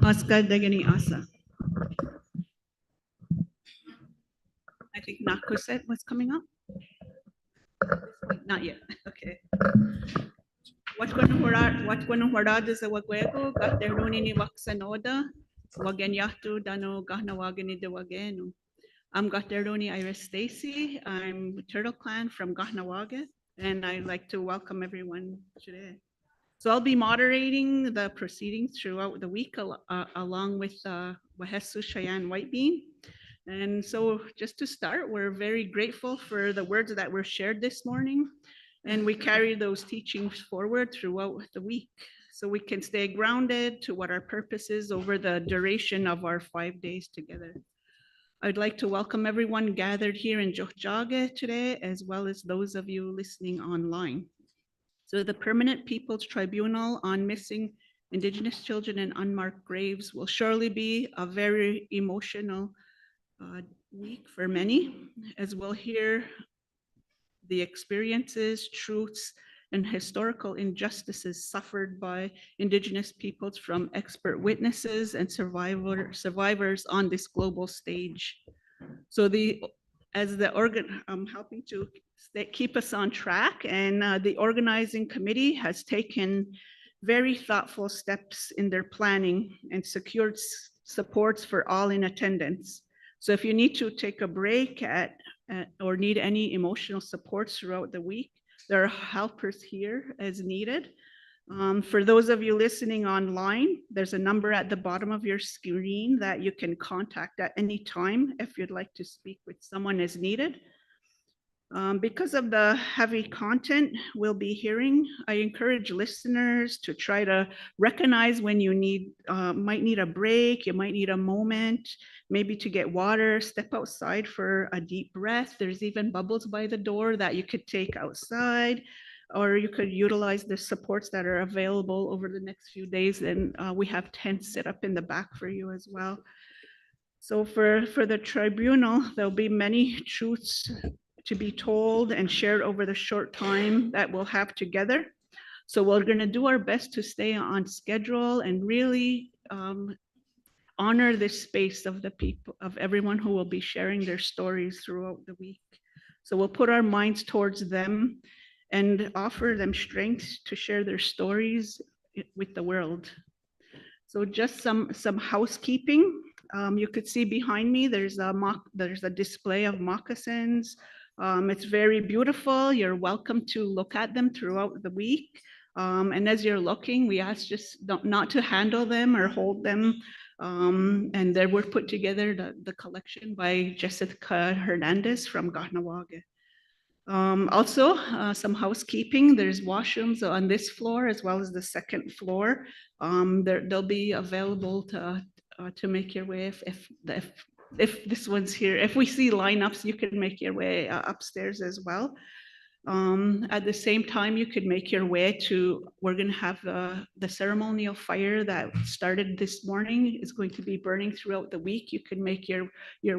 Oscar Degani Asa. I think Nakuset was coming up. Not yet. Okay. What hora is a wagwego, gateruni ni waksanoda, wagenyatu dano gahnawagani de wagenu. I'm Gateruni Iris Stacy. I'm Turtle Clan from Gahnawaga, and I'd like to welcome everyone today. So I'll be moderating the proceedings throughout the week along with Wahesu Cheyenne Whitebeam. And so just to start, we're very grateful for the words that were shared this morning. And we carry those teachings forward throughout the week so we can stay grounded to what our purpose is over the duration of our 5 days together. I'd like to welcome everyone gathered here in Jokjaga today, as well as those of you listening online. So the Permanent People's Tribunal on Missing Indigenous Children and Unmarked Graves will surely be a very emotional week for many, as we'll hear the experiences, truths, and historical injustices suffered by Indigenous peoples from expert witnesses and survivors on this global stage. So as the organ, helping to keep us on track, and the organizing committee has taken very thoughtful steps in their planning and secured supports for all in attendance. So if you need to take a break or need any emotional support throughout the week, there are helpers here as needed. For those of you listening online, there's a number at the bottom of your screen that you can contact at any time if you'd like to speak with someone as needed. Because of the heavy content we'll be hearing, I encourage listeners to try to recognize when you might need a break, you might need a moment, maybe to get water, step outside for a deep breath. There's even bubbles by the door that you could take outside, or you could utilize the supports that are available over the next few days. And we have tents set up in the back for you as well. So for the tribunal, there'll be many truths to be told and shared over the short time that we'll have together. So we're going to do our best to stay on schedule and really honor this space of the people, of everyone who will be sharing their stories throughout the week. So we'll put our minds towards them and offer them strength to share their stories with the world. So just some housekeeping. You could see behind me, there's a display of moccasins. It's very beautiful. You're welcome to look at them throughout the week. And as you're looking, we ask just not to handle them or hold them. And they were put together, the collection by Jessica Hernandez from Gahnawaga. Also, some housekeeping. There's washrooms on this floor as well as the second floor. They'll be available to make your way if this one's here. If we see lineups, you can make your way upstairs as well. At the same time, you could make your way to, we're going to have the ceremonial fire that started this morning is going to be burning throughout the week. You can make your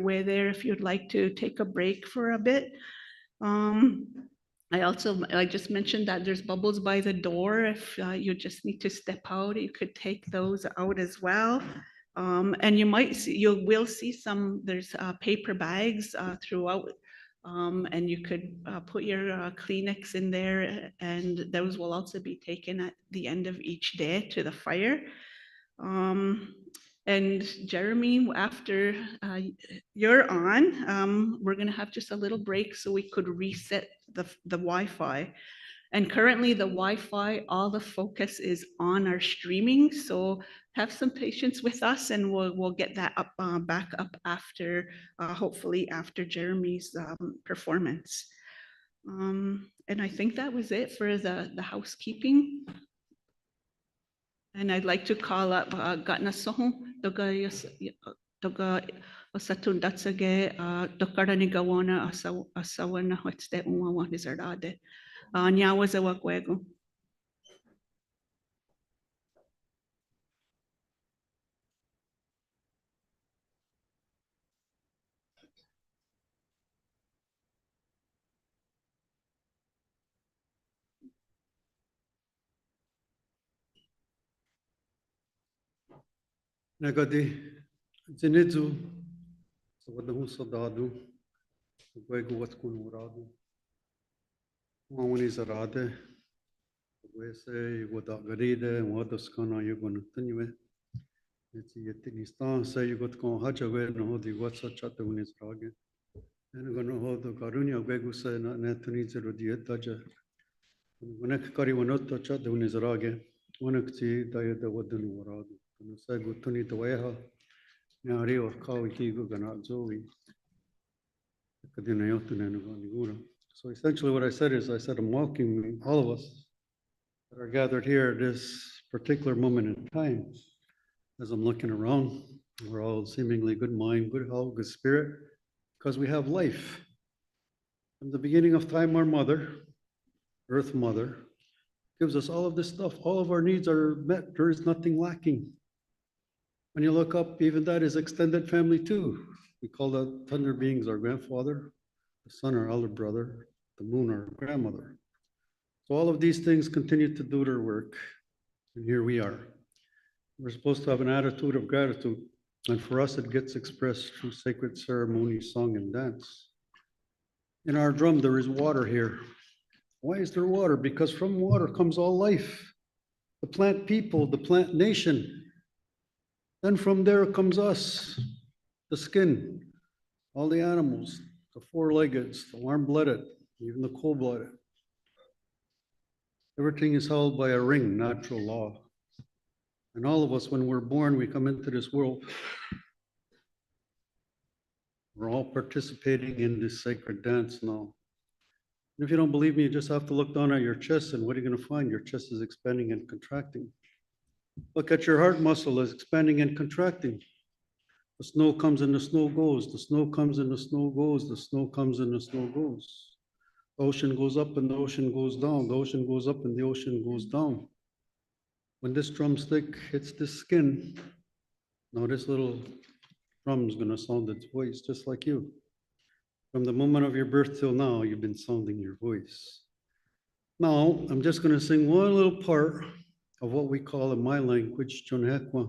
way there if you'd like to take a break for a bit. I just mentioned that there's bubbles by the door. If you just need to step out, you could take those out as well. And you will see there's paper bags throughout, and you could put your Kleenex in there, and those will also be taken at the end of each day to the fire. And Jeremy, after you're on, we're going to have just a little break so we could reset the Wi-Fi. And currently the Wi-Fi, all the focus is on our streaming. So have some patience with us, and we'll get that up back up after, hopefully after Jeremy's performance. And I think that was it for the housekeeping. And I'd like to call up Gatna Sohon, Doga Osatun Datsage, Dokarani Gawana, Asawana, what's that one is Ardade. Nyawaza Wakwego. Nagadi, Zinidzu, sa wadahong soldado, nagwego what's kunurado. Mawani zarade, wese, wada garide, wadas kana yugon tanue. It's Yetinistan, say you got con Hajawe, no, the what's a chat when it's rage. And I'm gonna hold the Garunia Begusa and Anthony Zero Dietaja. When I carry one out to chat when it's rage, one of the diet that would do warado. And I say, good to need the way how. Now, Rio, Kawi, Gana, Zoe. So essentially what I said is, I said, I'm welcoming all of us that are gathered here at this particular moment in time. As I'm looking around, we're all seemingly good mind, good health, good spirit, because we have life. From the beginning of time, our mother, Earth Mother, gives us all of this stuff. All of our needs are met. There is nothing lacking. When you look up, even that is extended family too. We call that thunder beings our grandfather, the sun our elder brother, the moon our grandmother. So all of these things continue to do their work. And here we are. We're supposed to have an attitude of gratitude. And for us, it gets expressed through sacred ceremony, song, and dance. In our drum, there is water here. Why is there water? Because from water comes all life. The plant people, the plant nation. Then from there comes us, the skin, all the animals, the four-leggeds, the warm-blooded, even the cold-blooded. Everything is held by a ring, natural law. And all of us, when we're born, we come into this world. We're all participating in this sacred dance now. And if you don't believe me, you just have to look down at your chest, and what are you going to find? Your chest is expanding and contracting. Look at your heart muscle is expanding and contracting. The snow comes and the snow goes. The snow comes and the snow goes. The snow comes and the snow goes. The ocean goes up and the ocean goes down. The ocean goes up and the ocean goes down. When this drumstick hits the skin, now this little drum is going to sound its voice just like you. From the moment of your birth till now, you've been sounding your voice. Now, I'm just going to sing one little part of what we call in my language, Chonhekwa,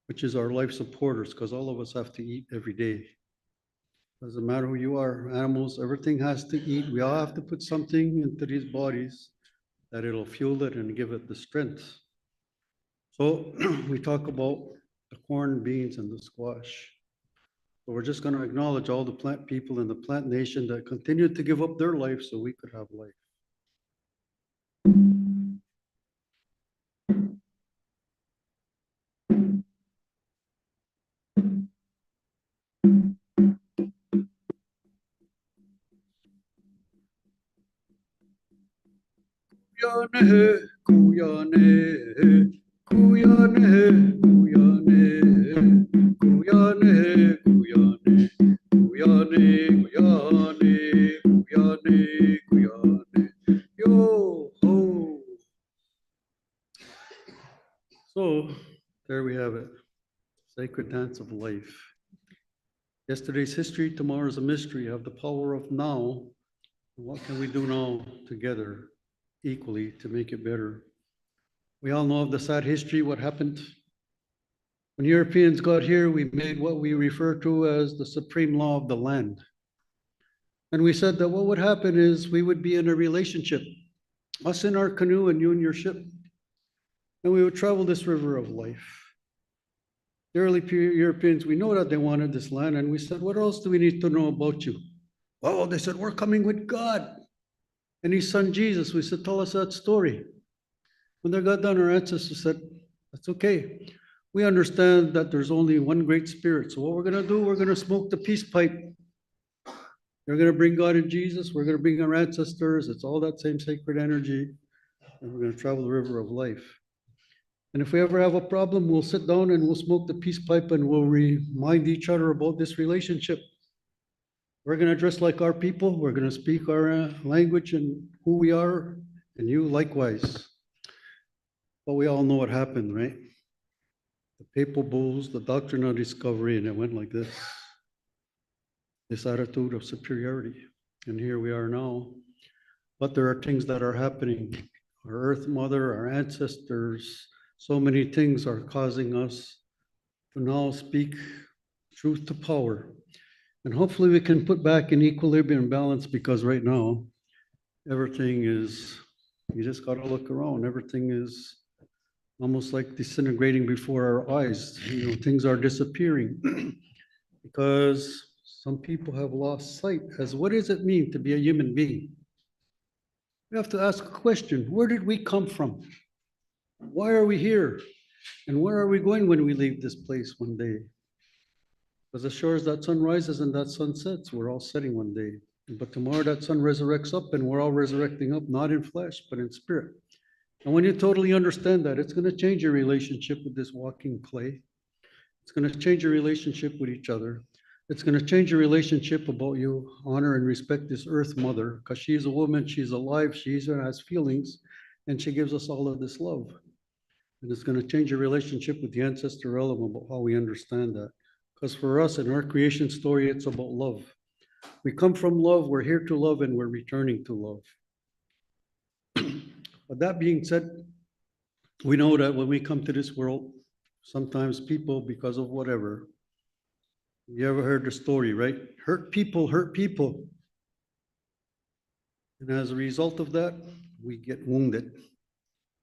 which is our life supporters, because all of us have to eat every day. Doesn't matter who you are, animals, everything has to eat. We all have to put something into these bodies that it'll fuel it and give it the strength. So we talk about the corn, beans, and the squash. So we're just going to acknowledge all the plant people in the plant nation that continued to give up their life so we could have life. Kuyane, kuyane, kuyane, kuyane, kuyane, kuyane, kuyane, kuyane, kuyane, kuyane, yo ho. So there we have it, sacred dance of life. Yesterday's history, tomorrow's a mystery. Have the power of now. What can we do now together equally to make it better? We all know of the sad history, what happened. When Europeans got here, we made what we refer to as the supreme law of the land. And we said that what would happen is we would be in a relationship, us in our canoe and you in your ship. And we would travel this river of life. The early Europeans, we know that they wanted this land. And we said, what else do we need to know about you? Well, they said, we're coming with God and his son Jesus. We said, tell us that story. When they got done, our ancestors said, that's okay. We understand that there's only one great spirit. So what we're going to do, we're going to smoke the peace pipe. We're going to bring God and Jesus. We're going to bring our ancestors. It's all that same sacred energy. And we're going to travel the river of life. And if we ever have a problem, we'll sit down and we'll smoke the peace pipe and we'll remind each other about this relationship. We're going to dress like our people. We're going to speak our language and who we are, and you likewise. But we all know what happened, right? The papal bulls, the doctrine of discovery, and it went like this. This attitude of superiority. And here we are now. But there are things that are happening. Our Earth Mother, our ancestors, so many things are causing us to now speak truth to power. And hopefully we can put back in equilibrium and balance, because right now, everything is, you just gotta look around. Everything is almost like disintegrating before our eyes. You know, things are disappearing because some people have lost sight as what does it mean to be a human being? We have to ask a question. Where did we come from? Why are we here? And where are we going when we leave this place one day? Because as sure as that sun rises and that sun sets, we're all setting one day. But tomorrow that sun resurrects up and we're all resurrecting up, not in flesh, but in spirit. And when you totally understand that, it's going to change your relationship with this walking clay. It's going to change your relationship with each other. It's going to change your relationship about you honor and respect this earth mother, because she's a woman, she's alive, she has feelings, and she gives us all of this love. And it's going to change your relationship with the ancestor realm about how we understand that. Because for us in our creation story, it's about love. We come from love, we're here to love, and we're returning to love. But that being said, we know that when we come to this world, sometimes people, because of whatever, you ever heard the story, right? Hurt people hurt people. And as a result of that, we get wounded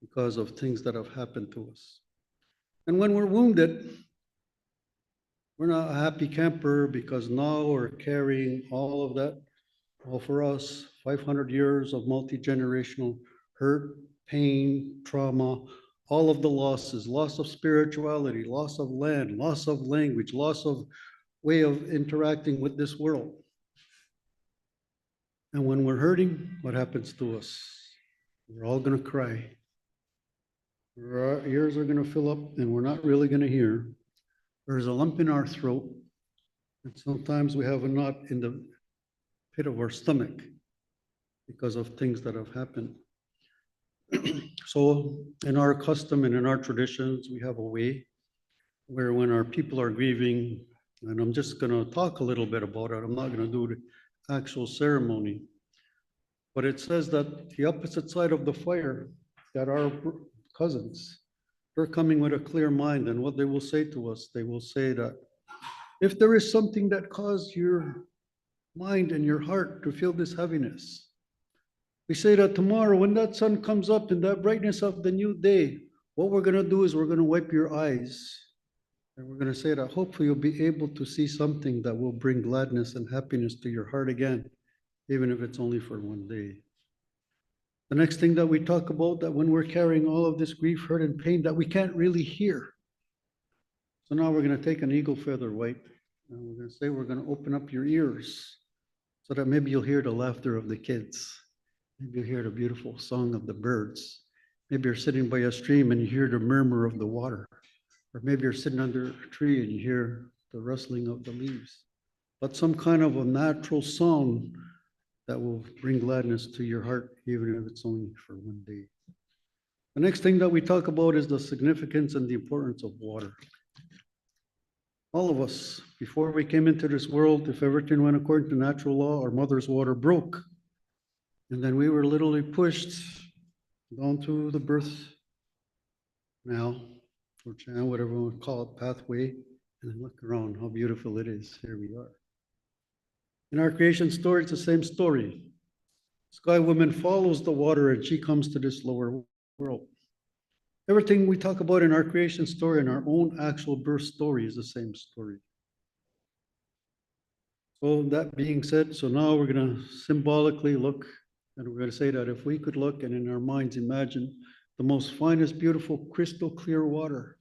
because of things that have happened to us. And when we're wounded, we're not a happy camper, because now we're carrying all of that. Well, for us, 500 years of multi-generational hurt, pain, trauma, all of the losses, loss of spirituality, loss of land, loss of language, loss of way of interacting with this world. And when we're hurting, what happens to us? We're all going to cry. Our ears are going to fill up and we're not really going to hear. There's a lump in our throat. And sometimes we have a knot in the pit of our stomach because of things that have happened. So in our custom and in our traditions, we have a way where when our people are grieving, and I'm just going to talk a little bit about it, I'm not going to do the actual ceremony, but it says that the opposite side of the fire, that our cousins, they're coming with a clear mind, and what they will say to us, they will say that if there is something that caused your mind and your heart to feel this heaviness, we say that tomorrow when that sun comes up in that brightness of the new day, what we're going to do is we're going to wipe your eyes. And we're going to say that hopefully you'll be able to see something that will bring gladness and happiness to your heart again, even if it's only for one day. The next thing that we talk about, that when we're carrying all of this grief, hurt, and pain that we can't really hear. So now we're going to take an eagle feather white, and we're going to say we're going to open up your ears so that maybe you'll hear the laughter of the kids. Maybe you'll hear the beautiful song of the birds. Maybe you're sitting by a stream and you hear the murmur of the water. Or maybe you're sitting under a tree and you hear the rustling of the leaves. But some kind of a natural sound that will bring gladness to your heart, even if it's only for one day. The next thing that we talk about is the significance and the importance of water. All of us, before we came into this world, if everything went according to natural law, our mother's water broke. And then we were literally pushed down to the birth canal, or channel, whatever we want to call it, pathway, and then look around how beautiful it is. Here we are. In our creation story, it's the same story. Sky woman follows the water and she comes to this lower world. Everything we talk about in our creation story and our own actual birth story is the same story. So that being said, so now we're going to symbolically look, and we're going to say that if we could look and in our minds imagine the most finest, beautiful, crystal clear water,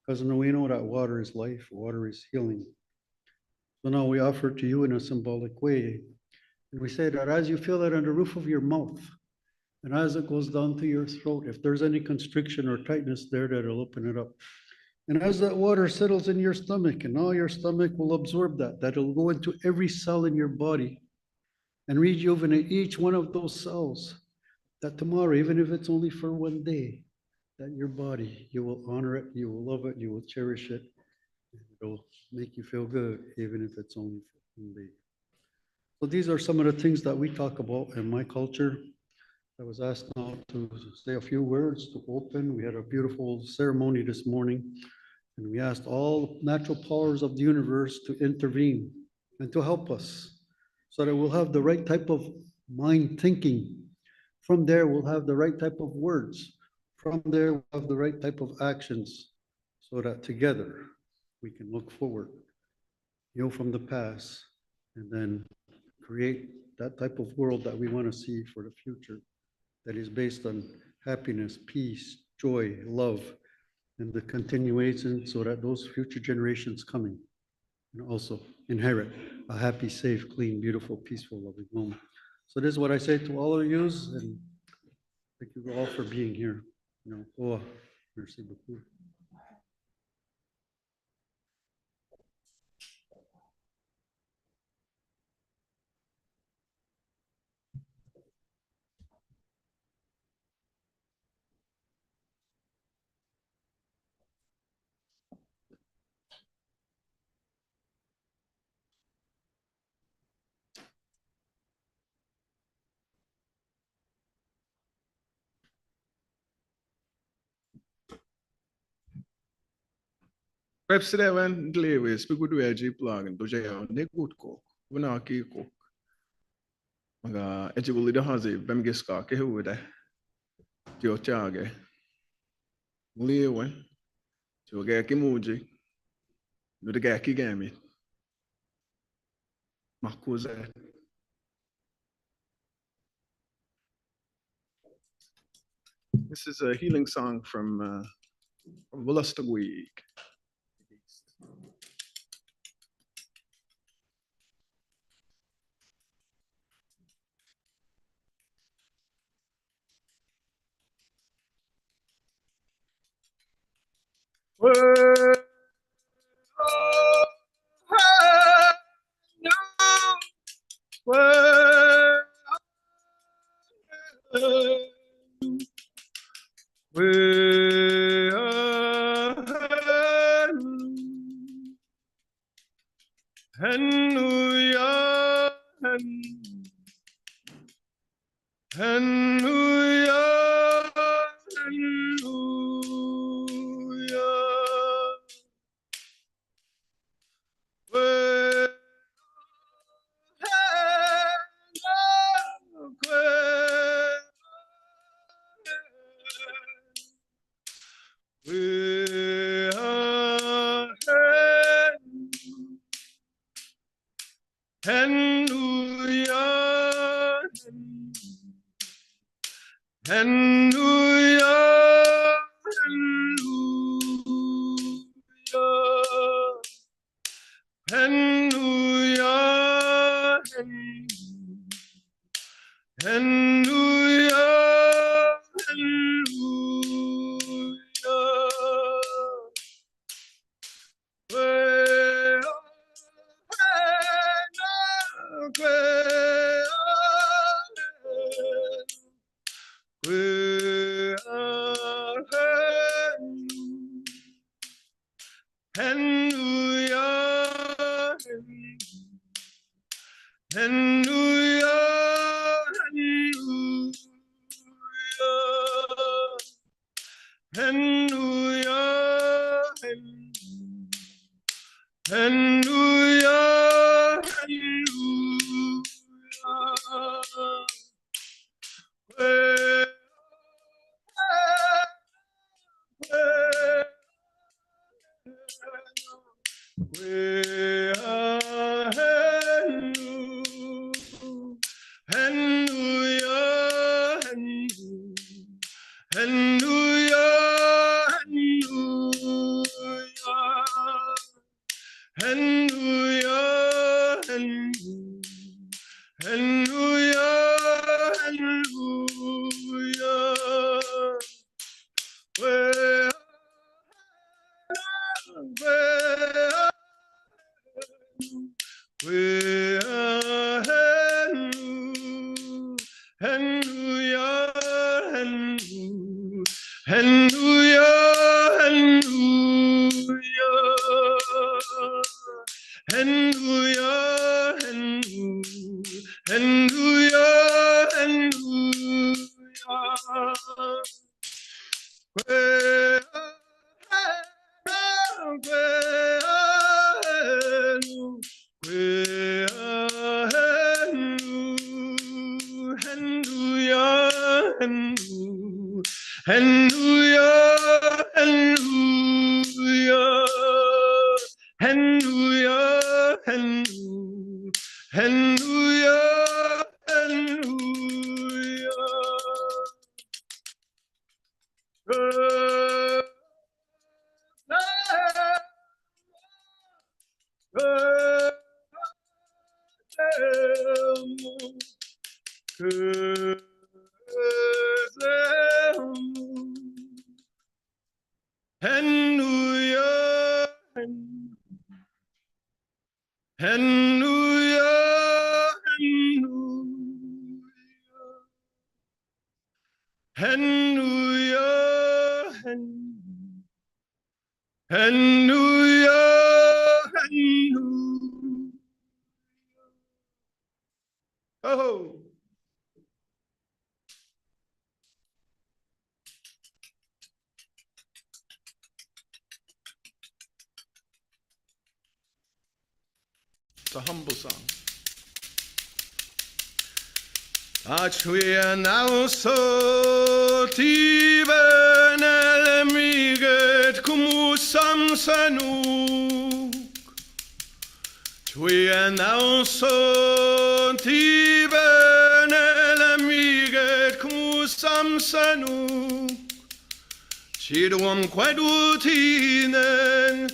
because we know that water is life, water is healing. So now we offer it to you in a symbolic way. And we say that as you feel it on the roof of your mouth, and as it goes down to your throat, if there's any constriction or tightness there, that'll open it up. And as that water settles in your stomach, and now your stomach will absorb that, that'll go into every cell in your body and rejuvenate each one of those cells, that tomorrow, even if it's only for one day, that your body, you will honor it, you will love it, you will cherish it. It'll make you feel good, even if it's only for one day. So these are some of the things that we talk about in my culture. I was asked now to say a few words to open. We had a beautiful ceremony this morning. And we asked all natural powers of the universe to intervene and to help us so that we'll have the right type of mind thinking. From there, we'll have the right type of words. From there, we'll have the right type of actions so that together we can look forward, heal from the past, and then create that type of world that we want to see for the future that is based on happiness, peace, joy, love, and the continuation so that those future generations coming and also inherit a happy, safe, clean, beautiful, peaceful, loving moment. So this is what I say to all of you, and thank you all for being here. Merci beaucoup. Perhaps they went ways, we could wear Jeep plug and Doja, they good cook. When I cook. Maga, Ejibuli the Hazi, Bemgiska, Kehuda, Tiochage, Lewen, Jogaki Muji, the Gaki Gami, Makuza. This is a healing song from Willastagweek. Hallelujah, hallelujah, hallelujah, hallelujah, hallelujah, hallelujah. Hallelujah, hallelujah, hallelujah, hallelujah, hallelujah. Oh. It's a humble song. Achuia now so tiben elemiget kumusam sanuk. Chuia now so tiben elemiget kumusam sanuk. Chiduam quedutinen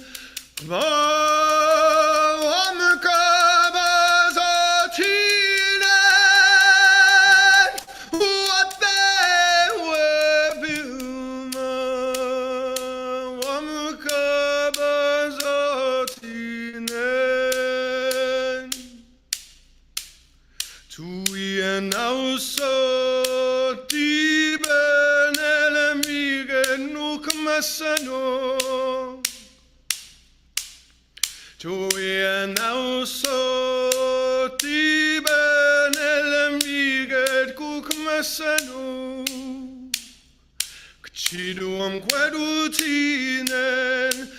Sano, Joya now so tiben elemiget kukmasano, Chiduam quedutinen,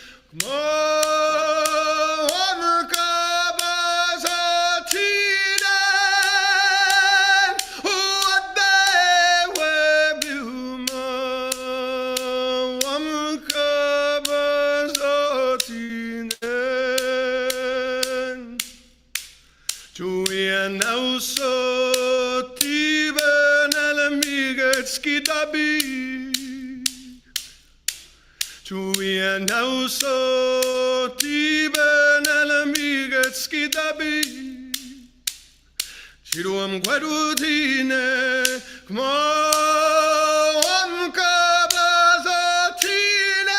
Chuia now so tiben elemiget skidabi. Chiduam quedutine, come on, kabazatine.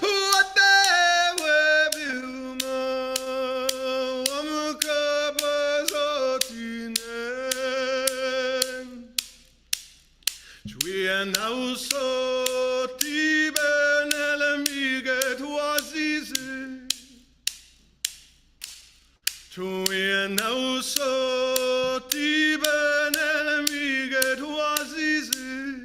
What they were buma, kabazatine. Chuia now so Chuia now so tiben elemiget huazizi.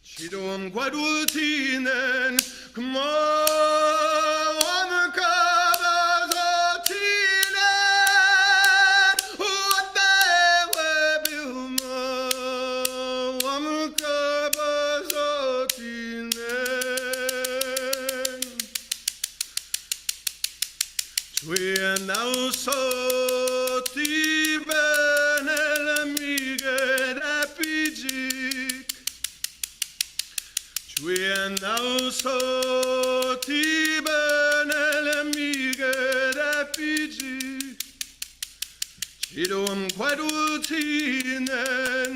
Chiduam quadutinen, come on, kabazatine. What they were buma, kabazatine. Chuia now so tiben elemiget apijik. Chuia now so tiben elemiget apijik. Chiduam quadutinen,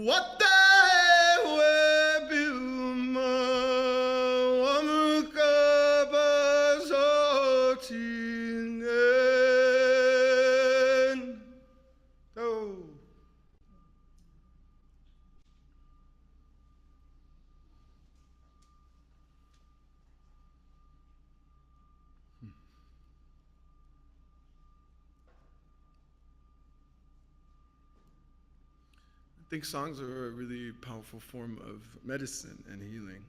what they were buma, wamukabazotinen. think songs are a really powerful form of medicine and healing.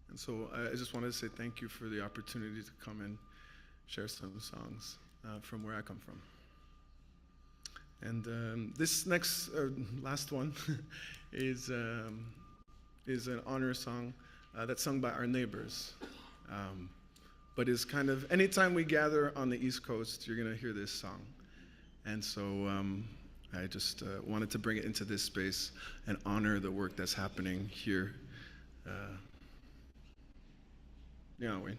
And so I just wanted to say thank you for the opportunity to come and share some songs from where I come from. And this next, last one is an honor song that's sung by our neighbors. But is kind of, anytime we gather on the East Coast, you're gonna hear this song. And so I just wanted to bring it into this space and honor the work that's happening here. Yeah, Wayne.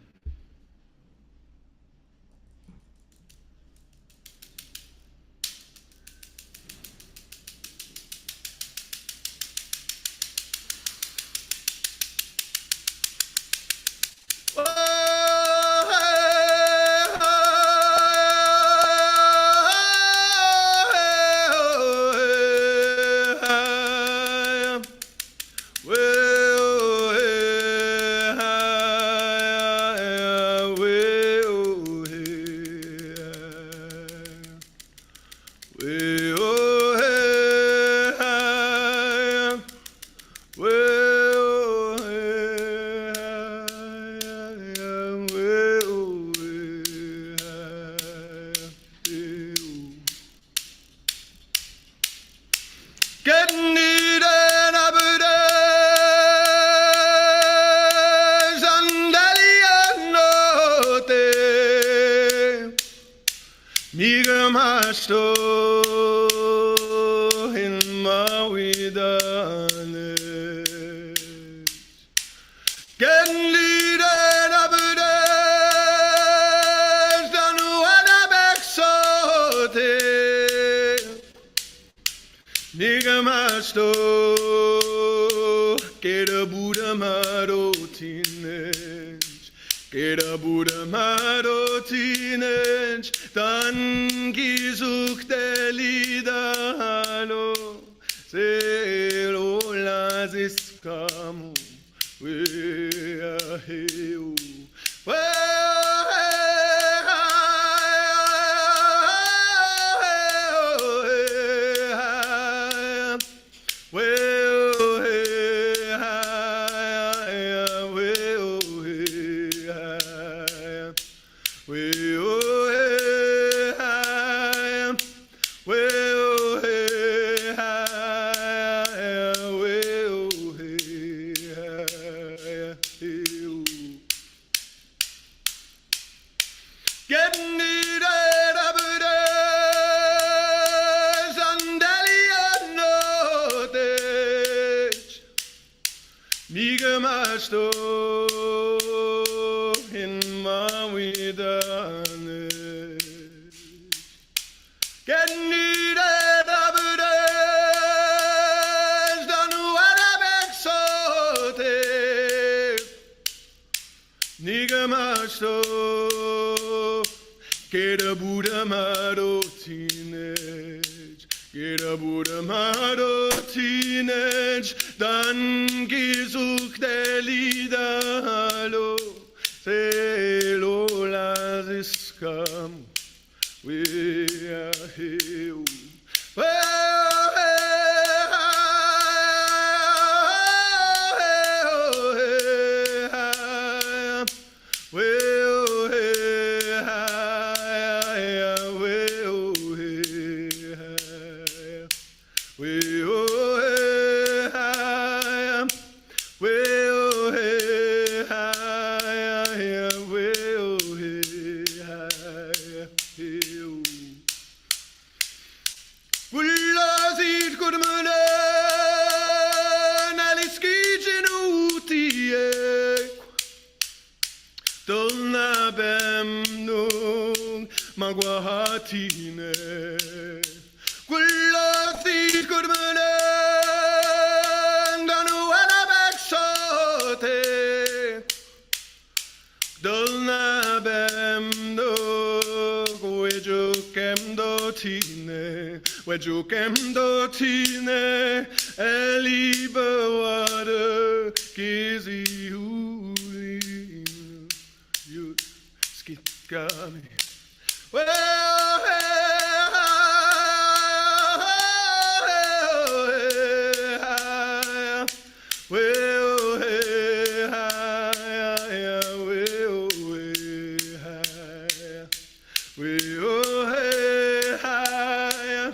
oh, hey, hi,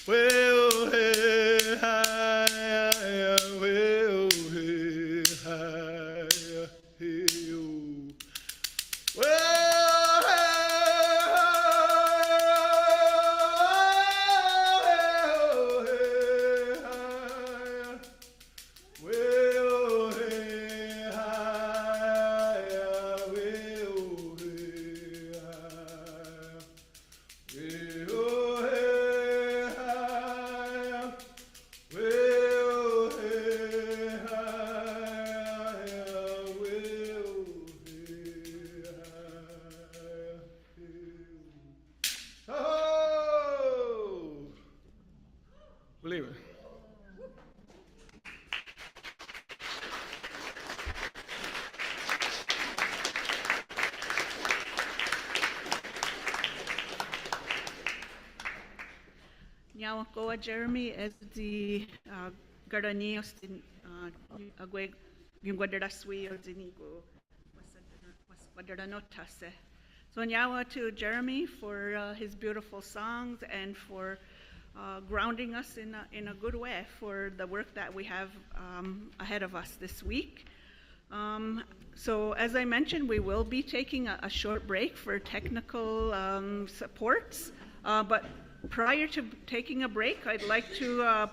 well, hey, hi, well, hey, hi, hey, oh. Well, hey, hi, well, hey, hi, well, hey, hi. Oh! Believe it. Nyawakoa Jeremy is the Garanios din agwe yung guadaraswi o dinigo was guadaranotase. So Nyawa to Jeremy for his beautiful songs and for grounding us in a good way for the work that we have ahead of us this week. So as I mentioned, we will be taking a short break for technical supports, but prior to taking a break, I'd like to,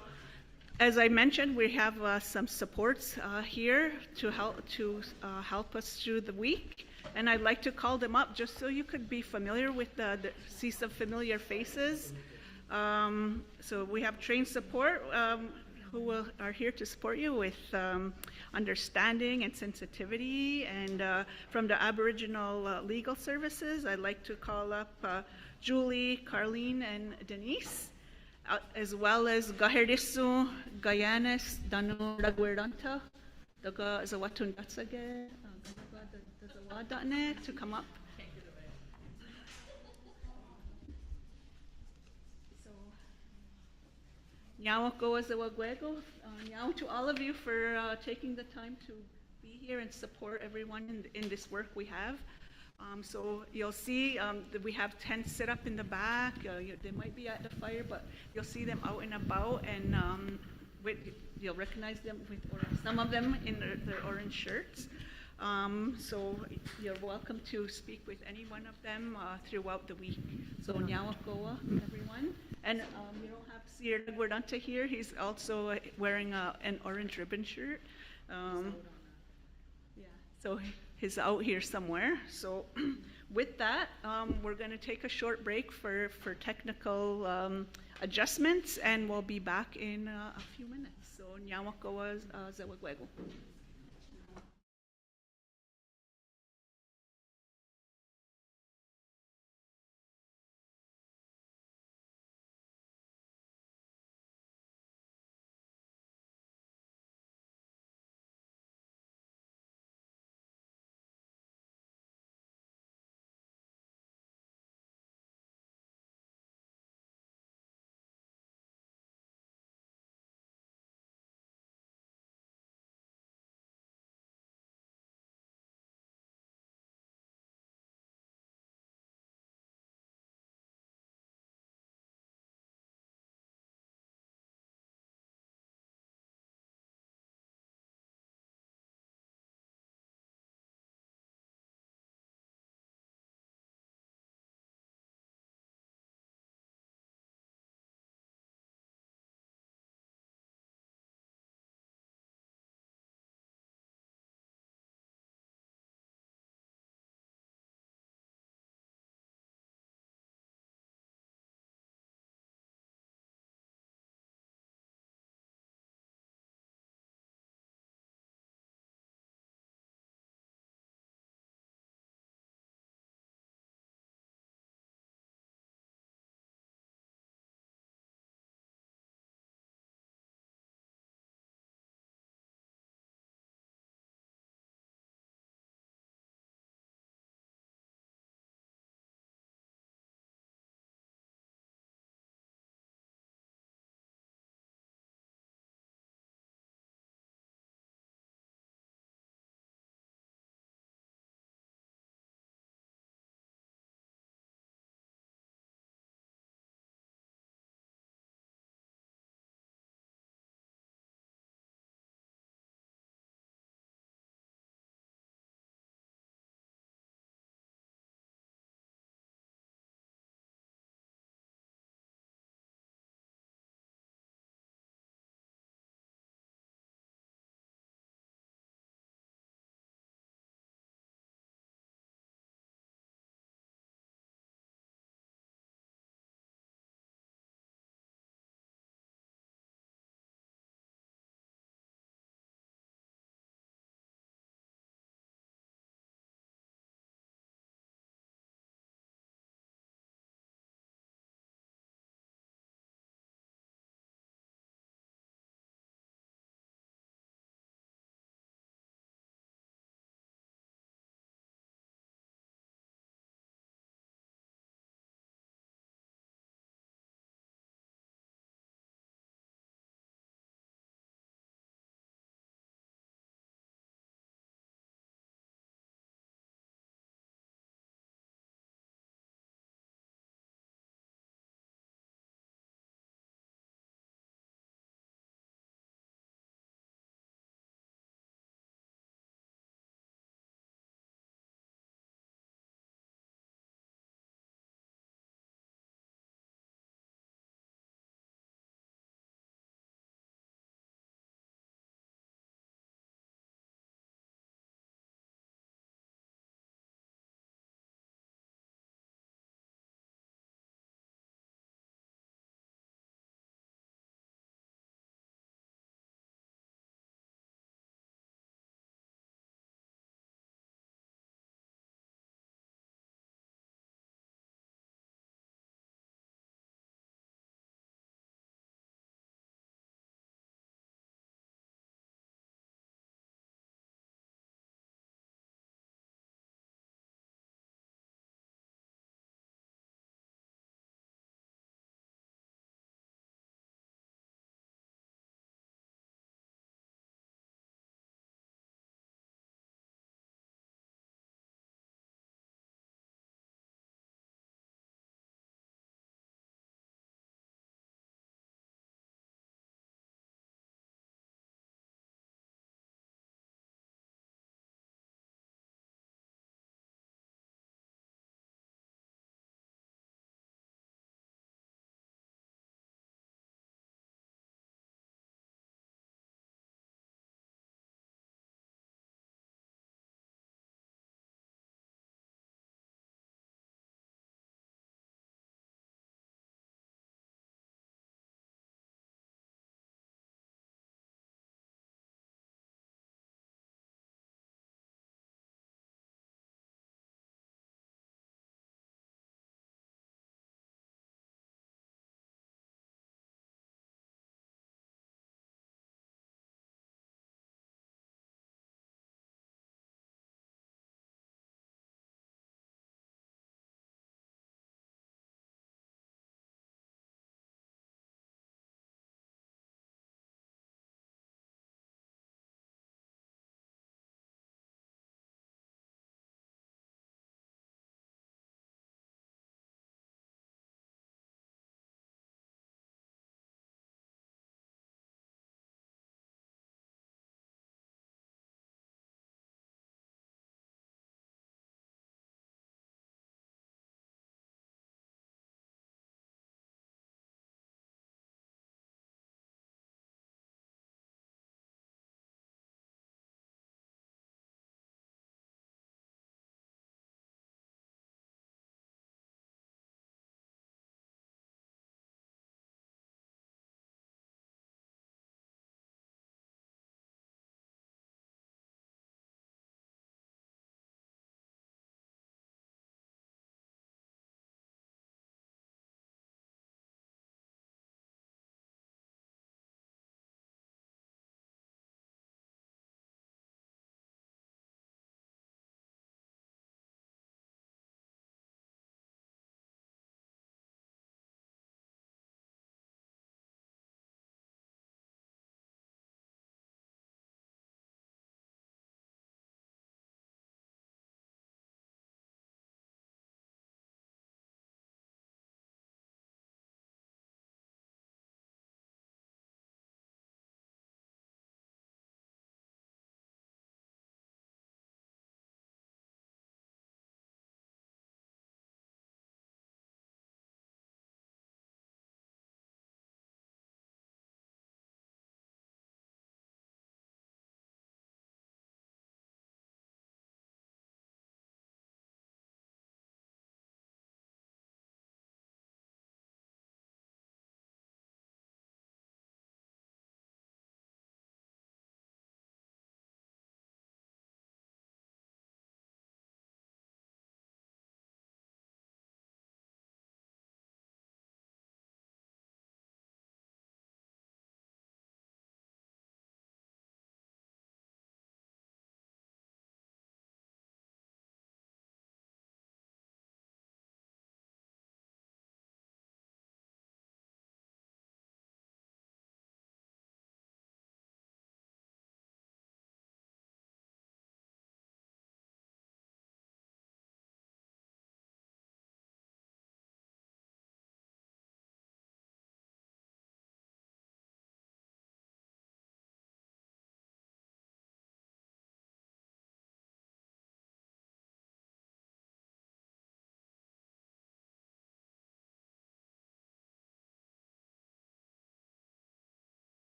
as I mentioned, we have some supports here to help us through the week, and I'd like to call them up just so you could be familiar with see some familiar faces. So we have trained support who are here to support you with understanding and sensitivity. And from the Aboriginal Legal Services, I'd like to call up Julie, Carlene, and Denise, as well as Gaherisu, Gayanis, Danu Ragwiranta, Daga Zawatundatsage, to come up. Nyawako as a wagwego. Nyaw to all of you for taking the time to be here and support everyone in this work we have. So you'll see that we have tents set up in the back. They might be at the fire, but you'll see them out and about, and you'll recognize them with some of them in their orange shirts. So you're welcome to speak with any one of them throughout the week. So Nyawakoa, everyone. And you don't have Sir Gordanta here. He's also wearing an orange ribbon shirt. Yeah, so he's out here somewhere. So with that, we're going to take a short break for technical adjustments, and we'll be back in a few minutes. So Nyawakoa Zawagwego.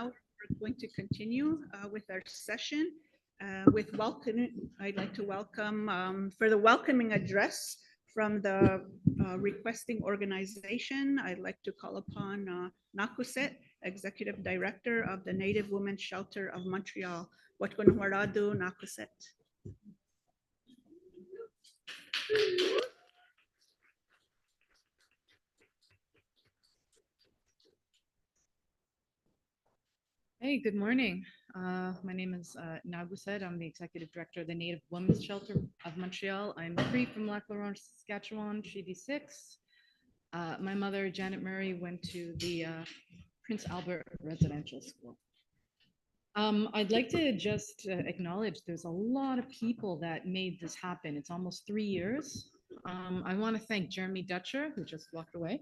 we're going to continue with our session with welcome. I'd like to welcome for the welcoming address from the requesting organization. I'd like to call upon Nakuset, Executive Director of the Native Women's Shelter of Montreal. Watkun Waradu Nakuset. Hey, good morning. My name is Naguset. I'm the Executive Director of the Native Women's Shelter of Montreal. I'm free from Lac La Ronge, Saskatchewan, Treaty 6. My mother, Janet Murray, went to the Prince Albert Residential School. I'd like to just acknowledge there's a lot of people that made this happen. It's almost 3 years. I want to thank Jeremy Dutcher, who just walked away.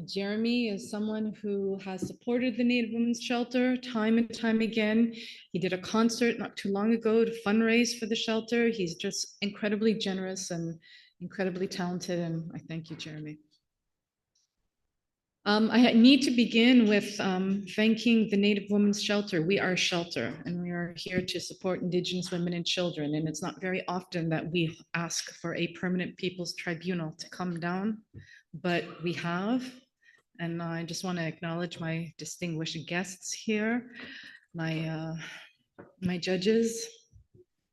Jeremy is someone who has supported the Native Women's Shelter time and time again. He did a concert not too long ago to fundraise for the shelter. He's just incredibly generous and incredibly talented, and I thank you, Jeremy. I need to begin with thanking the Native Women's Shelter. We are a shelter, and we are here to support Indigenous women and children. And it's not very often that we ask for a permanent People's Tribunal to come down, but we have. And I just want to acknowledge my distinguished guests here, my judges.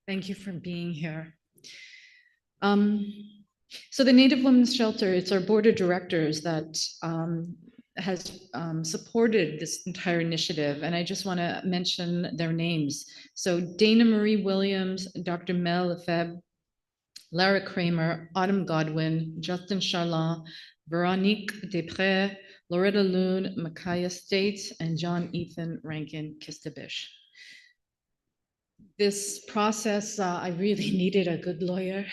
Thank you for being here. So the Native Women's Shelter, it's our board of directors that has supported this entire initiative. And I just want to mention their names. So Dana Marie Williams, Dr. Mel Lefebvre, Lara Kramer, Autumn Godwin, Justin Charland, Veronique Desprez, Loretta Loon, Micaiah States, and John Ethan Rankin Kistabish. This process, I really needed a good lawyer.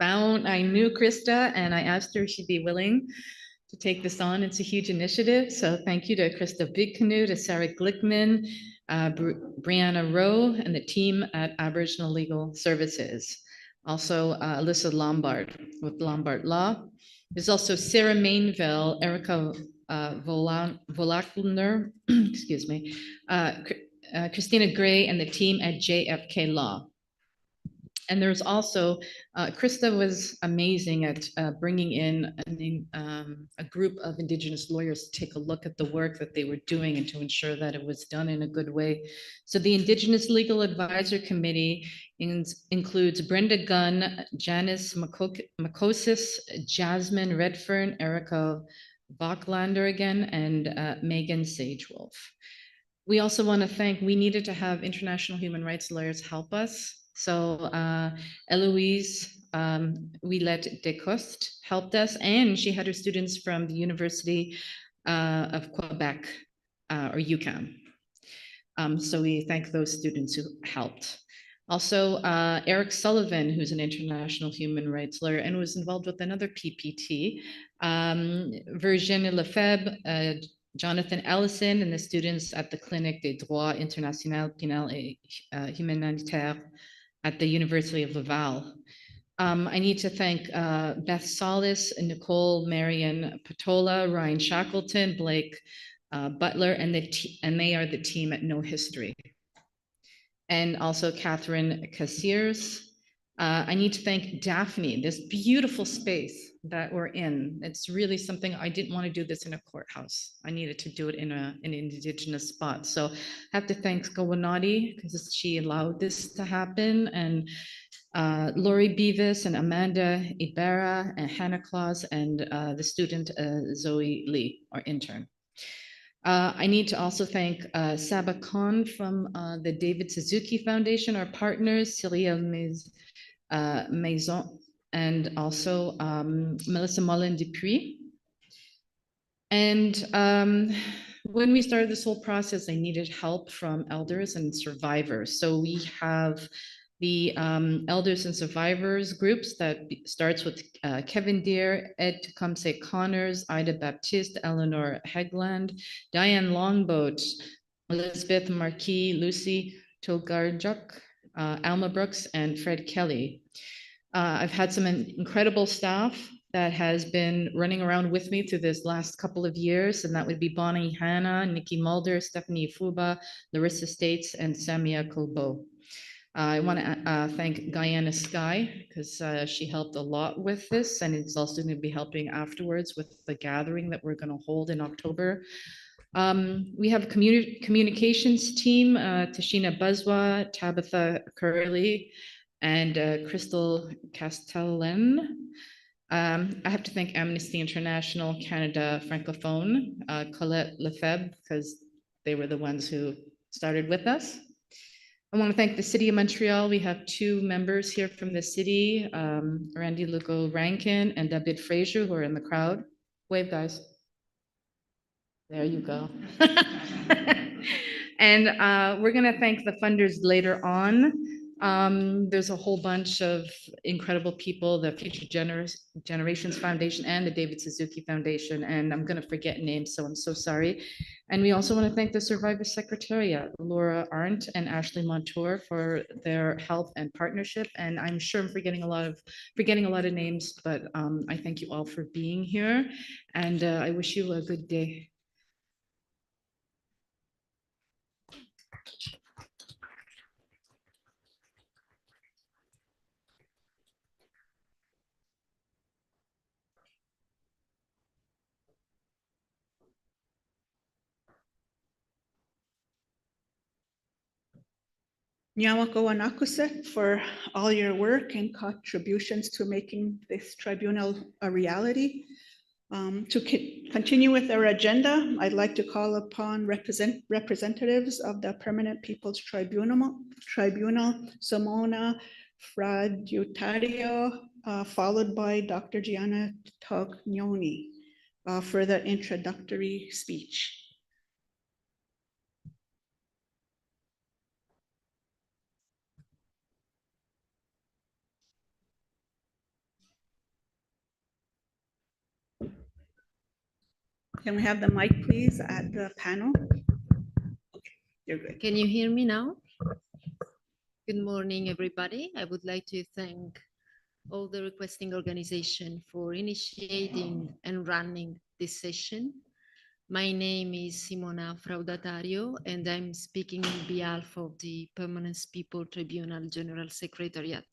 And I knew Krista, and I asked her if she'd be willing to take this on. It's a huge initiative. So thank you to Krista Big Canoe, to Sarah Glickman, Brianna Rowe, and the team at Aboriginal Legal Services. Also, Alyssa Lombard with Lombard Law. There's also Sarah Mainville, Erica Volakner, excuse me, Christina Gray, and the team at JFK Law. And there's also, Krista was amazing at bringing in a group of Indigenous lawyers to take a look at the work that they were doing and to ensure that it was done in a good way. So the Indigenous Legal Advisor Committee includes Brenda Gunn, Janice Makosis, Jasmine Redfern, Erica Bachlander again, and Megan Sagewolf. We also want to we needed to have international human rights lawyers help us. So Eloise Ouellette Descoste helped us, and she had her students from the University of Quebec, or UQAM. So we thank those students who helped. Also, Eric Sullivan, who's an international human rights lawyer and was involved with another PPT, Virginie Lefebvre, Jonathan Ellison, and the students at the Clinique des Droits International Penal et Humanitaire at the University of Laval. I need to thank Beth Solis, Nicole Marion Patola, Ryan Shackleton, Blake Butler, and they are the team at No History. And also Catherine Cassiers. I need to thank Daphne, this beautiful space that we're in. It's really something, I didn't want to do this in a courthouse. I needed to do it in an Indigenous spot. So I have to thank Gowanati because she allowed this to happen. And Lori Beavis and Amanda Ibarra and Hannah Claus and the student Zoe Lee, our intern. I need to also thank Saba Khan from the David Suzuki Foundation, our partners, Cyril Maison, and also Melissa Mullen Dupuis. And when we started this whole process, I needed help from elders and survivors. So we have the elders and survivors groups that starts with Kevin Deere, Ed Tecumseh Connors, Ida Baptiste, Eleanor Hegland, Diane Longboat, Elizabeth Marquis, Lucy Togarjuk, Alma Brooks, and Fred Kelly. I've had some incredible staff that has been running around with me through this last couple of years, and that would be Bonnie Hanna, Nikki Mulder, Stephanie Fuba, Larissa States, and Samia Kulbo. I want to thank Guyana Sky because she helped a lot with this, and it's also going to be helping afterwards with the gathering that we're going to hold in October. We have a communications team, Tashina Buzwa, Tabitha Curley, and Crystal Castellan. I have to thank Amnesty International Canada Francophone, Colette Lefebvre, because they were the ones who started with us. I want to thank the City of Montreal. We have 2 members here from the city, Randy Lugo Rankin and David Fraser, who are in the crowd. Wave, guys. There you go. And we're going to thank the funders later on. There's a whole bunch of incredible people, the Future Generations Foundation and the David Suzuki Foundation, and I'm going to forget names, so I'm so sorry. And we also want to thank the Survivor Secretariat, Laura Arndt and Ashley Montour, for their help and partnership. And I'm sure I'm forgetting a lot of names, but I thank you all for being here, and I wish you a good day. Nyawako Wanakuset for all your work and contributions to making this tribunal a reality. To continue with our agenda, I'd like to call upon representatives of the Permanent People's Tribunal, Simona Fradiutario, followed by Dr. Gianna Tognoni for the introductory speech. Can we have the mic, please, at the panel? Okay, you're good. Can you hear me now? Good morning, everybody. I would like to thank all the requesting organization for initiating and running this session. My name is Simona Fraudatario, and I'm speaking on behalf of the Permanent People Tribunal General Secretariat.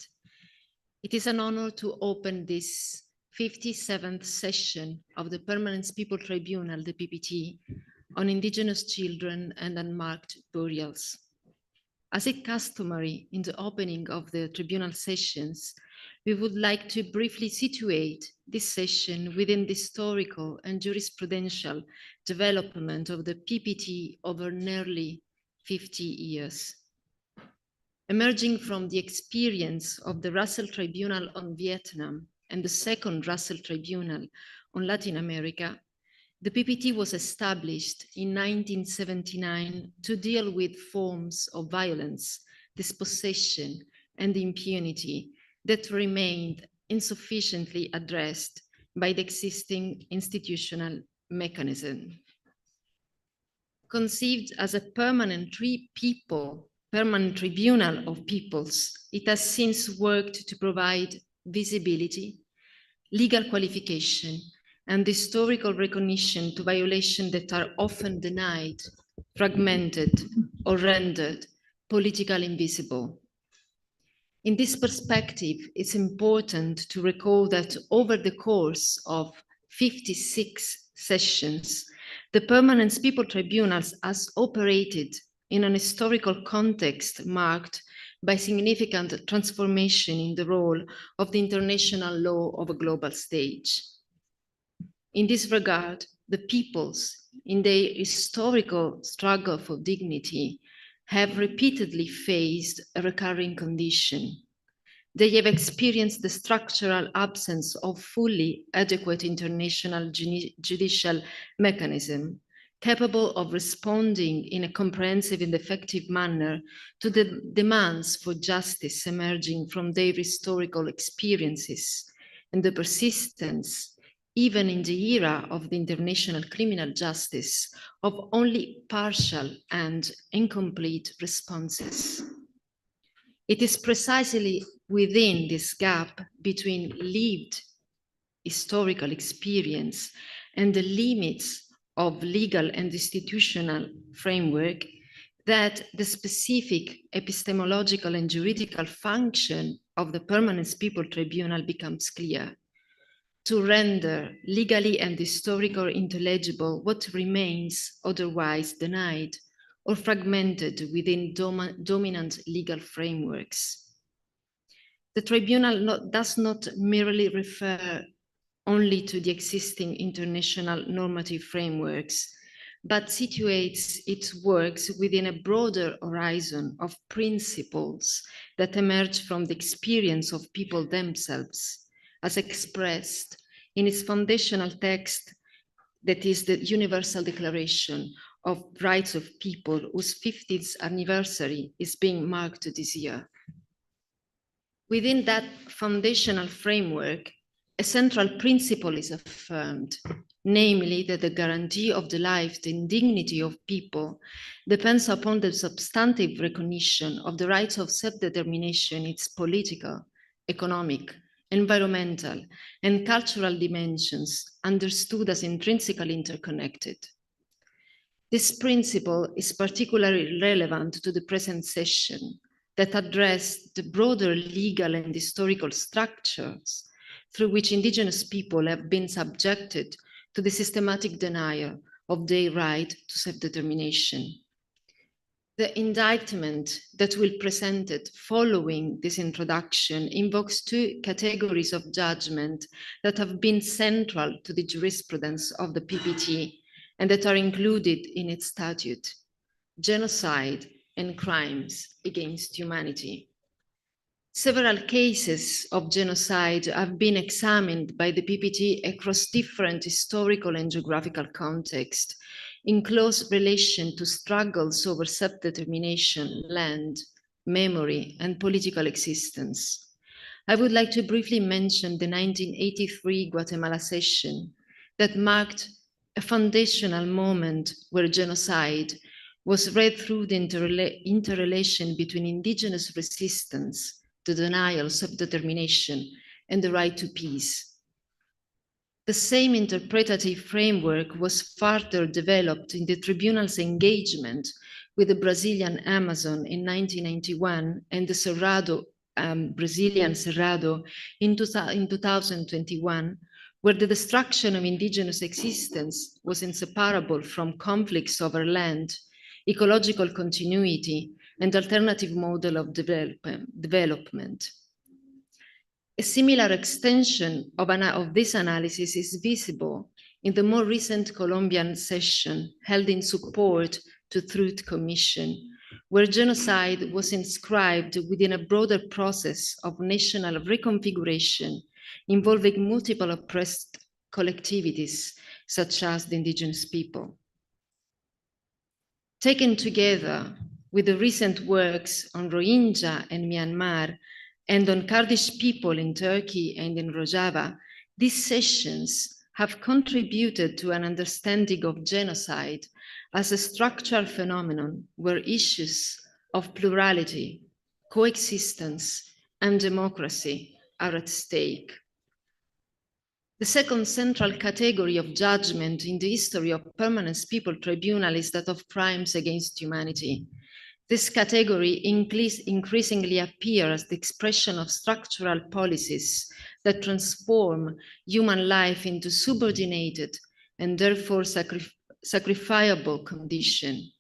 It is an honor to open this 57th session of the Permanent People Tribunal, the PPT, on Indigenous children and unmarked burials. As is customary in the opening of the tribunal sessions, we would like to briefly situate this session within the historical and jurisprudential development of the PPT over nearly 50 years. Emerging from the experience of the Russell Tribunal on Vietnam and the second Russell Tribunal on Latin America, the PPT was established in 1979 to deal with forms of violence, dispossession, and impunity that remained insufficiently addressed by the existing institutional mechanism. Conceived as a permanent tribunal of peoples, it has since worked to provide visibility, legal qualification, and historical recognition to violations that are often denied, fragmented, or rendered politically invisible. In this perspective, it's important to recall that over the course of 56 sessions, the Permanent People Tribunals has operated in an historical context marked by significant transformation in the role of the international law of a global stage. In this regard, the peoples, in their historical struggle for dignity, have repeatedly faced a recurring condition. They have experienced the structural absence of fully adequate international judicial mechanism capable of responding in a comprehensive and effective manner to the demands for justice emerging from their historical experiences and the persistence, even in the era of the international criminal justice, of only partial and incomplete responses. It is precisely within this gap between lived historical experience and the limits of legal and institutional framework, that the specific epistemological and juridical function of the Permanent People Tribunal becomes clear: to render legally and historically intelligible what remains otherwise denied or fragmented within dominant legal frameworks. The tribunal does not merely refer only to the existing international normative frameworks, but situates its works within a broader horizon of principles that emerge from the experience of people themselves, as expressed in its foundational text, that is the Universal Declaration of Rights of People, whose 50th anniversary is being marked this year. Within that foundational framework, a central principle is affirmed, namely that the guarantee of the life and dignity of people depends upon the substantive recognition of the rights of self-determination in its political, economic, environmental, and cultural dimensions, understood as intrinsically interconnected. This principle is particularly relevant to the present session, that address the broader legal and historical structures through which Indigenous people have been subjected to the systematic denial of their right to self-determination. The indictment that will be presented following this introduction invokes two categories of judgment that have been central to the jurisprudence of the PPT and that are included in its statute: genocide and crimes against humanity. Several cases of genocide have been examined by the PPT across different historical and geographical contexts, in close relation to struggles over self-determination, land, memory, and political existence. I would like to briefly mention the 1983 Guatemala session that marked a foundational moment where genocide was read through the interrelation between indigenous resistance, the denial of self-determination, and the right to peace. The same interpretative framework was further developed in the tribunal's engagement with the Brazilian Amazon in 1991 and the Cerrado, Brazilian Cerrado in 2021, where the destruction of indigenous existence was inseparable from conflicts over land, ecological continuity, and alternative model of development. A similar extension of this analysis is visible in the more recent Colombian session held in support to Truth Commission, where genocide was inscribed within a broader process of national reconfiguration involving multiple oppressed collectivities, such as the indigenous people. Taken together with the recent works on Rohingya and Myanmar and on Kurdish people in Turkey and in Rojava, these sessions have contributed to an understanding of genocide as a structural phenomenon where issues of plurality, coexistence, and democracy are at stake. The second central category of judgment in the history of Permanent People Tribunal is that of crimes against humanity. This category increasingly appears as the expression of structural policies that transform human life into subordinated and therefore sacrificable condition.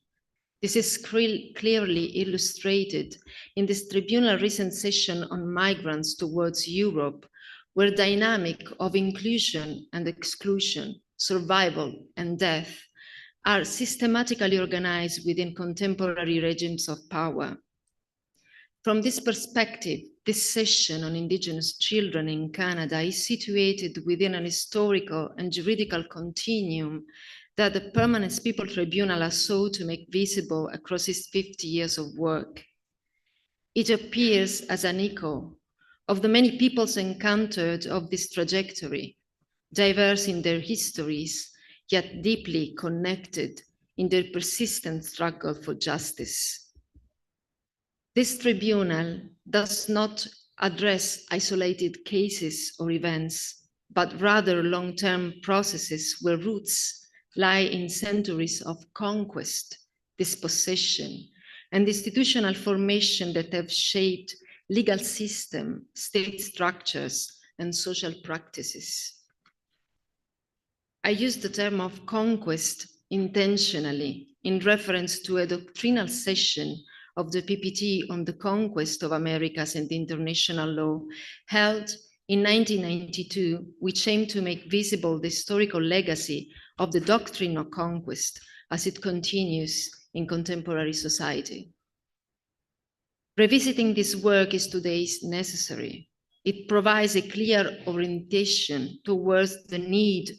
This is clearly illustrated in this tribunal recent session on migrants towards Europe, where dynamic of inclusion and exclusion, survival and death are systematically organized within contemporary regimes of power. From this perspective, this session on Indigenous children in Canada is situated within an historical and juridical continuum that the Permanent People Tribunal has sought to make visible across its 50 years of work. It appears as an echo of the many peoples encountered of this trajectory, diverse in their histories, yet deeply connected in their persistent struggle for justice. This tribunal does not address isolated cases or events, but rather long-term processes where roots lie in centuries of conquest, dispossession, and institutional formation that have shaped legal system, state structures, and social practices. I use the term of conquest intentionally in reference to a doctrinal session of the PPT on the conquest of Americas and international law held in 1992, which aimed to make visible the historical legacy of the doctrine of conquest as it continues in contemporary society. Revisiting this work is today necessary. It provides a clear orientation towards the need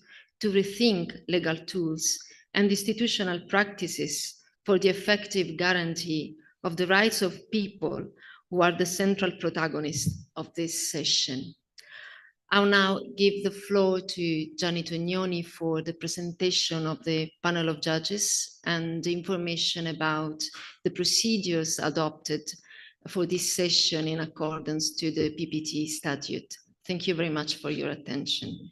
to rethink legal tools and institutional practices for the effective guarantee of the rights of people who are the central protagonists of this session. I'll now give the floor to Gianni Tognoni for the presentation of the panel of judges and the information about the procedures adopted for this session in accordance to the PPT statute. Thank you very much for your attention.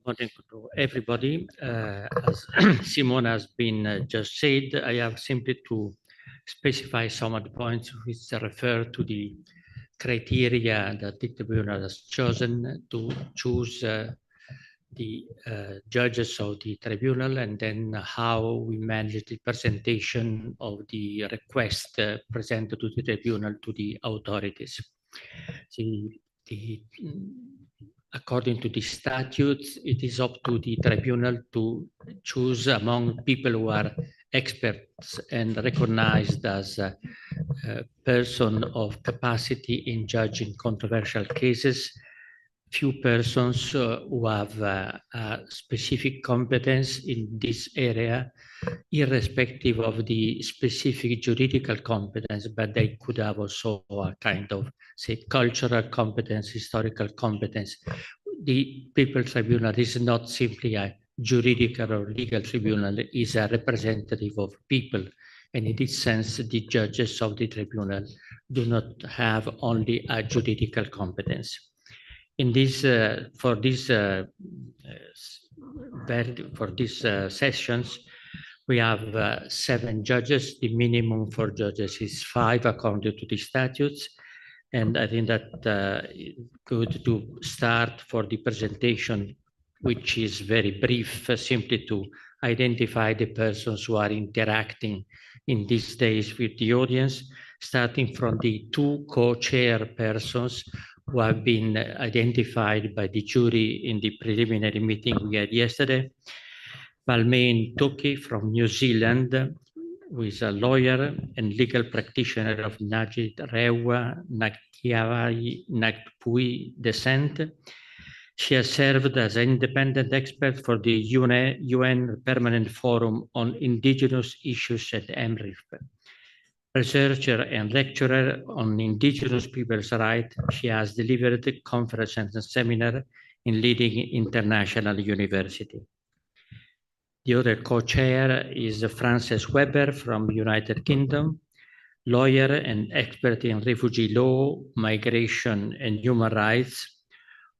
Morning to everybody. As Simone has been just said, I have simply to specify some of the points which refer to the criteria that the Tribunal has chosen to choose the judges of the Tribunal, and then how we manage the presentation of the request presented to the Tribunal to the authorities. According to the statutes, it is up to the Tribunal to choose among people who are experts and recognized as a person of capacity in judging controversial cases, few persons who have a specific competence in this area, irrespective of the specific juridical competence, but they could have also a kind of, say, cultural competence, historical competence. The People's Tribunal is not simply a juridical or legal tribunal, it is a representative of people. And in this sense, the judges of the tribunal do not have only a juridical competence. In this, for these sessions, we have 7 judges. The minimum for judges is 5 according to the statutes. And I think that good to start for the presentation, which is very brief, simply to identify the persons who are interacting in these days with the audience, starting from the 2 co-chair persons who have been identified by the jury in the preliminary meeting we had yesterday. Balmain Toki from New Zealand, who is a lawyer and legal practitioner of Ngāti Rewa Ngāti Ngāti descent. She has served as an independent expert for the UN Permanent Forum on Indigenous Issues at MRIF. Researcher and lecturer on Indigenous people's rights, she has delivered conferences and seminars in leading international universities. The other co-chair is Frances Weber from United Kingdom, lawyer and expert in refugee law, migration, and human rights,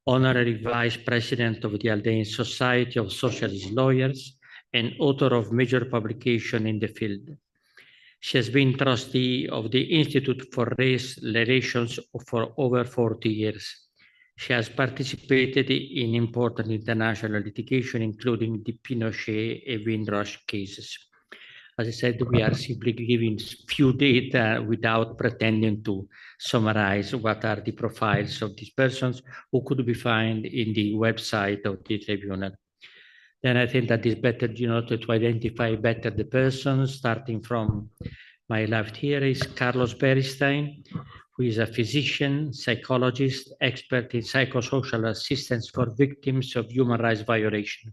honorary vice president of the Aldean Society of Socialist Lawyers, and author of major publications in the field. She has been trustee of the Institute for Race Relations for over 40 years. She has participated in important international litigation, including the Pinochet and Windrush cases. As I said, we are simply giving few data without pretending to summarize what are the profiles of these persons who could be found in the website of the tribunal. Then I think that it's better, to identify better the persons. Starting from my left here is Carlos Beristain, who is a physician, psychologist, expert in psychosocial assistance for victims of human rights violation.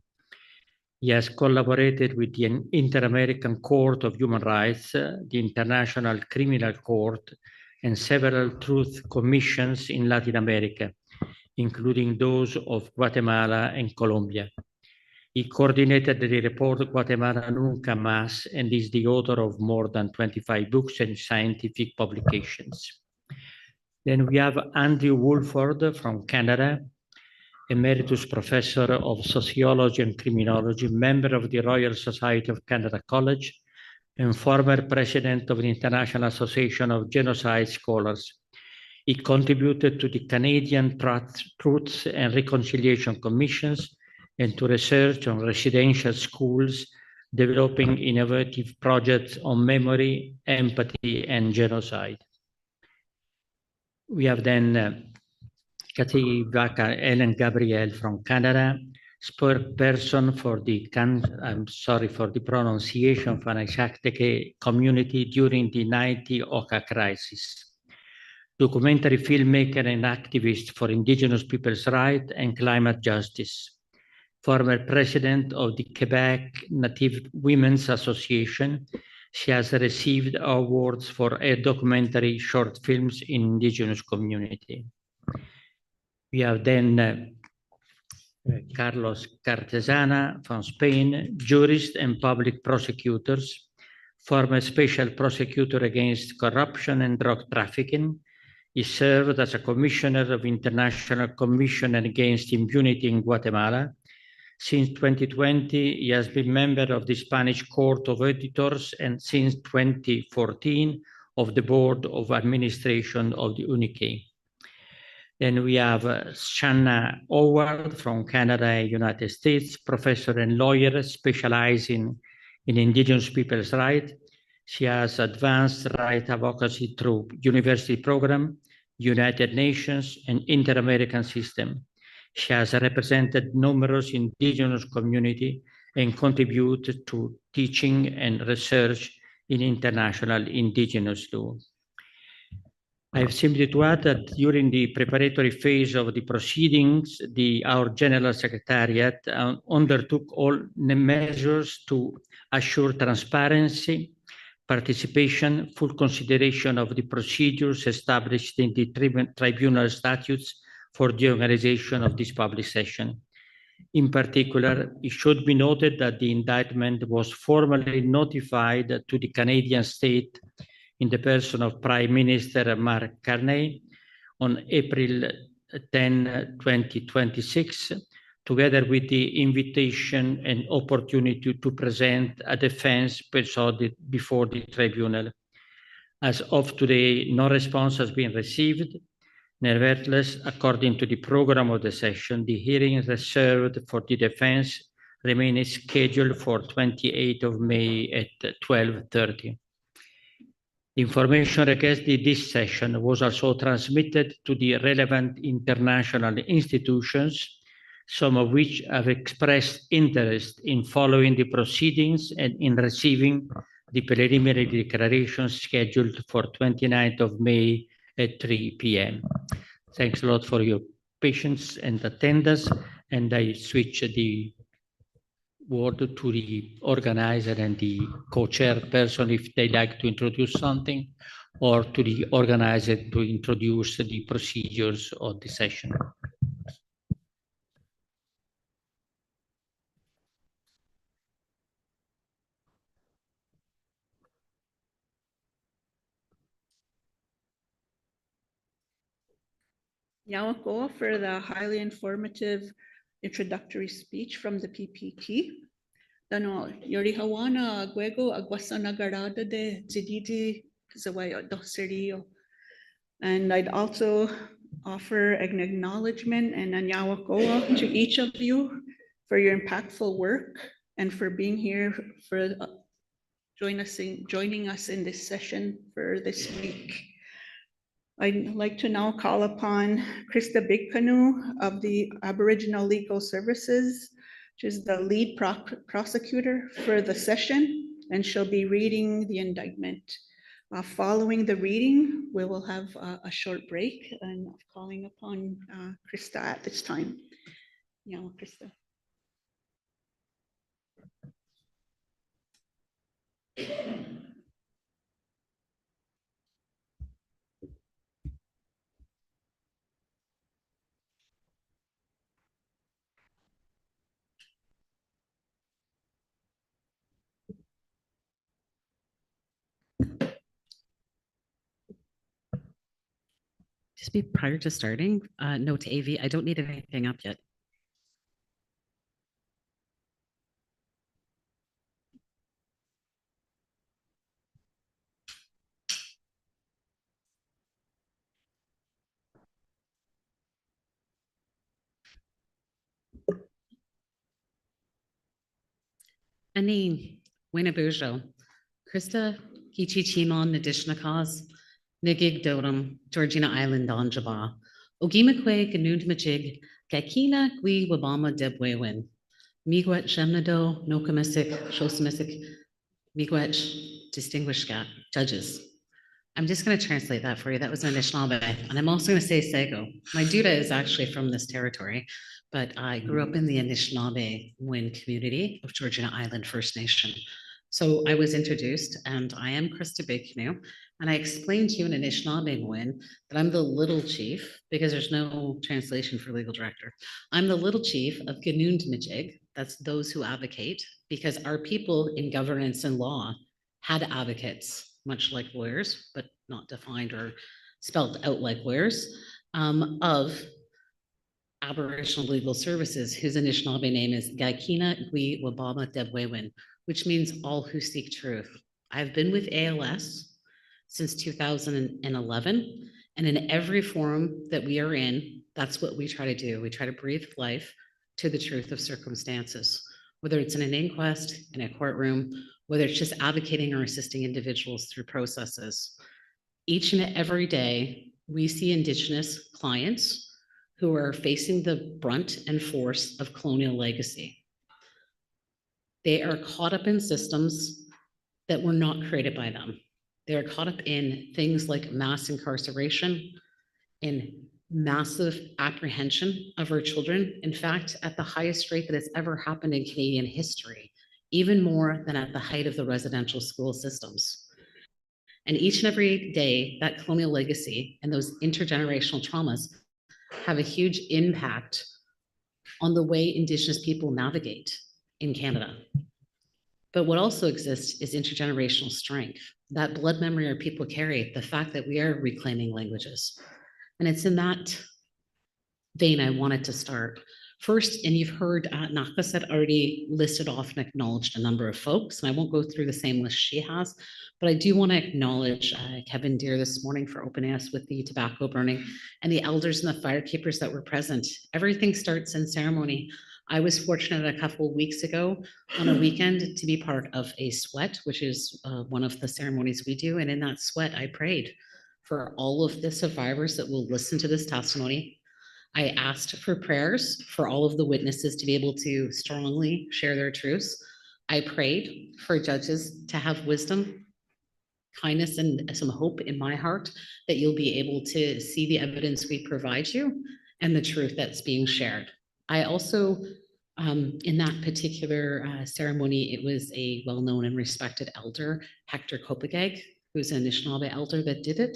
He has collaborated with the Inter-American Court of Human Rights, the International Criminal Court, and several truth commissions in Latin America, including those of Guatemala and Colombia. He coordinated the report Guatemala Nunca Más and is the author of more than 25 books and scientific publications. Then we have Andrew Woolford from Canada, Emeritus Professor of Sociology and Criminology, member of the Royal Society of Canada College, and former president of the International Association of Genocide Scholars. He contributed to the Canadian Truth and Reconciliation Commissions and to research on residential schools, developing innovative projects on memory, empathy, and genocide. We have then Cathy Vaca Ellen Gabriel from Canada, spokesperson for the I'm sorry for the pronunciation, Fanashakte community during the 90 Oka crisis. Documentary filmmaker and activist for Indigenous people's rights and climate justice. Former president of the Quebec Native Women's Association, she has received awards for her documentary short films in Indigenous community. We have then Carlos Cartesana from Spain, jurist and public prosecutors, former special prosecutor against corruption and drug trafficking. He served as a commissioner of International Commission Against Impunity in Guatemala. Since 2020, he has been member of the Spanish Court of Auditors and since 2014 of the Board of Administration of the UNICE. Then we have Shanna Howard from Canada and United States, professor and lawyer specializing in Indigenous people's rights. She has advanced right advocacy through university program, United Nations, and Inter-American system. She has represented numerous Indigenous community and contributed to teaching and research in international Indigenous law. I have simply to add that during the preparatory phase of the proceedings, our General Secretariat undertook all the measures to assure transparency, participation, full consideration of the procedures established in the tribunal statutes for the organization of this public session. In particular, it should be noted that the indictment was formally notified to the Canadian state in the person of Prime Minister Mark Carney on April 10, 2026, together with the invitation and opportunity to present a defense before the tribunal. As of today, no response has been received. Nevertheless, according to the program of the session, the hearing reserved for the defense remains scheduled for 28th of May at 12:30. The information requested this session was also transmitted to the relevant international institutions, some of which have expressed interest in following the proceedings and in receiving the preliminary declaration scheduled for 29th of May at 3 p.m. Thanks a lot for your patience and attendance, and I switch the word to the organizer and the co-chairperson if they like to introduce something, or to the organizer to introduce the procedures of the session. Yawako for the highly informative introductory speech from the PPT. Dano, Yori Hawana, Guego, Aguasana Garada de Zididi, Zawayo Doserio. And I'd also offer an acknowledgement and an Yawakoa to each of you for your impactful work and for being here for joining us in this session for this week. I'd like to now call upon Krista Bigcanoe of the Aboriginal Legal Services, which is the lead prosecutor for the session, and she'll be reading the indictment. Following the reading, we will have a short break, and I'm calling upon Krista at this time. Yeah, Krista. be prior to starting, no to AV. I don't need anything up yet. Ani Winabujo, Krista Kichichimon Nadishnakas, Nigig Dodam, Georgina Island Donjaba, Ogimakwe Ganund Majig, Gakina Gui Wabama Debwewin, Miigwet Shemnado, Nokamisic, Shosmisic, Miigwet, Distinguished Judges. I'm just going to translate that for you. That was an Anishinaabe. And I'm also going to say Sego. My Duda is actually from this territory, but I grew up in the Anishinaabe Win community of Georgina Island First Nation. So I was introduced, and I am Krista Big Canoe, and I explained to you in Anishinaabe Win that I'm the little chief, because there's no translation for legal director. I'm the little chief of Ganund Majig, that's those who advocate, because our people in governance and law had advocates, much like lawyers, but not defined or spelled out like lawyers, of Aboriginal Legal Services, whose Anishinaabe name is Gaikina Gui Wabama Debwewin, which means all who seek truth. I've been with ALS since 2011, and in every forum that we are in, that's what we try to do. We try to breathe life to the truth of circumstances, whether it's in an inquest, in a courtroom, whether it's just advocating or assisting individuals through processes. Each and every day, we see Indigenous clients who are facing the brunt and force of colonial legacy. They are caught up in systems that were not created by them. They are caught up in things like mass incarceration, in massive apprehension of our children. In fact, at the highest rate that has ever happened in Canadian history, even more than at the height of the residential school systems. And each and every day, that colonial legacy and those intergenerational traumas have a huge impact on the way Indigenous people navigate in Canada. But what also exists is intergenerational strength, that blood memory our people carry, the fact that we are reclaiming languages. And it's in that vein I wanted to start. First, and you've heard Nakaset already listed off and acknowledged a number of folks, and I won't go through the same list she has, but I do want to acknowledge Kevin Deere this morning for opening us with the tobacco burning, and the elders and the firekeepers that were present. Everything starts in ceremony. I was fortunate a couple of weeks ago on a weekend to be part of a sweat, which is one of the ceremonies we do, and in that sweat, I prayed for all of the survivors that will listen to this testimony. I asked for prayers for all of the witnesses to be able to strongly share their truths. I prayed for judges to have wisdom, kindness, and some hope in my heart that you'll be able to see the evidence we provide you and the truth that's being shared. I also, in that particular ceremony, it was a well-known and respected elder, Hector Kopageg, who's an Anishinaabe elder that did it.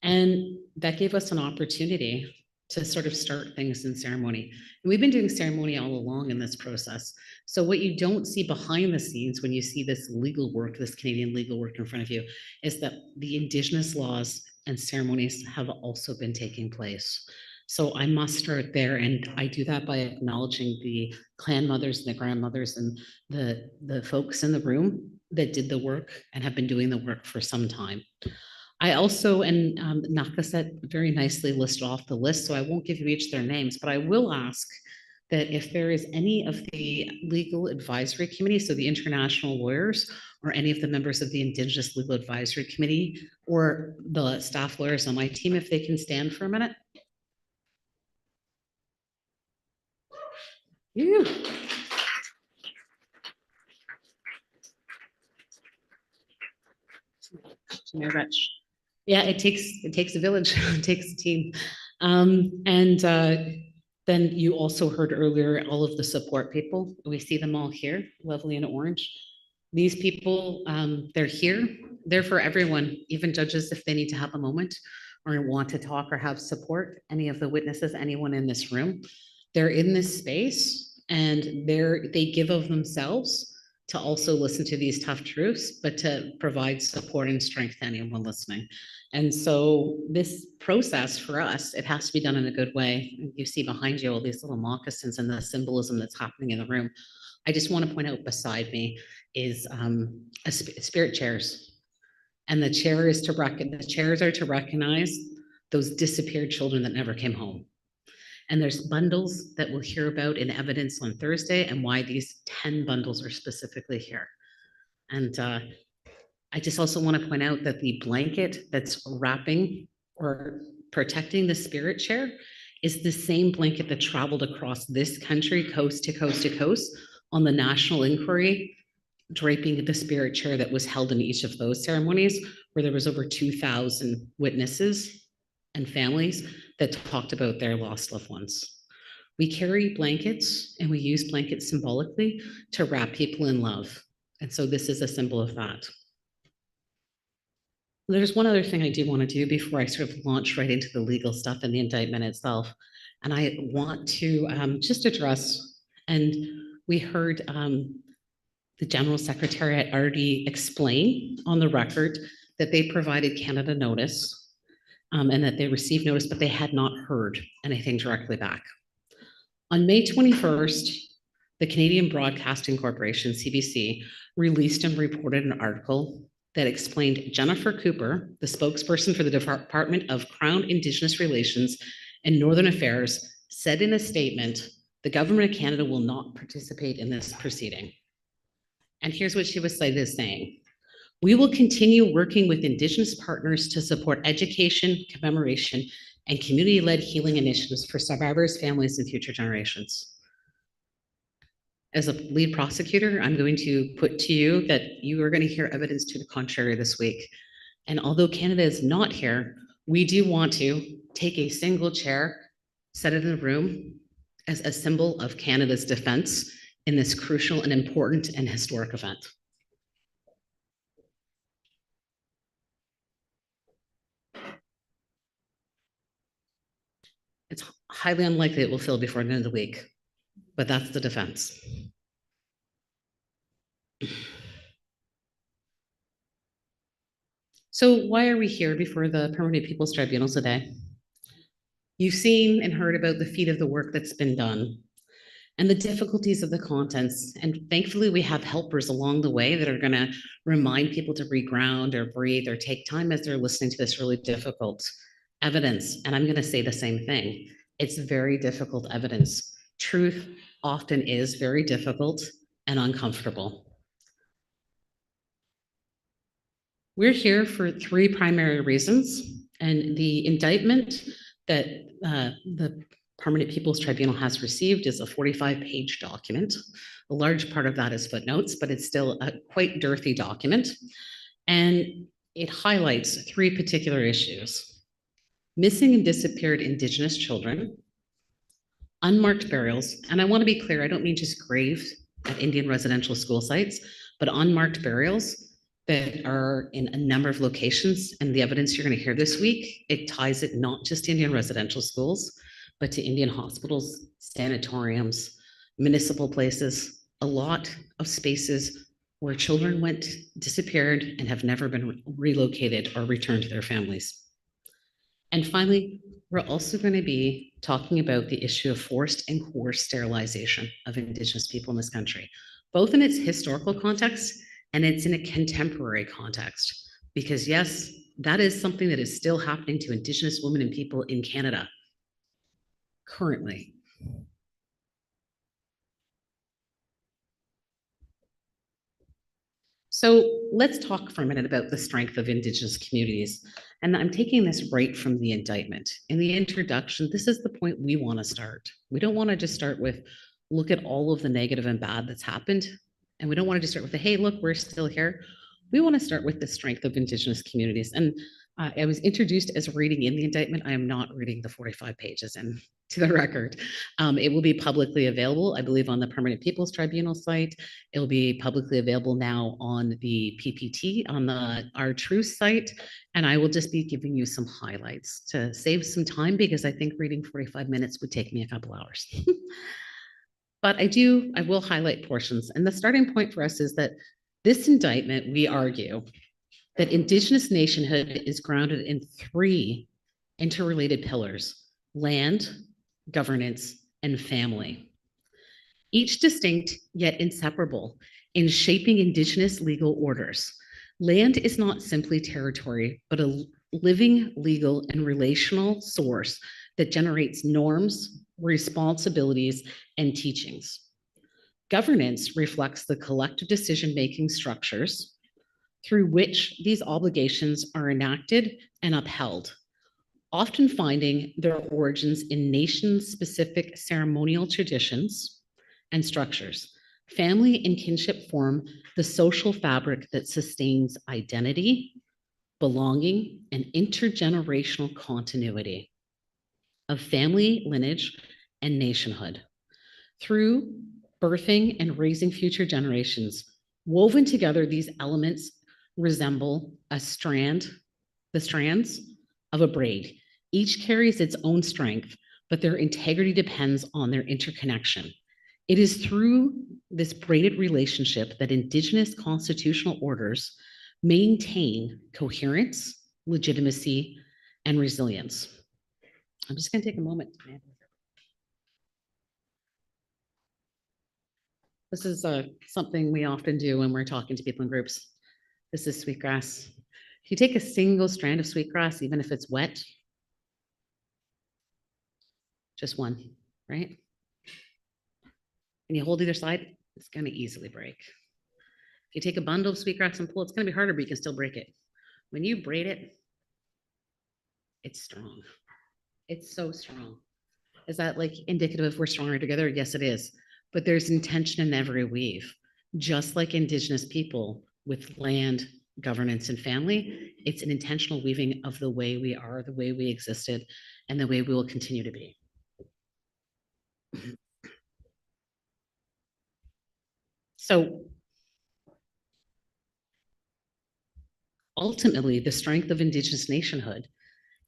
And that gave us an opportunity to sort of start things in ceremony. And we've been doing ceremony all along in this process. So what you don't see behind the scenes when you see this legal work, this Canadian legal work in front of you, is that the Indigenous laws and ceremonies have also been taking place. So I must start there, and I do that by acknowledging the clan mothers and the grandmothers and the folks in the room that did the work and have been doing the work for some time. I also, and Nakaset very nicely listed off the list, so I won't give you each their names, but I will ask that if there is any of the legal advisory committee, so the international lawyers, or any of the members of the Indigenous Legal Advisory Committee, or the staff lawyers on my team, if they can stand for a minute. Yeah. Yeah, it takes a village, it takes a team. Then you also heard earlier all of the support people. We see them all here, lovely in orange. These people, they're here. They're for everyone, even judges if they need to have a moment or want to talk or have support, any of the witnesses, anyone in this room. They're in this space and they give of themselves to also listen to these tough truths, but to provide support and strength to anyone listening. And so this process for us, it has to be done in a good way. You see behind you all these little moccasins and the symbolism that's happening in the room. I just want to point out beside me is spirit chairs. And the chairs are to recognize those disappeared children that never came home. And there's bundles that we'll hear about in evidence on Thursday and why these 10 bundles are specifically here. And I just also want to point out that the blanket that's wrapping or protecting the spirit chair is the same blanket that traveled across this country, coast to coast to coast, on the national inquiry, draping the spirit chair that was held in each of those ceremonies, where there was over 2,000 witnesses and families that talked about their lost loved ones. We carry blankets and we use blankets symbolically to wrap people in love. And so this is a symbol of that. There's one other thing I do want to do before I sort of launch right into the legal stuff and the indictment itself. And I want to just address, and we heard the General Secretariat already explain on the record that they provided Canada notice and that they received notice, but they had not heard anything directly back. On May 21st, the Canadian Broadcasting Corporation, CBC, released and reported an article that explained Jennifer Cooper, the spokesperson for the Department of Crown Indigenous Relations and Northern Affairs, said in a statement, the government of Canada will not participate in this proceeding. And here's what she was cited as saying. We will continue working with Indigenous partners to support education, commemoration, and community-led healing initiatives for survivors, families, and future generations. As a lead prosecutor, I'm going to put to you that you are going to hear evidence to the contrary this week. And although Canada is not here, we do want to take a single chair, set it in the room as a symbol of Canada's defense in this crucial and important and historic event. It's highly unlikely it will fill before the end of the week, but that's the defense. So why are we here before the Permanent People's Tribunal today? You've seen and heard about the feat of the work that's been done and the difficulties of the contents. And thankfully, we have helpers along the way that are going to remind people to reground or breathe or take time as they're listening to this really difficult evidence. And I'm going to say the same thing. It's very difficult evidence. Truth often is very difficult and uncomfortable. We're here for three primary reasons, and the indictment that the Permanent People's Tribunal has received is a 45-page document. A large part of that is footnotes, but it's still a quite girthy document. And it highlights three particular issues: missing and disappeared Indigenous children, unmarked burials, and I want to be clear, I don't mean just graves at Indian residential school sites, but unmarked burials that are in a number of locations. And the evidence you're going to hear this week, it ties it not just to Indian residential schools, but to Indian hospitals, sanatoriums, municipal places, a lot of spaces where children went, disappeared, and have never been relocated or returned to their families. And finally, we're also going to be talking about the issue of forced and coerced sterilization of Indigenous people in this country, both in its historical context and it's in a contemporary context. Because yes, that is something that is still happening to Indigenous women and people in Canada currently. So let's talk for a minute about the strength of Indigenous communities. And I'm taking this right from the indictment. In the introduction, this is the point we want to start. We don't want to just start with, look at all of the negative and bad that's happened. And we don't want to just start with the, hey, look, we're still here. We want to start with the strength of Indigenous communities. And I was introduced as reading in the indictment. I am not reading the 45 pages in to the record. It will be publicly available, I believe, on the Permanent People's Tribunal site. It will be publicly available now on the PPT, on the Our Truth site. And I will just be giving you some highlights to save some time, because I think reading 45 minutes would take me a couple hours. But I will highlight portions. And the starting point for us is that this indictment, we argue that Indigenous nationhood is grounded in three interrelated pillars: land, governance, and family. Each distinct yet inseparable in shaping Indigenous legal orders. Land is not simply territory, but a living, legal, and relational source that generates norms, responsibilities, and teachings. Governance reflects the collective decision-making structures through which these obligations are enacted and upheld, often finding their origins in nation-specific ceremonial traditions and structures. Family and kinship form the social fabric that sustains identity, belonging, and intergenerational continuity of family lineage and nationhood. Through birthing and raising future generations, woven together, these elements resemble the strands of a braid. Each carries its own strength, but their integrity depends on their interconnection. It is through this braided relationship that Indigenous constitutional orders maintain coherence, legitimacy, and resilience. I'm just going to take a moment. This is something we often do when we're talking to people in groups. This is sweetgrass. If you take a single strand of sweetgrass, even if it's wet, just one, right? And you hold either side, it's going to easily break. If you take a bundle of sweetgrass and pull, it's going to be harder, but you can still break it. When you braid it, it's strong. It's so strong. Is that like indicative of we're stronger together? Yes, it is. But there's intention in every weave. Just like Indigenous people with land, governance, and family, it's an intentional weaving of the way we are, the way we existed, and the way we will continue to be. So ultimately, the strength of Indigenous nationhood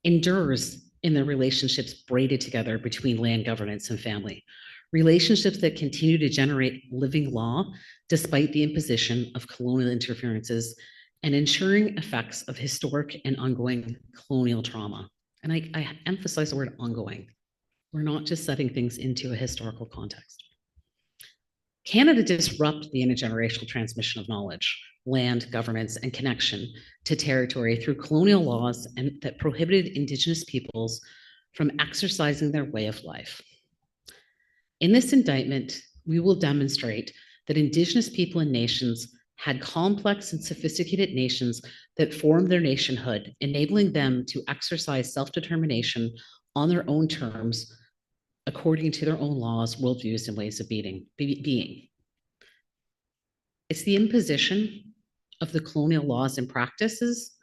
endures in the relationships braided together between land, governance, and family. Relationships that continue to generate living law despite the imposition of colonial interferences and ensuring effects of historic and ongoing colonial trauma. And I emphasize the word ongoing. We're not just setting things into a historical context. Canada disrupted the intergenerational transmission of knowledge, land, governance, and connection to territory through colonial laws and that prohibited Indigenous peoples from exercising their way of life. In this indictment, we will demonstrate that Indigenous people and nations had complex and sophisticated nations that formed their nationhood, enabling them to exercise self-determination on their own terms, according to their own laws, worldviews, and ways of being. It's the imposition of the colonial laws and practices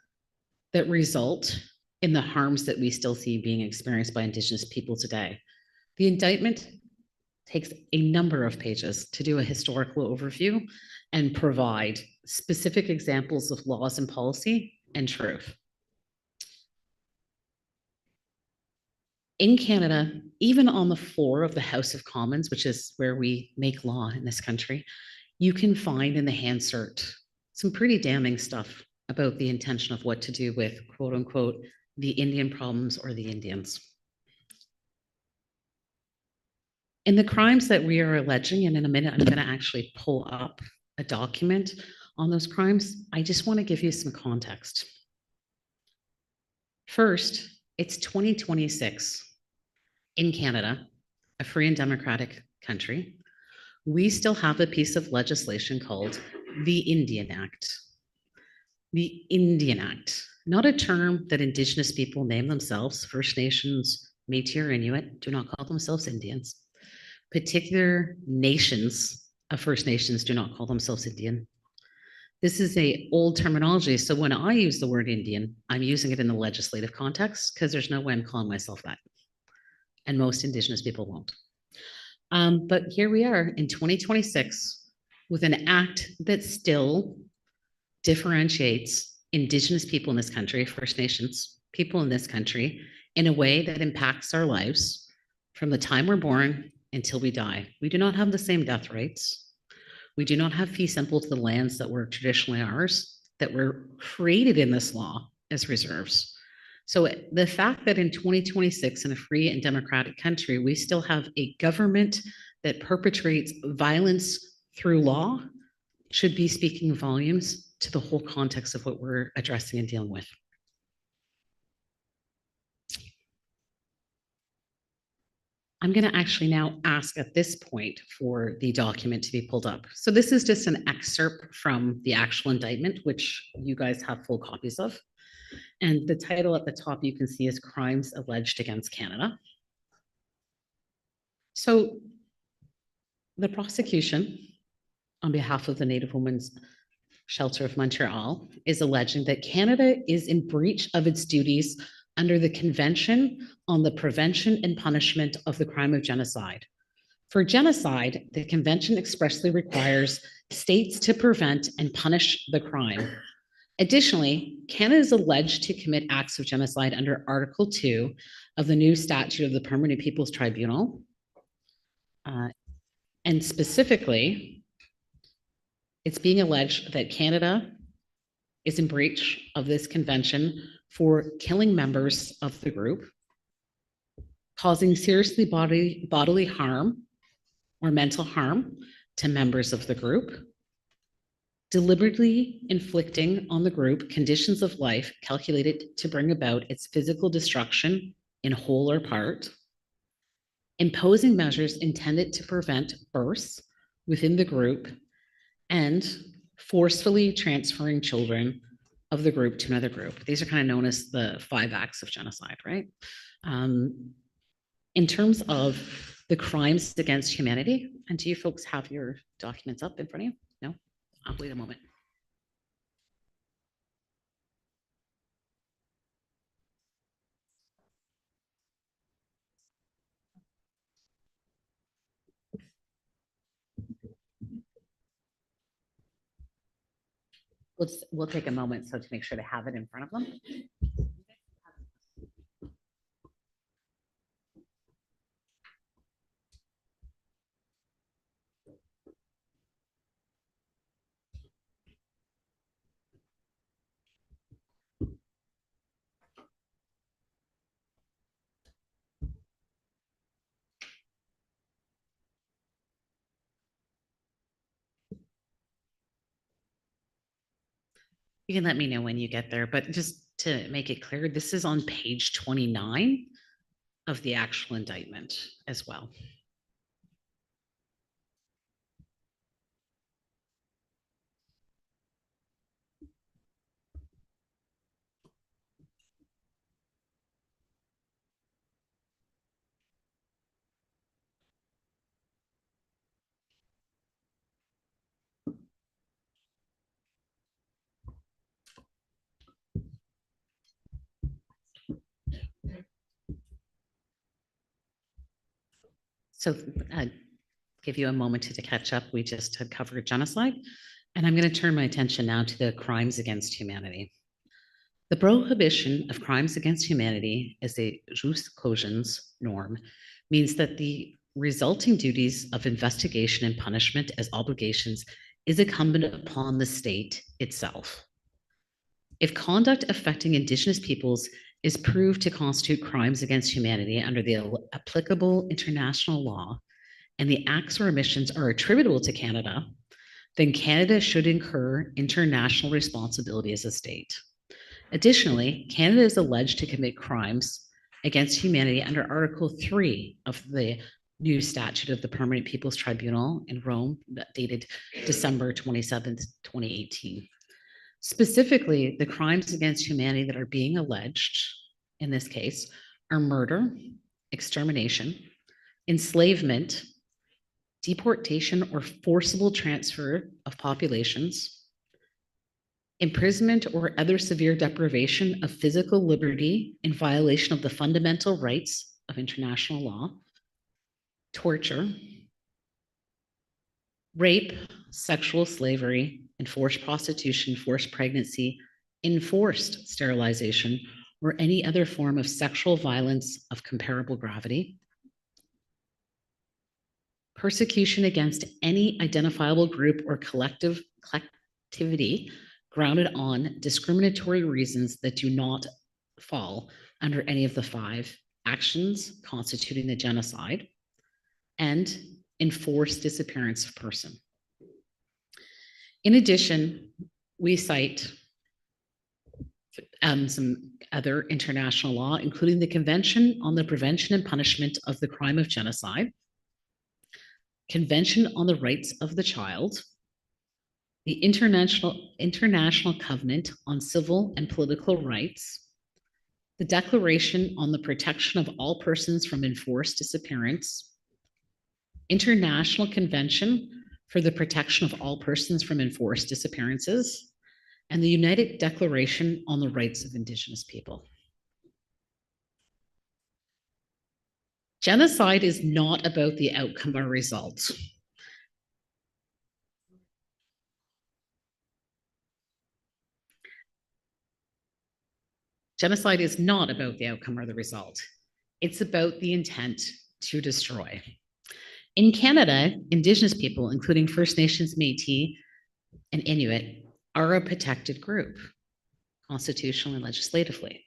that result in the harms that we still see being experienced by Indigenous people today. The indictment takes a number of pages to do a historical overview and provide specific examples of laws and policy and truth. In Canada, even on the floor of the House of Commons, which is where we make law in this country, you can find in the Hansard some pretty damning stuff about the intention of what to do with, quote unquote, the Indian problems or the Indians. In the crimes that we are alleging, and in a minute, I'm going to actually pull up a document on those crimes. I just want to give you some context. First, it's 2026 in Canada, a free and democratic country. We still have a piece of legislation called the Indian Act. The Indian Act, not a term that Indigenous people name themselves. First Nations, Métis or Inuit do not call themselves Indians. Particular nations of First Nations do not call themselves Indian. This is an old terminology. So when I use the word Indian, I'm using it in the legislative context because there's no way I'm calling myself that. And most Indigenous people won't. But here we are in 2026 with an act that still differentiates Indigenous people in this country, First Nations people in this country, in a way that impacts our lives from the time we're born until we die. We do not have the same death rates. We do not have fee simple to the lands that were traditionally ours, that were created in this law as reserves. So the fact that in 2026, in a free and democratic country, we still have a government that perpetrates violence through law should be speaking volumes to the whole context of what we're addressing and dealing with. I'm going to actually now ask at this point for the document to be pulled up. So this is just an excerpt from the actual indictment, which you guys have full copies of. And the title at the top you can see is Crimes Alleged Against Canada. So the prosecution, on behalf of the Native Women's Shelter of Montreal, is alleging that Canada is in breach of its duties under the Convention on the Prevention and Punishment of the Crime of Genocide. For genocide, the convention expressly requires states to prevent and punish the crime. Additionally, Canada is alleged to commit acts of genocide under Article 2 of the new statute of the Permanent People's Tribunal. And specifically, it's being alleged that Canada is in breach of this convention for killing members of the group, causing seriously bodily harm or mental harm to members of the group, deliberately inflicting on the group conditions of life calculated to bring about its physical destruction in whole or part, imposing measures intended to prevent births within the group, and forcefully transferring children of the group to another group. These are kind of known as the 5 acts of genocide, right? In terms of the crimes against humanity, and do you folks have your documents up in front of you? No? I'll wait a moment. We'll take a moment so to make sure to have it in front of them. You can let me know when you get there, but just to make it clear, this is on page 29 of the actual indictment as well. So give you a moment to catch up. We just had covered genocide, and I'm going to turn my attention now to the crimes against humanity. The prohibition of crimes against humanity as a jus cogens norm means that the resulting duties of investigation and punishment as obligations is incumbent upon the state itself. If conduct affecting Indigenous peoples is proved to constitute crimes against humanity under the applicable international law, and the acts or omissions are attributable to Canada, then Canada should incur international responsibility as a state. Additionally, Canada is alleged to commit crimes against humanity under Article 3 of the new statute of the Permanent People's Tribunal in Rome, that dated December 27th, 2018. Specifically, the crimes against humanity that are being alleged in this case are murder, extermination, enslavement, deportation or forcible transfer of populations, imprisonment or other severe deprivation of physical liberty in violation of the fundamental rights of international law, torture, rape, sexual slavery, enforced prostitution, forced pregnancy, enforced sterilization, or any other form of sexual violence of comparable gravity, persecution against any identifiable group or collectivity grounded on discriminatory reasons that do not fall under any of the 5 actions constituting the genocide, and enforced disappearance of person. In addition, we cite some other international law, including the Convention on the Prevention and Punishment of the Crime of Genocide, Convention on the Rights of the Child, the International Covenant on Civil and Political Rights, the Declaration on the Protection of All Persons from Enforced Disappearance, International Convention for the Protection of All Persons from Enforced Disappearances, and the United Declaration on the Rights of Indigenous People. Genocide is not about the outcome or results. Genocide is not about the outcome or the result. It's about the intent to destroy. In Canada, Indigenous people, including First Nations, Métis, and Inuit, are a protected group, constitutionally and legislatively.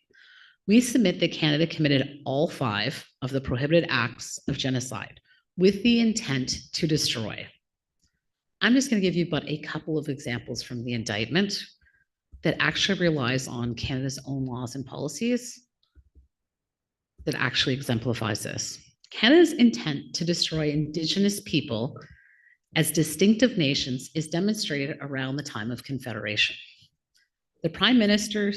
We submit that Canada committed all 5 of the prohibited acts of genocide with the intent to destroy. I'm just going to give you but a couple of examples from the indictment that actually relies on Canada's own laws and policies that actually exemplifies this. Canada's intent to destroy Indigenous people as distinctive nations is demonstrated around the time of Confederation. The Prime Minister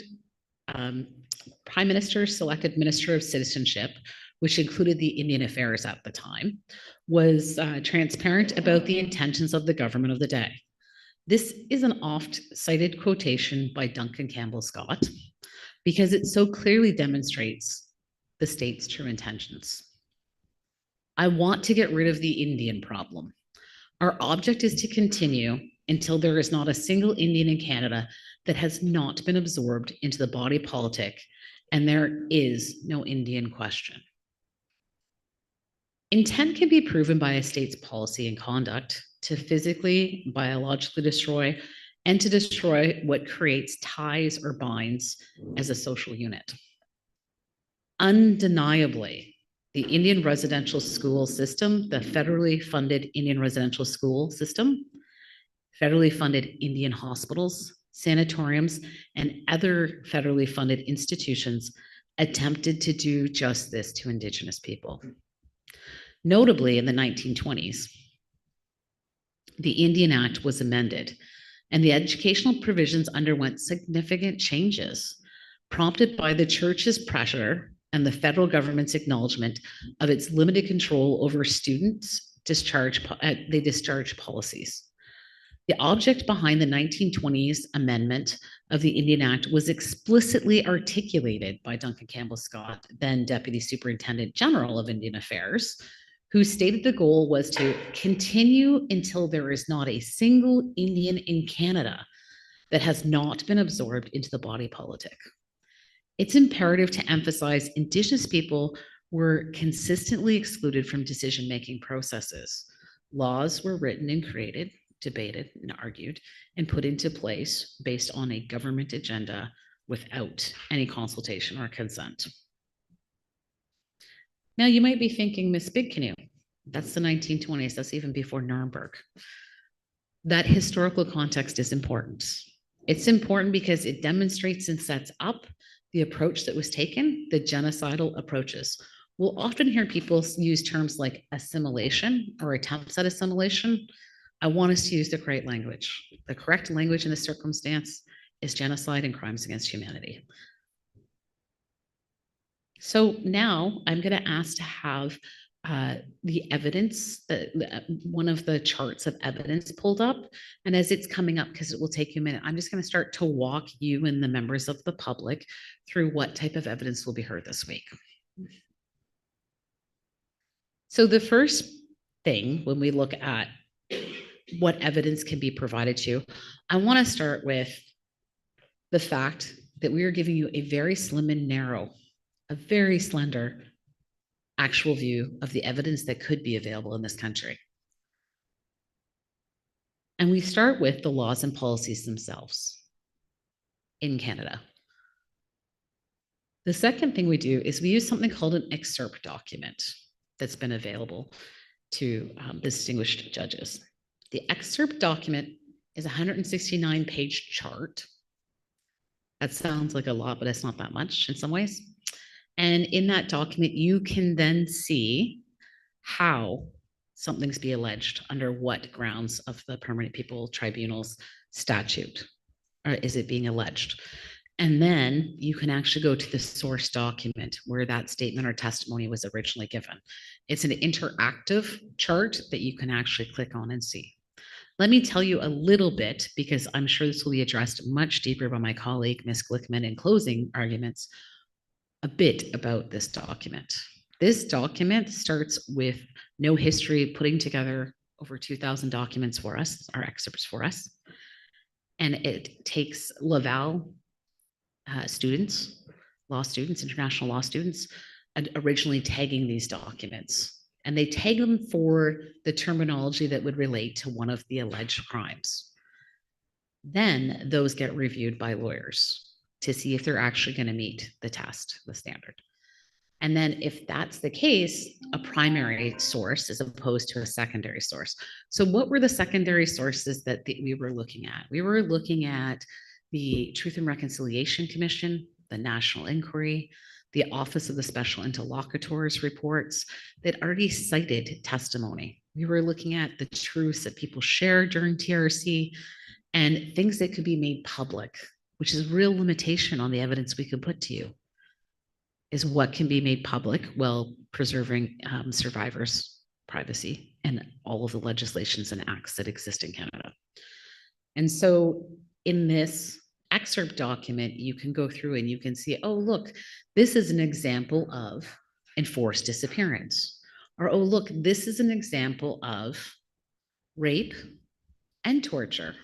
selected Minister of Citizenship, which included the Indian Affairs at the time, was transparent about the intentions of the government of the day. This is an oft-cited quotation by Duncan Campbell Scott because it so clearly demonstrates the state's true intentions. I want to get rid of the Indian problem. Our object is to continue until there is not a single Indian in Canada that has not been absorbed into the body politic, and there is no Indian question. Intent can be proven by a state's policy and conduct to physically, biologically destroy, and to destroy what creates ties or binds as a social unit. Undeniably, the Indian residential school system, the federally funded Indian residential school system, federally funded Indian hospitals, sanatoriums, and other federally funded institutions attempted to do just this to Indigenous people. Notably, in the 1920s, the Indian Act was amended, and the educational provisions underwent significant changes, prompted by the church's pressure and the federal government's acknowledgement of its limited control over students' discharge policies. The object behind the 1920s amendment of the Indian Act was explicitly articulated by Duncan Campbell Scott, then Deputy Superintendent General of Indian Affairs, who stated the goal was to continue until there is not a single Indian in Canada that has not been absorbed into the body politic. It's imperative to emphasize Indigenous people were consistently excluded from decision-making processes. Laws were written and created, debated and argued, and put into place based on a government agenda without any consultation or consent. Now you might be thinking, Miss Big Canoe, that's the 1920s, that's even before Nuremberg. That historical context is important. It's important because it demonstrates and sets up the approach that was taken, the genocidal approaches. We'll often hear people use terms like assimilation or attempts at assimilation. I want us to use the correct language. The correct language in this circumstance is genocide and crimes against humanity. So now I'm going to ask to have the evidence, one of the charts of evidence pulled up. And as it's coming up, because it will take you a minute, I'm just going to start to walk you and the members of the public through what type of evidence will be heard this week. So the first thing when we look at what evidence can be provided to, I want to start with the fact that we are giving you a very slim and narrow, a very slender actual view of the evidence that could be available in this country. And we start with the laws and policies themselves in Canada. The second thing we do is we use something called an excerpt document that's been available to distinguished judges. The excerpt document is a 169-page chart. That sounds like a lot, but it's not that much in some ways. And in that document, you can then see how something's be alleged under what grounds of the Permanent People Tribunal's statute, or is it being alleged? And then you can actually go to the source document where that statement or testimony was originally given. It's an interactive chart that you can actually click on and see. Let me tell you a little bit, because I'm sure this will be addressed much deeper by my colleague, Ms. Glickman, in closing arguments, a bit about this document. This document starts with no history, putting together over 2,000 documents for us, our excerpts for us. And it takes Laval students, law students, international law students, and originally tagging these documents. And they tag them for the terminology that would relate to one of the alleged crimes. Then those get reviewed by lawyers to see if they're actually going to meet the test, the standard. And then if that's the case, a primary source as opposed to a secondary source. So what were the secondary sources that we were looking at? We were looking at the Truth and Reconciliation Commission, the National Inquiry, the Office of the Special Interlocutors reports that already cited testimony. We were looking at the truths that people shared during TRC and things that could be made public, which is a real limitation on the evidence we could put to you, is what can be made public while preserving survivors' privacy and all of the legislations and acts that exist in Canada. And so in this excerpt document, you can go through and you can see, oh, look, this is an example of enforced disappearance. Or, oh, look, this is an example of rape and torture.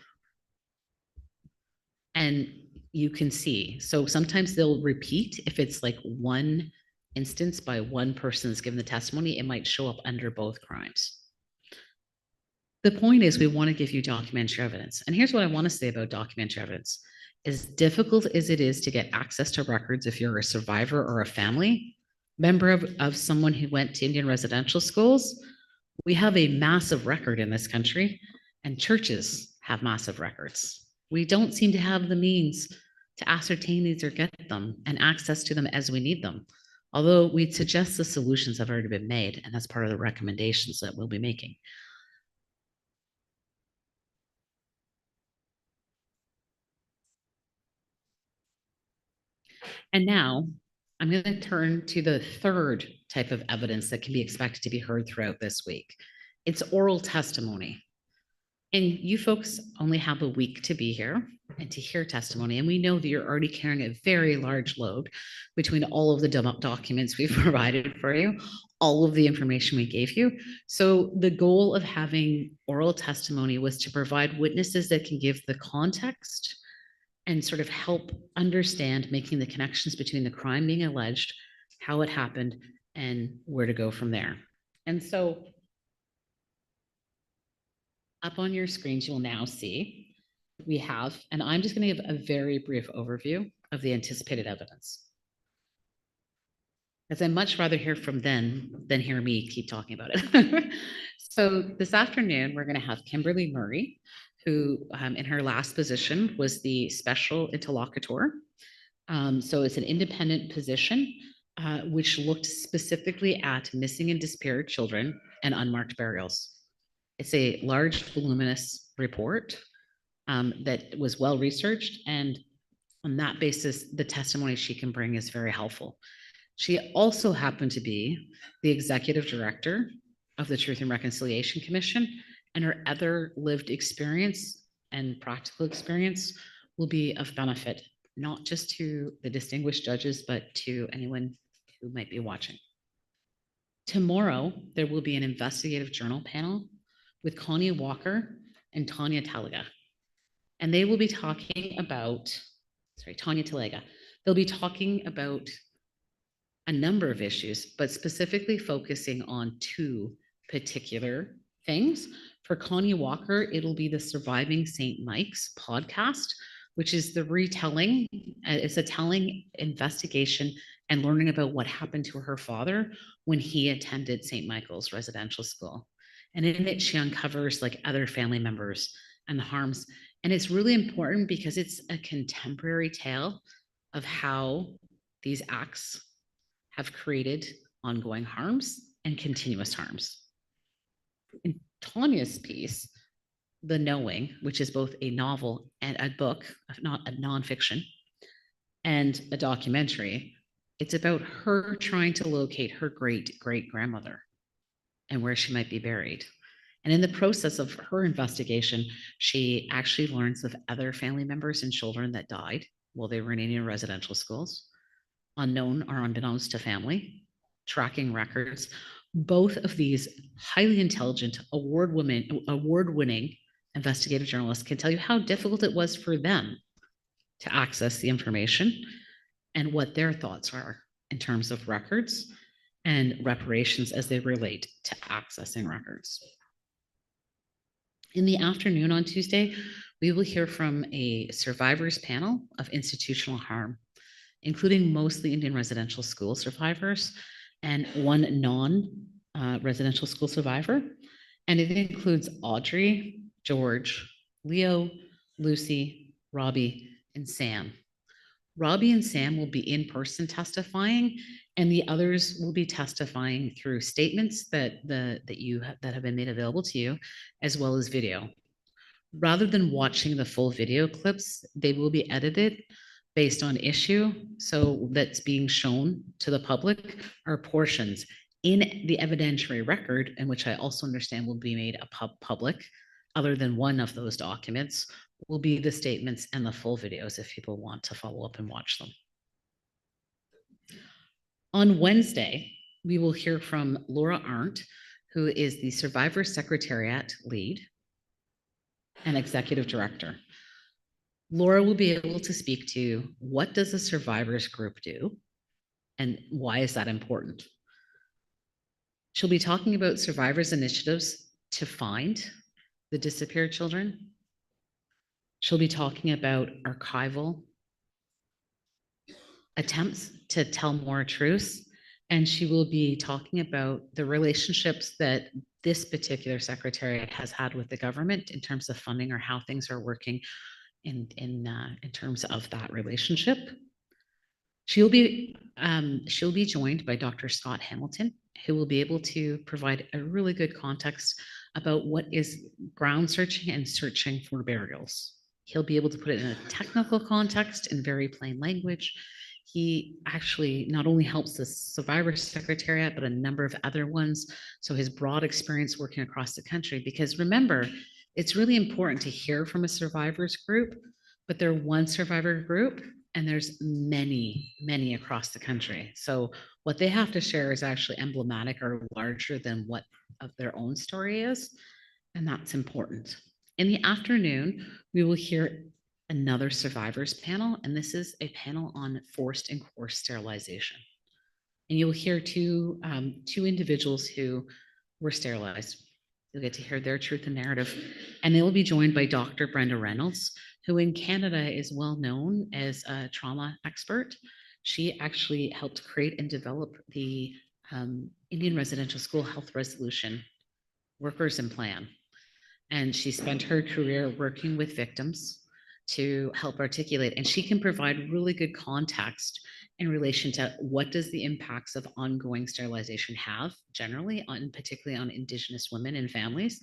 And you can see, so sometimes they'll repeat if it's like one instance by one person that's given the testimony, it might show up under both crimes. The point is we want to give you documentary evidence. And here's what I want to say about documentary evidence. As difficult as it is to get access to records if you're a survivor or a family member of someone who went to Indian residential schools, we have a massive record in this country, and churches have massive records. We don't seem to have the means to ascertain these or get them and access to them as we need them. Although we'd suggest the solutions have already been made, and that's part of the recommendations that we'll be making. And now I'm going to turn to the third type of evidence that can be expected to be heard throughout this week. It's oral testimony. And you folks only have a week to be here and to hear testimony. And we know that you're already carrying a very large load between all of the documents we've provided for you, all of the information we gave you. So the goal of having oral testimony was to provide witnesses that can give the context and sort of help understand making the connections between the crime being alleged, how it happened, and where to go from there. And so up on your screens, you'll now see we have, and I'm just going to give a very brief overview of the anticipated evidence, as I'd much rather hear from them than hear me keep talking about it. So this afternoon, we're going to have Kimberly Murray, who in her last position was the special interlocutor. So it's an independent position, which looked specifically at missing and disappeared children and unmarked burials. It's a large, voluminous report that was well researched, and on that basis, the testimony she can bring is very helpful. She also happened to be the executive director of the Truth and Reconciliation Commission, and her other lived experience and practical experience will be of benefit, not just to the distinguished judges, but to anyone who might be watching. Tomorrow, there will be an investigative journal panel with Connie Walker and Tanya Talega. And they will be talking about, Tanya Talega. They'll be talking about a number of issues, but specifically focusing on two particular things. For Connie Walker, it'll be the Surviving St. Mike's podcast, which is the retelling. It's a telling investigation and learning about what happened to her father when he attended St. Michael's residential school. And in it, she uncovers like other family members and the harms. And it's really important because it's a contemporary tale of how these acts have created ongoing harms and continuous harms. In Tanya's piece, The Knowing, which is both a novel and a book, not a nonfiction, and a documentary, it's about her trying to locate her great-great-grandmother and where she might be buried. And in the process of her investigation, she actually learns of other family members and children that died while they were in Indian residential schools, unknown or unbeknownst to family, tracking records. Both of these highly intelligent, award-winning investigative journalists can tell you how difficult it was for them to access the information and what their thoughts are in terms of records and reparations as they relate to accessing records. In the afternoon on Tuesday, we will hear from a survivors panel of institutional harm, including mostly Indian residential school survivors and one non-residential school survivor. And it includes Audrey, George, Leo, Lucy, Robbie, and Sam. Robbie and Sam will be in person testifying, and the others will be testifying through statements that have been made available to you, as well as video. Rather than watching the full video clips, they will be edited based on issue. So that's being shown to the public are portions in the evidentiary record, and which I also understand will be made a public, other than one of those documents, will be the statements and the full videos if people want to follow up and watch them. On Wednesday, we will hear from Laura Arndt, who is the Survivor Secretariat lead and executive director. Laura will be able to speak to what does a survivors group do and why is that important? She'll be talking about survivors initiatives to find the disappeared children. She'll be talking about archival attempts to tell more truths. And she will be talking about the relationships that this particular secretariat has had with the government in terms of funding or how things are working in terms of that relationship. She'll be joined by Dr. Scott Hamilton, who will be able to provide a really good context about what is ground searching and searching for burials. He'll be able to put it in a technical context in very plain language. He actually not only helps the Survivor Secretariat, but a number of other ones. So his broad experience working across the country, because remember, it's really important to hear from a survivors group, but they're one survivor group and there's many, many across the country. So what they have to share is actually emblematic or larger than what of their own story is. And that's important. In the afternoon, we will hear another survivors panel, and this is a panel on forced and coerced sterilization. And you'll hear two individuals who were sterilized. You'll get to hear their truth and narrative. And they will be joined by Dr. Brenda Reynolds, who in Canada is well known as a trauma expert. She actually helped create and develop the Indian Residential School Health Resolution Workers and Plan. And she spent her career working with victims to help articulate, and she can provide really good context in relation to what does the impacts of ongoing sterilization have generally, particularly on Indigenous women and families.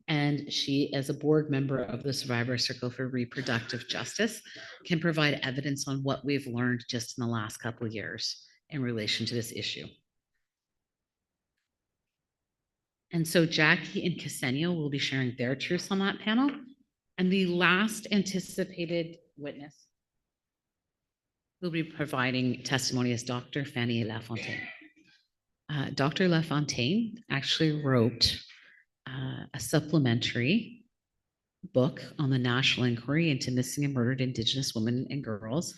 And she, as a board member of the Survivor Circle for Reproductive Justice, can provide evidence on what we've learned just in the last couple of years in relation to this issue. And so Jackie and Ksenia will be sharing their truths on that panel. And the last anticipated witness will be providing testimony is Dr. Fanny Lafontaine. Dr. Lafontaine actually wrote a supplementary book on the national inquiry into missing and murdered Indigenous women and girls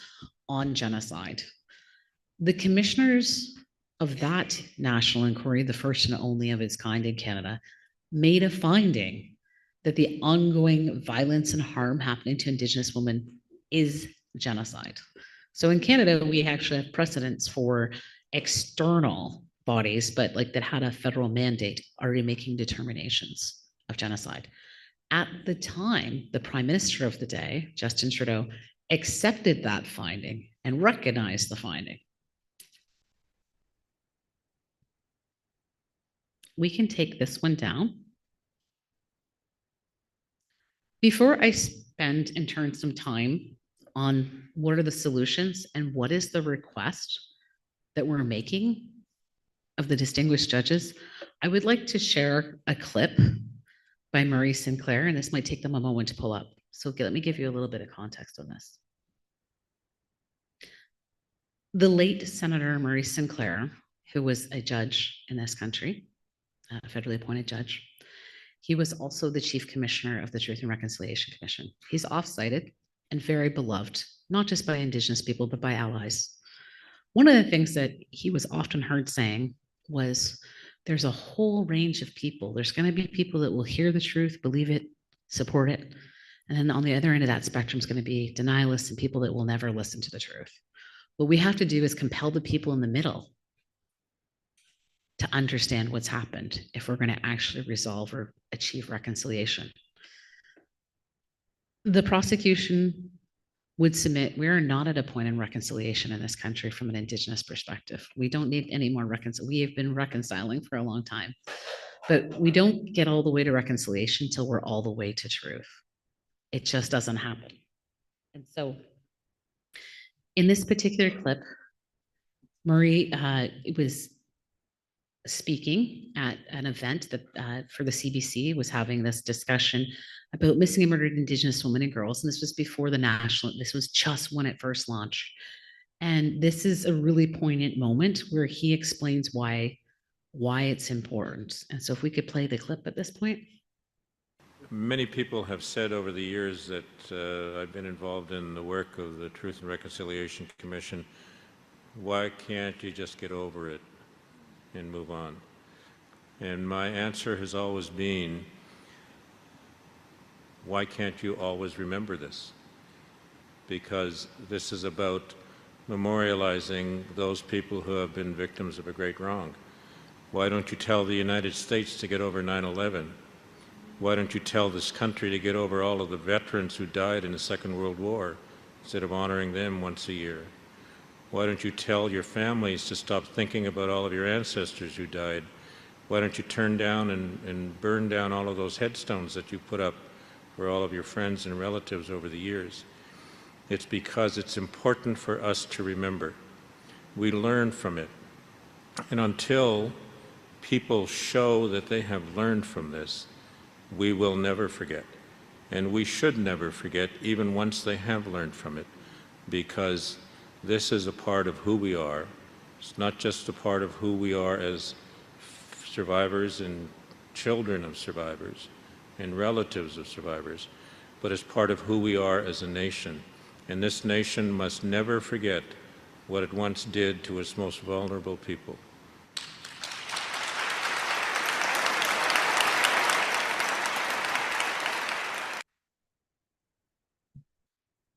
on genocide. The commissioners of that national inquiry, the first and only of its kind in Canada, made a finding that the ongoing violence and harm happening to Indigenous women is genocide. So in Canada, we actually have precedents for external bodies, but like that had a federal mandate already making determinations of genocide. At the time, the Prime Minister of the day, Justin Trudeau, accepted that finding and recognized the finding. We can take this one down. Before I spend and turn some time on what are the solutions and what is the request that we're making of the distinguished judges, I would like to share a clip by Marie Sinclair, and this might take them a moment to pull up. So let me give you a little bit of context on this. The late Senator Marie Sinclair, who was a judge in this country, a federally appointed judge, he was also the chief commissioner of the Truth and Reconciliation Commission. He's oft-cited and very beloved, not just by Indigenous people, but by allies. One of the things that he was often heard saying was, there's a whole range of people. There's going to be people that will hear the truth, believe it, support it. And then on the other end of that spectrum is going to be denialists and people that will never listen to the truth. What we have to do is compel the people in the middle to understand what's happened if we're going to actually resolve or achieve reconciliation. The prosecution would submit, we are not at a point in reconciliation in this country from an Indigenous perspective. We don't need any more reconciliation. We have been reconciling for a long time, but we don't get all the way to reconciliation until we're all the way to truth. It just doesn't happen. And so in this particular clip, Marie was speaking at an event that for the CBC was having this discussion about missing and murdered Indigenous women and girls. And this was before the national, this was just when it first launched. And this is a really poignant moment where he explains why it's important. And so if we could play the clip at this point. Many people have said over the years that I've been involved in the work of the Truth and Reconciliation Commission. Why can't you just get over it and move on? And my answer has always been, why can't you always remember this? Because this is about memorializing those people who have been victims of a great wrong. Why don't you tell the United States to get over 9/11? Why don't you tell this country to get over all of the veterans who died in the Second World War instead of honoring them once a year? Why don't you tell your families to stop thinking about all of your ancestors who died? Why don't you turn down and burn down all of those headstones that you put up for all of your friends and relatives over the years? It's because it's important for us to remember. We learn from it. And until people show that they have learned from this, we will never forget. And we should never forget, even once they have learned from it, because this is a part of who we are. It's not just a part of who we are as survivors and children of survivors and relatives of survivors, but as part of who we are as a nation. And this nation must never forget what it once did to its most vulnerable people.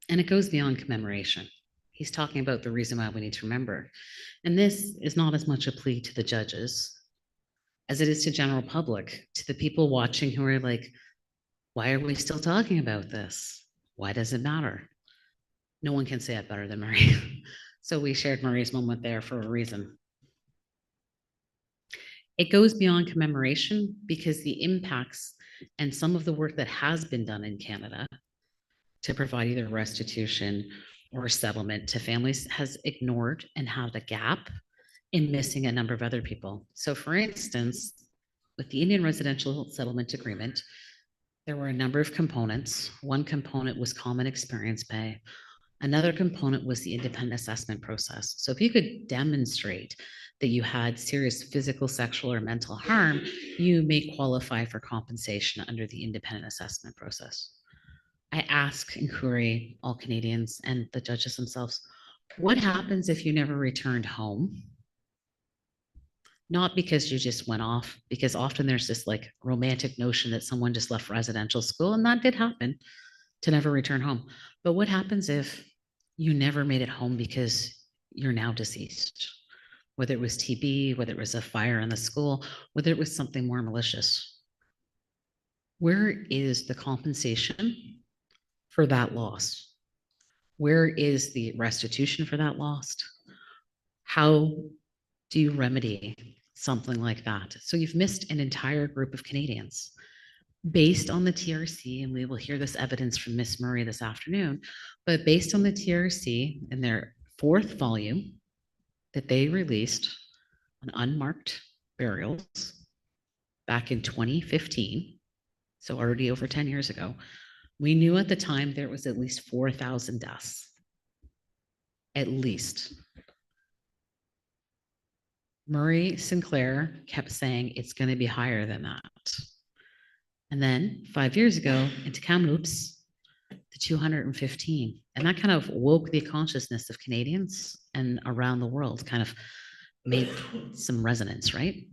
And it goes beyond commemoration. He's talking about the reason why we need to remember. And this is not as much a plea to the judges as it is to general public, to the people watching who are like, why are we still talking about this? Why does it matter? No one can say it better than Marie. So we shared Marie's moment there for a reason. It goes beyond commemoration because the impacts and some of the work that has been done in Canada to provide either restitution or settlement to families has ignored and had a gap in missing a number of other people. So for instance, with the Indian Residential Settlement Agreement, there were a number of components. One component was common experience pay. Another component was the independent assessment process. So if you could demonstrate that you had serious physical, sexual, or mental harm, you may qualify for compensation under the independent assessment process. I ask and query all Canadians and the judges themselves, what happens if you never returned home? not because you just went off, because often there's this like romantic notion that someone just left residential school, and that did happen, to never return home. But what happens if you never made it home because you're now deceased? Whether it was TB, whether it was a fire in the school, whether it was something more malicious. Where is the compensation for that loss? Where is the restitution for that loss? How do you remedy something like that? So you've missed an entire group of Canadians based on the TRC, and we will hear this evidence from Miss Murray this afternoon, but based on the TRC in their 4th volume that they released on unmarked burials back in 2015, so already over 10 years ago, we knew at the time there was at least 4,000 deaths. At least. Murray Sinclair kept saying it's going to be higher than that. And then 5 years ago, into Kamloops, to 215. And that kind of woke the consciousness of Canadians and around the world, kind of made some resonance, right?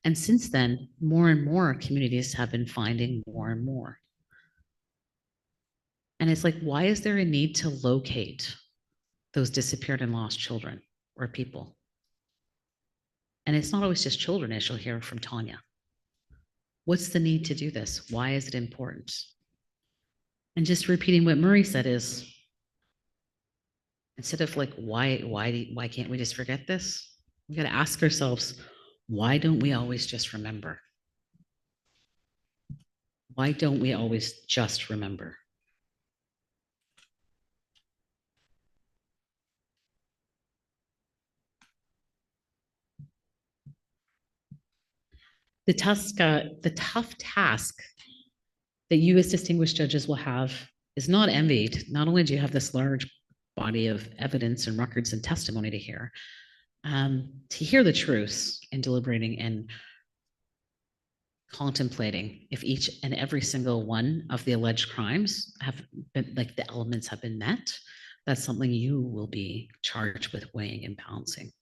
And since then, more and more communities have been finding more and more. And it's like, why is there a need to locate those disappeared and lost children or people? And it's not always just children, as you'll hear from Tanya. What's the need to do this? Why is it important? And just repeating what Murray said is, instead of like, why can't we just forget this? We got to ask ourselves, why don't we always just remember? Why don't we always just remember? The tough task that you as distinguished judges will have is not envied. Not only do you have this large body of evidence and records and testimony to hear the truths and deliberating and contemplating if each and every single one of the alleged crimes have been, like the elements have been met, that's something you will be charged with weighing and balancing.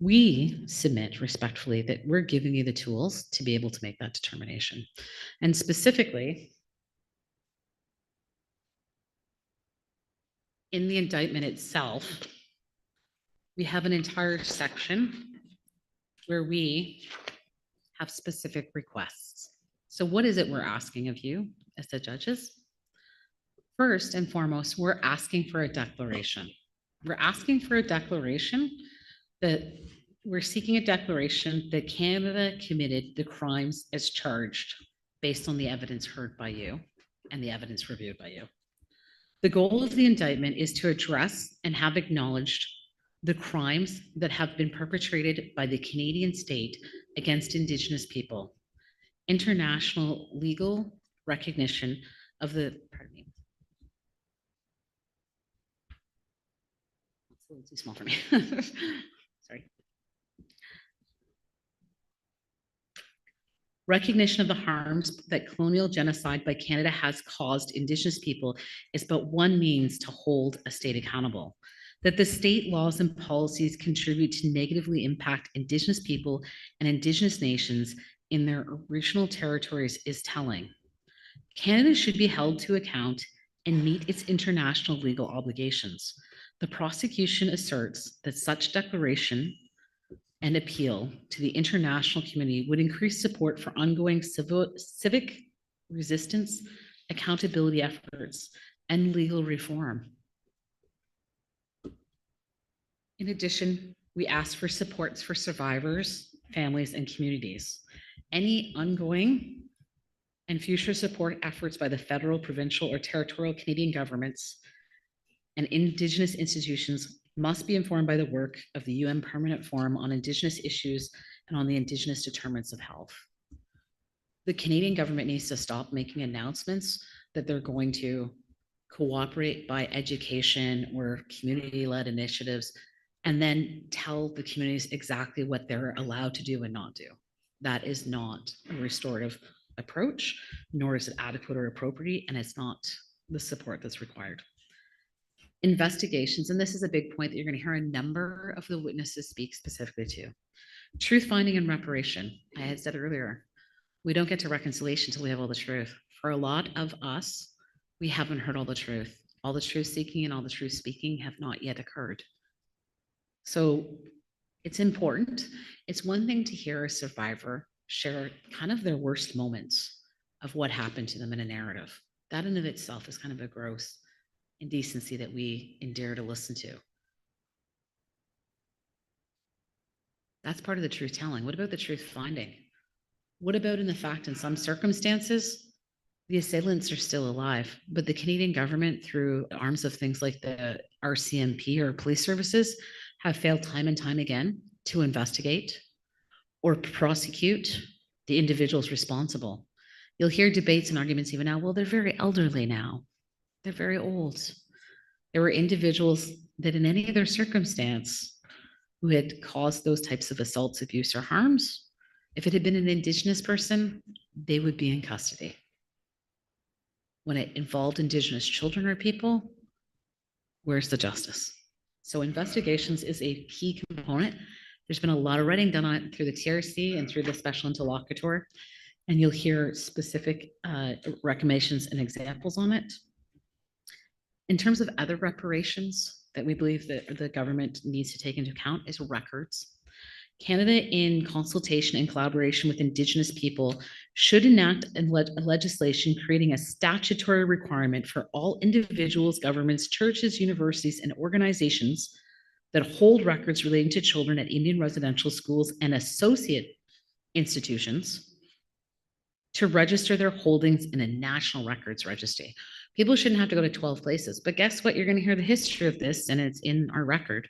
We submit respectfully that we're giving you the tools to be able to make that determination. And specifically, in the indictment itself, we have an entire section where we have specific requests. So what is it we're asking of you as the judges? First and foremost, we're asking for a declaration. We're asking for a declaration that we're seeking a declaration that Canada committed the crimes as charged based on the evidence heard by you and the evidence reviewed by you. The goal of the indictment is to address and have acknowledged the crimes that have been perpetrated by the Canadian state against Indigenous people, international legal recognition of the, pardon me. It's a little too small for me. Sorry. Recognition of the harms that colonial genocide by Canada has caused Indigenous people is but one means to hold a state accountable. That the state laws and policies contribute to negatively impact Indigenous people and Indigenous nations in their original territories is telling. Canada should be held to account and meet its international legal obligations. The prosecution asserts that such declaration and appeal to the international community would increase support for ongoing civic resistance, accountability efforts, and legal reform. In addition, we ask for supports for survivors, families, and communities. Any ongoing and future support efforts by the federal, provincial, or territorial Canadian governments and Indigenous institutions must be informed by the work of the UN Permanent Forum on Indigenous Issues and on the Indigenous Determinants of Health. The Canadian government needs to stop making announcements that they're going to cooperate by education or community-led initiatives, and then tell the communities exactly what they're allowed to do and not do. That is not a restorative approach, nor is it adequate or appropriate, and it's not the support that's required. Investigations, and this is a big point that you're going to hear a number of the witnesses speak specifically to. Truth finding and reparation. I had said earlier, we don't get to reconciliation until we have all the truth. For a lot of us, we haven't heard all the truth. All the truth seeking and all the truth speaking have not yet occurred. So it's important. It's one thing to hear a survivor share kind of their worst moments of what happened to them in a narrative. That in of itself is kind of a gross indecency that we endure to listen to. That's part of the truth telling. What about the truth finding? What about in the fact in some circumstances, the assailants are still alive, but the Canadian government, through the arms of things like the RCMP or police services, have failed time and time again to investigate or prosecute the individuals responsible. You'll hear debates and arguments even now, well, they're very elderly now. They're very old. There were individuals that in any other circumstance who had caused those types of assaults, abuse, or harms. If it had been an Indigenous person, they would be in custody. When it involved Indigenous children or people, where's the justice? So investigations is a key component. There's been a lot of writing done on it through the TRC and through the special interlocutor, and you'll hear specific recommendations and examples on it. In terms of other reparations that we believe that the government needs to take into account is records. Canada, in consultation and collaboration with Indigenous people, should enact legislation creating a statutory requirement for all individuals, governments, churches, universities, and organizations that hold records relating to children at Indian residential schools and associate institutions to register their holdings in a national records registry. People shouldn't have to go to 12 places, but guess what? You're going to hear the history of this, and it's in our record.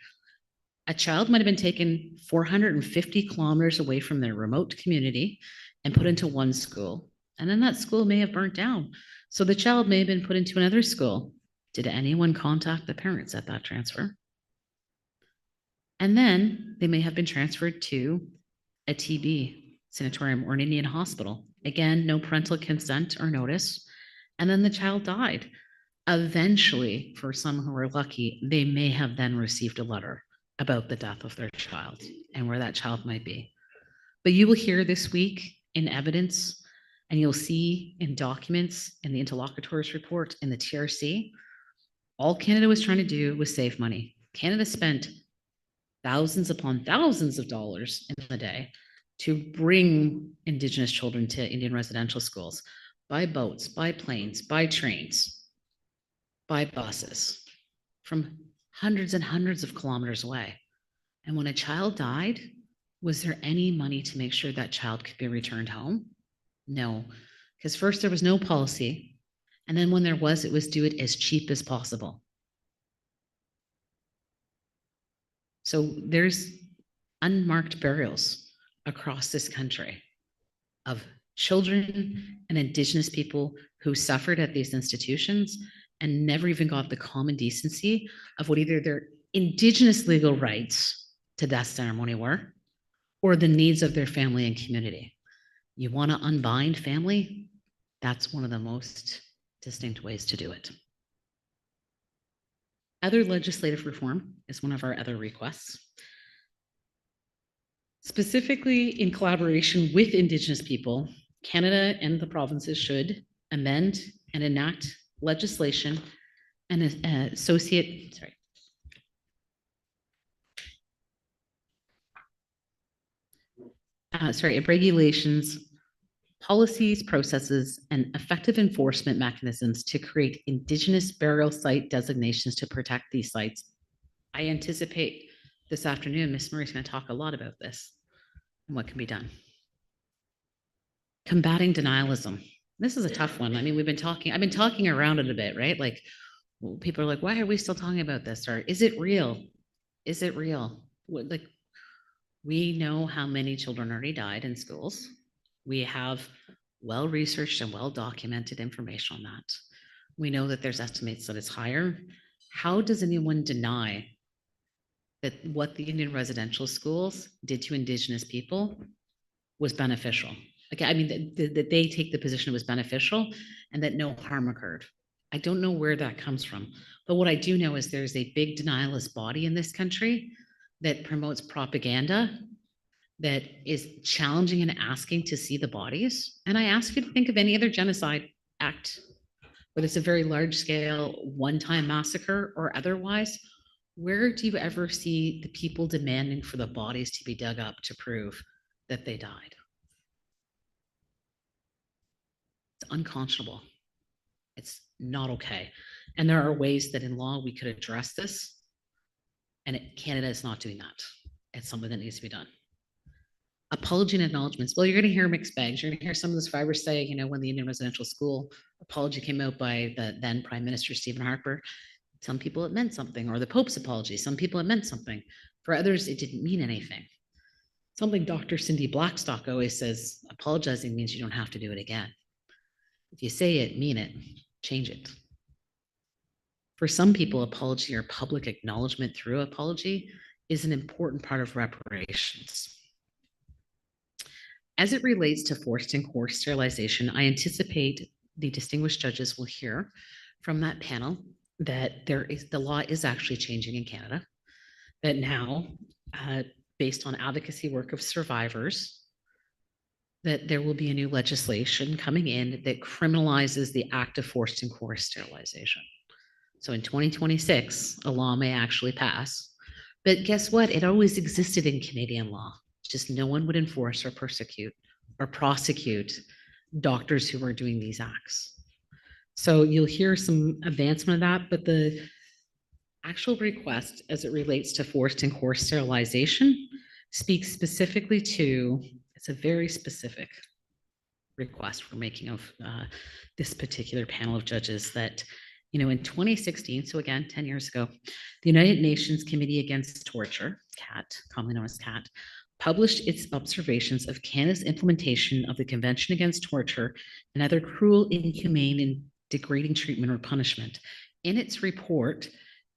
A child might have been taken 450 kilometers away from their remote community and put into one school, and then that school may have burnt down. So the child may have been put into another school. Did anyone contact the parents at that transfer? And then they may have been transferred to a TB sanatorium or an Indian hospital. Again, no parental consent or notice. And then the child died. Eventually, for some who are lucky, they may have then received a letter about the death of their child and where that child might be. But you will hear this week in evidence, and you'll see in documents in the interlocutor's report in the TRC, all Canada was trying to do was save money. Canada spent thousands upon thousands of dollars in the day to bring Indigenous children to Indian residential schools by boats, by planes, by trains, by buses from hundreds and hundreds of kilometers away. And when a child died, was there any money to make sure that child could be returned home? No, because first there was no policy. And then when there was, it was do it as cheap as possible. So there's unmarked burials across this country of children and Indigenous people who suffered at these institutions and never even got the common decency of what either their Indigenous legal rights to death ceremony were, or the needs of their family and community. You want to unbind family? That's one of the most distinct ways to do it. Other legislative reform is one of our other requests. Specifically in collaboration with Indigenous people, Canada and the provinces should amend and enact legislation and regulations, policies, processes, and effective enforcement mechanisms to create Indigenous burial site designations to protect these sites. I anticipate this afternoon, Ms. Murray's going to talk a lot about this and what can be done. Combating denialism. This is a tough one. I mean, I've been talking around it a bit, right? Like, well, people are like, why are we still talking about this? Or is it real? Is it real? Like, we know how many children already died in schools. We have well-researched and well-documented information on that. We know that there's estimates that it's higher. How does anyone deny that what the Indian residential schools did to Indigenous people was beneficial? Like, I mean, that they take the position it was beneficial and that no harm occurred. I don't know where that comes from. But what I do know is there's a big denialist body in this country that promotes propaganda that is challenging and asking to see the bodies. And I ask you to think of any other genocide act, whether it's a very large scale, one-time massacre or otherwise. Where do you ever see the people demanding for the bodies to be dug up to prove that they died? It's unconscionable. It's not okay. And there are ways that in law we could address this. And Canada is not doing that. It's something that needs to be done. Apology and acknowledgements. Well, you're going to hear mixed bags. You're going to hear some of the survivors say, you know, when the Indian Residential School apology came out by the then Prime Minister Stephen Harper, some people it meant something, or the Pope's apology. Some people it meant something. For others, it didn't mean anything. Something Dr. Cindy Blackstock always says, apologizing means you don't have to do it again. If you say it, mean it, change it. For some people, apology or public acknowledgement through apology is an important part of reparations. As it relates to forced and coerced sterilization, I anticipate the distinguished judges will hear from that panel that the law is actually changing in Canada, that now, based on advocacy work of survivors, that there will be a new legislation coming in that criminalizes the act of forced and coerced sterilization. So in 2026, a law may actually pass. But guess what? It always existed in Canadian law. Just no one would enforce or persecute or prosecute doctors who are doing these acts. So you'll hear some advancement of that, but the actual request as it relates to forced and coerced sterilization speaks specifically to, it's a very specific request we're making of this particular panel of judges that, you know, in 2016, so again, 10 years ago, the United Nations Committee Against Torture, CAT, commonly known as CAT, published its observations of Canada's implementation of the Convention Against Torture and other cruel, inhumane, and degrading treatment or punishment. In its report,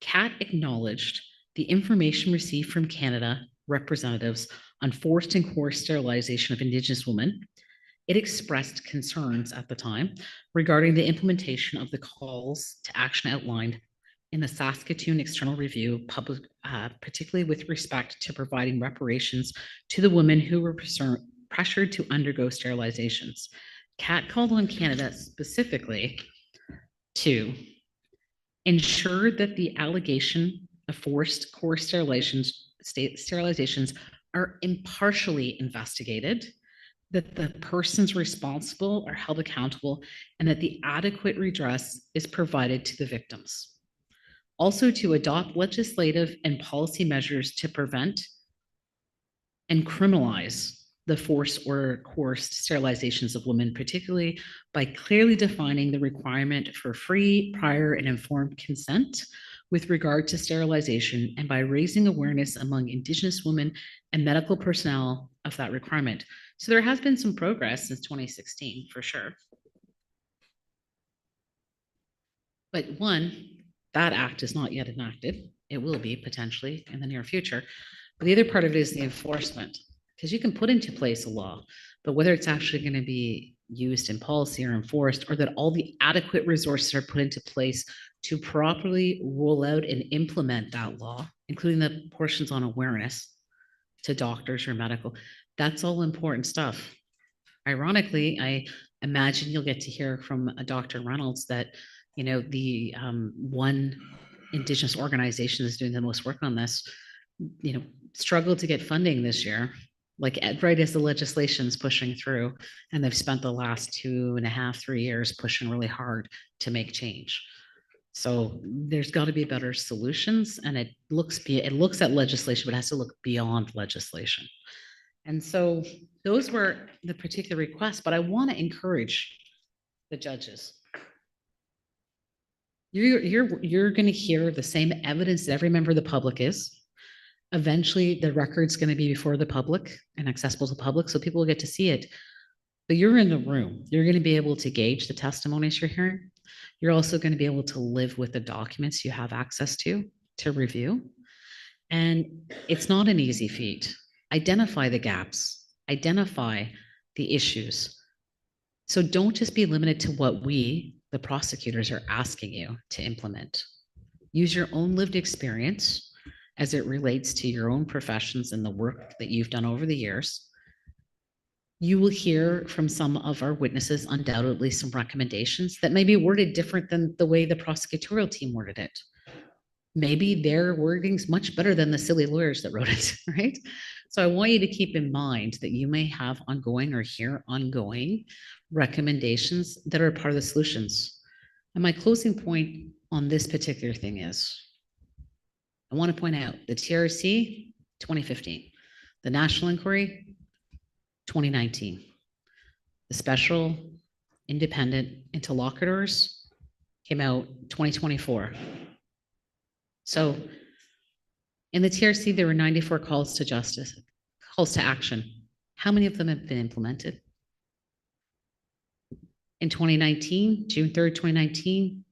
CAT acknowledged the information received from Canada representatives on forced and coerced sterilization of Indigenous women. It expressed concerns at the time regarding the implementation of the calls to action outlined in the Saskatoon External Review, particularly with respect to providing reparations to the women who were pressured to undergo sterilizations. CAT called on Canada specifically to ensure that the allegation of forced coerced sterilizations are impartially investigated, that the persons responsible are held accountable, and that the adequate redress is provided to the victims. Also, to adopt legislative and policy measures to prevent and criminalize the forced or coerced sterilizations of women, particularly by clearly defining the requirement for free, prior, and informed consent with regard to sterilization, and by raising awareness among Indigenous women and medical personnel of that requirement. So there has been some progress since 2016, for sure. But one, that act is not yet enacted. It will be potentially in the near future. But the other part of it is the enforcement, because you can put into place a law, but whether it's actually going to be used in policy or enforced, or that all the adequate resources are put into place to properly roll out and implement that law, including the portions on awareness to doctors or medical, that's all important stuff. Ironically, I imagine you'll get to hear from Dr. Reynolds that, you know, the one Indigenous organization that's doing the most work on this, you know, struggled to get funding this year, like right as the legislation's pushing through, and they've spent the last 2.5, 3 years pushing really hard to make change. So there's got to be better solutions, and it looks at legislation, but it has to look beyond legislation. And so those were the particular requests, but I want to encourage the judges. You're going to hear the same evidence that every member of the public is. Eventually, the record's going to be before the public and accessible to the public, so people will get to see it. But you're in the room. You're going to be able to gauge the testimonies you're hearing. You're also going to be able to live with the documents you have access to review. And it's not an easy feat. Identify the gaps, identify the issues. So don't just be limited to what we, the prosecutors, are asking you to implement. Use your own lived experience as it relates to your own professions and the work that you've done over the years. You will hear from some of our witnesses undoubtedly some recommendations that may be worded different than the way the prosecutorial team worded it. Maybe their wording's much better than the silly lawyers that wrote it, right? So I want you to keep in mind that you may have ongoing or hear ongoing recommendations that are part of the solutions. And my closing point on this particular thing is, I want to point out the TRC, 2015, the national inquiry, 2019, the special independent interlocutors came out 2024. So in the TRC, there were 94 calls to justice, calls to action. How many of them have been implemented? In 2019, June 3rd, 2019,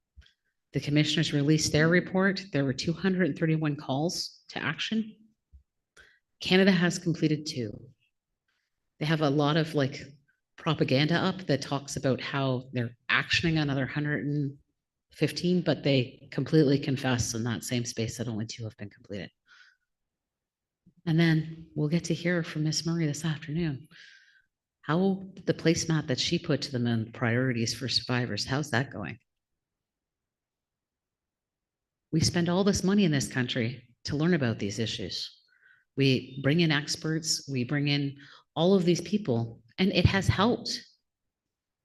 the commissioners released their report. There were 231 calls to action. Canada has completed 2. They have a lot of like propaganda up that talks about how they're actioning another 115, but they completely confess in that same space that only 2 have been completed. And then we'll get to hear from Ms. Murray this afternoon. How the placemat that she put to them in priorities for survivors, how's that going? We spend all this money in this country to learn about these issues. We bring in experts, we bring in all of these people, and it has helped.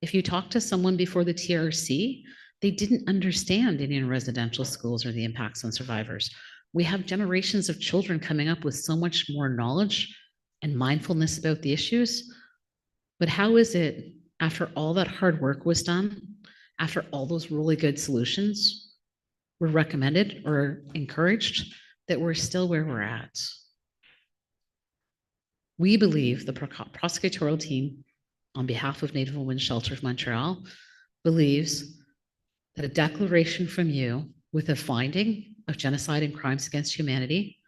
If you talk to someone before the TRC, they didn't understand Indian residential schools or the impacts on survivors. We have generations of children coming up with so much more knowledge and mindfulness about the issues. But how is it, after all that hard work was done, after all those really good solutions were recommended or encouraged, that we're still where we're at? We believe the prosecutorial team, on behalf of Native Women's Shelter of Montreal, believes that a declaration from you with a finding of genocide and crimes against humanity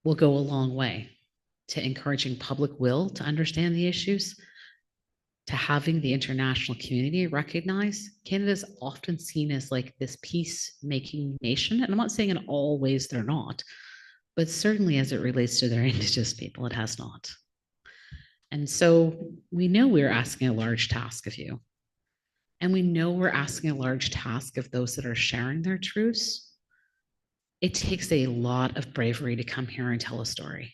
will go a long way to encouraging public will to understand the issues, to having the international community recognize Canada is often seen as like this peacemaking nation. And I'm not saying in all ways they're not, but certainly as it relates to their Indigenous people, it has not. And so we know we're asking a large task of you. And we know we're asking a large task of those that are sharing their truths. It takes a lot of bravery to come here and tell a story.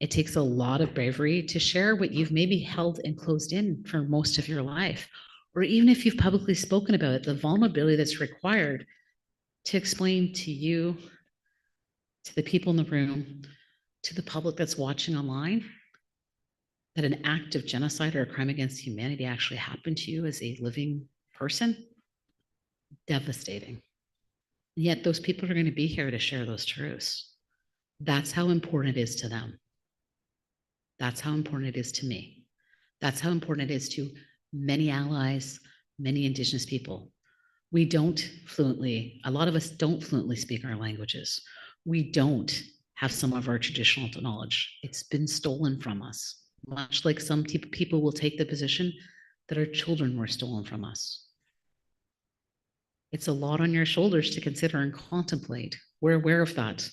It takes a lot of bravery to share what you've maybe held and closed in for most of your life, or even if you've publicly spoken about it, the vulnerability that's required to explain to you, to the people in the room, to the public that's watching online, that an act of genocide or a crime against humanity actually happened to you as a living person. Devastating. And yet those people are going to be here to share those truths. That's how important it is to them. That's how important it is to me. That's how important it is to many allies, many Indigenous people. We don't fluently, a lot of us don't fluently speak our languages. We don't have some of our traditional knowledge. It's been stolen from us, much like some people will take the position that our children were stolen from us. It's a lot on your shoulders to consider and contemplate. We're aware of that.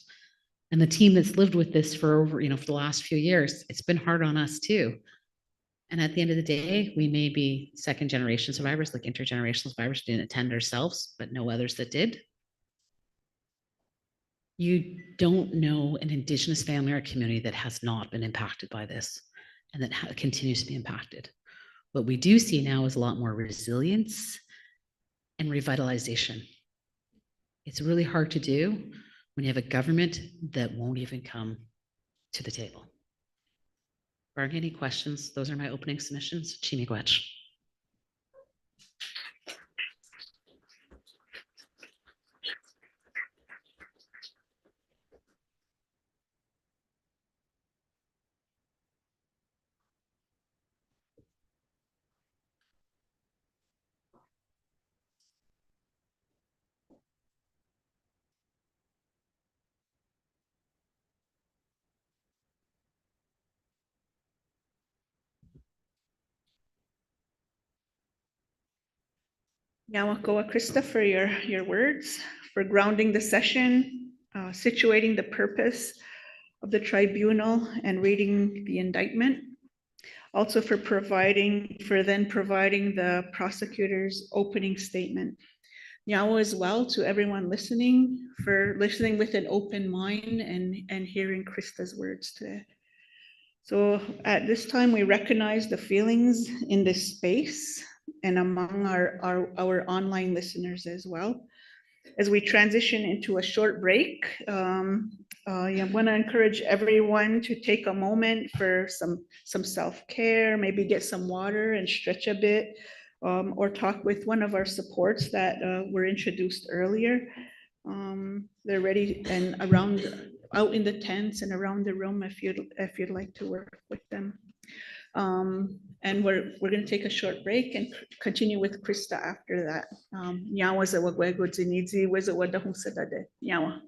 And the team that's lived with this for over, for the last few years, it's been hard on us too. And at the end of the day, we may be second generation survivors, like intergenerational survivors who didn't attend ourselves, but know others that did. You don't know an Indigenous family or community that has not been impacted by this and that continues to be impacted. What we do see now is a lot more resilience and revitalization. It's really hard to do when you have a government that won't even come to the table. Barring any questions, those are my opening submissions. Chimigwech. Yawakoa Krista for your words, for grounding the session situating the purpose of the tribunal and reading the indictment. Also for then providing the prosecutor's opening statement. Nyawa as well to everyone listening, for listening with an open mind and hearing Krista's words today. So at this time, we recognize the feelings in this space and among our online listeners as well. As we transition into a short break, I want to encourage everyone to take a moment for some self-care, maybe get some water and stretch a bit, or talk with one of our supports that were introduced earlier. They're ready and out in the tents and around the room if you'd like to work with them. And we're going to take a short break and continue with Krista after that. Nyawa za wagwego zinidzi weza wadahunsadade. Nyawa.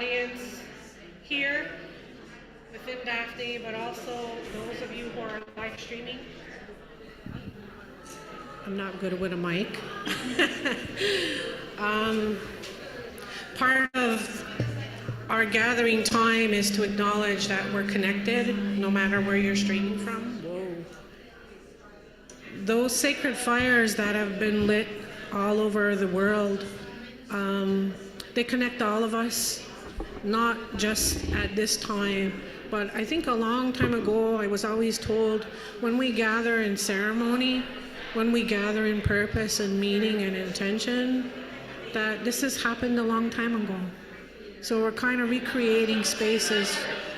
audience here within Daphne, but also those of you who are live streaming. I'm not good with a mic. Part of our gathering time is to acknowledge that we're connected, no matter where you're streaming from. Whoa. Those sacred fires that have been lit all over the world, they connect all of us, not just at this time. But I think a long time ago, I was always told, when we gather in ceremony, when we gather in purpose and meaning and intention, that this has happened a long time ago. So we're kind of recreating spaces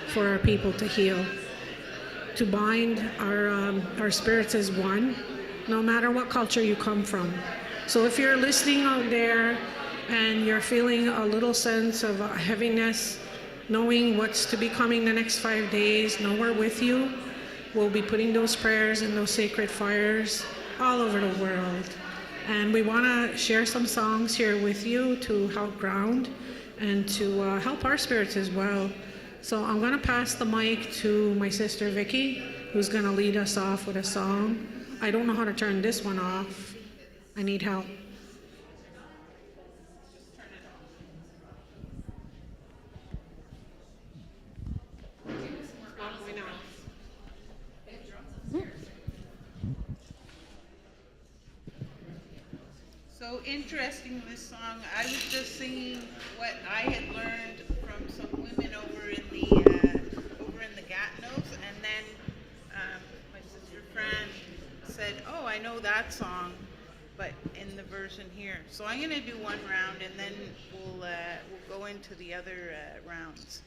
for our people to heal, to bind our spirits as one, no matter what culture you come from. So if you're listening out there and you're feeling a little sense of heaviness, knowing what's to be coming the next 5 days, know we're with you. We'll be putting those prayers and those sacred fires all over the world. And we want to share some songs here with you to help ground and to help our spirits as well. So I'm going to pass the mic to my sister Vicky, who's going to lead us off with a song. I don't know how to turn this one off. I need help. So interesting, this song. I was just singing what I had learned from some women over in the Gatineaus, and then my sister Fran said, "Oh, I know that song, but in the version here." So I'm going to do one round, and then we'll go into the other rounds.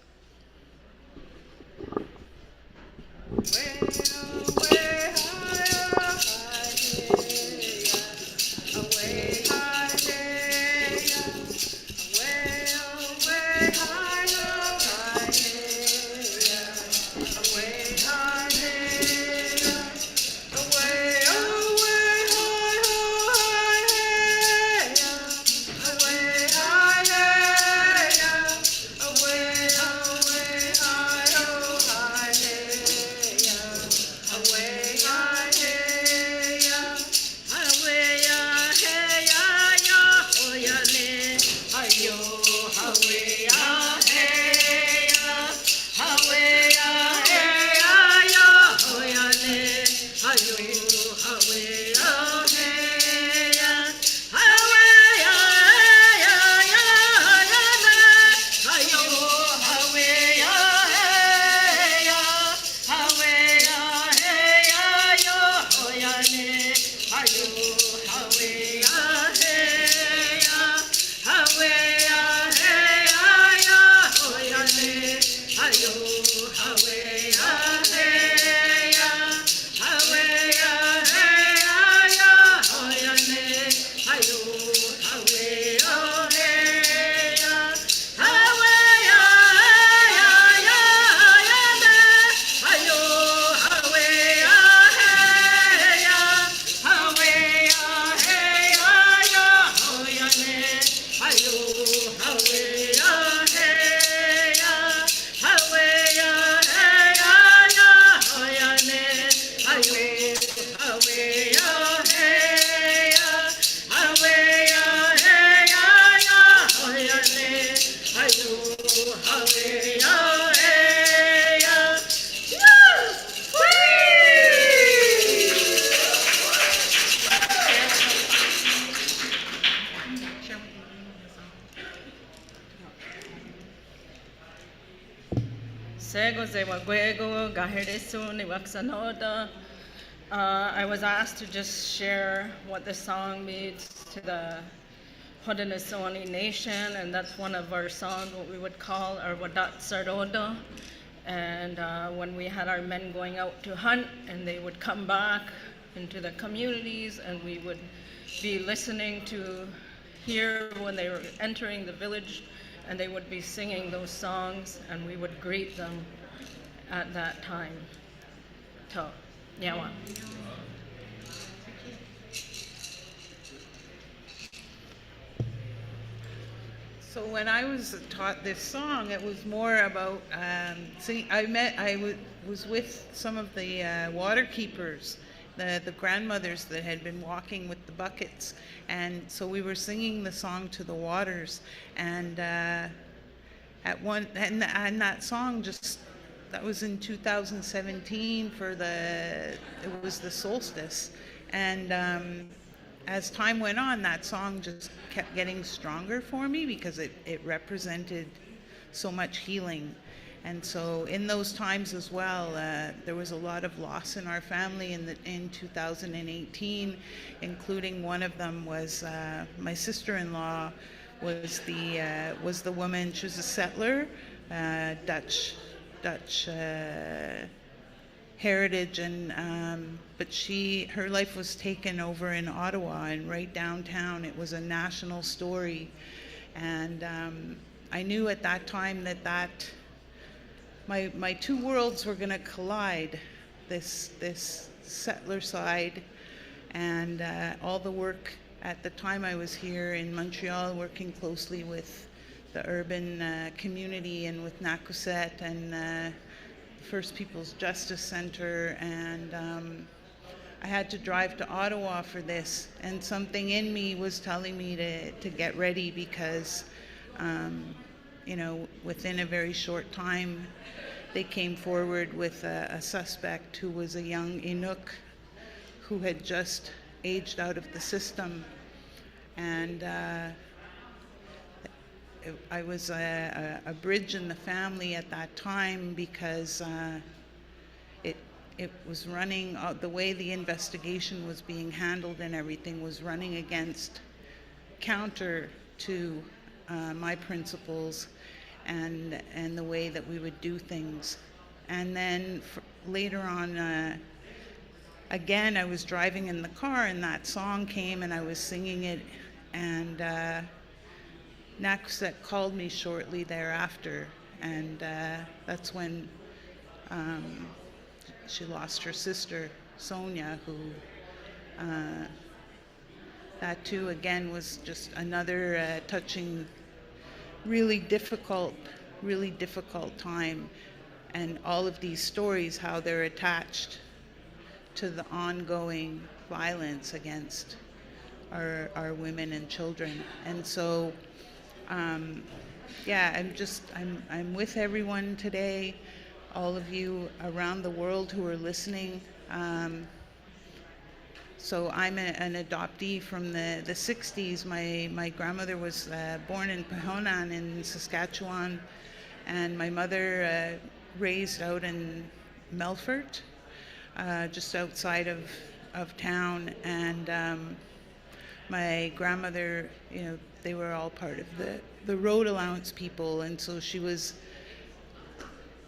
I was asked to just share what this song means to the Haudenosaunee Nation, and that's one of our songs, what we would call our Wadat Saroda. And when we had our men going out to hunt, and they would come back into the communities, and we would be listening to hear when they were entering the village, and they would be singing those songs, and we would greet them at that time. So, Nyawa. So when I was taught this song, it was more about singing. I was with some of the water keepers, the grandmothers that had been walking with the buckets, and so we were singing the song to the waters. And and that song that was in 2017 it was the solstice, and as time went on, that song just kept getting stronger for me because it represented so much healing. And so in those times as well, there was a lot of loss in our family in 2018, including one of them was my sister-in-law was the woman. She was a settler, Dutch heritage, and but her life was taken over in Ottawa, and right downtown it was a national story. And I knew at that time that my two worlds were going to collide, this settler side and all the work. At the time I was here in Montreal working closely with the urban community and with Nakuset and First Peoples Justice Center, and I had to drive to Ottawa for this, and something in me was telling me to get ready because within a very short time they came forward with a suspect who was a young Inuk who had just aged out of the system. And I was a bridge in the family at that time because it was running, the way the investigation was being handled and everything was running against, counter to my principles and the way that we would do things. And then later on, again, I was driving in the car and that song came and I was singing it, and Nakuset called me shortly thereafter, and that's when she lost her sister, Sonia, who that too again was just another touching, really difficult time. And all of these stories, how they're attached to the ongoing violence against our women and children. And so I'm with everyone today, all of you around the world who are listening. So I'm an adoptee from the 60s. My grandmother was born in Pahonan in Saskatchewan, and my mother raised out in Melfort, just outside of town. And my grandmother, they were all part of the road allowance people, and so she was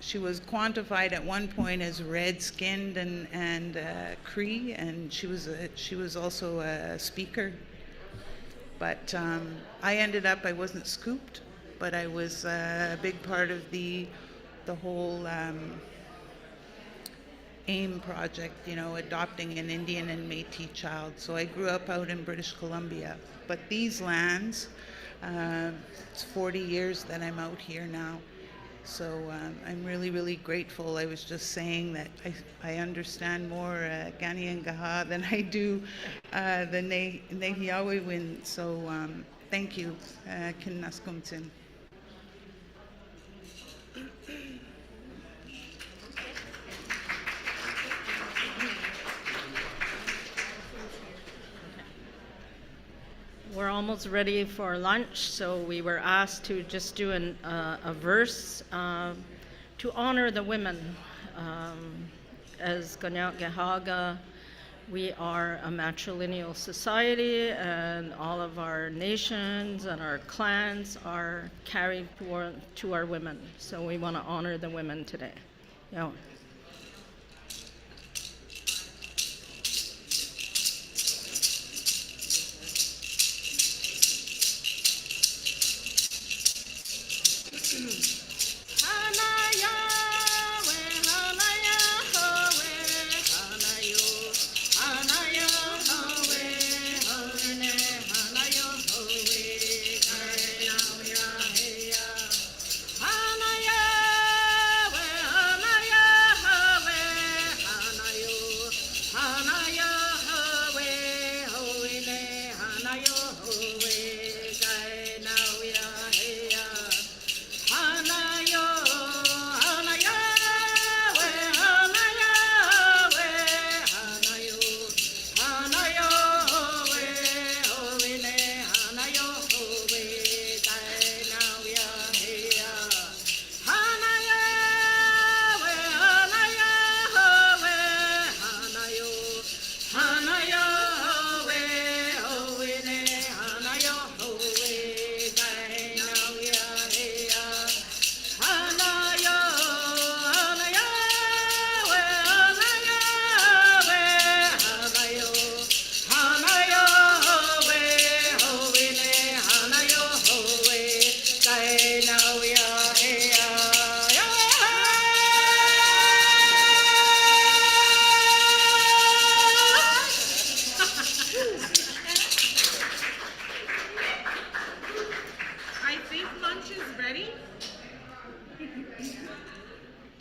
quantified at one point as red-skinned and Cree, and she was also a speaker. But I wasn't scooped, but I was a big part of the whole AIM project, adopting an Indian and Métis child. So I grew up out in British Columbia. But these lands, it's 40 years that I'm out here now. So I'm really, really grateful. I was just saying that I understand more Gani and Gaha than I do the Nehiyawe. So thank you, Kin Naskumtin. We're almost ready for lunch, so we were asked to just do a verse to honor the women. As Ganyak Gehaga, we are a matrilineal society, and all of our nations and our clans are carried to our women. So we want to honor the women today. Yeah.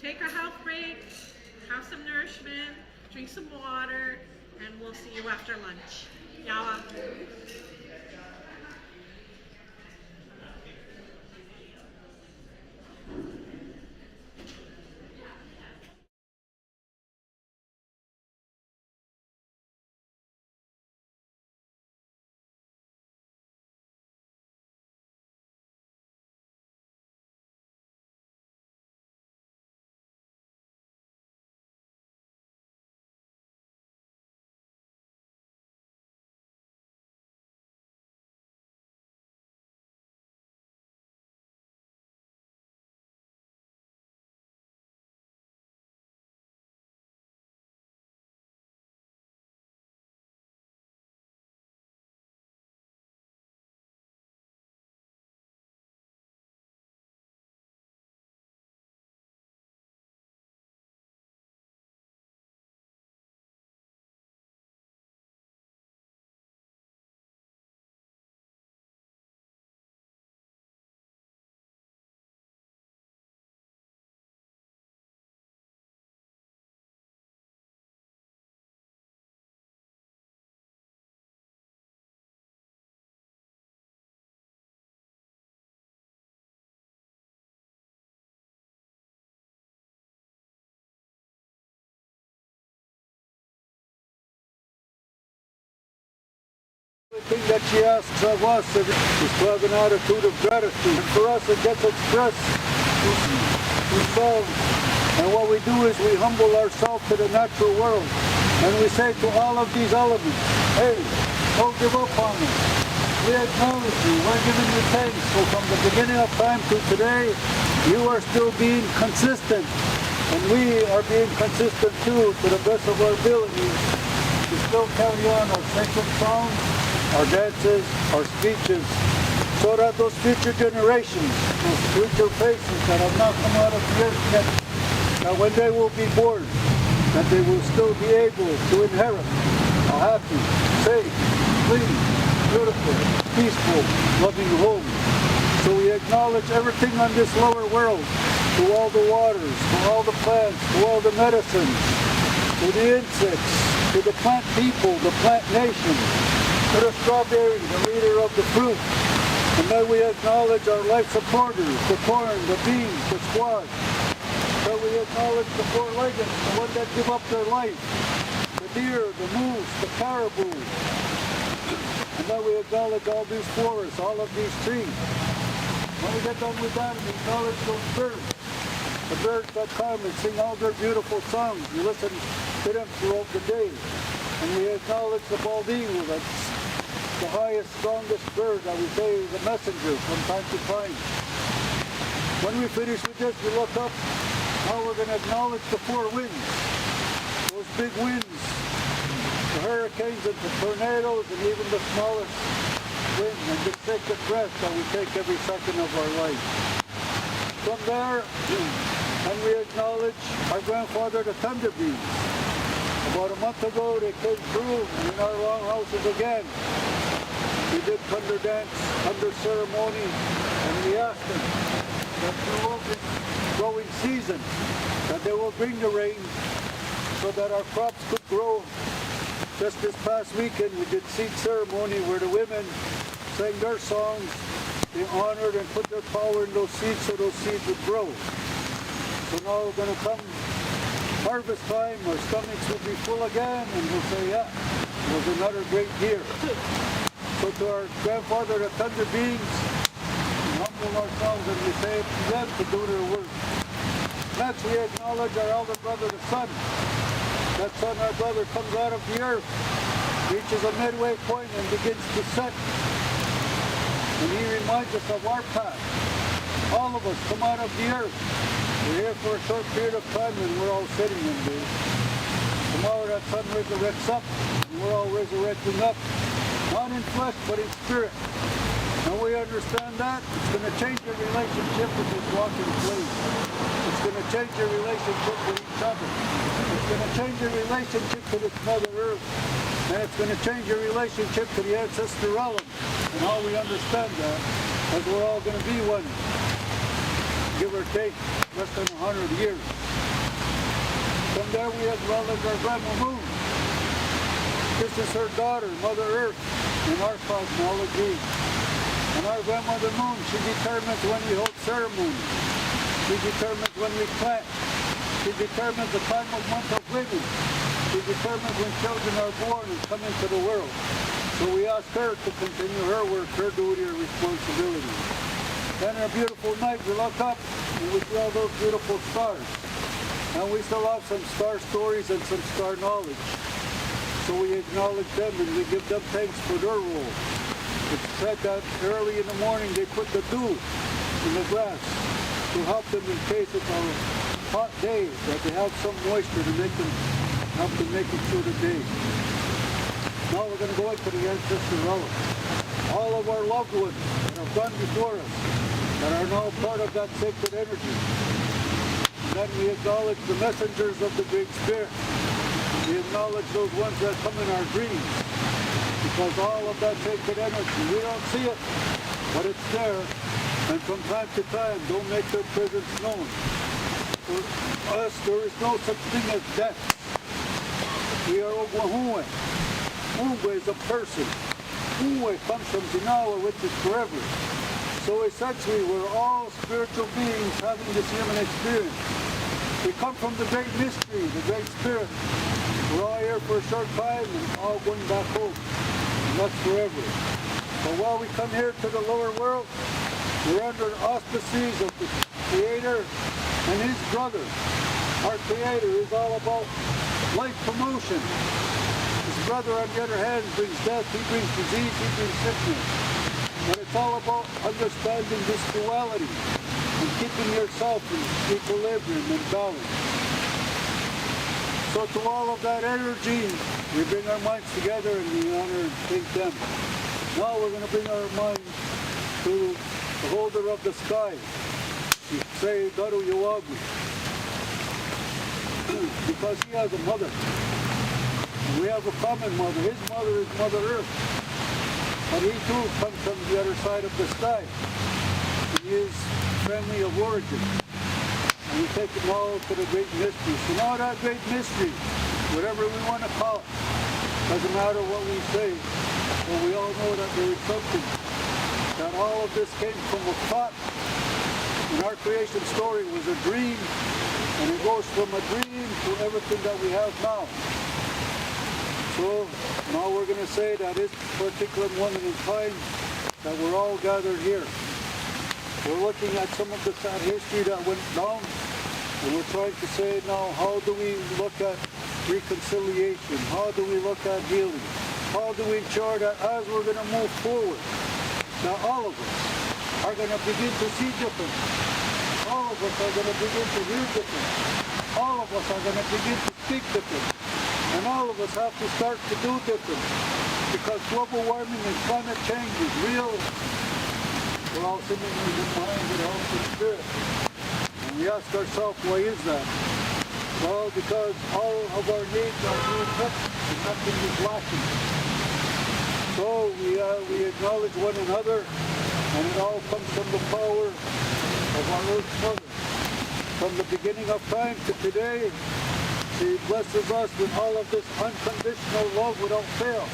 take a health break, have some nourishment, drink some water, and we'll see you after lunch. Yawa. The thing that she asks of us is to have an attitude of gratitude. And for us, it gets expressed through song. And what we do is we humble ourselves to the natural world. And we say to all of these elements, hey, don't give up on us. We acknowledge you. We're giving you thanks. So from the beginning of time to today, you are still being consistent. And we are being consistent too, to the best of our abilities, to still carry on our sacred songs, our dances, our speeches, so that those future generations, those future faces that have not come out of the earth yet, that when they will be born, that they will still be able to inherit a happy, safe, clean, beautiful, peaceful, loving home. So we acknowledge everything on this lower world, to all the waters, to all the plants, to all the medicines, to the insects, to the plant people, the plant nation, to the strawberry, the leader of the fruit. And then we acknowledge our life supporters, the corn, the beans, the squash. Then we acknowledge the four-legged, the ones that give up their life, the deer, the moose, the caribou. And then we acknowledge all these forests, all of these trees. When we get done with that, we acknowledge those birds. The birds that come and sing all their beautiful songs. You listen to them throughout the day. And we acknowledge the bald eagle, that's the highest, strongest bird that we say is a messenger from time to time. When we finish with this, we look up. Now we're going to acknowledge the four winds. Those big winds, the hurricanes and the tornadoes, and even the smallest wind and the sacred breath that we take every second of our life. From there, and we acknowledge our grandfather, the thunder beings. About a month ago, they came through in our longhouses again. We did thunder dance, thunder ceremony, and we asked them that throughout this growing season, that they will bring the rain so that our crops could grow. Just this past weekend, we did seed ceremony where the women sang their songs. They honored and put their power in those seeds so those seeds would grow. So now we're going to come harvest time, our stomachs will be full again, and we'll say, yeah, it was another great year. So to our grandfather, the thunder beings, we humble ourselves and we say to them to do their work. Next, we acknowledge our elder brother, the sun. That sun, our brother, comes out of the earth, reaches a midway point and begins to set. And he reminds us of our path. All of us come out of the earth. We're here for a short period of time and we're all sitting in there. Tomorrow that sun resurrects up and we're all resurrecting up. Not in flesh but in spirit. And we understand that. It's going to change your relationship with this walking place. It's going to change your relationship with each other. It's going to change your relationship to this Mother Earth. And it's going to change your relationship to the ancestor realm. And all we understand that, as we're all going to be one. give or take less than 100 years. From there we acknowledge our Grandma Moon. This is her daughter, Mother Earth, in our cosmology. And our Grandmother Moon, she determines when we hold ceremony. She determines when we plant. She determines the time of month of women. She determines when children are born and come into the world. So we ask her to continue her work, her duty, her responsibility. Then on a beautiful night, we look up and we see all those beautiful stars. And we still have some star stories and some star knowledge. So we acknowledge them and we give them thanks for their role. It's said that early in the morning they put the dew in the grass to help them in case it's a hot day, that they have some moisture to make them help them make it through the day. Now we're going to go into the ancestor relic. All of our loved ones that have gone before us, that are now part of that sacred energy. And then we acknowledge the messengers of the Great Spirit. We acknowledge those ones that come in our dreams. Because all of that sacred energy, we don't see it, but it's there. And from time to time, don't make their presence known. For us, there is no such thing as death. We are Oguahue. Uwe is a person. Uwe comes from Zinawa, which is forever. So essentially, we're all spiritual beings having this human experience. We come from the great mystery, the great spirit. We're all here for a short time and all going back home. And that's forever. But while we come here to the lower world, we're under the auspices of the Creator and His brother. Our Creator is all about life promotion. His brother, on the other hand, brings death, he brings disease, he brings sickness. But it's all about understanding this duality and keeping yourself in equilibrium and balance. So to all of that energy, we bring our minds together and we honor and thank them. Now we're going to bring our minds to the holder of the sky. We say, Garu Yawagu. Because he has a mother. And we have a common mother. His mother is Mother Earth. But he too comes from the other side of the sky. He is family of origin. And we take them all to the great mystery. So now that great mystery, whatever we want to call it, doesn't matter what we say, but we all know that there is something, that all of this came from a thought. And our creation story was a dream, and it goes from a dream to everything that we have now. So now we're going to say that this particular moment in time, that we're all gathered here. We're looking at some of the sad history that went down, and we're trying to say now, how do we look at reconciliation? How do we look at healing? How do we ensure that as we're going to move forward, that all of us are going to begin to see different. All of us are going to begin to hear different. All of us are going to begin to speak different. And all of us have to start to do different. Because global warming and climate change is real. We're all seemingly in mind with our own spirit. And we ask ourselves, why is that? Well, because all of our needs are being met and nothing is lacking. So we acknowledge one another, and it all comes from the power of our Earth Mother. From the beginning of time to today, she blesses us with all of this unconditional love without fail.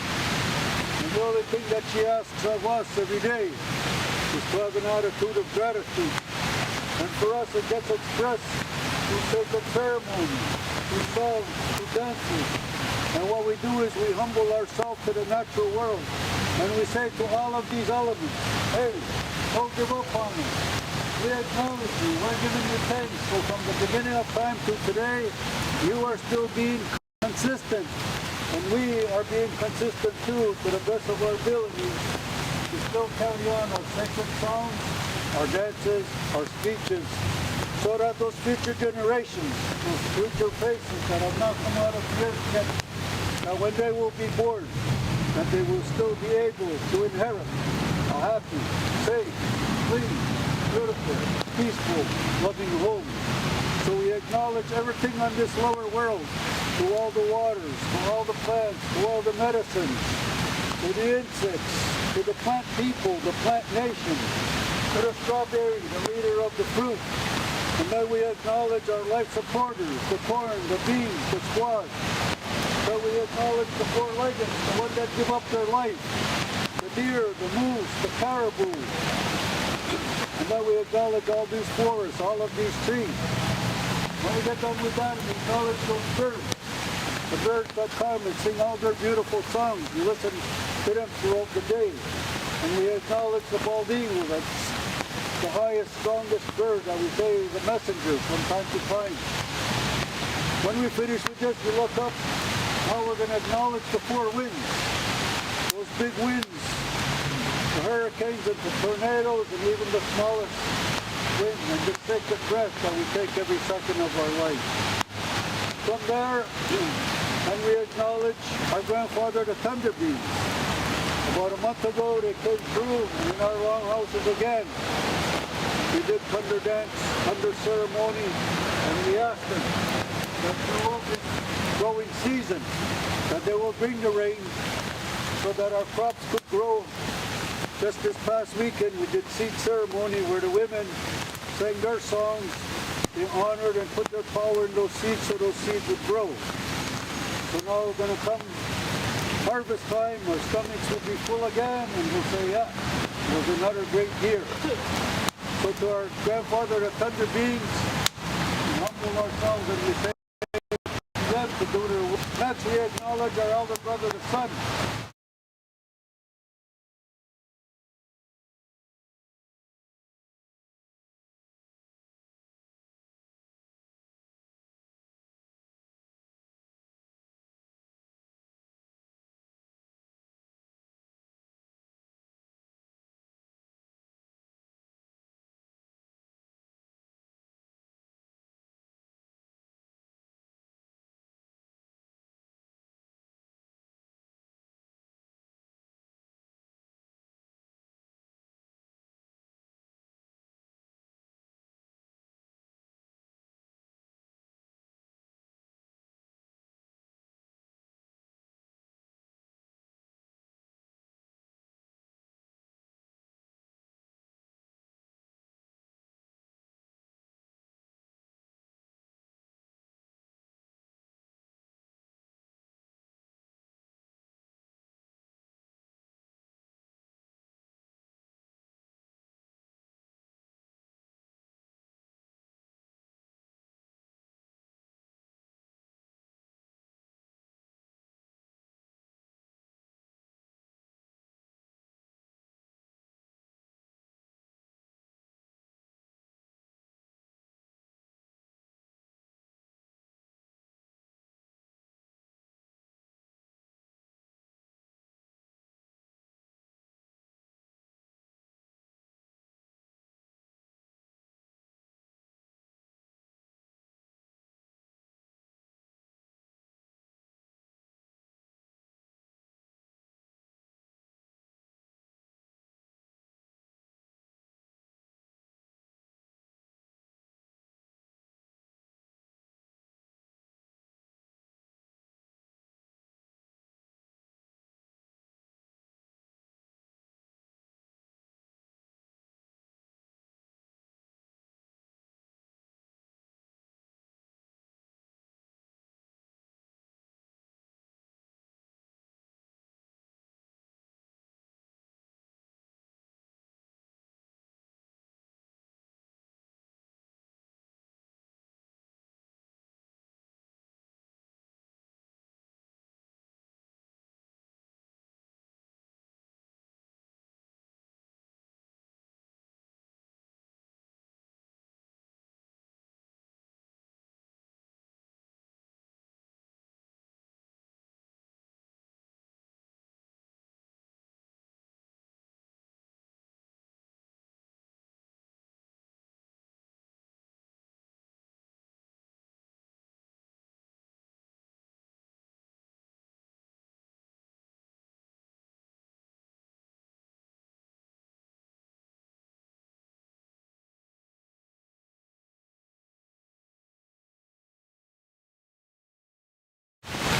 And the only thing that she asks of us every day is to have an attitude of gratitude. And for us it gets expressed through sacred ceremony, through songs, through dances. And what we do is we humble ourselves to the natural world. And we say to all of these elements, hey, don't give up on us. We acknowledge you. We're giving you thanks. So from the beginning of time to today, you are still being consistent. And we are being consistent too, to the best of our ability, to still carry on our sacred songs, our dances, our speeches, so that those future generations, those future faces that have not come out of the earth yet, that when they will be born, that they will still be able to inherit a happy, safe, clean, beautiful, peaceful, loving home. So we acknowledge everything on this lower world, to all the waters, to all the plants, to all the medicines, to the insects, to the plant people, the plant nation, to the strawberry, the leader of the fruit, And then we acknowledge our life supporters, the corn, the beans, the squash. Then we acknowledge the four-legged, the ones that give up their life, the deer, the moose, the caribou. And then we acknowledge all these forests, all of these trees. When we get done with that, we acknowledge those birds. The birds that come and sing all their beautiful songs. We listen to them throughout the day. And we acknowledge the bald eagle, that's the highest, strongest bird that we say is a messenger from time to time. When we finish with this, we look up. Now we're going to acknowledge the four winds. Those big winds, the hurricanes and the tornadoes and even the smallest wind and the sacred breath that we take every second of our life. From there, and we acknowledge our grandfather, the thunder beings. About a month ago, they came through in our longhouses again. We did thunder dance, thunder ceremony, and we asked them that throughout this growing season, that they will bring the rain so that our crops could grow. Just this past weekend, we did seed ceremony where the women sang their songs. They honored and put their power in those seeds so those seeds would grow. So now we're going to come harvest time, our stomachs will be full again, and we'll say, yeah, it was another great year. So to our grandfather, the thunder beings, we humble ourselves and we say to them to do their work. Next, we acknowledge our elder brother, the sun.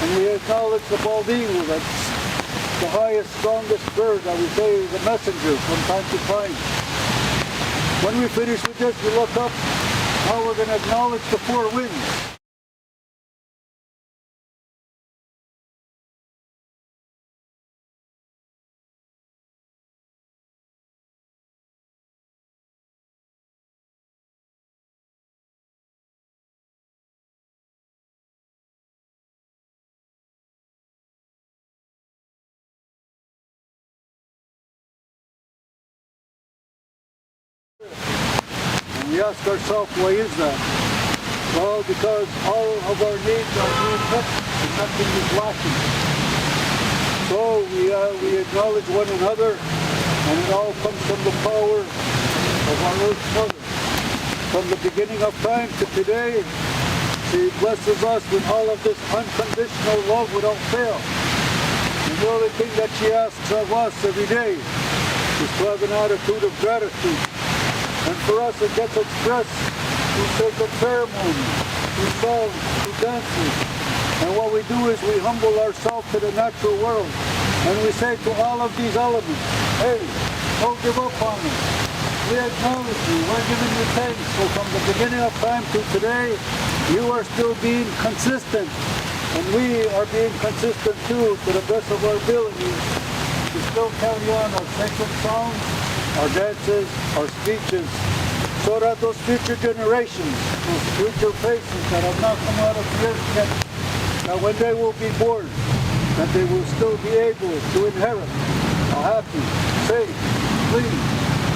And we acknowledge the bald eagle, that's the highest, strongest bird that we say is a messenger from time to time. When we finish with this, we look up. Now we're going to acknowledge the four winds. And we ask ourselves, why is that? Well, because all of our needs are being met and nothing is lacking. So we acknowledge one another, and it all comes from the power of our Earth Mother. From the beginning of time to today, she blesses us with all of this unconditional love without fail. And the only thing that she asks of us every day is to have an attitude of gratitude. And for us, it gets expressed through sacred ceremony, through songs, through dances. And what we do is we humble ourselves to the natural world. And we say to all of these elements, hey, don't give up on us. We acknowledge you. We're giving you thanks. So from the beginning of time to today, you are still being consistent. And we are being consistent too, to the best of our abilities, to still carry on our sacred songs, our dances, our speeches, so that those future generations, those future faces that have not come out of the earth yet, that when they will be born, that they will still be able to inherit a happy, safe, clean,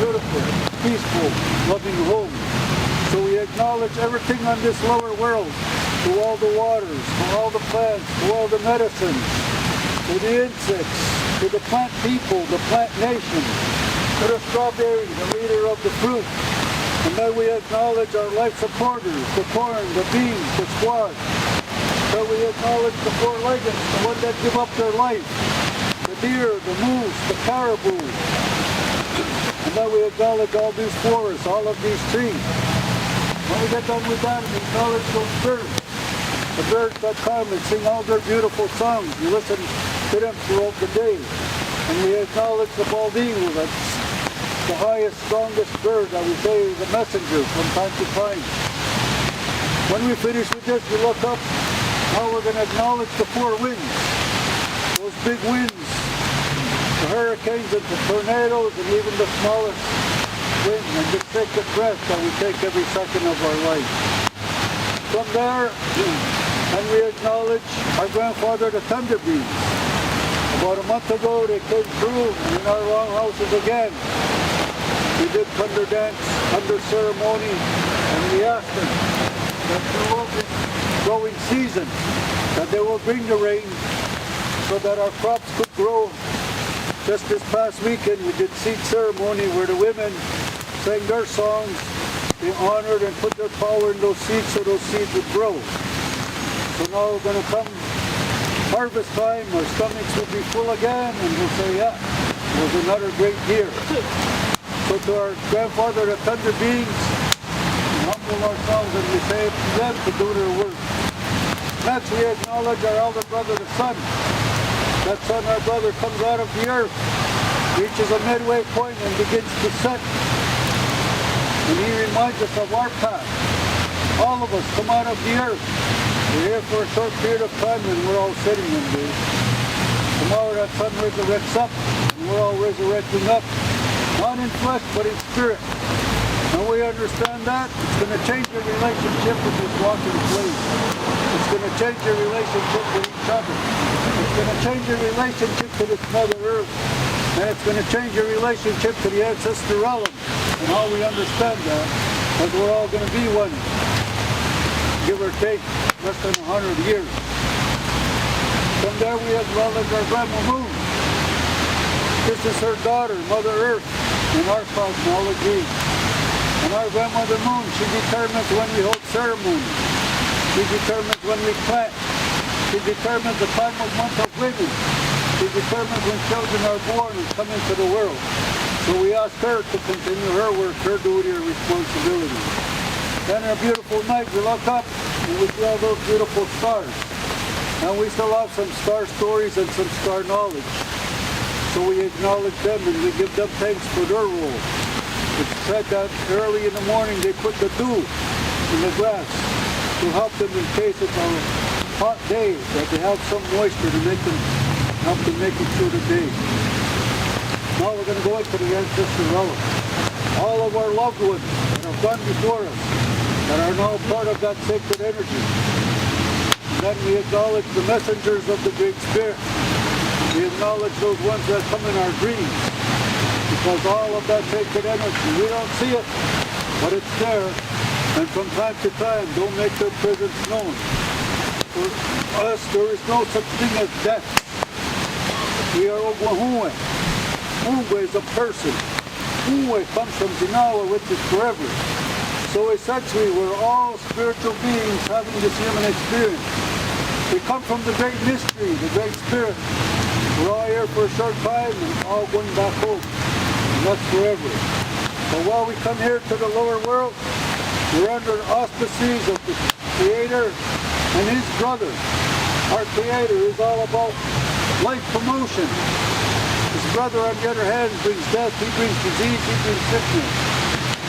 beautiful, peaceful, loving home. So we acknowledge everything on this lower world, to all the waters, to all the plants, to all the medicines, to the insects, to the plant people, the plant nation, to the strawberry, the leader of the fruit. And then we acknowledge our life supporters, the corn, the beans, the squash. So we acknowledge the four-legged, the ones that give up their life, the deer, the moose, the caribou. And then we acknowledge all these forests, all of these trees. When we get done with that, we acknowledge those birds. The birds that come and sing all their beautiful songs. You listen to them throughout the day. And we acknowledge the bald eagle, that's the highest, strongest bird that we say is a messenger from time to time. When we finish with this, we look up. Now we're going to acknowledge the four winds. Those big winds, the hurricanes and the tornadoes and even the smallest wind and the sacred breath that we take every second of our life. From there, and we acknowledge our grandfather, the thunder beings. About a month ago, they came through in our longhouses again. We did thunder dance, thunder ceremony, and we asked them that throughout this growing season, that they will bring the rain so that our crops could grow. Just this past weekend, we did seed ceremony where the women sang their songs. They honored and put their power in those seeds so those seeds would grow. So now we're going to come harvest time, our stomachs will be full again, and we'll say, yeah, it was another great year. So to our grandfather, the thunder beings, we humble ourselves and we say to them to do their work. Next, we acknowledge our elder brother, the sun. That sun, our brother, comes out of the earth, reaches a midway point and begins to set. And he reminds us of our path. All of us come out of the earth. We're here for a short period of time and we're all sitting in there. Tomorrow that sun resurrects up and we're all resurrecting up. Not in flesh but in spirit. And we understand that. It's going to change your relationship with this walking place. It's going to change your relationship with each other. It's going to change your relationship to this Mother Earth. And it's going to change your relationship to the ancestor realm. And how we understand that, that we're all going to be one. Give or take less than 100 years. From there we acknowledge our Grandma Moon. This is her daughter, Mother Earth, in our cosmology. And our Grandmother Moon, she determines when we hold ceremony. She determines when we plant. She determines the time of month of women. She determines when children are born and come into the world. So we ask her to continue her work, her duty, her responsibility. Then on a beautiful night, we look up and we see all those beautiful stars. And we still have some star stories and some star knowledge. So we acknowledge them and we give them thanks for their role. It's said that early in the morning they put the dew in the grass to help them in case it's a hot day, that they have some moisture to make them, help them make it through the day. Now we're going to go into the ancestor relic. All of our loved ones that have gone before us, that are now part of that sacred energy. And then we acknowledge the messengers of the Great Spirit. We acknowledge those ones that come in our dreams. Because all of that sacred energy, we don't see it, but it's there. And from time to time, don't make their presence known. For us, there is no such thing as death. We are Oguahue. Uwe is a person. Uwe comes from Zinawa, which is forever. So essentially, we're all spiritual beings having this human experience. We come from the great mystery, the great spirit. We're all here for a short time and all going back home. And that's forever. But while we come here to the lower world, we're under the auspices of the Creator and His brother. Our Creator is all about life promotion. His brother, on the other hand, brings death, he brings disease, he brings sickness.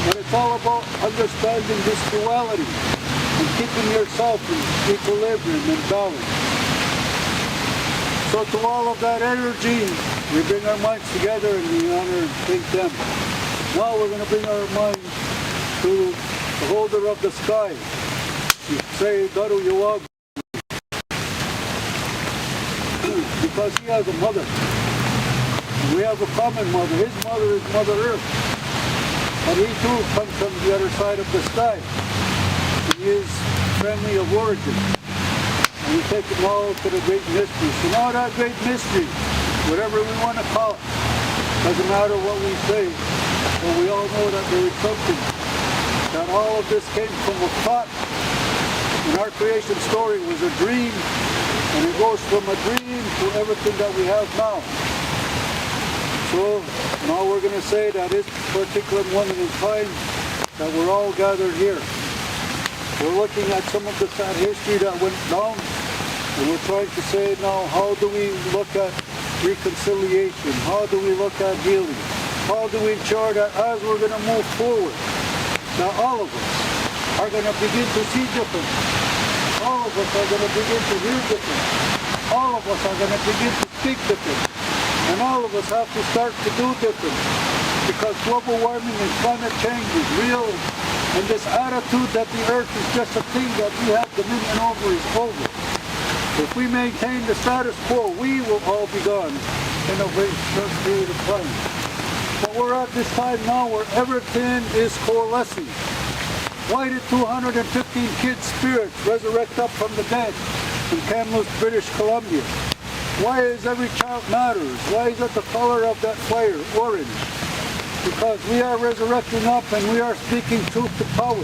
But it's all about understanding this duality and keeping yourself in equilibrium and balance. So to all of that energy, we bring our minds together and we honor and thank them. Now we're going to bring our mind to the holder of the sky. We say, Daru Yuwag, because he has a mother. And we have a common mother. His mother is Mother Earth. But he too comes from the other side of the sky. He is family of origin. And we take them all to the great mystery. So now that great mystery, whatever we want to call it, doesn't matter what we say, but we all know that there is something, that all of this came from a thought. And our creation story was a dream, and it goes from a dream to everything that we have now. So now we're going to say that this particular moment in time that we're all gathered here. We're looking at some of the sad history that went down, and we're trying to say now, how do we look at reconciliation? How do we look at healing? How do we ensure that as we're going to move forward, that all of us are going to begin to see different. All of us are going to begin to hear different. All of us are going to begin to speak different. And all of us have to start to do different, because global warming and climate change is real, and this attitude that the earth is just a thing that we have dominion over is over. If we maintain the status quo, we will all be gone in a very short period of time. But we're at this time now where everything is coalescing. Why did 215 kids' spirits resurrect up from the dead in Kamloops, British Columbia? Why is every child matters? Why is it the color of that fire orange? Because we are resurrecting up and we are speaking truth to power.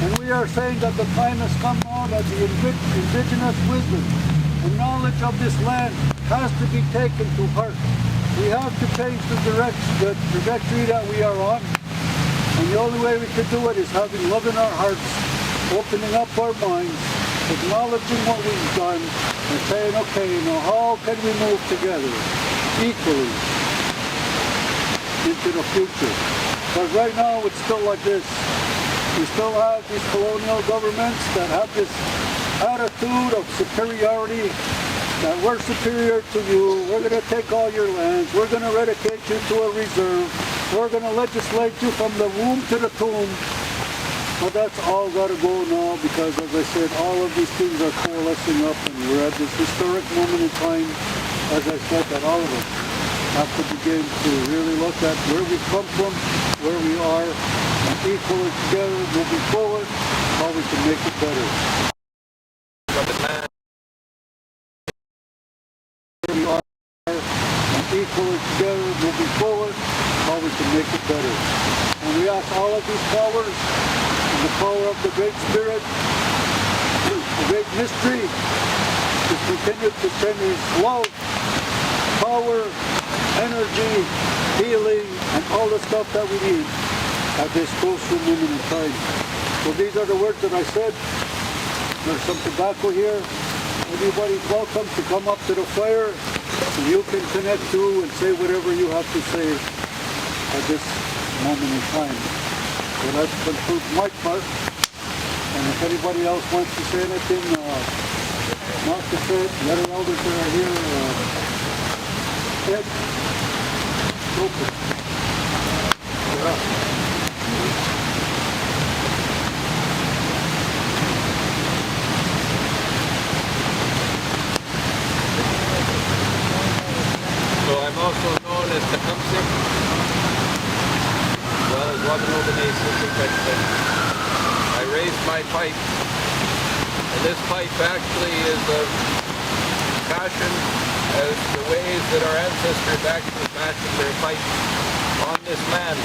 And we are saying that the time has come now that the indigenous wisdom and knowledge of this land has to be taken to heart. We have to change the trajectory that we are on. And the only way we can do it is having love in our hearts, opening up our minds, acknowledging what we've done, and saying, okay, now how can we move together equally into the future? Because right now it's still like this. We still have these colonial governments that have this attitude of superiority, that we're superior to you, we're going to take all your lands, we're going to eradicate you to a reserve, we're going to legislate you from the womb to the tomb. But that's all got to go now, because as I said, all of these things are coalescing up, and we're at this historic moment in time, as I said, that all of us have to begin to really look at where we come from, where we are, and equally together, moving forward, how we can make it better. Where we are, and equally together, moving forward, how we can make it better. And we ask all of these powers, the power of the Great Spirit, the Great Mystery, to continue to send His love, power, energy, healing, and all the stuff that we need at this crucial moment in time. So these are the words that I said. There's some tobacco here. Everybody's welcome to come up to the fire, and you can connect to and say whatever you have to say at this moment in time. So that concludes my part. And if anybody else wants to say anything, Mark the Fed, the other elders that are here, Ed, open. You're up. So I'm also known as Tecumseh, as well as Wabanobane Sissipetchen. I raised my pipe, and this pipe actually is of passion as the ways that our ancestors actually fashioned their pipes on this land,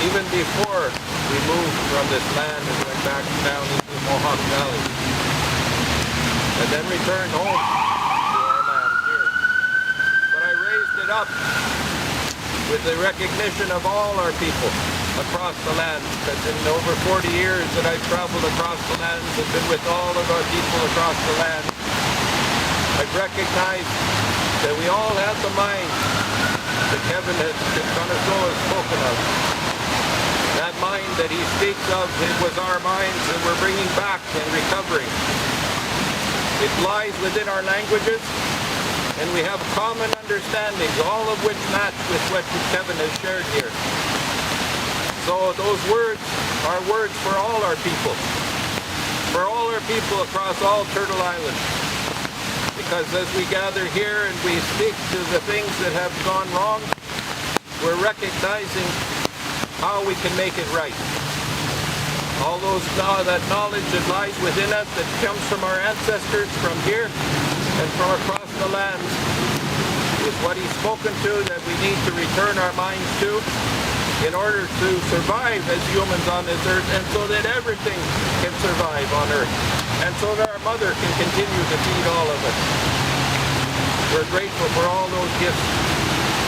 even before we moved from this land and went back down into the Mohawk Valley, and then returned home to our land here. But I raised it up with the recognition of all our people across the land, because in over 40 years that I've traveled across the land and been with all of our people across the land, I've recognized that we all have the mind that Kevin has spoken of. That mind that he speaks of, it was our minds that we're bringing back and recovering. It lies within our languages, and we have common understandings, all of which match with what Kevin has shared here. So those words are words for all our people across all Turtle Island. Because as we gather here and we speak to the things that have gone wrong, we're recognizing how we can make it right. All that knowledge that lies within us, that comes from our ancestors from here and from across the land, is what he's spoken to, that we need to return our minds to in order to survive as humans on this earth, and so that everything can survive on earth, and so that our mother can continue to feed all of us. We're grateful for all those gifts.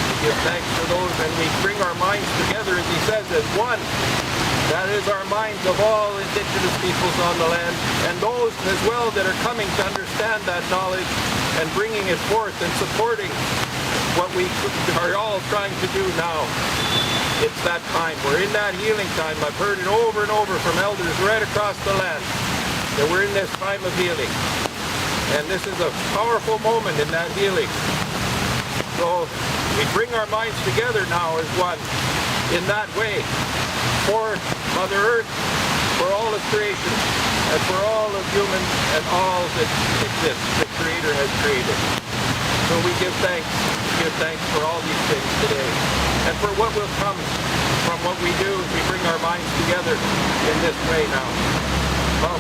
We give thanks for those, and we bring our minds together, as he says, as one. That is our minds of all Indigenous peoples on the land, and those as well that are coming to understand that knowledge and bringing it forth and supporting what we are all trying to do now. It's that time. We're in that healing time. I've heard it over and over from elders right across the land that we're in this time of healing. And this is a powerful moment in that healing. So we bring our minds together now as one in that way for Mother Earth, for all of creation, and for all of humans and all that exists, the Creator has created. So we give thanks for all these things today, and for what will come from what we do as we bring our minds together in this way now. Well,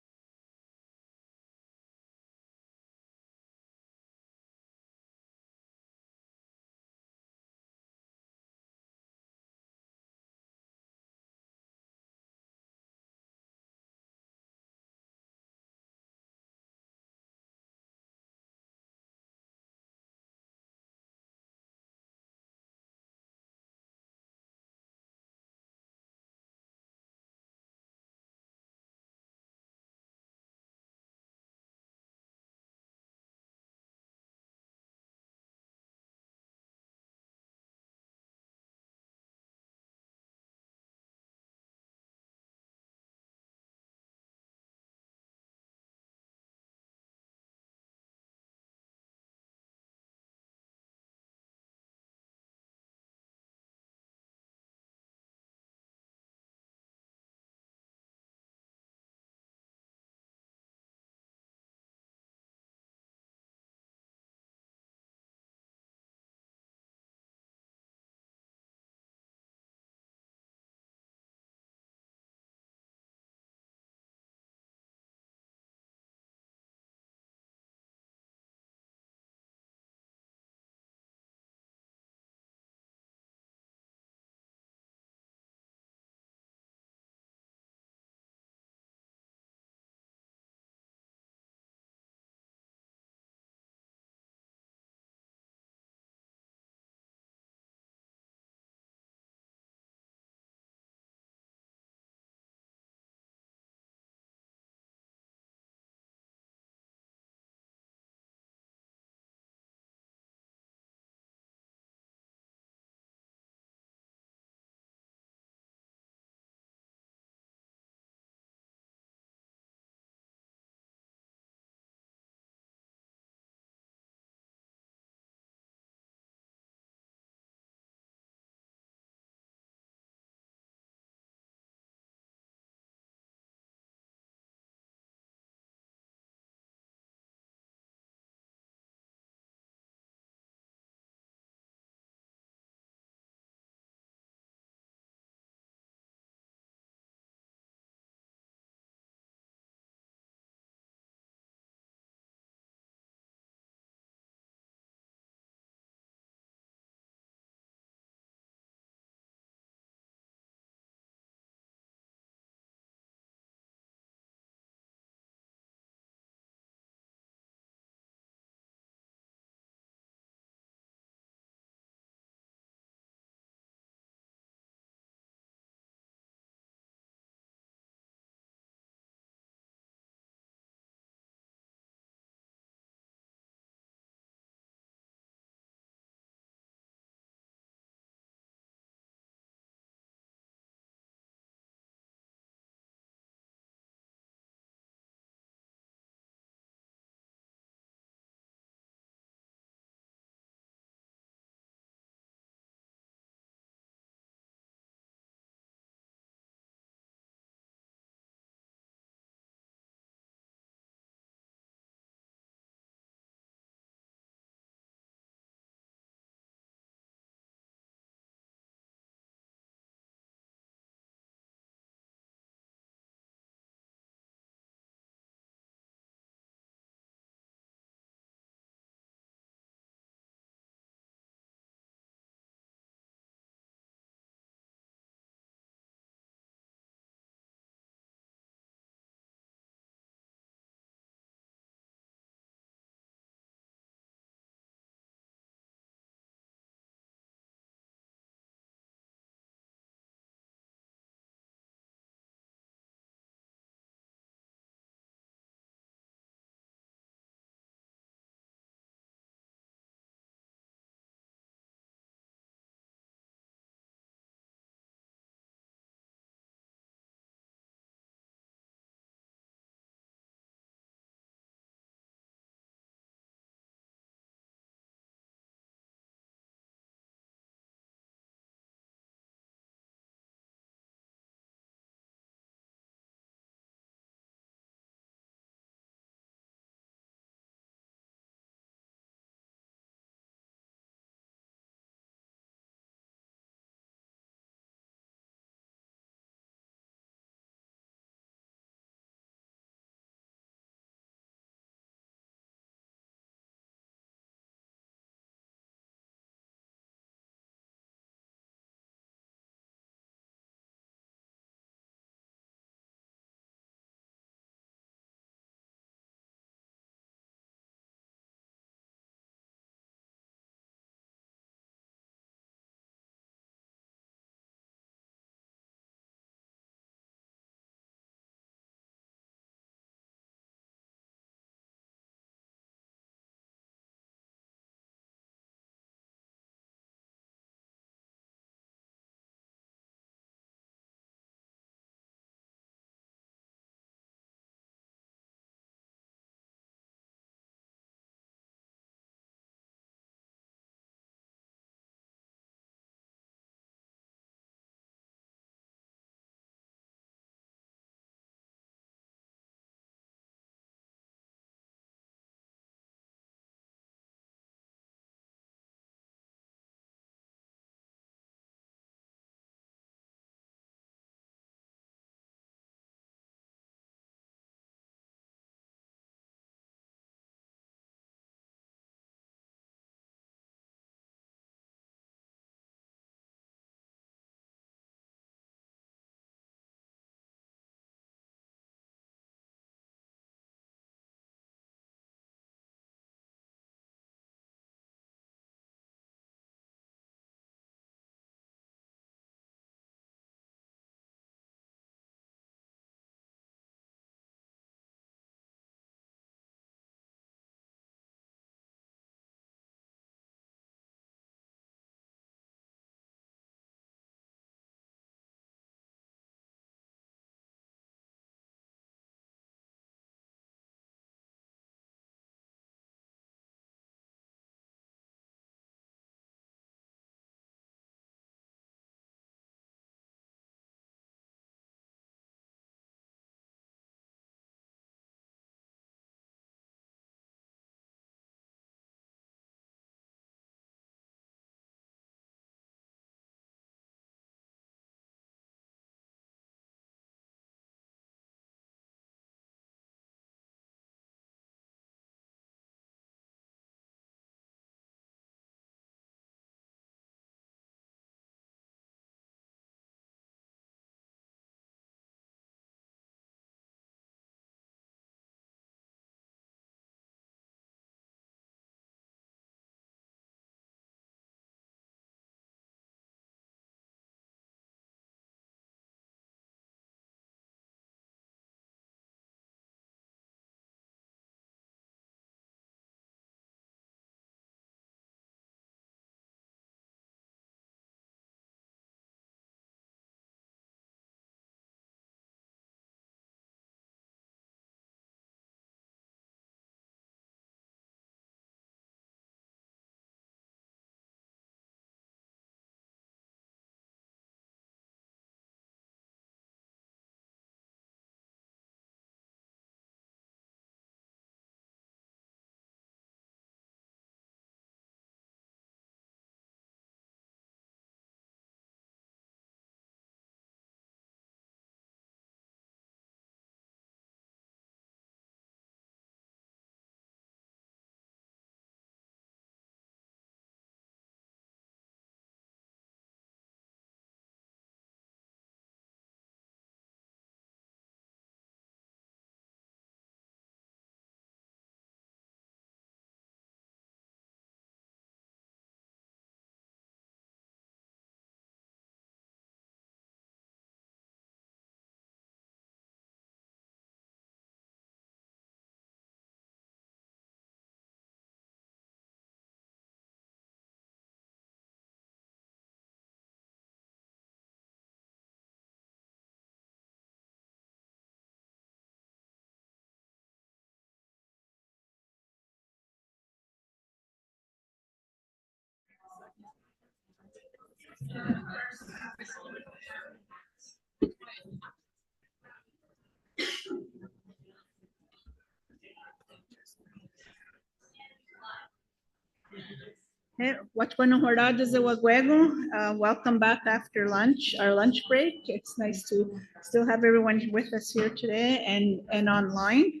Welcome back after lunch, our lunch break. It's nice to still have everyone with us here today and online.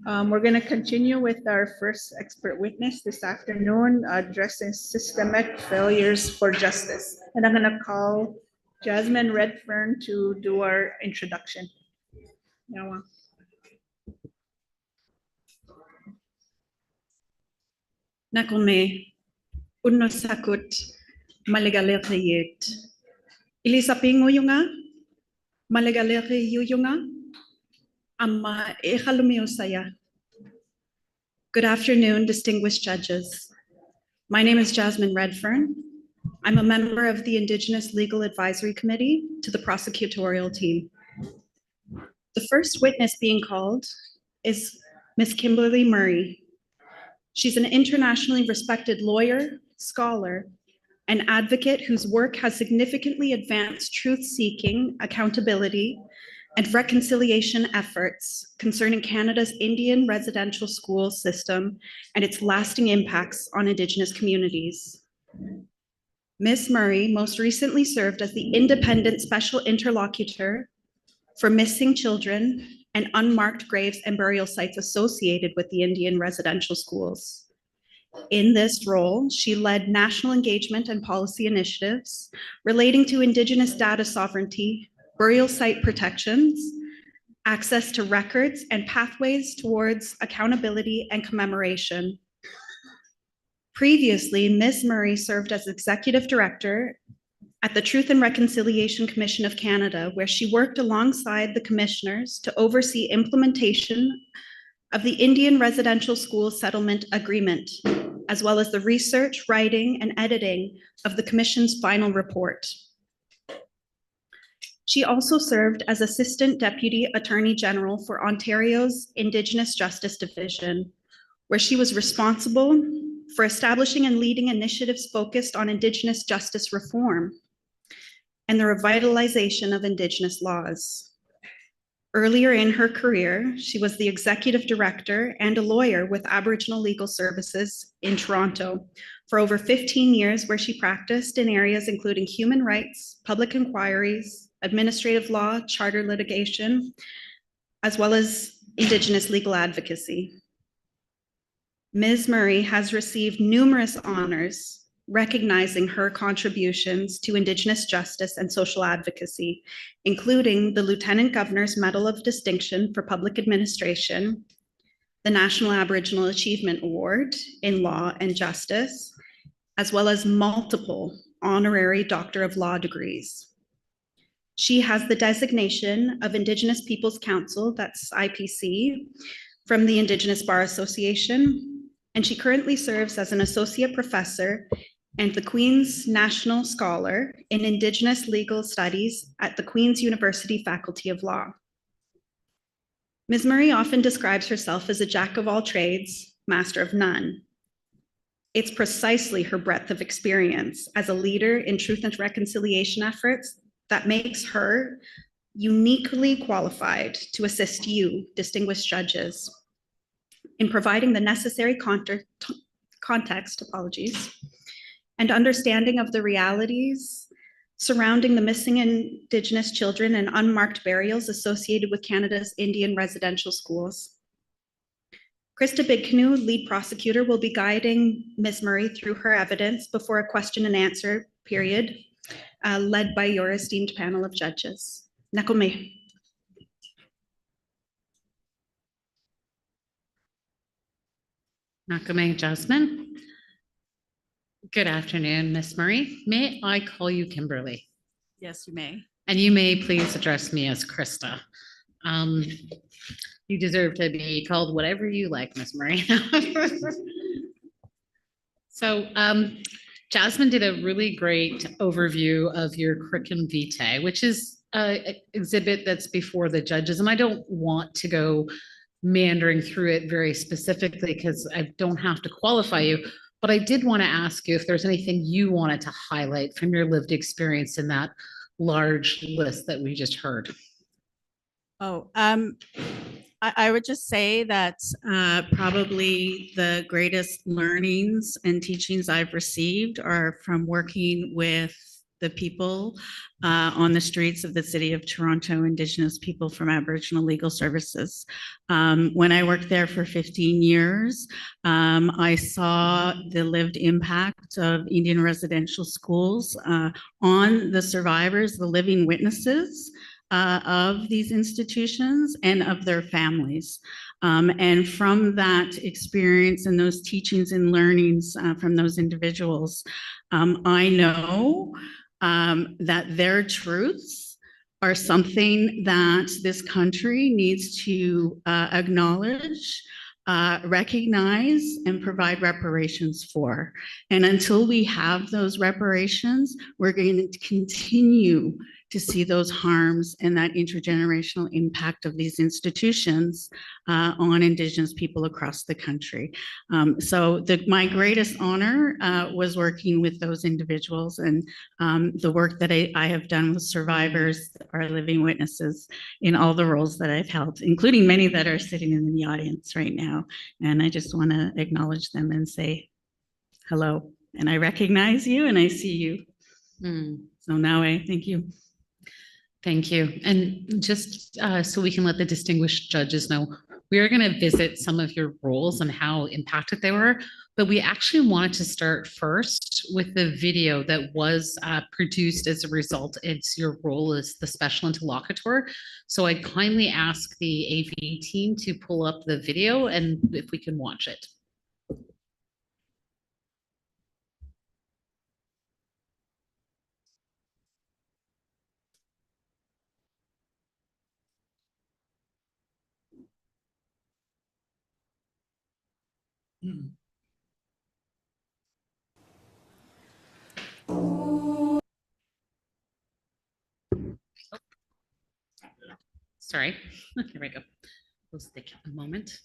We're going to continue with our first expert witness this afternoon, addressing systemic failures for justice. And I'm going to call Jasmine Redfern to do our introduction. Yawa. Nakome, unosakut, maligaleriyet. Ilisapingo yunga, maligaleri yunga, amma echalumio saya. Good afternoon, distinguished judges. My name is Jasmine Redfern. I'm a member of the Indigenous Legal Advisory Committee to the prosecutorial team. The first witness being called is Ms. Kimberly Murray. She's an internationally respected lawyer, scholar, and advocate whose work has significantly advanced truth-seeking, accountability, and reconciliation efforts concerning Canada's Indian residential school system and its lasting impacts on Indigenous communities. Ms. Murray most recently served as the independent special interlocutor for missing children and unmarked graves and burial sites associated with the Indian residential schools. In this role, she led national engagement and policy initiatives relating to Indigenous data sovereignty, burial site protections, access to records, and pathways towards accountability and commemoration. Previously, Ms. Murray served as Executive Director at the Truth and Reconciliation Commission of Canada, where she worked alongside the commissioners to oversee implementation of the Indian Residential School Settlement Agreement, as well as the research, writing, and editing of the Commission's final report. She also served as Assistant Deputy Attorney General for Ontario's Indigenous Justice Division, where she was responsible for establishing and leading initiatives focused on Indigenous justice reform and the revitalization of Indigenous laws. Earlier in her career, she was the Executive Director and a lawyer with Aboriginal Legal Services in Toronto for over 15 years, where she practiced in areas including human rights, public inquiries, administrative law, charter litigation, as well as Indigenous legal advocacy. Ms. Murray has received numerous honors recognizing her contributions to Indigenous justice and social advocacy, including the Lieutenant Governor's Medal of Distinction for Public Administration, the National Aboriginal Achievement Award in Law and Justice, as well as multiple honorary Doctor of Law degrees. She has the designation of Indigenous Peoples Council, that's IPC, from the Indigenous Bar Association, and she currently serves as an associate professor and the Queen's National Scholar in Indigenous Legal Studies at the Queen's University Faculty of Law. Ms. Murray often describes herself as a jack of all trades, master of none. It's precisely her breadth of experience as a leader in truth and reconciliation efforts that makes her uniquely qualified to assist you, distinguished judges, in providing the necessary context, and understanding of the realities surrounding the missing Indigenous children and unmarked burials associated with Canada's Indian residential schools. Krista Bigcanoe, lead prosecutor, will be guiding Ms. Murray through her evidence before a question and answer period led by your esteemed panel of judges. Nakome. Nakome, Jasmine. Good afternoon, Ms. Murray. May I call you Kimberly? Yes, you may. And you may please address me as Krista. You deserve to be called whatever you like, Ms. Murray. So Jasmine did a really great overview of your curriculum vitae, which is an exhibit that's before the judges. And I don't want to go meandering through it very specifically because I don't have to qualify you. But I did want to ask you if there's anything you wanted to highlight from your lived experience in that large list that we just heard. Oh, I would just say that probably the greatest learnings and teachings I've received are from working with the people on the streets of the city of Toronto, Indigenous people from Aboriginal Legal Services. When I worked there for 15 years, I saw the lived impact of Indian residential schools on the survivors, the living witnesses of these institutions and of their families. And from that experience and those teachings and learnings from those individuals, I know that their truths are something that this country needs to acknowledge, recognize, and provide reparations for. And until we have those reparations, we're going to continue to see those harms and that intergenerational impact of these institutions on Indigenous people across the country. So my greatest honor was working with those individuals, and the work that I have done with survivors, our living witnesses in all the roles that I've held, including many that are sitting in the audience right now. And I just want to acknowledge them and say hello. And I recognize you and I see you. So now I thank you. Thank you. And just so we can let the distinguished judges know, we are going to visit some of your roles and how impacted they were, but we actually wanted to start first with the video that was produced as a result. It's your role as the special interlocutor. So I kindly ask the AV team to pull up the video and if we can watch it. Sorry, here we go. Let's take a moment.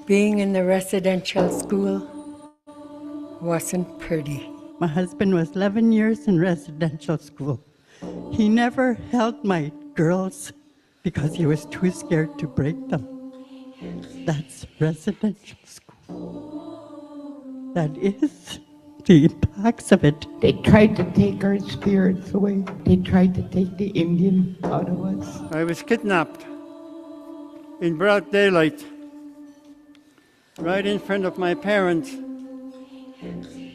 Being in the residential school wasn't pretty. My husband was 11 years in residential school. He never held my girls because he was too scared to break them. That's residential school. That is the impacts of it. They tried to take our spirits away. They tried to take the Indian out of us. I was kidnapped in broad daylight, right in front of my parents,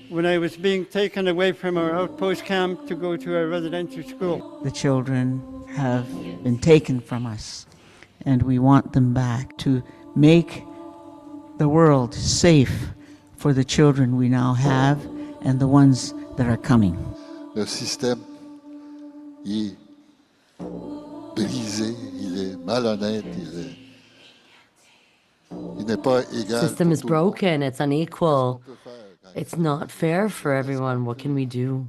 when I was being taken away from our outpost camp to go to a residential school. The children have been taken from us, and we want them back to make the world safe for the children we now have and the ones that are coming. Le système est brisé, il est malhonnête, the system is broken, it's unequal, it's not fair for everyone. What can we do?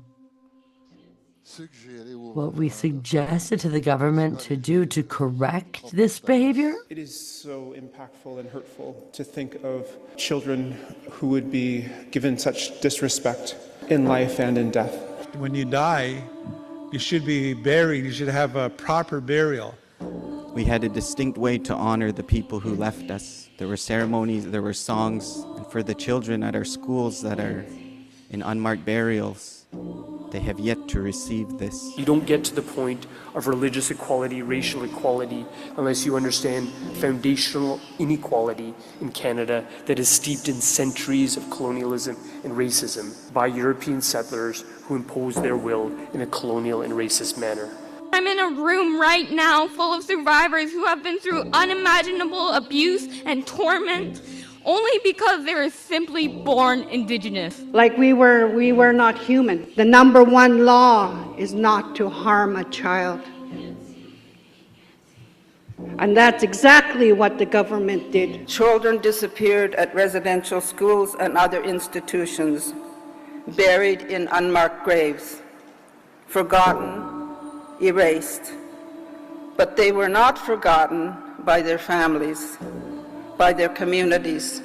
What we suggested to the government to do to correct this behavior? It is so impactful and hurtful to think of children who would be given such disrespect in life and in death. When you die, you should be buried, you should have a proper burial. We had a distinct way to honor the people who left us. There were ceremonies, there were songs, and for the children at our schools that are in unmarked burials, they have yet to receive this. You don't get to the point of religious equality, racial equality, unless you understand foundational inequality in Canada that is steeped in centuries of colonialism and racism by European settlers who imposed their will in a colonial and racist manner. I'm in a room right now full of survivors who have been through unimaginable abuse and torment, only because they were simply born Indigenous. Like we were not human. The number one law is not to harm a child. And that's exactly what the government did. Children disappeared at residential schools and other institutions, buried in unmarked graves, forgotten, erased. But they were not forgotten by their families, by their communities,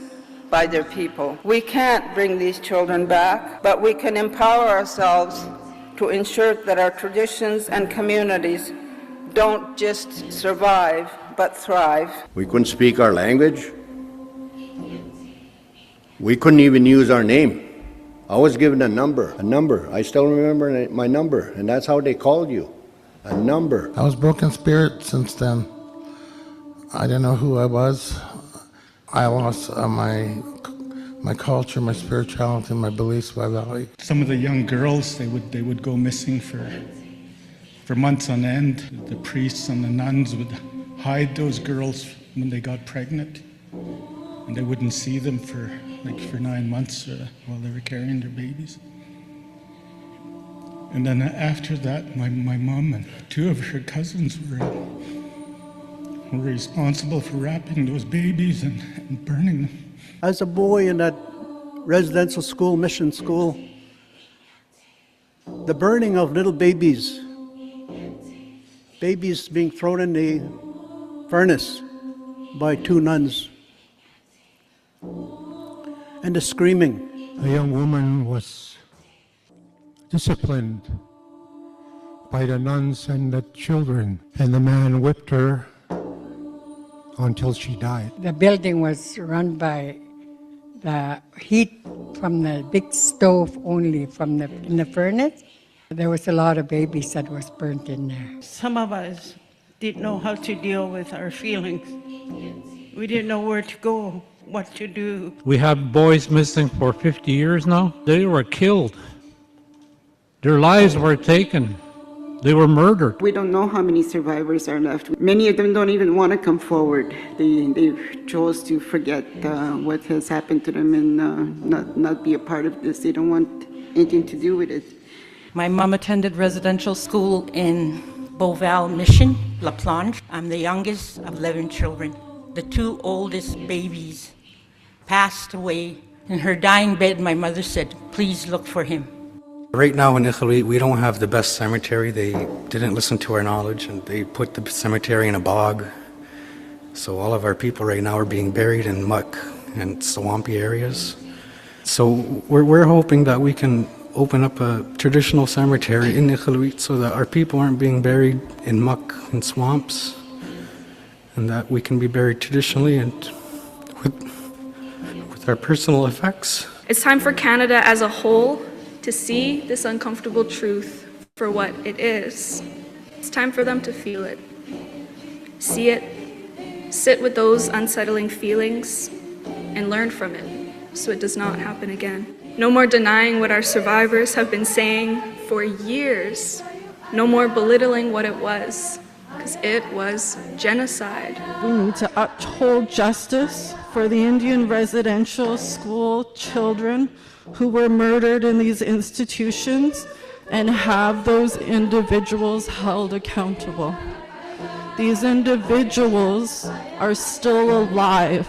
by their people. We can't bring these children back, but we can empower ourselves to ensure that our traditions and communities don't just survive, but thrive. We couldn't speak our language. We couldn't even use our name. I was given a number. I still remember my number, and that's how they called you, a number. I was broken spirit since then. I didn't know who I was. I lost my culture, my spirituality, my beliefs, my value. Some of the young girls, they would go missing for months on end. The priests and the nuns would hide those girls when they got pregnant, and they wouldn't see them for 9 months while they were carrying their babies. And then after that, my mom and 2 of her cousins were responsible for wrapping those babies and burning them. As a boy in that residential school, mission school, the burning of little babies being thrown in the furnace by 2 nuns, and the screaming. A young woman was disciplined by the nuns and the children, and the man whipped her until she died. The building was run by the heat from the big stove only in the furnace. There was a lot of babies that was burnt in there. Some of us didn't know how to deal with our feelings. We didn't know where to go, what to do. We have boys missing for 50 years now. They were killed. Their lives were taken. They were murdered. We don't know how many survivors are left. Many of them don't even want to come forward. They chose to forget what has happened to them and not be a part of this. They don't want anything to do with it. My mom attended residential school in Beauval Mission, La Planche. I'm the youngest of 11 children. The 2 oldest babies passed away. In her dying bed, my mother said, "Please look for him." Right now in Iqaluit, we don't have the best cemetery. They didn't listen to our knowledge, and they put the cemetery in a bog. So all of our people right now are being buried in muck and swampy areas. So we're hoping that we can open up a traditional cemetery in Iqaluit so that our people aren't being buried in muck and swamps, and that we can be buried traditionally and with our personal effects. It's time for Canada as a whole to see this uncomfortable truth for what it is. It's time for them to feel it, see it, sit with those unsettling feelings, and learn from it so it does not happen again. No more denying what our survivors have been saying for years. No more belittling what it was, because it was genocide. We need to uphold justice for the Indian residential school children who were murdered in these institutions and have those individuals held accountable. These individuals are still alive,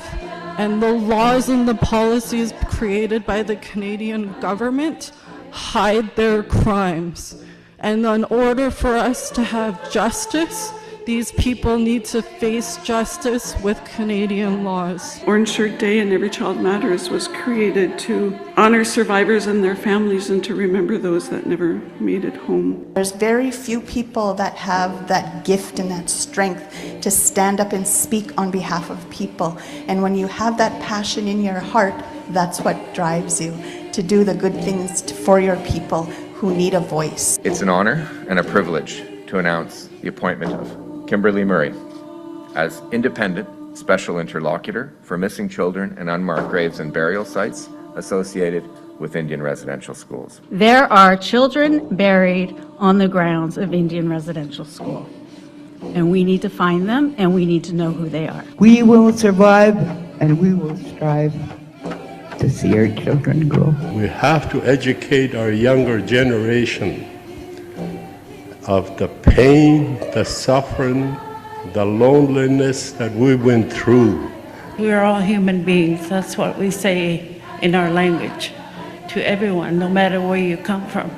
and the laws and the policies created by the Canadian government hide their crimes. And in order for us to have justice, these people need to face justice with Canadian laws. Orange Shirt Day and Every Child Matters was created to honor survivors and their families and to remember those that never made it home. There's very few people that have that gift and that strength to stand up and speak on behalf of people. And when you have that passion in your heart, that's what drives you to do the good things for your people who need a voice. It's an honor and a privilege to announce the appointment of Kimberly Murray as independent special interlocutor for missing children and unmarked graves and burial sites associated with Indian residential schools. There are children buried on the grounds of Indian residential school, and we need to find them and we need to know who they are. We will survive and we will strive to see our children grow. We have to educate our younger generation of the pain, the suffering, the loneliness that we went through. We are all human beings. That's what we say in our language to everyone, no matter where you come from.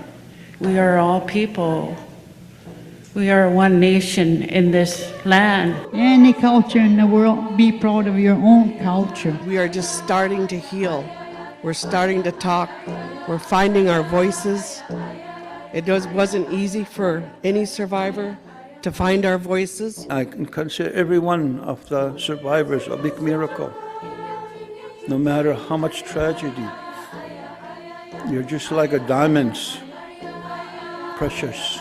We are all people. We are one nation in this land. Any culture in the world, be proud of your own culture. We are just starting to heal. We're starting to talk. We're finding our voices. It wasn't easy for any survivor to find our voices. I can consider every one of the survivors a big miracle. No matter how much tragedy, you're just like a diamond, precious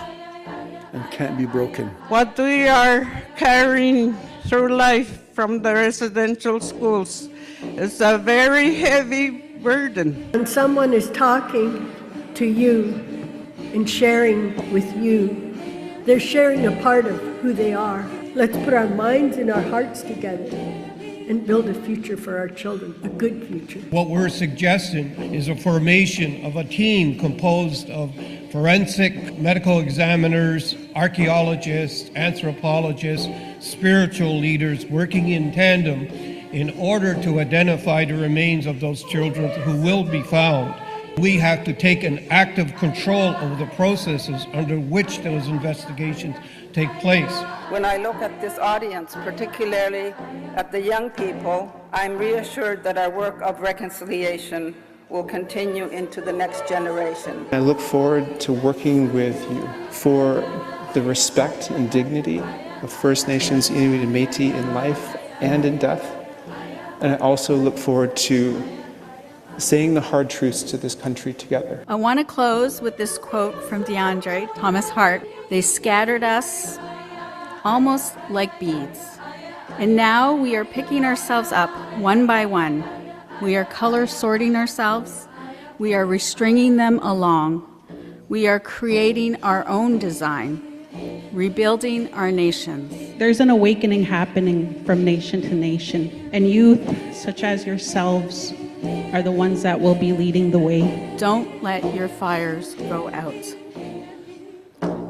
and can't be broken. What we are carrying through life from the residential schools is a very heavy burden. When someone is talking to you and sharing with you, they're sharing a part of who they are. Let's put our minds and our hearts together and build a future for our children, a good future. What we're suggesting is a formation of a team composed of forensic medical examiners, archaeologists, anthropologists, spiritual leaders working in tandem in order to identify the remains of those children who will be found. We have to take an active control over the processes under which those investigations take place. When I look at this audience, particularly at the young people, I'm reassured that our work of reconciliation will continue into the next generation. I look forward to working with you for the respect and dignity of First Nations, Inuit, and Métis in life and in death. And I also look forward to saying the hard truths to this country together. I want to close with this quote from DeAndre Thomas Hart. They scattered us almost like beads. And now we are picking ourselves up one by one. We are color sorting ourselves. We are restringing them along. We are creating our own design, rebuilding our nations. There's an awakening happening from nation to nation, and youth such as yourselves are the ones that will be leading the way. Don't let your fires go out.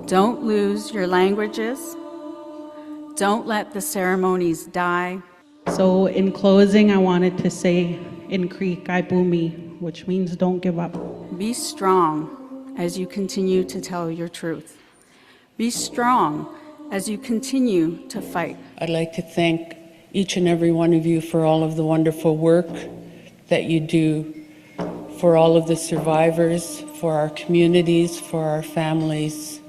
Don't lose your languages. Don't let the ceremonies die. So in closing, I wanted to say in Creek, I boomi, which means don't give up. Be strong as you continue to tell your truth. Be strong as you continue to fight. I'd like to thank each and every one of you for all of the wonderful work that you do for all of the survivors, for our communities, for our families.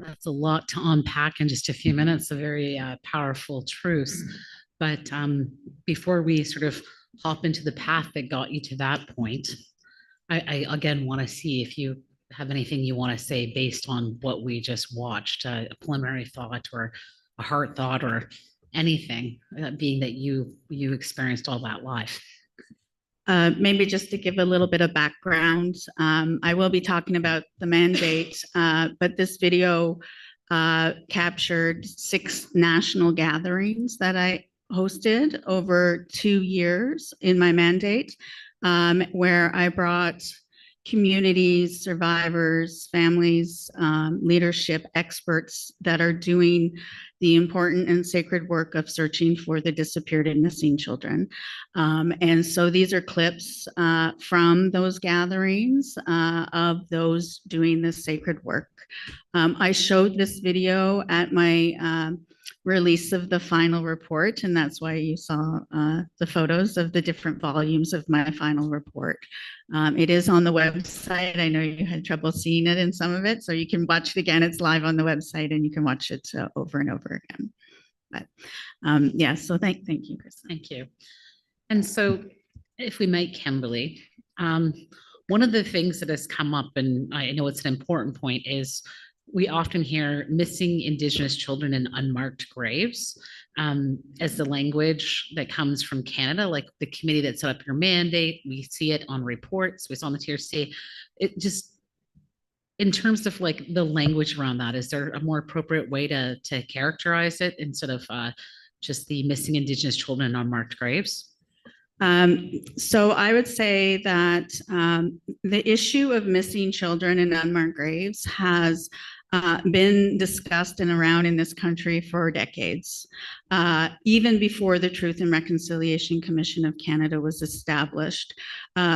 That's a lot to unpack in just a few minutes, a very powerful truth. But before we sort of hop into the path that got you to that point, I again want to see if you have anything you want to say based on what we just watched, a preliminary thought or a heart thought or anything, being that you experienced all that live. Maybe just to give a little bit of background, I will be talking about the mandate, but this video captured 6 national gatherings that I hosted over 2 years in my mandate, where I brought communities, survivors, families, leadership experts that are doing the important and sacred work of searching for the disappeared and missing children. And so these are clips from those gatherings of those doing this sacred work. I showed this video at my release of the final report, and that's why you saw the photos of the different volumes of my final report. It is on the website. I know you had trouble seeing it in some of it, so you can watch it again. It's live on the website, and you can watch it over and over again. But yeah, so thank you, Chris. Thank you. And so if we might, Kimberly, One of the things that has come up, and I know it's an important point, is we often hear missing Indigenous children in unmarked graves as the language that comes from Canada, like the committee that set up your mandate. We see it on reports. We saw on the TRC. It just, in terms of like the language around that, is there a more appropriate way to characterize it instead of just the missing Indigenous children in unmarked graves? So I would say that the issue of missing children in unmarked graves has been discussed and around in this country for decades, even before the Truth and Reconciliation Commission of Canada was established.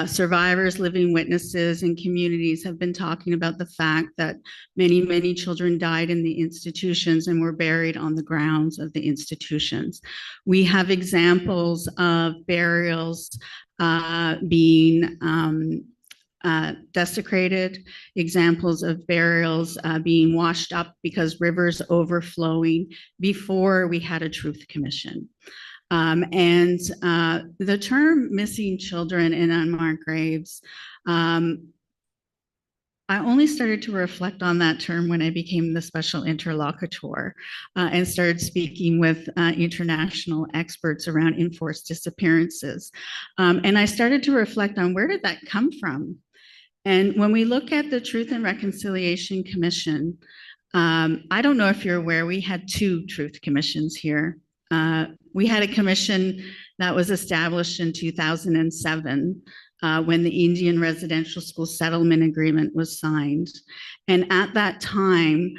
Survivors, living witnesses, and communities have been talking about the fact that many, many children died in the institutions and were buried on the grounds of the institutions. We have examples of burials being desecrated, examples of burials being washed up because rivers overflowing before we had a Truth Commission. And the term missing children in unmarked graves, I only started to reflect on that term when I became the special interlocutor and started speaking with international experts around enforced disappearances. And I started to reflect on, where did that come from? And when we look at the Truth and Reconciliation Commission, I don't know if you're aware, we had 2 Truth Commissions here. We had a commission that was established in 2007 when the Indian Residential School Settlement Agreement was signed. And at that time,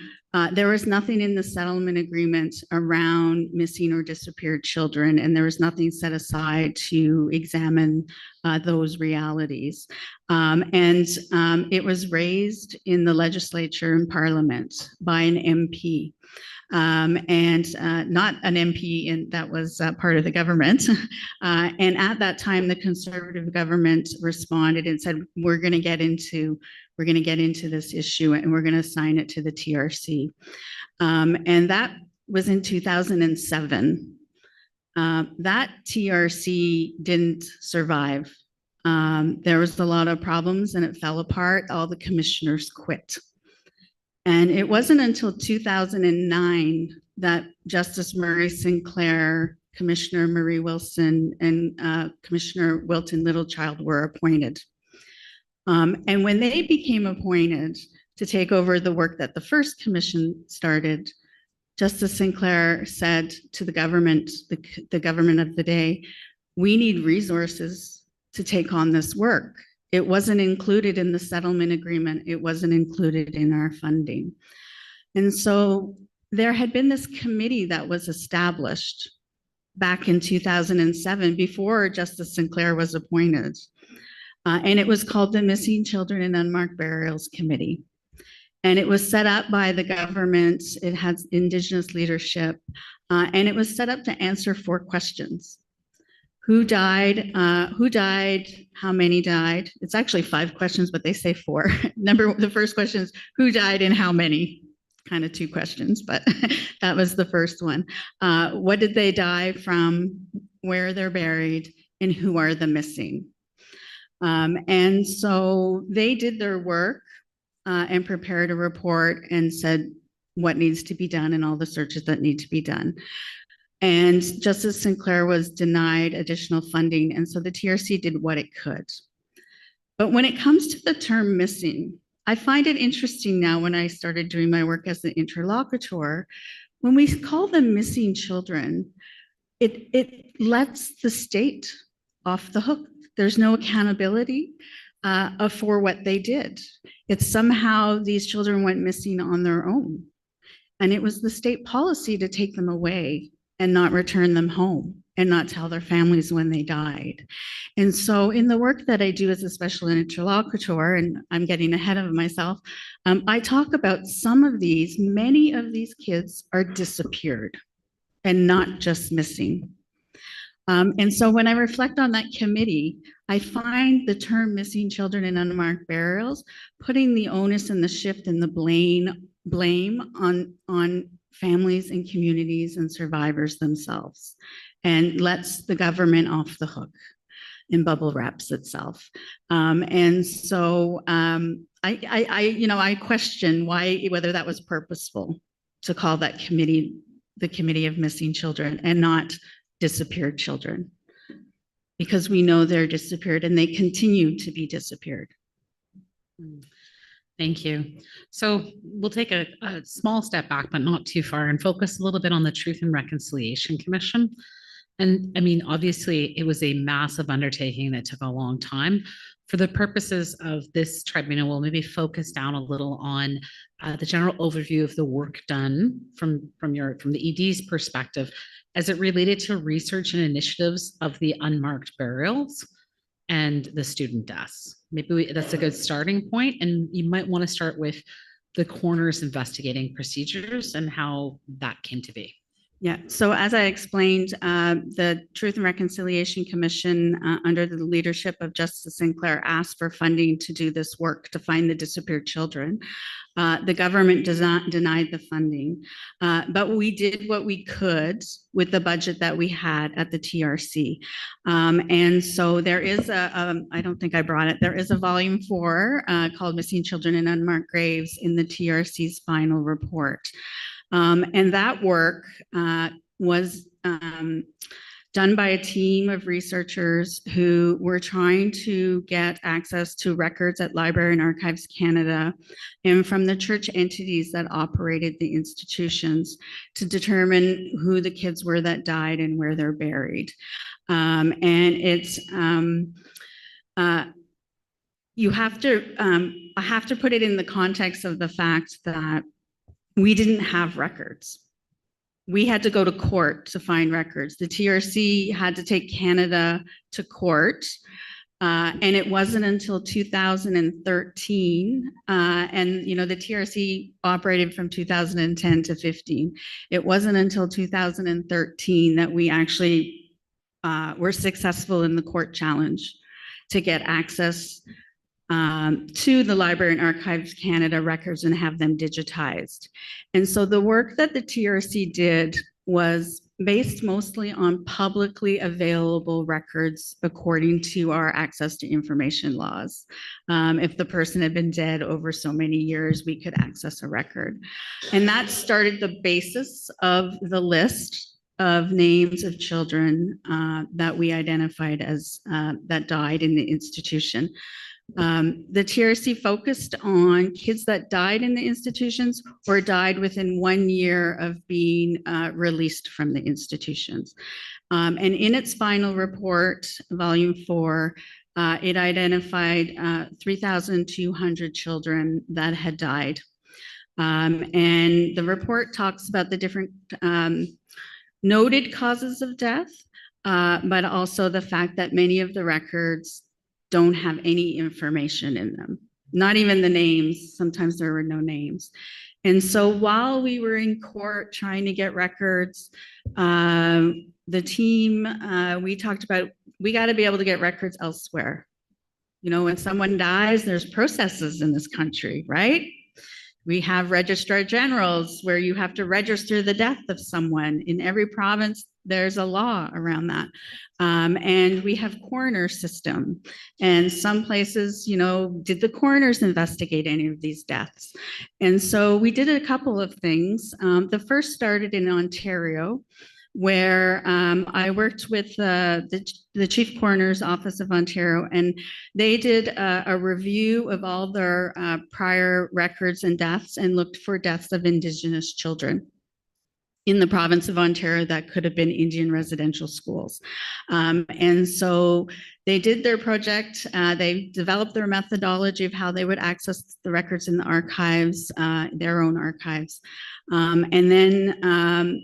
there was nothing in the settlement agreement around missing or disappeared children, and there was nothing set aside to examine those realities. It was raised in the legislature and parliament by an MP. Not an MP that was part of the government. And at that time, the Conservative government responded and said, we're going to get into this issue and we're going to assign it to the TRC. And that was in 2007. That TRC didn't survive. There was a lot of problems and it fell apart. All the commissioners quit. And it wasn't until 2009 that Justice Murray Sinclair, Commissioner Marie Wilson, and Commissioner Wilton Littlechild were appointed. And when they became appointed to take over the work that the first commission started, Justice Sinclair said to the government, the government of the day, we need resources to take on this work. It wasn't included in the settlement agreement. It wasn't included in our funding. And so there had been this committee that was established back in 2007 before Justice Sinclair was appointed. And it was called the Missing Children in Unmarked Burials Committee. And it was set up by the government. It had Indigenous leadership, and it was set up to answer 4 questions. Who died? How many died? It's actually 5 questions, but they say 4. The first question is, who died and how many? Kind of 2 questions, but that was the first one. What did they die from? Where they're buried? And who are the missing? And so they did their work and prepared a report and said what needs to be done and all the searches that need to be done. And Justice Sinclair was denied additional funding, and so the TRC did what it could. But when it comes to the term missing, I find it interesting now when I started doing my work as an interlocutor, when we call them missing children, it lets the state off the hook. There's no accountability for what they did. It's somehow these children went missing on their own. And it was the state policy to take them away and not return them home and not tell their families when they died. And so in the work that I do as a special interlocutor, and I'm getting ahead of myself, I talk about many of these kids are disappeared and not just missing. And so when I reflect on that committee, I find the term missing children in unmarked burials, putting the onus and the shift and the blame on families and communities and survivors themselves, and lets the government off the hook. and bubble wraps itself. I question whether that was purposeful to call that committee the Committee of Missing Children and not disappeared children, because we know they're disappeared and they continue to be disappeared. Thank you. So we'll take a small step back, but not too far, and focus a little bit on the Truth and Reconciliation Commission. And I mean, obviously, it was a massive undertaking that took a long time. For the purposes of this tribunal, we'll maybe focus down a little on the general overview of the work done from the ED's perspective as it related to research and initiatives of the unmarked burials and the student deaths. Maybe that's a good starting point, and you might want to start with the coroner's investigating procedures and how that came to be. Yeah, so as I explained, the Truth and Reconciliation Commission, under the leadership of Justice Sinclair, asked for funding to do this work to find the disappeared children. The government denied the funding, but we did what we could with the budget that we had at the TRC. And so there is I don't think I brought it, there is a volume 4 called Missing Children and Unmarked Graves in the TRC's final report. And that work was done by a team of researchers who were trying to get access to records at Library and Archives Canada and from the church entities that operated the institutions to determine who the kids were that died and where they're buried. And it's, you have to, I have to put it in the context of the fact that we didn't have records. We had to go to court to find records. The TRC had to take Canada to court, and it wasn't until 2013, and you know, the TRC operated from 2010 to 15. It wasn't until 2013 that we actually were successful in the court challenge to get access to the Library and Archives Canada records and have them digitized. And so the work that the TRC did was based mostly on publicly available records according to our access to information laws. If the person had been dead over so many years, we could access a record. And that started the basis of the list of names of children that we identified as that died in the institution. The TRC focused on kids that died in the institutions or died within 1 year of being released from the institutions. And in its final report, volume 4, it identified 3,200 children that had died. And the report talks about the different noted causes of death, but also the fact that many of the records don't have any information in them, not even the names. Sometimes there were no names. And so while we were in court trying to get records, the team, we talked about, we got to be able to get records elsewhere. You know, when someone dies, there's processes in this country, right? We have registrar generals where you have to register the death of someone. In every province, there's a law around that. And we have coroner system. And some places, you know, did the coroners investigate any of these deaths? And so we did a couple of things. The first started in Ontario, where I worked with the Chief Coroner's Office of Ontario, and they did a review of all their prior records and deaths and looked for deaths of Indigenous children in the province of Ontario that could have been Indian residential schools. And so they did their project. They developed their methodology of how they would access the records in the archives, their own archives. And then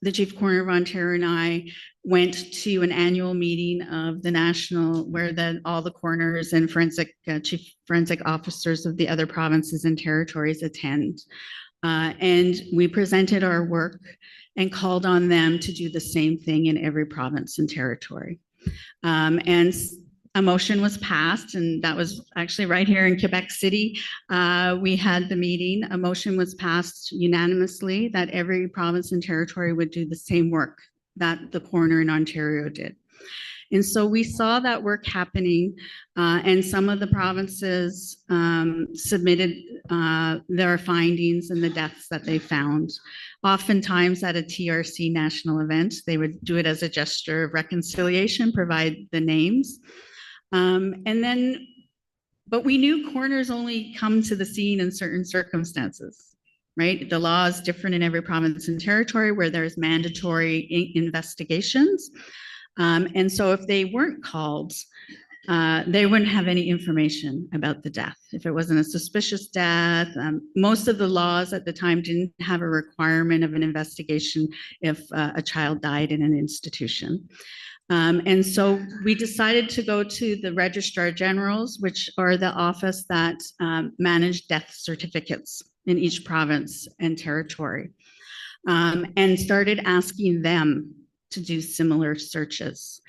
the Chief Coroner of Ontario and I went to an annual meeting of the national, where all the coroners and chief forensic officers of the other provinces and territories attend. And we presented our work and called on them to do the same thing in every province and territory. And a motion was passed, and that was actually right here in Quebec City. We had the meeting. A motion was passed unanimously that every province and territory would do the same work that the coroner in Ontario did. And so we saw that work happening, and some of the provinces submitted their findings and the deaths that they found. Oftentimes at a TRC national event, they would do it as a gesture of reconciliation, provide the names. But we knew coroners only come to the scene in certain circumstances, right? The law is different in every province and territory where there's mandatory investigations. And so if they weren't called, they wouldn't have any information about the death. If it wasn't a suspicious death, most of the laws at the time didn't have a requirement of an investigation if a child died in an institution. And so we decided to go to the Registrar Generals, which are the office that manage death certificates in each province and territory, and started asking them to do similar searches.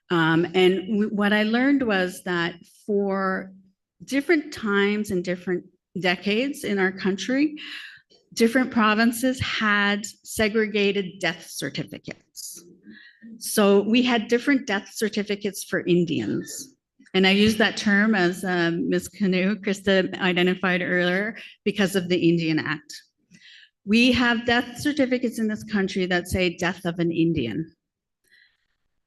What I learned was that for different times and different decades in our country, different provinces had segregated death certificates. So we had different death certificates for Indians. And I use that term as Ms. Krista identified earlier because of the Indian Act. We have death certificates in this country that say death of an Indian.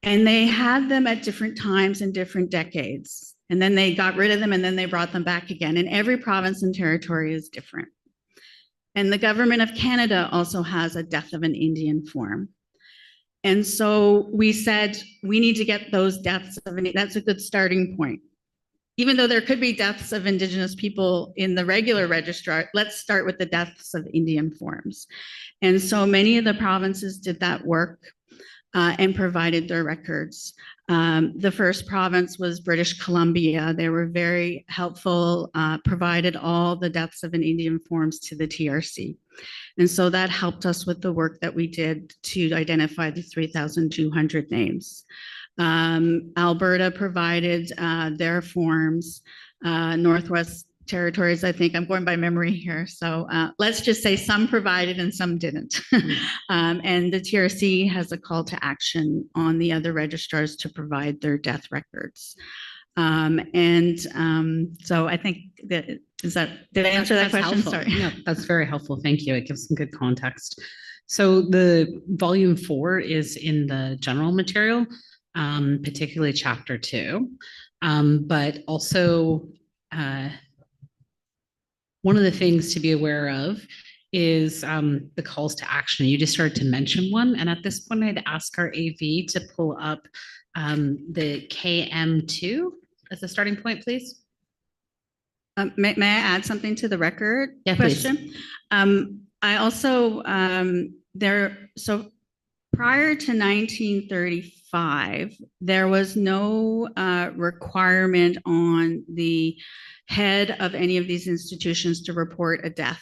And they had them at different times and different decades. And then they got rid of them and then they brought them back again. And every province and territory is different. And the government of Canada also has a death of an Indian form. And so we said, we need to get those deaths of an, that's a good starting point. Even though there could be deaths of Indigenous people in the regular registrar, let's start with the deaths of Indian forms. And so many of the provinces did that work and provided their records. The first province was British Columbia. They were very helpful, provided all the deaths of an Indian forms to the TRC. And so that helped us with the work that we did to identify the 3,200 names. Alberta provided their forms. Northwest Territories, I think I'm going by memory here. So let's just say some provided and some didn't. And the TRC has a call to action on the other registrars to provide their death records. So I think that, did I answer that question? Helpful. Sorry. No, that's very helpful. Thank you. It gives some good context. So the volume 4 is in the general material, particularly chapter 2, but also one of the things to be aware of is the calls to action. You just started to mention one. And at this point, I'd ask our AV to pull up the KM2 as a starting point, please. May I add something to the record question? Please. I also, so prior to 1935, there was no requirement on the head of any of these institutions to report a death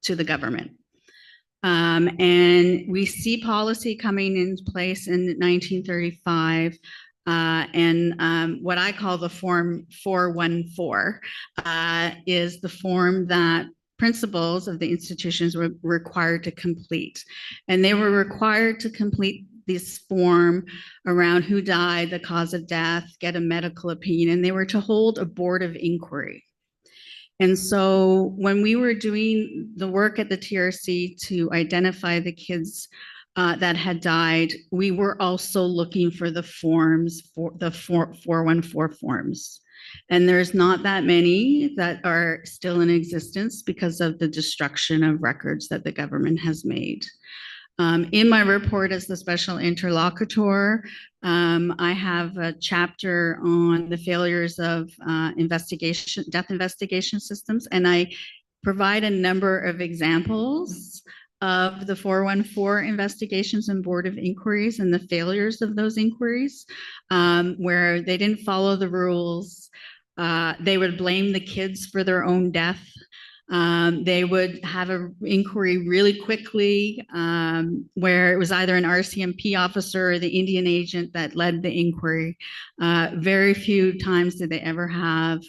to the government. And we see policy coming into place in 1935, and what I call the Form 414 is the form that principals of the institutions were required to complete. And they were required to complete this form around who died, the cause of death, get a medical opinion, and they were to hold a board of inquiry. And so when we were doing the work at the TRC to identify the kids that had died, we were also looking for the forms, for the 414 forms. And there's not that many that are still in existence because of the destruction of records that the government has made. In my report as the special interlocutor, I have a chapter on the failures of death investigation systems, and I provide a number of examples of the 414 investigations and board of inquiries and the failures of those inquiries, where they didn't follow the rules. They would blame the kids for their own death. They would have an inquiry really quickly, where it was either an RCMP officer or the Indian agent that led the inquiry. Very few times did they ever have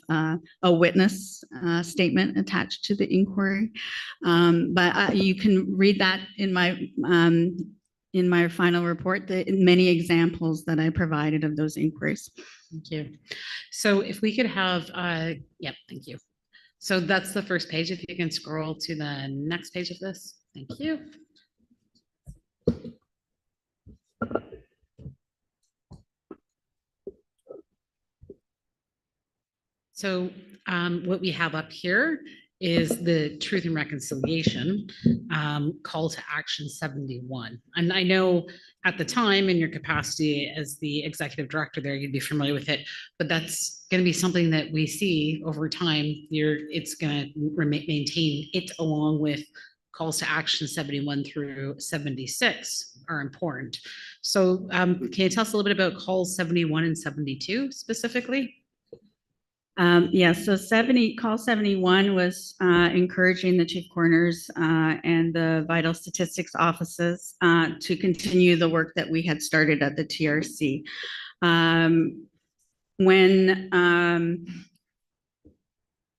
a witness statement attached to the inquiry. But you can read that in my in my final report the many examples that I provided of those inquiries. Thank you. So if we could have, yeah, thank you. So that's the first page. If you can scroll to the next page of this. Thank you. So what we have up here is the Truth and Reconciliation call to action 71. And I know at the time in your capacity as the executive director there, you'd be familiar with it, but that's going to be something that we see over time. It's going to maintain it along with calls to action 71 through 76 are important. So can you tell us a little bit about calls 71 and 72 specifically? Yes, so call 71 was encouraging the chief coroners and the vital statistics offices to continue the work that we had started at the TRC.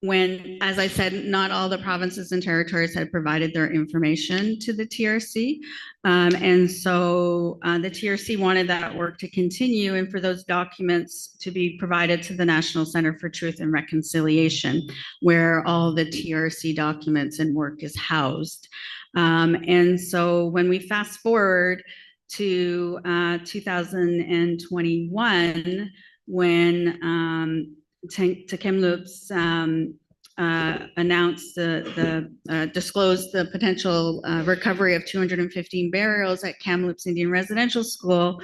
When, as I said, not all the provinces and territories had provided their information to the TRC. And so the TRC wanted that work to continue and for those documents to be provided to the National Center for Truth and Reconciliation, where all the TRC documents and work is housed. And so when we fast forward to 2021, when Kamloops announced disclosed the potential recovery of 215 burials at Kamloops Indian Residential School.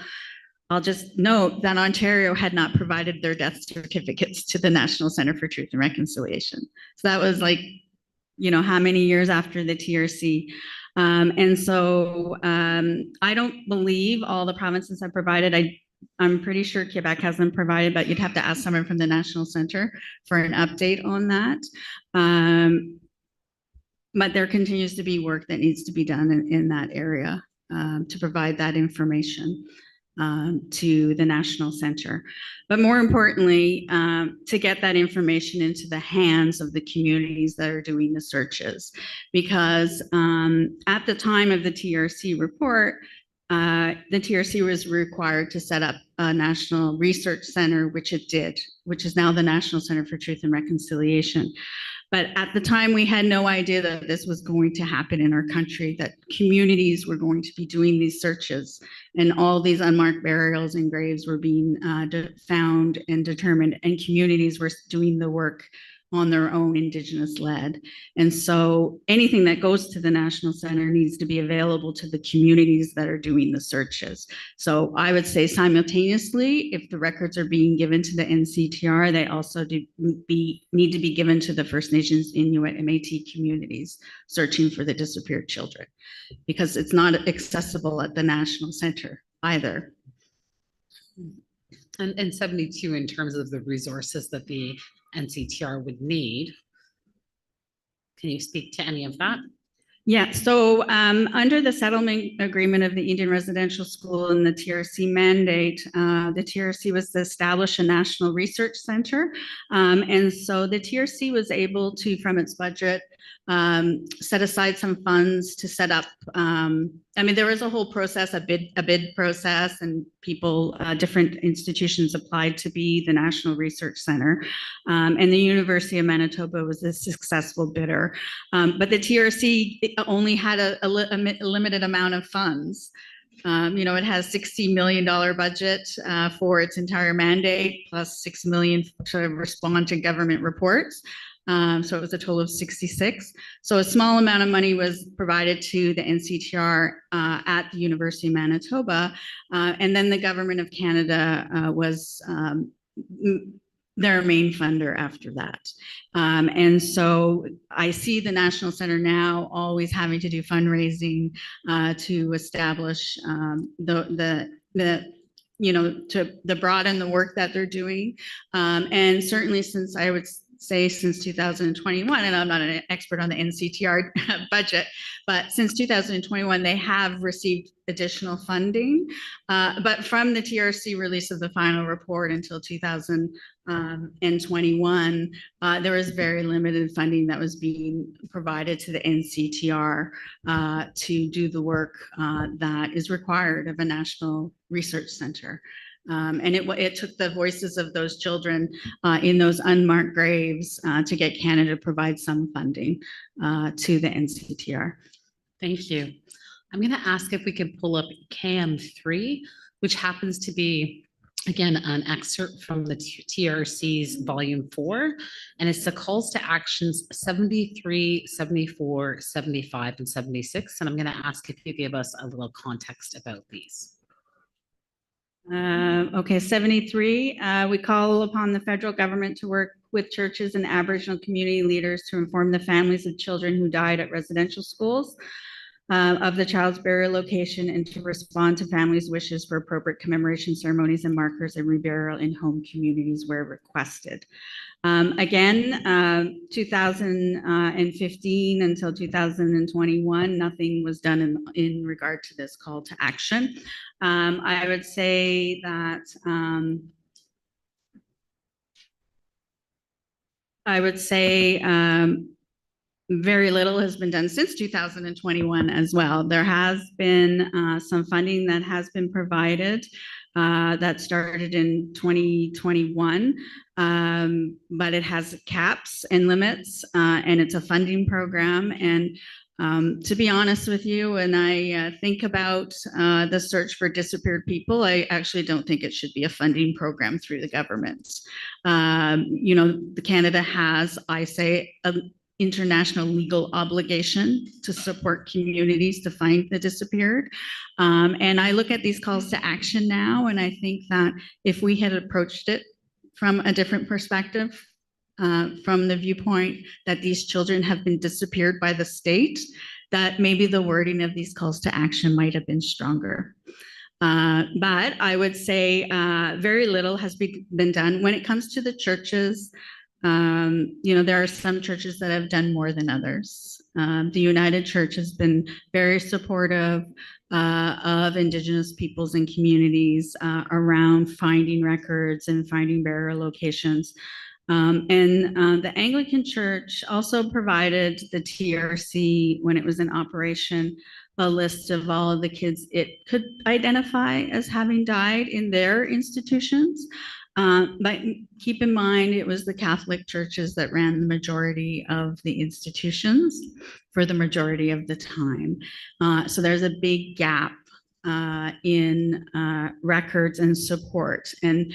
I'll just note that Ontario had not provided their death certificates to the National Center for Truth and Reconciliation. So that was like, you know, how many years after the TRC. And so I don't believe all the provinces have provided. I'm pretty sure Quebec hasn't provided, but you'd have to ask someone from the National Center for an update on that. But there continues to be work that needs to be done in that area to provide that information to the National Center. But more importantly, to get that information into the hands of the communities that are doing the searches. Because at the time of the TRC report, the TRC was required to set up a national research center, which it did, which is now the National Center for Truth and Reconciliation. But at the time, we had no idea that this was going to happen in our country, that communities were going to be doing these searches and all these unmarked burials and graves were being found and determined, and communities were doing the work on their own, Indigenous led. And so anything that goes to the National Center needs to be available to the communities that are doing the searches. So I would say simultaneously, if the records are being given to the NCTR, they also need to be given to the First Nations, Inuit, and Métis communities searching for the disappeared children, because it's not accessible at the National Center either. And 72 in terms of the resources that the NCTR would need. Can you speak to any of that? Yeah, so under the settlement agreement of the Indian Residential School and the TRC mandate, the TRC was to establish a national research center. And so the TRC was able to, from its budget, set aside some funds to set up. I mean, there was a whole process, a bid process, and people, different institutions applied to be the National Research Center. And the University of Manitoba was a successful bidder. But the TRC only had a limited amount of funds. You know, it has $60 million budget for its entire mandate, plus $6 million to respond to government reports. So it was a total of 66. So a small amount of money was provided to the NCTR at the University of Manitoba. And then the Government of Canada was their main funder after that. And so I see the National Center now always having to do fundraising to establish you know, to broaden the work that they're doing. And certainly since I would say since 2021, and I'm not an expert on the NCTR budget, but since 2021, they have received additional funding. But from the TRC release of the final report until 2021, there was very limited funding that was being provided to the NCTR to do the work that is required of a national research center. And it took the voices of those children in those unmarked graves to get Canada to provide some funding to the NCTR. Thank you. I'm going to ask if we could pull up KM3, which happens to be, again, an excerpt from the TRC's volume 4, and it's the calls to actions 73, 74, 75, and 76. And I'm going to ask if you give us a little context about these. Okay, 73, we call upon the federal government to work with churches and Aboriginal community leaders to inform the families of children who died at residential schools of the child's burial location and to respond to families' wishes for appropriate commemoration ceremonies and markers and reburial in home communities where requested. Again, 2015 until 2021, nothing was done in regard to this call to action. I would say that very little has been done since 2021 as well. There has been some funding that has been provided that started in 2021, but it has caps and limits, and it's a funding program. And to be honest with you, when I think about the search for disappeared people, I actually don't think it should be a funding program through the government. You know, Canada has, I say, an international legal obligation to support communities to find the disappeared. And I look at these calls to action now, and I think that if we had approached it from a different perspective, from the viewpoint that these children have been disappeared by the state, that maybe the wording of these calls to action might have been stronger. But I would say very little has been done. When it comes to the churches, you know, there are some churches that have done more than others. The United Church has been very supportive of Indigenous peoples and communities around finding records and finding burial locations. And the Anglican Church also provided the TRC, when it was in operation, a list of all of the kids it could identify as having died in their institutions. But keep in mind, it was the Catholic churches that ran the majority of the institutions for the majority of the time. So there's a big gap in records and support. And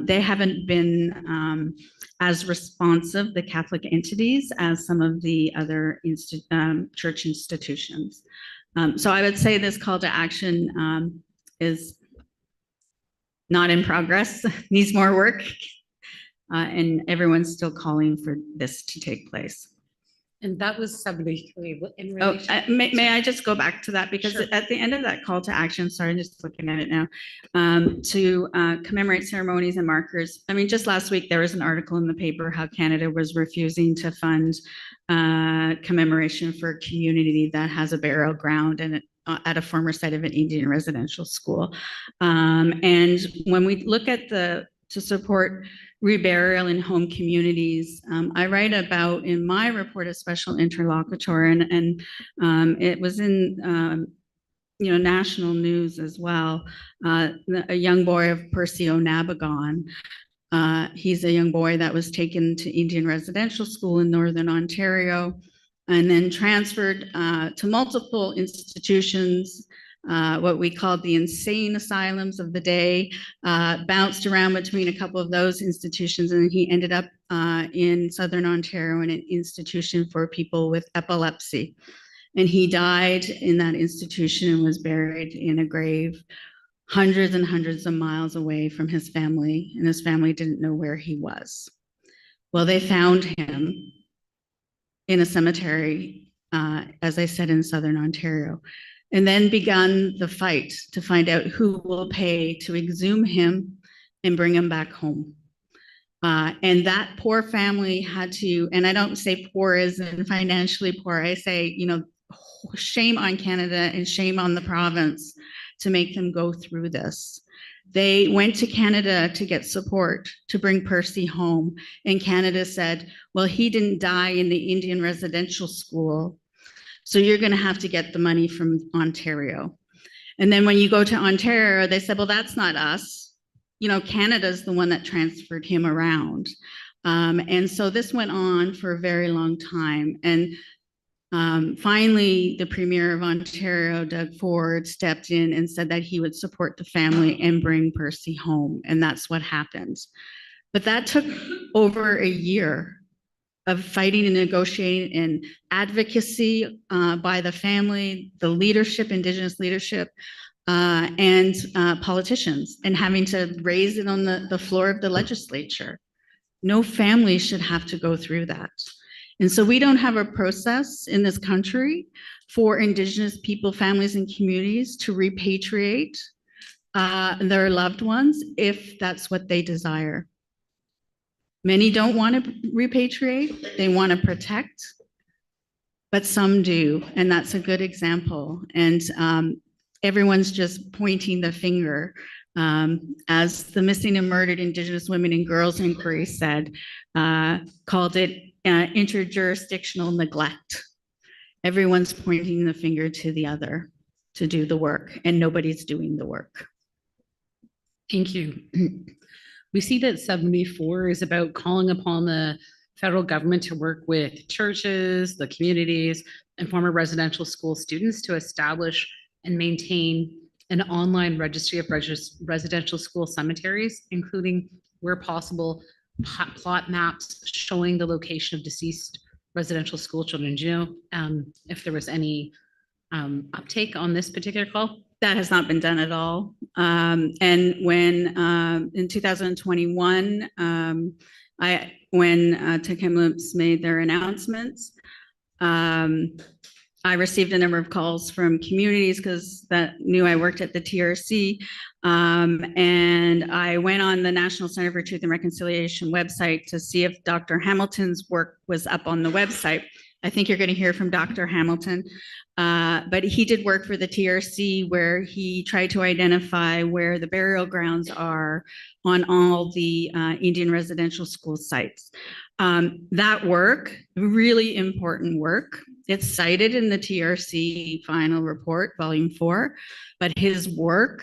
they haven't been as responsive, the Catholic entities, as some of the other church institutions. So I would say this call to action is not in progress, needs more work, and everyone's still calling for this to take place. And that was 73 in Oh, relation. may I just go back to that? Because Sure. at the end of that call to action, sorry, I'm just looking at it now, to commemorate ceremonies and markers. I mean, just last week, there was an article in the paper how Canada was refusing to fund commemoration for a community that has a burial ground and at a former site of an Indian residential school. And when we look at to support reburial in home communities, I write about in my report a special interlocutor, and it was in national news as well. A young boy of Perseo Nabagon. He's a young boy that was taken to Indian residential school in Northern Ontario and then transferred to multiple institutions, what we called the insane asylums of the day, bounced around between a couple of those institutions, and he ended up in Southern Ontario in an institution for people with epilepsy. And he died in that institution and was buried in a grave hundreds and hundreds of miles away from his family, and his family didn't know where he was. Well, they found him in a cemetery, as I said, in Southern Ontario, and then begun the fight to find out who will pay to exhume him and bring him back home. And that poor family had to, and I don't say poor as in financially poor, I say, shame on Canada and shame on the province to make them go through this. They went to Canada to get support to bring Percy home. And Canada said, well, he didn't die in the Indian residential school, so you're going to have to get the money from Ontario. And then when you go to Ontario, they said, well, that's not us. Canada's the one that transferred him around. And so this went on for a very long time. And finally, the Premier of Ontario, Doug Ford, stepped in and said that he would support the family and bring Percy home. And that's what happened. But that took over a year of fighting and negotiating and advocacy by the family, the leadership, Indigenous leadership, and politicians, and having to raise it on the floor of the legislature. No family should have to go through that. And so we don't have a process in this country for Indigenous people, families, and communities to repatriate their loved ones if that's what they desire. Many don't want to repatriate, they want to protect, but some do, and that's a good example. And everyone's just pointing the finger. As the Missing and Murdered Indigenous Women and Girls Inquiry said, called it interjurisdictional neglect. Everyone's pointing the finger to the other to do the work, and nobody's doing the work. Thank you. We see that 74 is about calling upon the federal government to work with churches, the communities, and former residential school students to establish and maintain an online registry of residential school cemeteries, including, where possible, plot maps showing the location of deceased residential school children. Do you know if there was any uptake on this particular call? That has not been done at all. And when in 2021, when Tk'emlúps made their announcements, I received a number of calls from communities because that knew I worked at the TRC. And I went on the National Center for Truth and Reconciliation website to see if Dr. Hamilton's work was up on the website. I think you're going to hear from Dr. Hamilton, but he did work for the TRC where he tried to identify where the burial grounds are on all the Indian residential school sites. That work, really important work. It's cited in the TRC final report, volume 4, but his work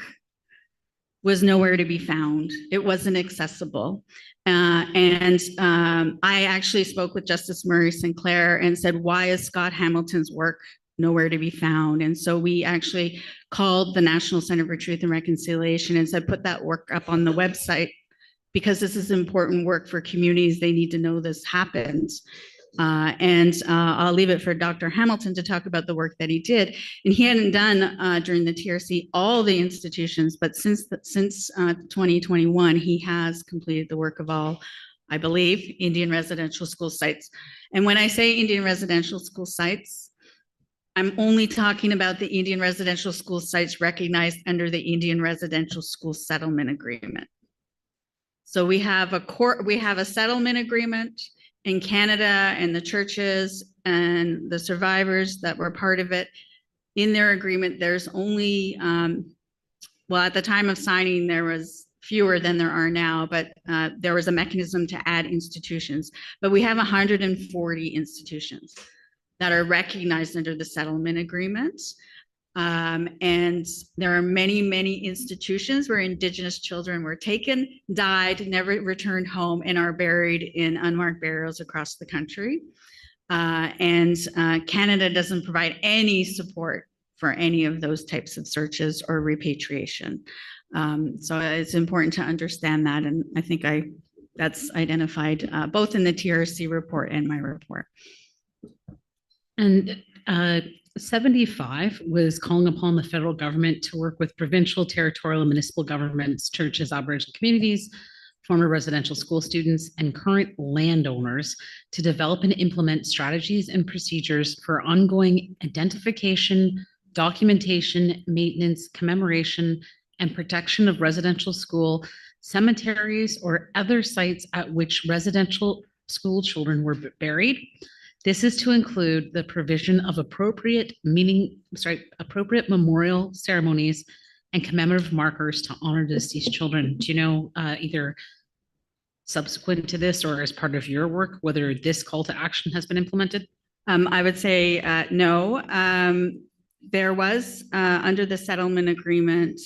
was nowhere to be found. It wasn't accessible. I actually spoke with Justice Murray Sinclair and said, why is Scott Hamilton's work nowhere to be found? And so we actually called the National Center for Truth and Reconciliation and said, put that work up on the website because this is important work for communities. They need to know this happens. I'll leave it for Dr. Hamilton to talk about the work that he did. And he hadn't done during the TRC all the institutions, but since 2021, he has completed the work of all, I believe, Indian residential school sites. And when I say Indian residential school sites, I'm only talking about the Indian residential school sites recognized under the Indian Residential School Settlement Agreement. So we have a settlement agreement in Canada, and the churches and the survivors that were part of it, in their agreement, there's only, well, at the time of signing, there was fewer than there are now, but there was a mechanism to add institutions. But we have 140 institutions that are recognized under the settlement agreement. And there are many, many institutions where Indigenous children were taken, died, never returned home, and are buried in unmarked burials across the country. Canada doesn't provide any support for any of those types of searches or repatriation. So it's important to understand that. And I think that's identified both in the TRC report and my report. And 75 was calling upon the federal government to work with provincial, territorial, and municipal governments, churches, Aboriginal communities, former residential school students, and current landowners to develop and implement strategies and procedures for ongoing identification, documentation, maintenance, commemoration, and protection of residential school cemeteries, or other sites at which residential school children were buried. This is to include the provision of appropriate memorial ceremonies and commemorative markers to honor deceased children. Do you know either subsequent to this or as part of your work, whether this call to action has been implemented? I would say no. There was, under the settlement agreement,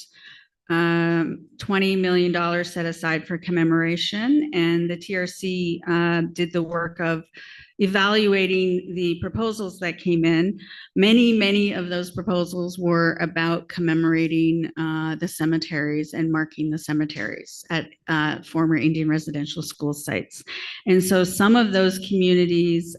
$20 million set aside for commemoration, and the TRC did the work of evaluating the proposals that came in. Many of those proposals were about commemorating the cemeteries and marking the cemeteries at former Indian residential school sites. And so some of those communities,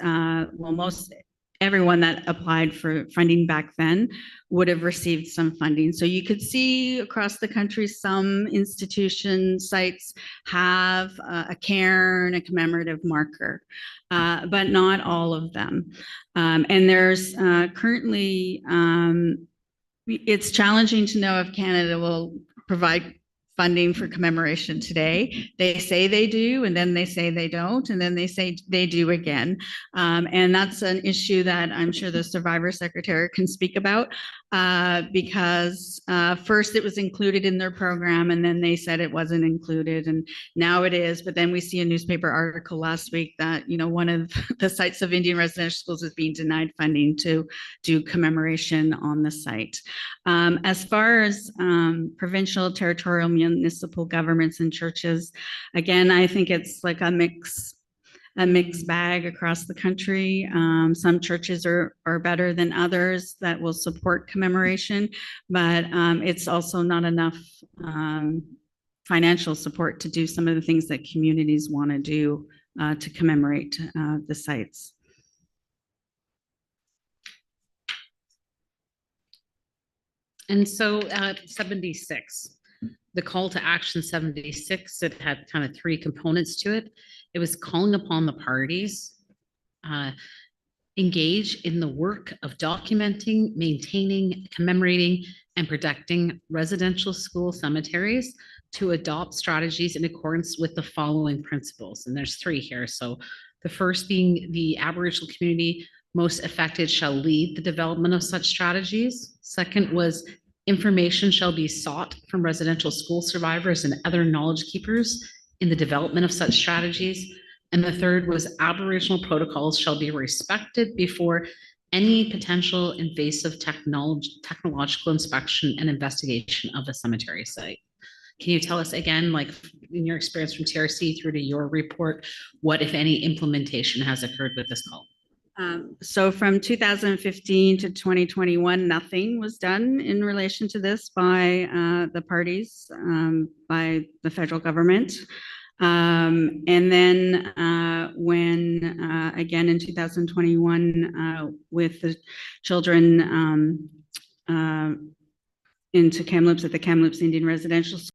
everyone that applied for funding back then would have received some funding. So you could see across the country, some institution sites have a cairn, a commemorative marker, but not all of them. And there's currently, it's challenging to know if Canada will provide funding for commemoration today. They say they do, and then they say they don't, and then they say they do again. And that's an issue that I'm sure the Survivor Secretary can speak about, because first it was included in their program, and then they said it wasn't included, and now it is. But then we see a newspaper article last week that, you know, one of the sites of Indian residential schools is being denied funding to do commemoration on the site. As far as provincial, territorial, municipal governments and churches, again, I think it's like a mixed bag across the country. Some churches are better than others that will support commemoration, but it's also not enough financial support to do some of the things that communities want to do to commemorate the sites. And so 76, the call to action 76, it had kind of three components to it. It was calling upon the parties engage in the work of documenting, maintaining, commemorating, and protecting residential school cemeteries to adopt strategies in accordance with the following principles. And there's three here. So the first being the Aboriginal community most affected shall lead the development of such strategies. Second was information shall be sought from residential school survivors and other knowledge keepers in the development of such strategies. And the third was Aboriginal protocols shall be respected before any potential invasive technological inspection and investigation of a cemetery site. Can you tell us again, like in your experience from TRC through to your report, what, if any, implementation has occurred with this call? So from 2015 to 2021, nothing was done in relation to this by the parties, by the federal government. And then when, again in 2021, with the children into Kamloops at the Kamloops Indian Residential School,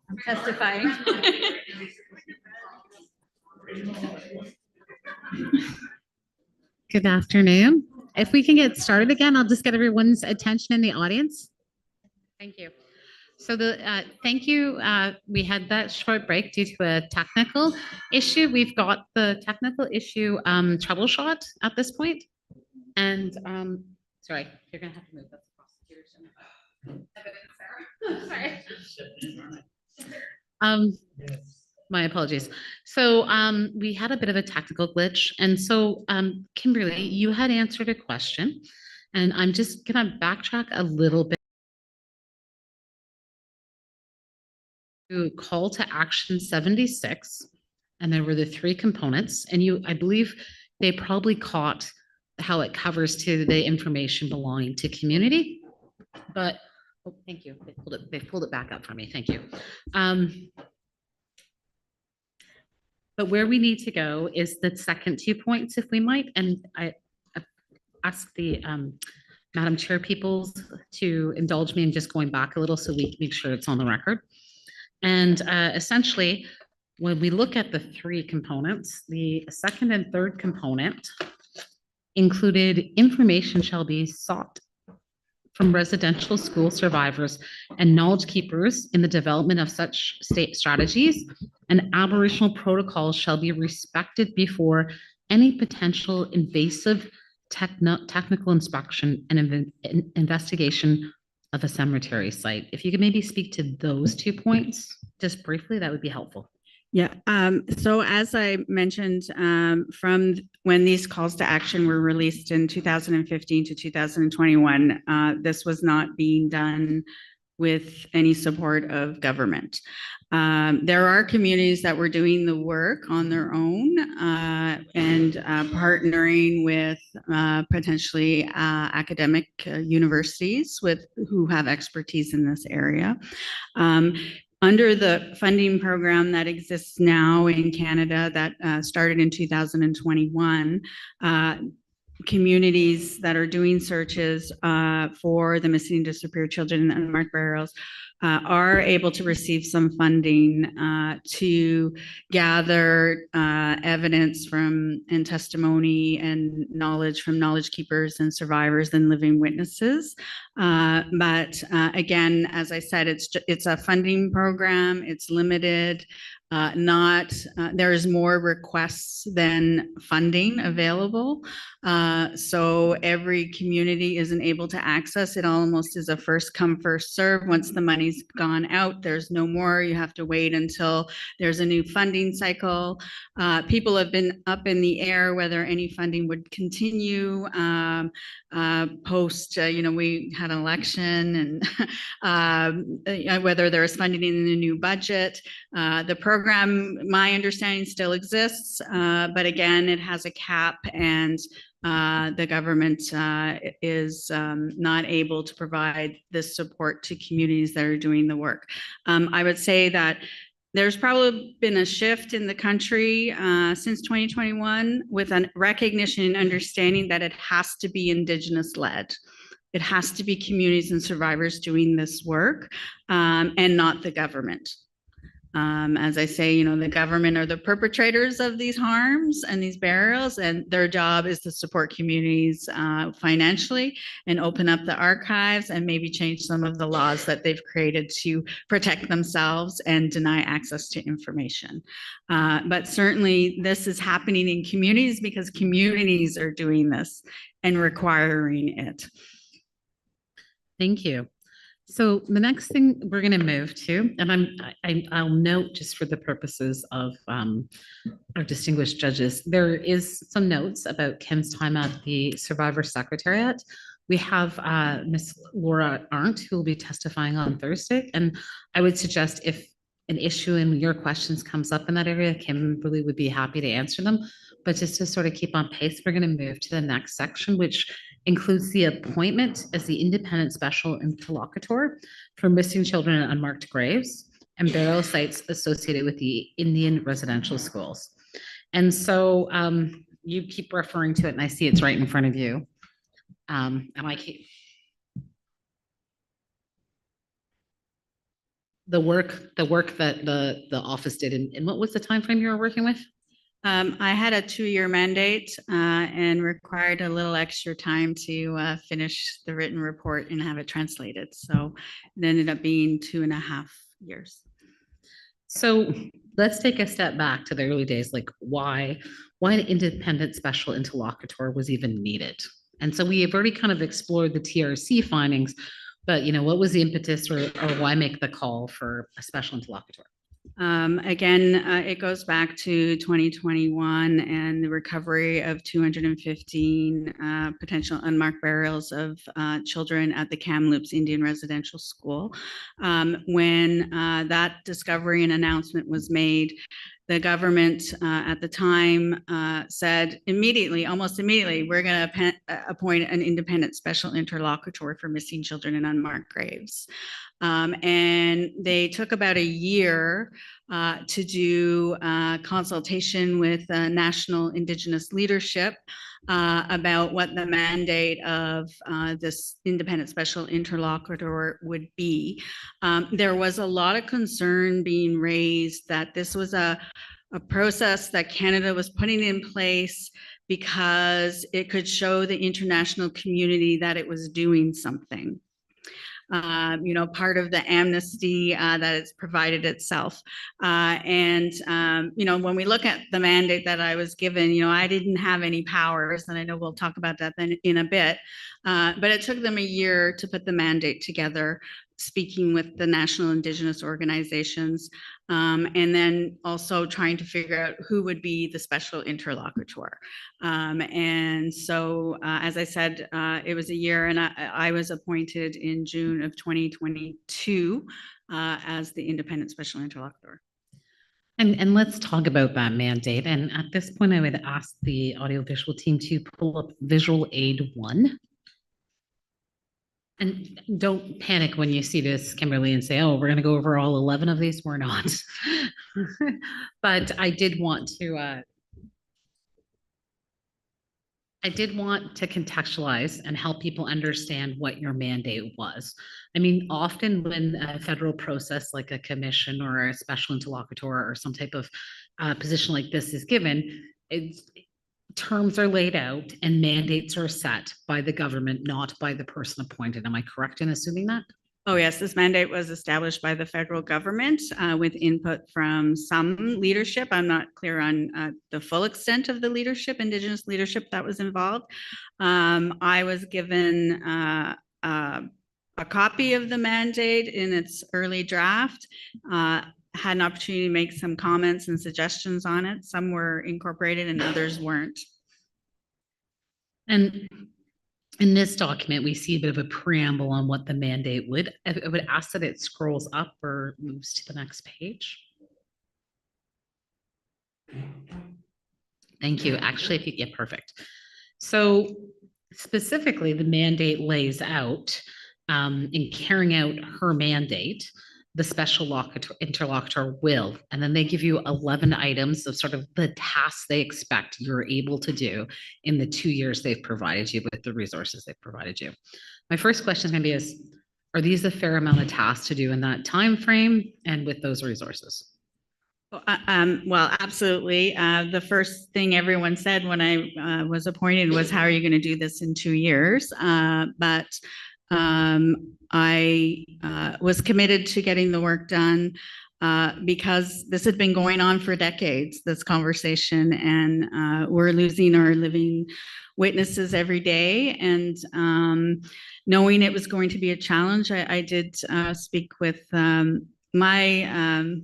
I'm testifying. Good afternoon. If we can get started again, I'll just get everyone's attention in the audience. Thank you. So thank you. We had that short break due to a technical issue. We've got the technical issue troubleshot at this point. And sorry, you're gonna have to move. That's the prosecutor's. Sorry. My apologies. So we had a bit of a technical glitch. And so Kimberly, you had answered a question, and I'm just gonna backtrack a little bit to call to action 76. And there were the three components. And I believe they probably caught how it covers to the information belonging to community. But, oh, thank you. They pulled it back up for me. Thank you. But where we need to go is the second 2 points, if we might. And I ask the Madam Chair peoples to indulge me in just going back a little so we can make sure it's on the record. And essentially, when we look at the three components, the second and third component included information shall be sought from residential school survivors and knowledge keepers in the development of such state strategies, and Aboriginal protocols shall be respected before any potential invasive technical inspection and investigation of a cemetery site. If you could maybe speak to those 2 points, just briefly, that would be helpful. Yeah, so as I mentioned, from when these calls to action were released in 2015 to 2021, this was not being done with any support of government. There are communities that were doing the work on their own and partnering with potentially academic universities who have expertise in this area. Under the funding program that exists now in Canada that started in 2021, communities that are doing searches for the missing and disappeared children and unmarked burials are able to receive some funding to gather evidence from and testimony and knowledge from knowledge keepers and survivors and living witnesses. But again, as I said, it's a funding program. It's limited. There is more requests than funding available. So every community isn't able to access it. Almost is a first come, first serve. Once the money's gone out, there's no more. You have to wait until there's a new funding cycle. People have been up in the air whether any funding would continue post, we had an election and whether there is funding in the new budget. The program, my understanding, still exists, but again, it has a cap, and the government is not able to provide this support to communities that are doing the work. I would say that there's probably been a shift in the country since 2021 with a recognition and understanding that it has to be Indigenous led. It has to be communities and survivors doing this work and not the government. As I say, the government are the perpetrators of these harms and these burials, and their job is to support communities financially and open up the archives and maybe change some of the laws that they've created to protect themselves and deny access to information. But certainly this is happening in communities because communities are doing this and requiring it. Thank you. So the next thing we're going to move to, and I'll note just for the purposes of our distinguished judges, there is some notes about Kim's time at the Survivor Secretariat. We have Miss Laura Arndt, who will be testifying on Thursday. And I would suggest if an issue in your questions comes up in that area, Kimberly would be happy to answer them. But just to sort of keep on pace, we're going to move to the next section, which includes the appointment as the independent special interlocutor for missing children and unmarked graves and burial sites associated with the Indian residential schools. And so you keep referring to it, and I see it's right in front of you. And I keep. the work that the office did, and what was the time frame you were working with? I had a 2-year mandate and required a little extra time to finish the written report and have it translated. So it ended up being 2.5 years. So let's take a step back to the early days, like why an independent special interlocutor was even needed. And so we have already kind of explored the TRC findings, but what was the impetus or why make the call for a special interlocutor? Again, it goes back to 2021 and the recovery of 215 potential unmarked burials of children at the Kamloops Indian Residential School. When that discovery and announcement was made, the government at the time said immediately, almost immediately, we're going to appoint an independent special interlocutor for missing children in unmarked graves. And they took about a year to do consultation with national Indigenous leadership about what the mandate of this independent special interlocutor would be. There was a lot of concern being raised that this was a process that Canada was putting in place because it could show the international community that it was doing something. Part of the amnesty that it's provided itself. When we look at the mandate that I was given, I didn't have any powers, and I know we'll talk about that then in a bit, but it took them a year to put the mandate together, speaking with the national Indigenous organizations, and then also trying to figure out who would be the special interlocutor. As I said, it was a year, and I was appointed in June of 2022 as the independent special interlocutor. And let's talk about that mandate. And at this point, I would ask the audiovisual team to pull up visual aid 1. And don't panic when you see this, Kimberly, and say, oh, we're going to go over all 11 of these. We're not. But I did want to contextualize and help people understand what your mandate was. I mean, often when a federal process like a commission or a special interlocutor or some type of position like this is given, terms are laid out and mandates are set by the government, not by the person appointed. Am I correct in assuming that? Oh, yes, this mandate was established by the federal government with input from some leadership. I'm not clear on the full extent of the leadership, Indigenous leadership that was involved. I was given a copy of the mandate in its early draft, had an opportunity to make some comments and suggestions on it. Some were incorporated and others weren't. And in this document, we see a bit of a preamble on what the mandate would. I would ask that it scrolls up or moves to the next page. Thank you. Actually, if you get perfect. So specifically, the mandate lays out in carrying out her mandate, the special interlocutor will, and then they give you 11 items of sort of the tasks they expect you're able to do in the 2 years they've provided you with the resources they've provided you. My first question is going to be are these a fair amount of tasks to do in that time frame and with those resources? Well, absolutely. The first thing everyone said when I was appointed was, how are you going to do this in 2 years? I was committed to getting the work done because this had been going on for decades, this conversation, and we're losing our living witnesses every day. And knowing it was going to be a challenge, I did speak with my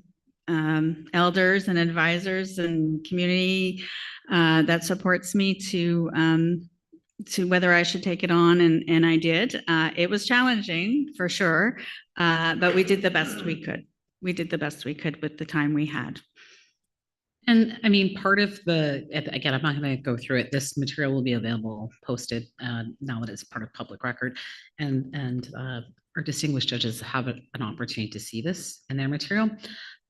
elders and advisors and community that supports me to whether I should take it on, and I did. It was challenging for sure, but we did the best we could. We did the best we could with the time we had. And I mean, part of again, I'm not going to go through it. This material will be available, posted now that it's part of public record, and our distinguished judges have an opportunity to see this in their material.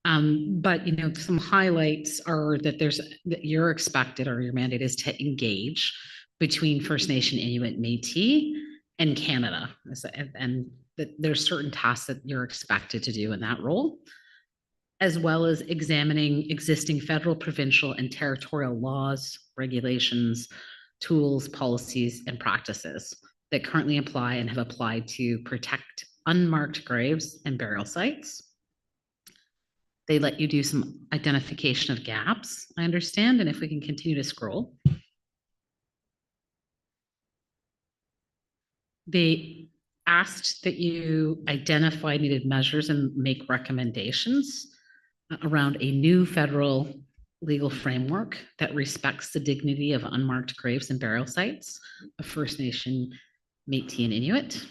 But some highlights are that you're expected, or your mandate is to engage between First Nation, Inuit, Métis, and Canada. And that there's certain tasks that you're expected to do in that role, as well as examining existing federal, provincial, and territorial laws, regulations, tools, policies, and practices that currently apply and have applied to protect unmarked graves and burial sites. They let you do some identification of gaps, I understand, and if we can continue to scroll. They asked that you identify needed measures and make recommendations around a new federal legal framework that respects the dignity of unmarked graves and burial sites of First Nation, Métis, and Inuit.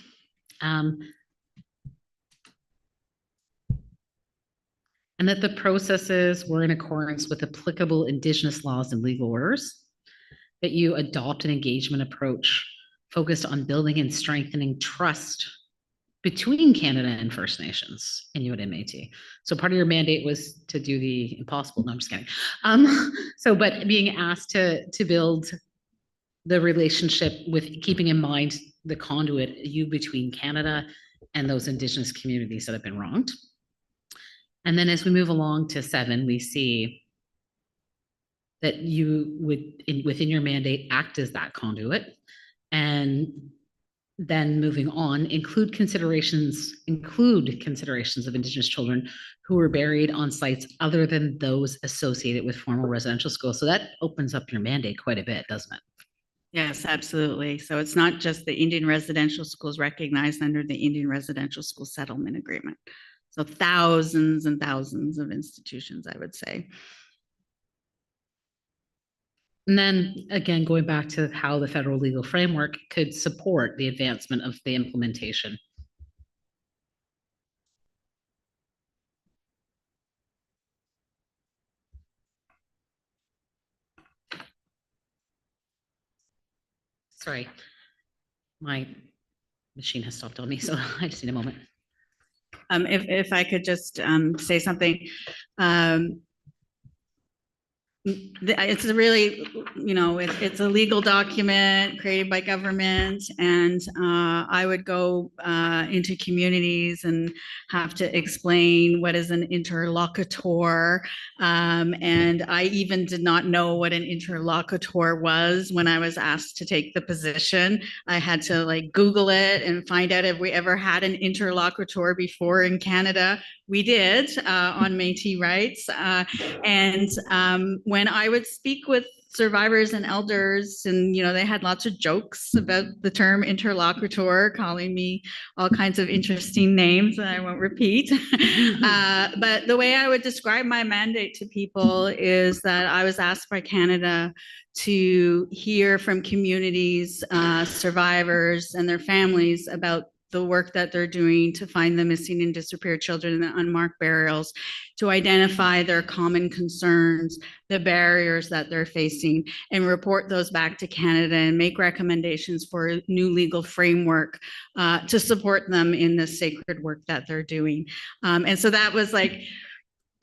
And that the processes were in accordance with applicable Indigenous laws and legal orders, that you adopt an engagement approach focused on building and strengthening trust between Canada and First Nations, Inuit and Métis. So part of your mandate was to do the impossible. No, I'm just kidding. But being asked to build the relationship with keeping in mind the conduit between Canada and those Indigenous communities that have been wronged. And then as we move along to 7, we see that you would, within your mandate, act as that conduit. And then moving on, include considerations of Indigenous children who were buried on sites other than those associated with formal residential schools. So that opens up your mandate quite a bit, doesn't it? Yes, absolutely. So it's not just the Indian residential schools recognized under the Indian Residential School Settlement Agreement. So thousands and thousands of institutions, I would say. And then again, going back to how the federal legal framework could support the advancement of the implementation. Sorry, my machine has stopped on me, so I just need a moment. If I could just say something. It's a really, it's a legal document created by government, and I would go into communities and have to explain what is an interlocutor. And I even did not know what an interlocutor was when I was asked to take the position. I had to Google it and find out if we ever had an interlocutor before in Canada. We did on Métis rights. When I would speak with survivors and elders, and they had lots of jokes about the term interlocutor, calling me all kinds of interesting names that I won't repeat. But the way I would describe my mandate to people is that I was asked by Canada to hear from communities, survivors and their families about the work that they're doing to find the missing and disappeared children in the unmarked burials, to identify their common concerns, the barriers that they're facing, and report those back to Canada and make recommendations for a new legal framework to support them in the sacred work that they're doing. And so that was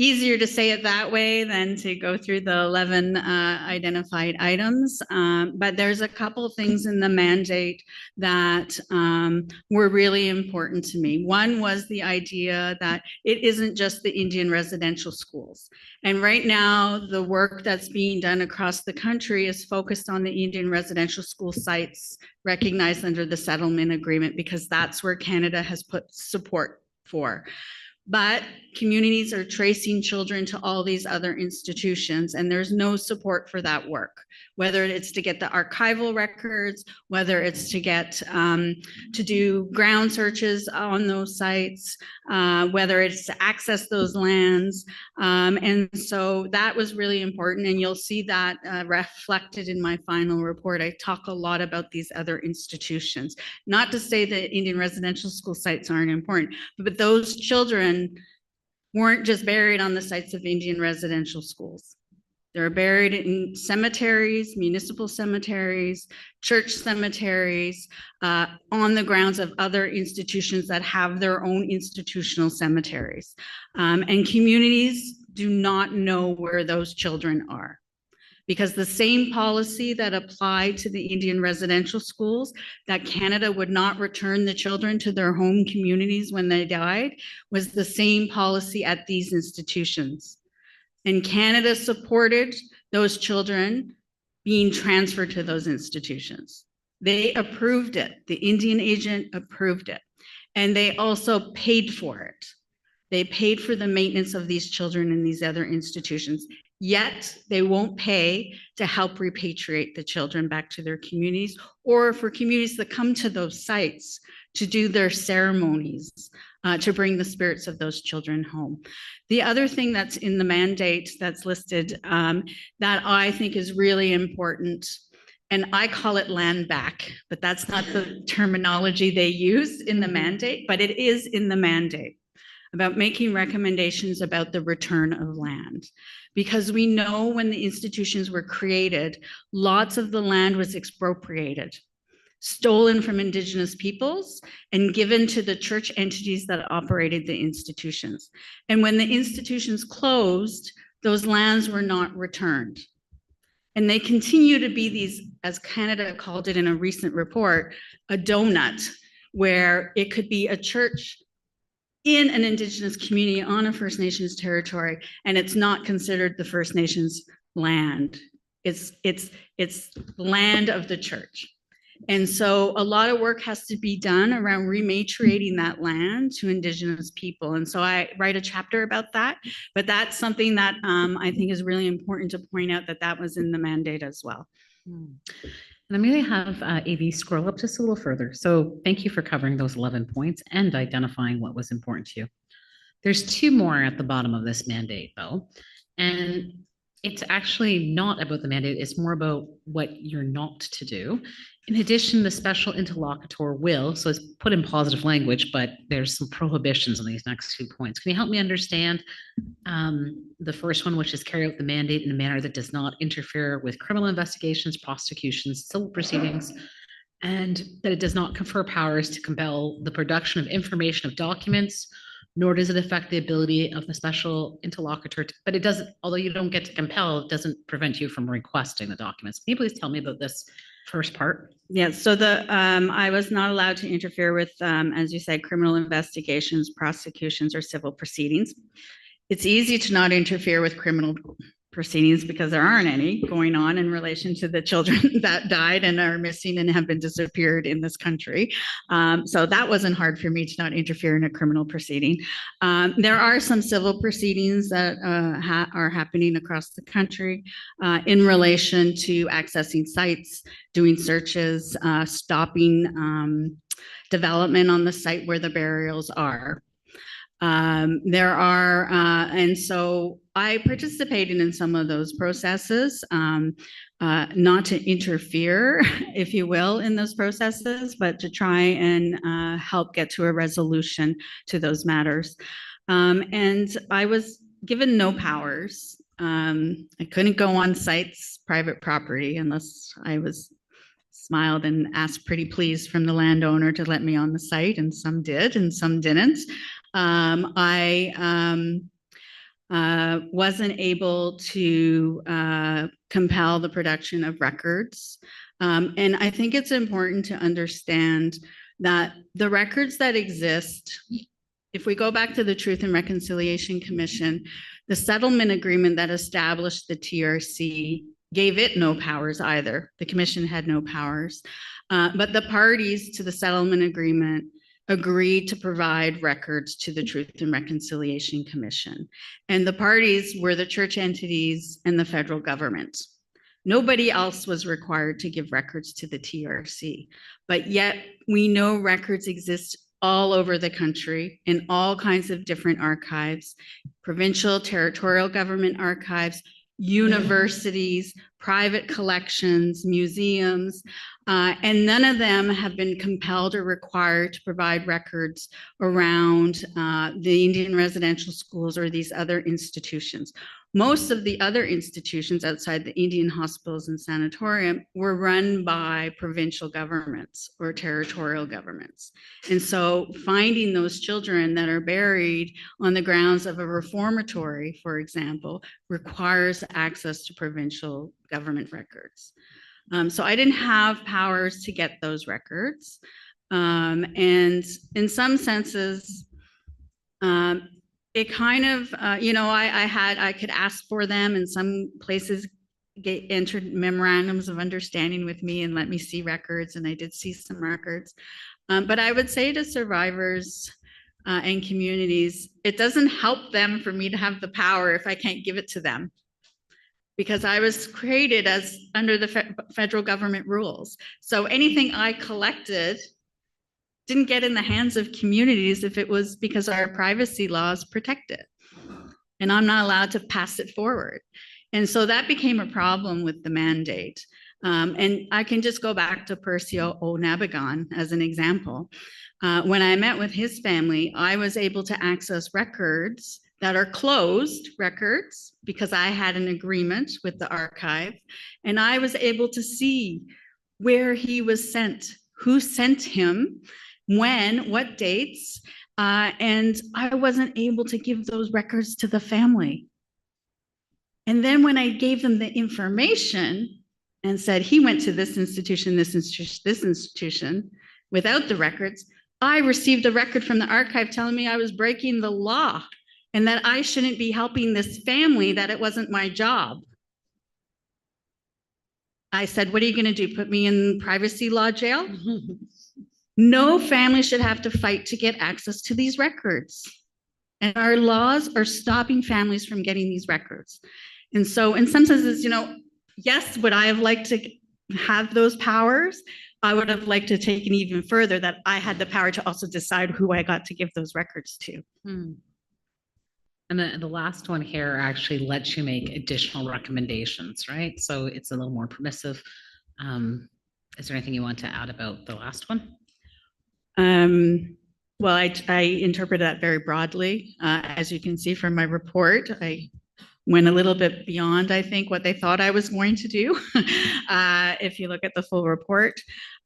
easier to say it that way than to go through the 11 identified items. But there's a couple of things in the mandate that were really important to me. One was the idea that it isn't just the Indian residential schools. And right now, the work that's being done across the country is focused on the Indian residential school sites recognized under the settlement agreement, because that's where Canada has put support for. But communities are tracing children to all these other institutions, and there's no support for that work, whether it's to get the archival records, whether it's to get to do ground searches on those sites, whether it's to access those lands. And so that was really important, and you'll see that reflected in my final report. I talk a lot about these other institutions, not to say that Indian residential school sites aren't important, but those children weren't just buried on the sites of Indian residential schools. They're buried in cemeteries, municipal cemeteries, church cemeteries, on the grounds of other institutions that have their own institutional cemeteries. And communities do not know where those children are, because the same policy that applied to the Indian residential schools, that Canada would not return the children to their home communities when they died, was the same policy at these institutions. And Canada supported those children being transferred to those institutions. They approved it. The Indian agent approved it. And they also paid for it. They paid for the maintenance of these children in these other institutions. Yet they won't pay to help repatriate the children back to their communities, or for communities that come to those sites to do their ceremonies, to bring the spirits of those children home. The other thing that's in the mandate that's listed that I think is really important, and I call it land back, but that's not the terminology they use in the mandate, but it is in the mandate, about making recommendations about the return of land. Because we know when the institutions were created, lots of the land was expropriated, stolen from Indigenous peoples, and given to the church entities that operated the institutions. And when the institutions closed, those lands were not returned. And they continue to be these, as Canada called it in a recent report, a donut, where it could be a church in an Indigenous community on a First Nations territory, and it's not considered the First Nations land. It's land of the church. And so a lot of work has to be done around rematriating that land to Indigenous people. And so I write a chapter about that, but that's something that I think is really important to point out, that that was in the mandate as well. And I'm going to have AV scroll up just a little further. So thank you for covering those 11 points and identifying what was important to you. There's two more at the bottom of this mandate, though. And it's actually not about the mandate. It's more about what you're not to do. In addition, the special interlocutor will, so it's put in positive language, but there's some prohibitions on these next 2 points. Can you help me understand the first one, which is carry out the mandate in a manner that does not interfere with criminal investigations, prosecutions, civil proceedings, and that it does not confer powers to compel the production of information of documents, nor does it affect the ability of the special interlocutor, but it doesn't, although you don't get to compel, it doesn't prevent you from requesting the documents. Can you please tell me about this first part? Yeah, so I was not allowed to interfere with, as you said, criminal investigations, prosecutions, or civil proceedings. It's easy to not interfere with criminal proceedings because there aren't any going on in relation to the children that died and are missing and have been disappeared in this country. So that wasn't hard for me to not interfere in a criminal proceeding. There are some civil proceedings that are happening across the country in relation to accessing sites, doing searches, stopping development on the site where the burials are. There are, and so I participated in some of those processes, not to interfere, if you will, in those processes, but to try and help get to a resolution to those matters. And I was given no powers. I couldn't go on sites, private property, unless I was smiled and asked pretty please from the landowner to let me on the site, and some did and some didn't. I wasn't able to compel the production of records. And I think it's important to understand that the records that exist, if we go back to the Truth and Reconciliation Commission, the settlement agreement that established the TRC gave it no powers either. The commission had no powers, but the parties to the settlement agreement agreed to provide records to the Truth and Reconciliation Commission. And the parties were the church entities and the federal government. Nobody else was required to give records to the TRC, but yet we know records exist all over the country in all kinds of different archives, provincial, territorial government archives, universities, private collections, museums, and none of them have been compelled or required to provide records around the Indian residential schools or these other institutions. Most of the other institutions outside the Indian hospitals and sanatorium were run by provincial governments or territorial governments. And so finding those children that are buried on the grounds of a reformatory, for example, requires access to provincial government records. So I didn't have powers to get those records. And in some senses, it kind of, I could ask for them, and some places entered memorandums of understanding with me and let me see records, and I did see some records. But I would say to survivors and communities, it doesn't help them for me to have the power if I can't give it to them, because I was created as under the federal government rules. So anything I collected didn't get in the hands of communities if it was because our privacy laws protect it. And I'm not allowed to pass it forward. And so that became a problem with the mandate. And I can just go back to Percy O'Nabegon as an example. When I met with his family, I was able to access records that are closed records because I had an agreement with the archive, and I was able to see where he was sent, who sent him, when, what dates, and I wasn't able to give those records to the family. And then when I gave them the information and said he went to this institution, this institution, this institution, without the records, I received a record from the archive telling me I was breaking the law and that I shouldn't be helping this family, that it wasn't my job. I said, what are you going to do? Put me in privacy law jail? No family should have to fight to get access to these records. And our laws are stopping families from getting these records. And so in some senses, yes, would I have liked to have those powers? I would have liked to take it even further, that I had the power to also decide who I got to give those records to. And the last one here actually lets you make additional recommendations, right? So it's a little more permissive. Is there anything you want to add about the last one? Well, I interpret that very broadly. As you can see from my report, I went a little bit beyond, I think, what they thought I was going to do. If you look at the full report,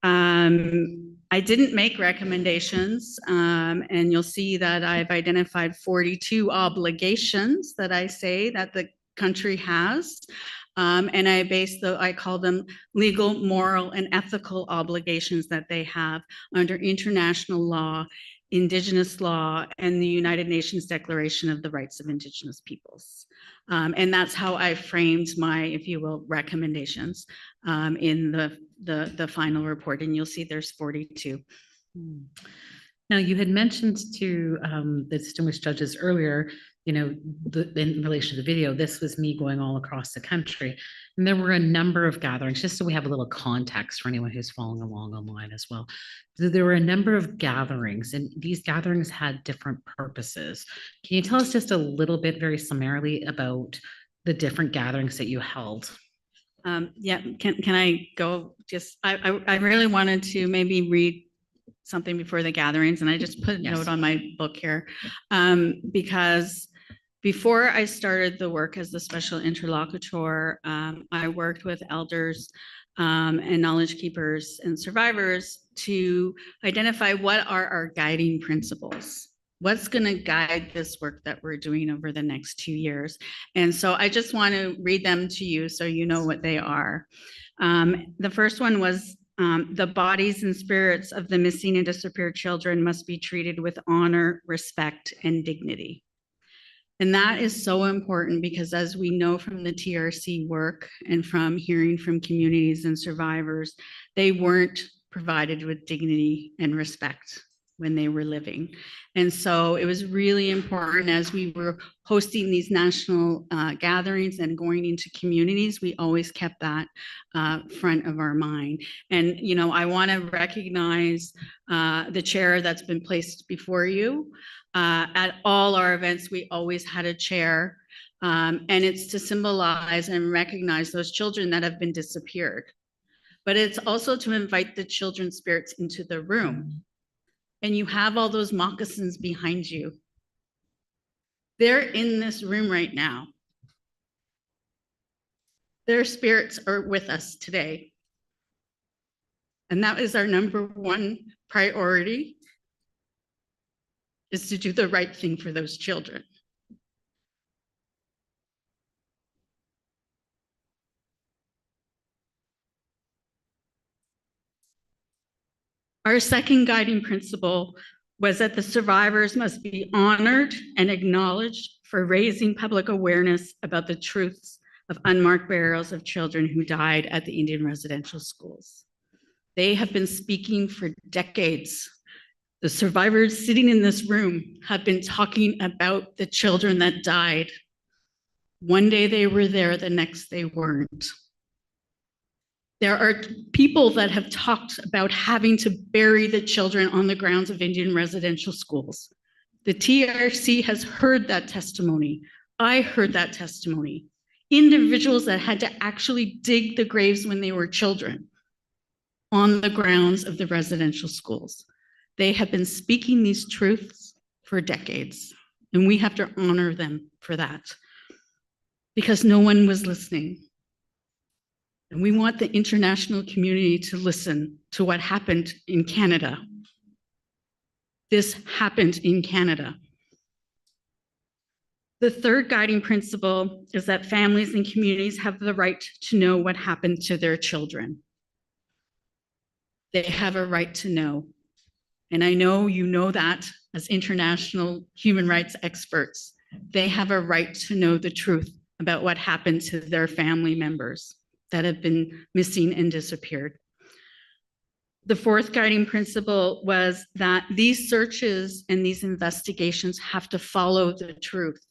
I didn't make recommendations, and you'll see that I've identified 42 obligations that I say that the country has. And I call them legal, moral, and ethical obligations that they have under international law, Indigenous law, and the United Nations Declaration of the Rights of Indigenous Peoples. And that's how I framed my, if you will, recommendations in the final report. And you'll see there's 42. Now, you had mentioned to the distinguished judges earlier, in relation to the video, this was me going all across the country. And there were a number of gatherings, just so we have a little context for anyone who's following along online as well. So there were a number of gatherings, and these gatherings had different purposes. Can you tell us just a little bit, very summarily, about the different gatherings that you held? Yeah, can I go just, I really wanted to maybe read something before the gatherings, and I just put a note on my book here, because before I started the work as the special interlocutor, I worked with elders and knowledge keepers and survivors to identify what are our guiding principles. What's going to guide this work that we're doing over the next 2 years? And so I just want to read them to you so you know what they are. The first one was, the bodies and spirits of the missing and disappeared children must be treated with honor, respect, and dignity. And that is so important because, as we know from the TRC work and from hearing from communities and survivors, they weren't provided with dignity and respect when they were living. And so it was really important, as we were hosting these national gatherings and going into communities, we always kept that front of our mind. And, I want to recognize the chair that's been placed before you. At all our events, we always had a chair, and it's to symbolize and recognize those children that have been disappeared. But it's also to invite the children's spirits into the room. And you have all those moccasins behind you. They're in this room right now. Their spirits are with us today. And that is our number one priority, is to do the right thing for those children. Our second guiding principle was that the survivors must be honored and acknowledged for raising public awareness about the truths of unmarked burials of children who died at the Indian residential schools. They have been speaking for decades. The survivors sitting in this room have been talking about the children that died. One day they were there, the next they weren't. There are people that have talked about having to bury the children on the grounds of Indian residential schools. The TRC has heard that testimony. I heard that testimony. Individuals that had to actually dig the graves when they were children on the grounds of the residential schools. They have been speaking these truths for decades, and we have to honor them for that because no one was listening. And we want the international community to listen to what happened in Canada. This happened in Canada. The third guiding principle is that families and communities have the right to know what happened to their children. They have a right to know. And I know you know that as international human rights experts. They have a right to know the truth about what happened to their family members that have been missing and disappeared. The fourth guiding principle was that these searches and these investigations have to follow the truth.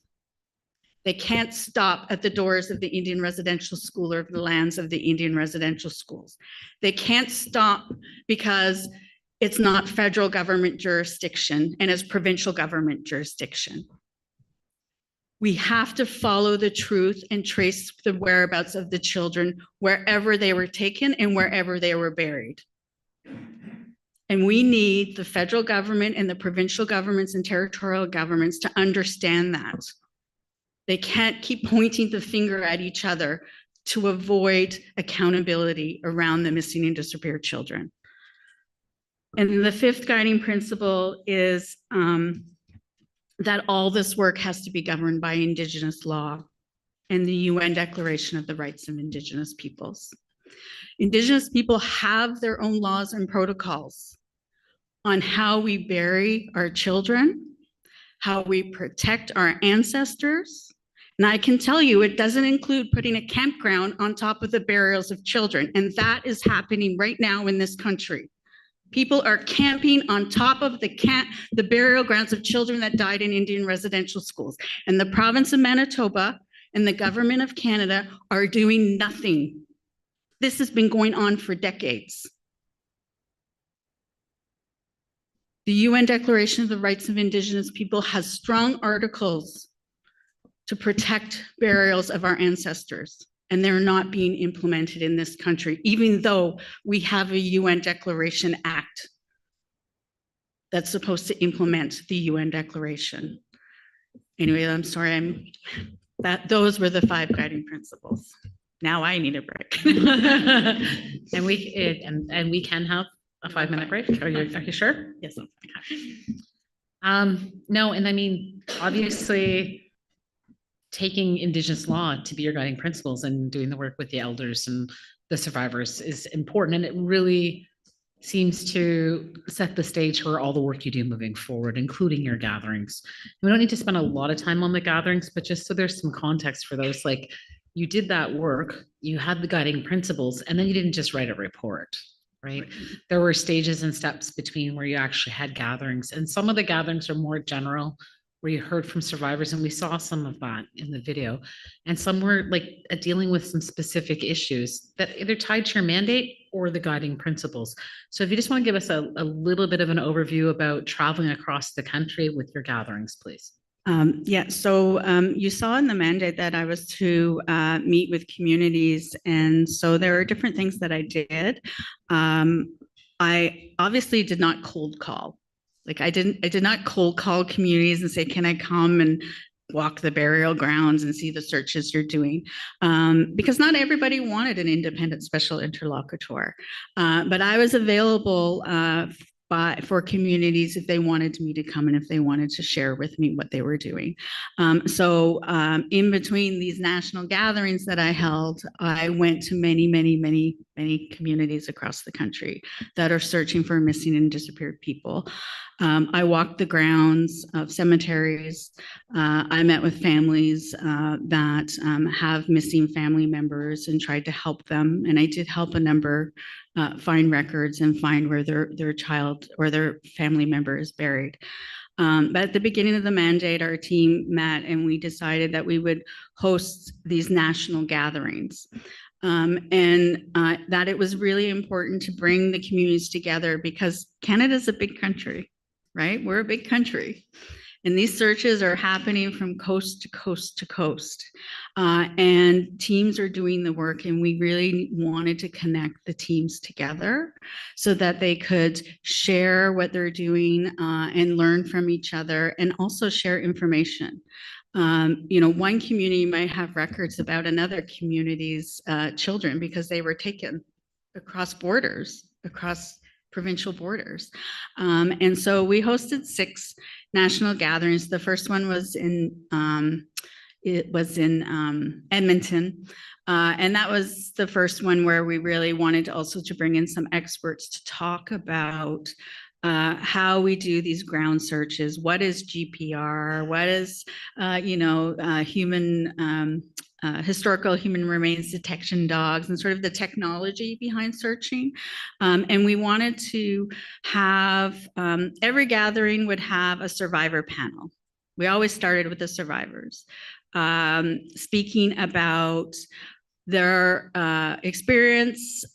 They can't stop at the doors of the Indian residential school or the lands of the Indian residential schools. They can't stop because it's not federal government jurisdiction and it's provincial government jurisdiction. We have to follow the truth and trace the whereabouts of the children wherever they were taken and wherever they were buried. And we need the federal government and the provincial governments and territorial governments to understand that. They can't keep pointing the finger at each other to avoid accountability around the missing and disappeared children. And the fifth guiding principle is that all this work has to be governed by Indigenous law and the UN Declaration of the Rights of Indigenous Peoples. Indigenous people have their own laws and protocols on how we bury our children, how we protect our ancestors. And I can tell you, it doesn't include putting a campground on top of the burials of children. And that is happening right now in this country. People are camping on top of the burial grounds of children that died in Indian residential schools. And the province of Manitoba and the government of Canada are doing nothing. This has been going on for decades. The UN Declaration of the Rights of Indigenous People has strong articles to protect burials of our ancestors. And they're not being implemented in this country, even though we have a UN Declaration Act that's supposed to implement the UN Declaration. Anyway, I'm sorry, those were the 5 guiding principles. Now I need a break. And we can have a 5-minute break. Are you sure? Yes, I'm fine. No, and I mean, obviously, taking Indigenous law to be your guiding principles and doing the work with the elders and the survivors is important. And it really seems to set the stage for all the work you do moving forward, including your gatherings. And we don't need to spend a lot of time on the gatherings, but just so there's some context for those, like you did that work, you had the guiding principles, and then you didn't just write a report, right? There were stages and steps between where you actually had gatherings. And some of the gatherings are more general, where you heard from survivors, and we saw some of that in the video. And some were like dealing with some specific issues that either tied to your mandate or the guiding principles. So if you just want to give us a little bit of an overview about traveling across the country with your gatherings, please. You saw in the mandate that I was to meet with communities. And so there are different things that I did. I obviously did not cold call. Like I did not cold call communities and say, can I come and walk the burial grounds and see the searches you're doing? Because not everybody wanted an independent special interlocutor. But I was available for communities if they wanted me to come and if they wanted to share with me what they were doing. In between these national gatherings that I held, I went to many communities across the country that are searching for missing and disappeared people. I walked the grounds of cemeteries. I met with families that have missing family members and tried to help them. And I did help a number find records and find where their child or their family member is buried. But at the beginning of the mandate, our team met and we decided that we would host these national gatherings. That it was really important to bring the communities together because Canada's a big country, right? We're a big country. And these searches are happening from coast to coast to coast. And teams are doing the work, and we really wanted to connect the teams together so that they could share what they're doing and learn from each other and also share information. One community might have records about another community's children because they were taken across borders, across provincial borders. And so we hosted 6 national gatherings. The first one was in Edmonton. And that was the first one where we really wanted also to bring in some experts to talk about how we do these ground searches. What is GPR? What is, historical human remains detection dogs and sort of the technology behind searching. And we wanted to have, every gathering would have a survivor panel. We always started with the survivors, speaking about their experience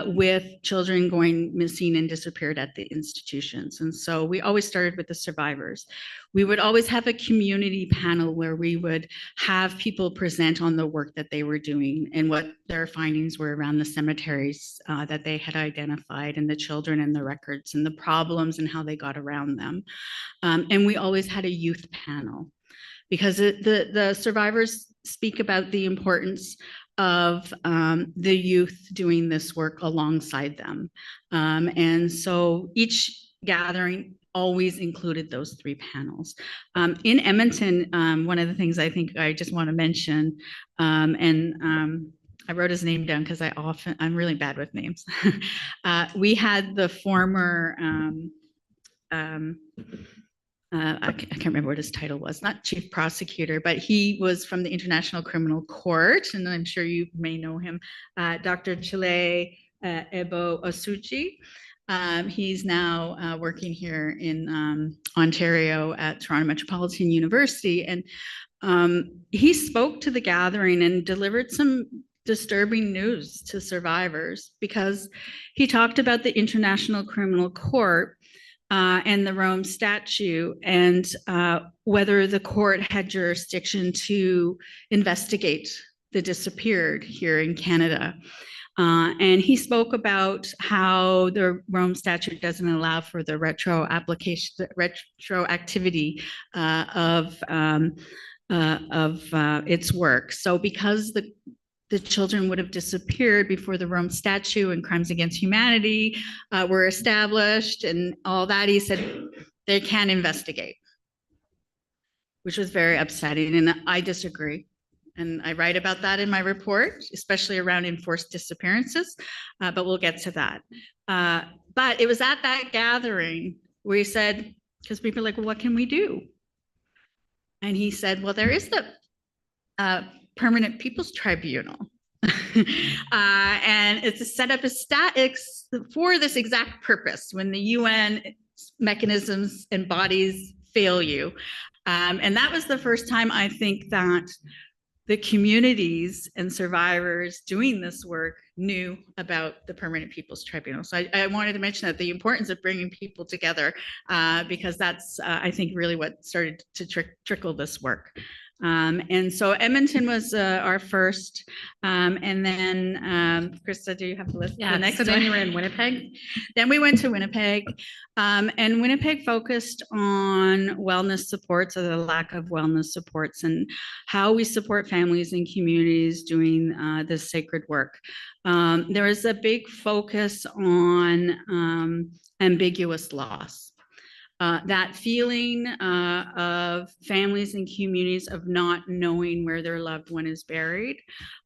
with children going missing and disappeared at the institutions. And so we always started with the survivors. We would always have a community panel where we would have people present on the work that they were doing and what their findings were around the cemeteries that they had identified and the children and the records and the problems and how they got around them. And we always had a youth panel because the survivors speak about the importance of the youth doing this work alongside them. And so each gathering always included those 3 panels. In Edmonton, one of the things I think I just want to mention, I wrote his name down because I'm really bad with names. We had the former, I can't remember what his title was, not chief prosecutor, but he was from the International Criminal Court, and I'm sure you may know him, Dr. Chile Ebo Osuji. He's now working here in Ontario at Toronto Metropolitan University, and he spoke to the gathering and delivered some disturbing news to survivors because he talked about the International Criminal Court and the Rome Statute and whether the court had jurisdiction to investigate the disappeared here in Canada. And he spoke about how the Rome Statute doesn't allow for the retroactivity of its work. So because the children would have disappeared before the Rome Statute and crimes against humanity were established and all that, he said they can't investigate, which was very upsetting. And I disagree. And I write about that in my report, especially around enforced disappearances, but we'll get to that. But it was at that gathering where he said, because people are like, well, what can we do? And he said, well, there is the Permanent People's Tribunal. And it's set up as for this exact purpose when the UN mechanisms and bodies fail you. And that was the first time I think that the communities and survivors doing this work knew about the Permanent People's Tribunal. So I wanted to mention that the importance of bringing people together because that's, I think, really what started to trickle this work. And so Edmonton was our first, and then Krista, do you have the list? Yeah, the next so then one? you were in Winnipeg. Then we went to Winnipeg, and Winnipeg focused on wellness supports or the lack of wellness supports and how we support families and communities doing this sacred work. There was a big focus on ambiguous loss. That feeling of families and communities of not knowing where their loved one is buried,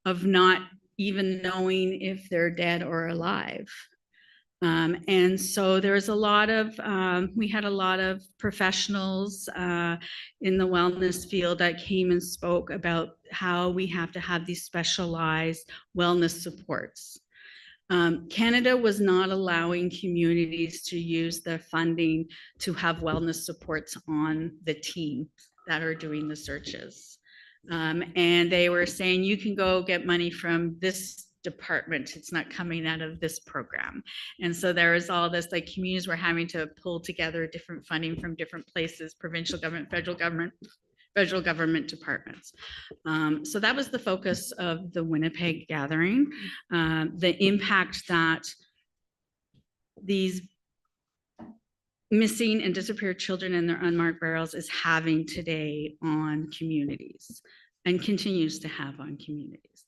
of not even knowing if they're dead or alive. And so there's a lot of, we had a lot of professionals in the wellness field that came and spoke about how we have to have these specialized wellness supports. Canada was not allowing communities to use the funding to have wellness supports on the team that are doing the searches. And they were saying, you can go get money from this department, it's not coming out of this program. And so there was all this, like, communities were having to pull together different funding from different places, provincial government, federal government departments. So that was the focus of the Winnipeg gathering, the impact that these missing and disappeared children and their unmarked burials is having today on communities and continues to have on communities.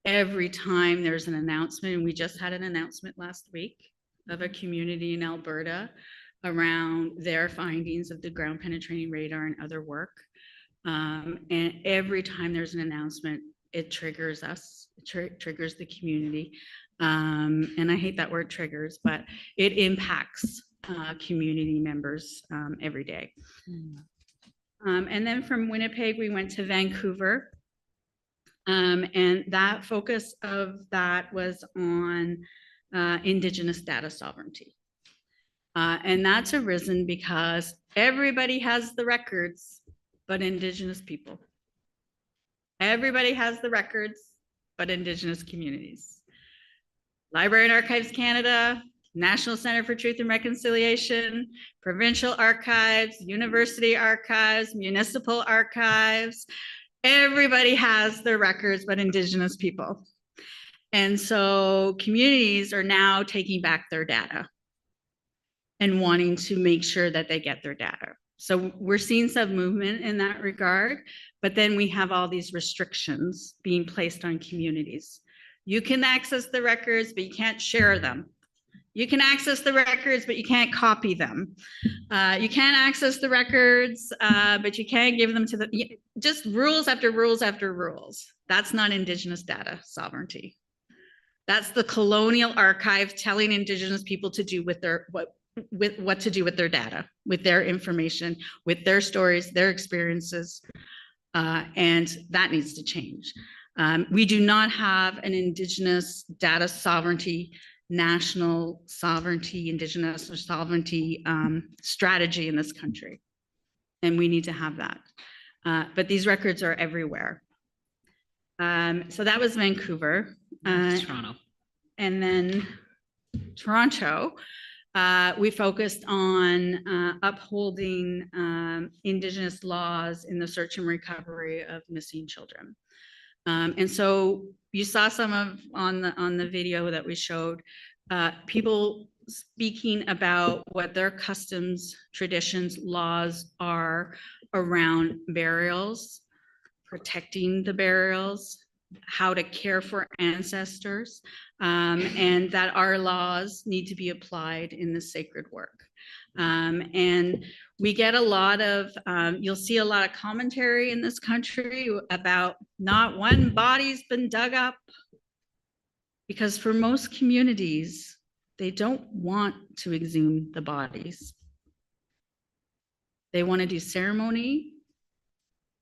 Every time there's an announcement, and we just had an announcement last week of a community in Alberta around their findings of the ground penetrating radar and other work. And every time there's an announcement, it triggers us, it triggers the community. And I hate that word triggers, but it impacts community members every day. And then from Winnipeg, we went to Vancouver. And that focus of that was on Indigenous data sovereignty. And that's arisen because everybody has the records, but Indigenous people. Everybody has the records, but Indigenous communities. Library and Archives Canada, National Center for Truth and Reconciliation, provincial archives, university archives, municipal archives. Everybody has their records, but Indigenous people. And so communities are now taking back their data and wanting to make sure that they get their data. So we're seeing some movement in that regard, but then we have all these restrictions being placed on communities. You can access the records, but you can't share them. You can access the records, but you can't copy them. You can't access the records, but you can't give them to the, just rules after rules after rules. That's not Indigenous data sovereignty. That's the colonial archive telling Indigenous people to do with their, what to do with their data, with their information, with their stories, their experiences, and that needs to change. We do not have an Indigenous data sovereignty, national sovereignty, Indigenous or sovereignty strategy in this country. And we need to have that. But these records are everywhere. So that was Vancouver. Toronto. And then Toronto, we focused on upholding Indigenous laws in the search and recovery of missing children. And so you saw some of on the video that we showed, people speaking about what their customs, traditions, laws are around burials, protecting the burials, how to care for ancestors, and that our laws need to be applied in the sacred work. And we get a lot of, you'll see a lot of commentary in this country about not one body's been dug up, because for most communities, they don't want to exhume the bodies. They want to do ceremony,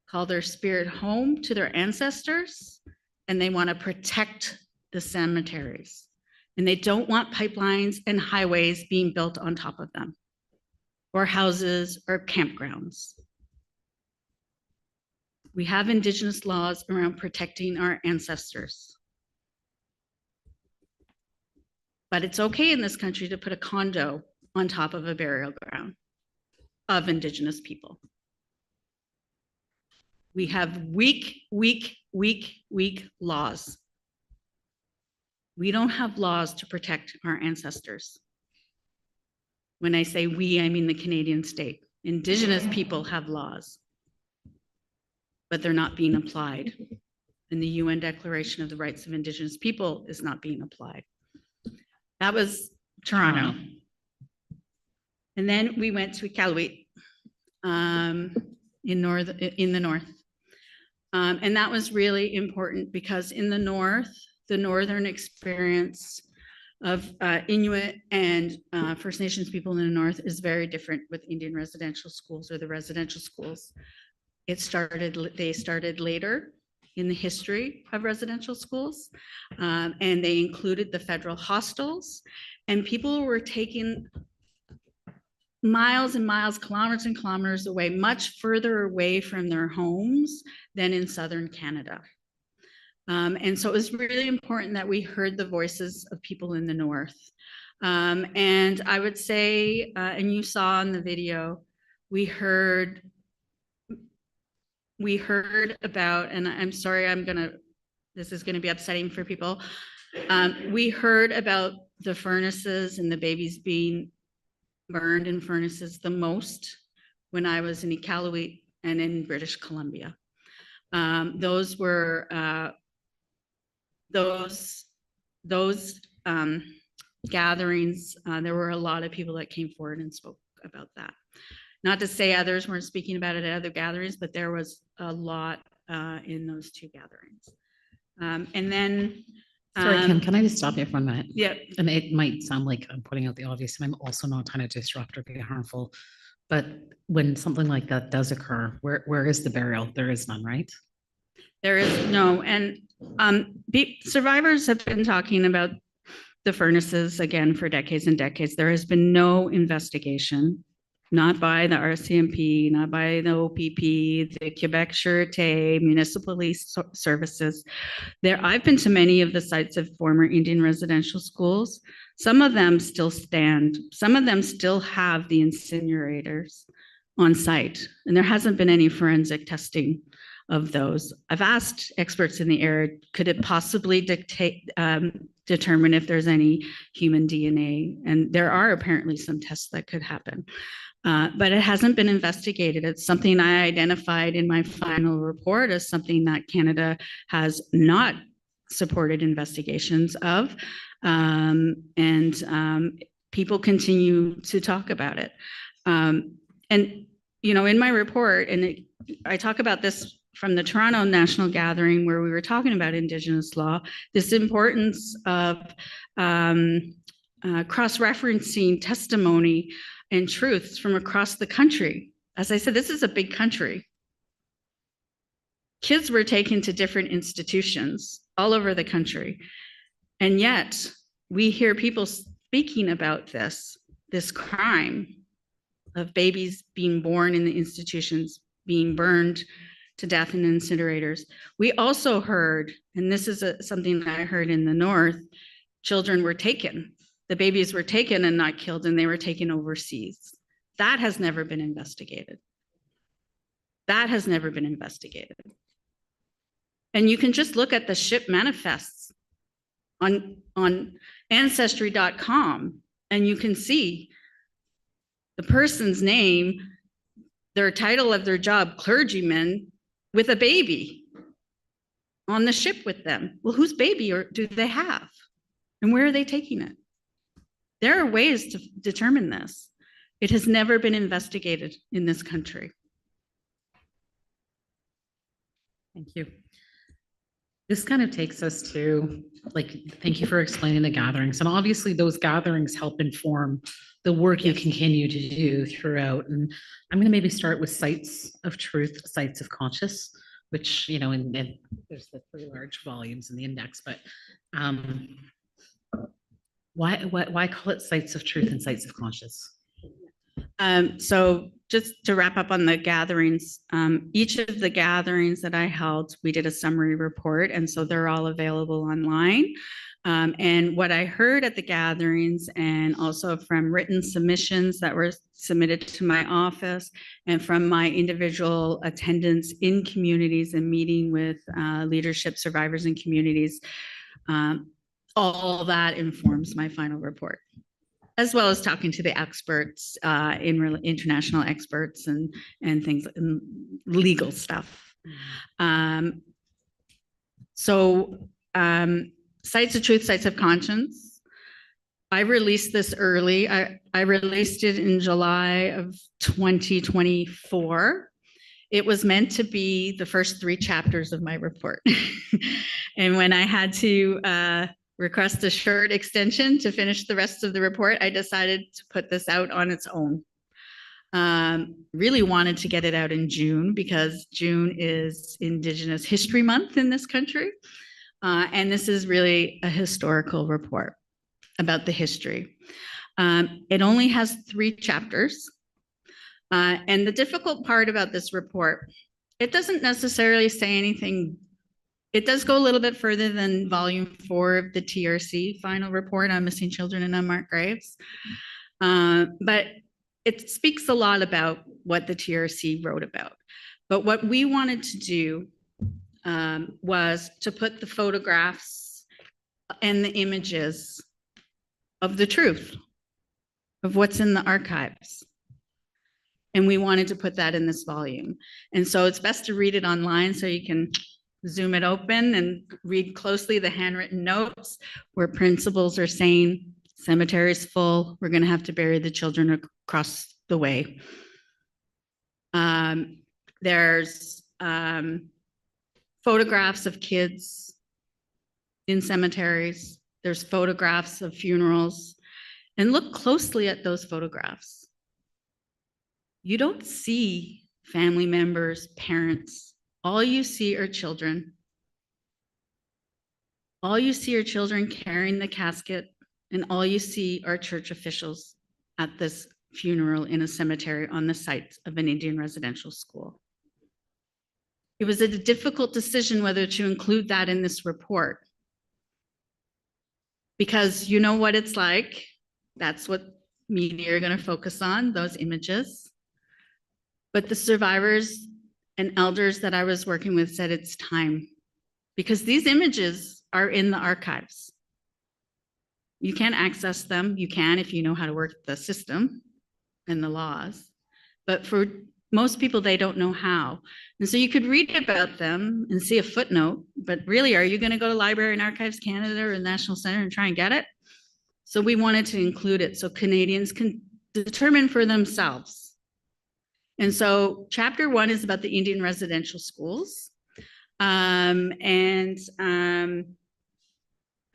call their spirit home to their ancestors, and they want to protect the cemeteries. And they don't want pipelines and highways being built on top of them, or houses or campgrounds. We have Indigenous laws around protecting our ancestors. But it's okay in this country to put a condo on top of a burial ground of Indigenous people. We have weak laws. We don't have laws to protect our ancestors. When I say we, I mean the Canadian state. Indigenous people have laws, but they're not being applied. And the UN Declaration of the Rights of Indigenous People is not being applied. That was Toronto. And then we went to Iqaluit in the north. And that was really important because in the north, the northern experience of Inuit and First Nations people in the north is very different with Indian residential schools or the residential schools. They started later in the history of residential schools, and they included the federal hostels, and people were taking miles and miles, kilometers and kilometers away, much further away from their homes than in southern Canada. And so it was really important that we heard the voices of people in the north. And I would say, and you saw in the video, we heard about, and I'm sorry, this is gonna be upsetting for people. We heard about the furnaces and the babies being burned in furnaces the most when I was in Iqaluit and in British Columbia. Those were those gatherings. There were a lot of people that came forward and spoke about that. Not to say others weren't speaking about it at other gatherings, but there was a lot in those two gatherings. And then Sorry, Kim, can I just stop you for a minute? Yeah. And it might sound like I'm putting out the obvious, and I'm also not trying to disrupt or be harmful. But when something like that does occur, where is the burial? There is none, right? There is no, and survivors have been talking about the furnaces again for decades and decades. There has been no investigation, not by the RCMP, not by the OPP, the Quebec Sûreté, municipal police services. I've been to many of the sites of former Indian residential schools. Some of them still stand. Some of them still have the incinerators on site, and there hasn't been any forensic testing of those. I've asked experts in the area, could it possibly determine if there's any human DNA? And there are apparently some tests that could happen. But it hasn't been investigated. It's something I identified in my final report as something that Canada has not supported investigations of. People continue to talk about it. And, you know, in my report, and I talk about this from the Toronto National Gathering where we were talking about Indigenous law, this importance of cross-referencing testimony and truths from across the country. As I said, this is a big country. Kids were taken to different institutions all over the country. And yet we hear people speaking about this crime of babies being born in the institutions, being burned to death in incinerators. We also heard, and this is something that I heard in the north, children were taken. The babies were taken and not killed, and they were taken overseas. That has never been investigated. That has never been investigated. And you can just look at the ship manifests on ancestry.com, and you can see the person's name, their title of their job, clergyman, with a baby on the ship with them. Well, whose baby do they have? And where are they taking it? There are ways to determine this. It has never been investigated in this country. Thank you. This kind of takes us to, like, thank you for explaining the gatherings. And obviously those gatherings help inform the work you continue to do throughout. And I'm going to maybe start with sites of truth, sites of conscious, which, you know, and there's the 3 large volumes in the index, but why call it sites of truth and sites of conscious? So just to wrap up on the gatherings, each of the gatherings that I held, we did a summary report, and so they're all available online. And what I heard at the gatherings, and also from written submissions that were submitted to my office, and from my individual attendance in communities and meeting with leadership, survivors, and communities, all that informs my final report, as well as talking to the experts, international experts and things, and legal stuff. Sites of truth, sites of conscience. I released this early. I released it in July of 2024. It was meant to be the first 3 chapters of my report. And when I had to request a short extension to finish the rest of the report, I decided to put this out on its own. Really wanted to get it out in June because June is Indigenous History Month in this country. And this is really a historical report about the history. It only has 3 chapters. And the difficult part about this report, it doesn't necessarily say anything. It does go a little bit further than volume 4 of the TRC final report on missing children and unmarked graves. But it speaks a lot about what the TRC wrote about. But what we wanted to do was to put the photographs and the images of the truth, of what's in the archives. And we wanted to put that in this volume. And so it's best to read it online so you can zoom it open and read closely the handwritten notes where principals are saying, cemetery's full, we're gonna have to bury the children across the way. There's photographs of kids in cemeteries. There's photographs of funerals. And look closely at those photographs. You don't see family members, parents. All you see are children. All you see are children carrying the casket, and all you see are church officials at this funeral in a cemetery on the site of an Indian residential school. It was a difficult decision whether to include that in this report, because you know what it's like. That's what media are going to focus on, those images. But the survivors and elders that I was working with said it's time, because these images are in the archives. You can't access them. You can if you know how to work the system and the laws. But for most people, they don't know how. And so you could read about them and see a footnote, but really, are you going to go to Library and Archives Canada or the National Centre and try and get it? So we wanted to include it so Canadians can determine for themselves. And so chapter 1 is about the Indian residential schools. I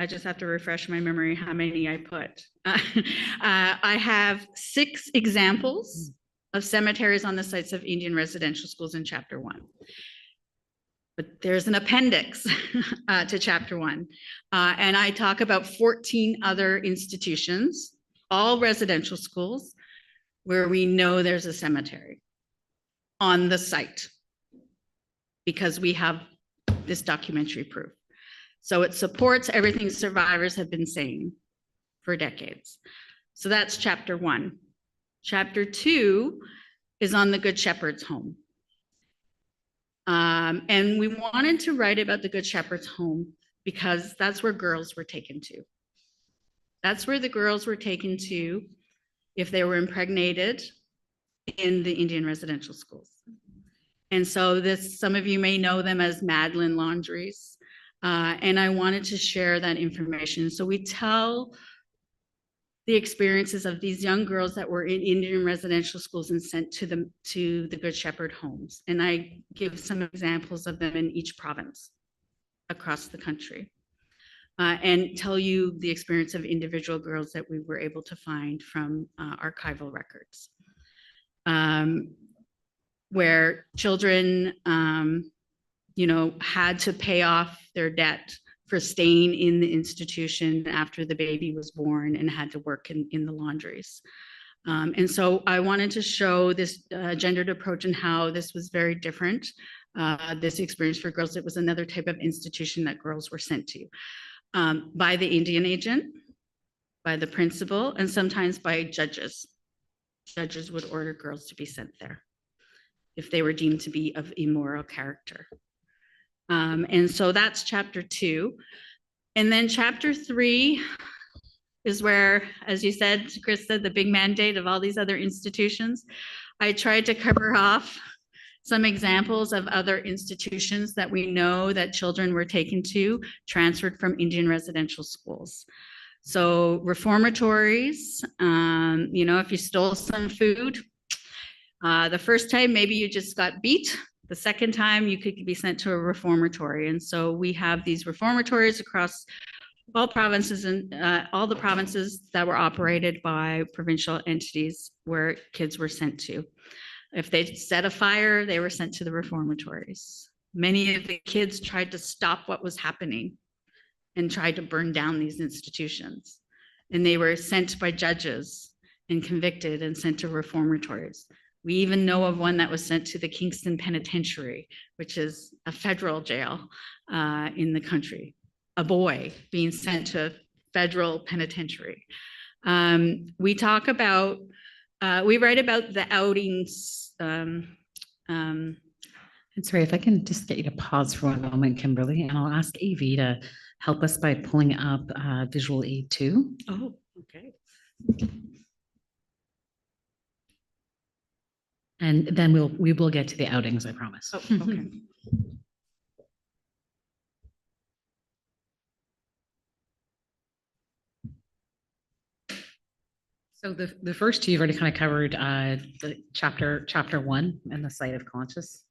just have to refresh my memory how many I put. I have 6 examples of cemeteries on the sites of Indian residential schools in chapter 1. But there's an appendix to chapter 1. And I talk about 14 other institutions, all residential schools, where we know there's a cemetery on the site because we have this documentary proof. So it supports everything survivors have been saying for decades. So that's chapter 1. Chapter 2 is on the Good Shepherd's home. And we wanted to write about the Good Shepherd's home because that's where girls were taken to. That's where the girls were taken to if they were impregnated in the Indian residential schools. And so some of you may know them as Madeline Laundries. And I wanted to share that information. So we tell the experiences of these young girls that were in Indian residential schools and sent to the Good Shepherd homes. And I give some examples of them in each province across the country. And tell you the experience of individual girls that we were able to find from archival records. Where children, had to pay off their debt for staying in the institution after the baby was born and had to work in the laundries. And so I wanted to show this gendered approach and how this was very different. This experience for girls, it was another type of institution that girls were sent to by the Indian agent, by the principal, and sometimes by judges. Judges would order girls to be sent there if they were deemed to be of immoral character. And so that's chapter 2. And then chapter 3 is where, as you said, Chris said, the big mandate of all these other institutions. I tried to cover off some examples of other institutions that we know that children were taken to, transferred from Indian residential schools. So reformatories, if you stole some food, the first time maybe you just got beat. The second time you could be sent to a reformatory. And so we have these reformatories across all provinces and all the provinces that were operated by provincial entities where kids were sent to. If they set a fire, they were sent to the reformatories. Many of the kids tried to stop what was happening and tried to burn down these institutions. And they were sent by judges and convicted and sent to reformatories. We even know of one that was sent to the Kingston Penitentiary, which is a federal jail in the country. A boy being sent to a federal penitentiary. We talk about, we write about the outings. And sorry, if I can just get you to pause for one moment, Kimberly, and I'll ask AV to help us by pulling up visual aid 2. Oh, okay. And then we will get to the outings, I promise. Oh, okay. So the first two you've already kind of covered, the chapter 1 and the site of conscious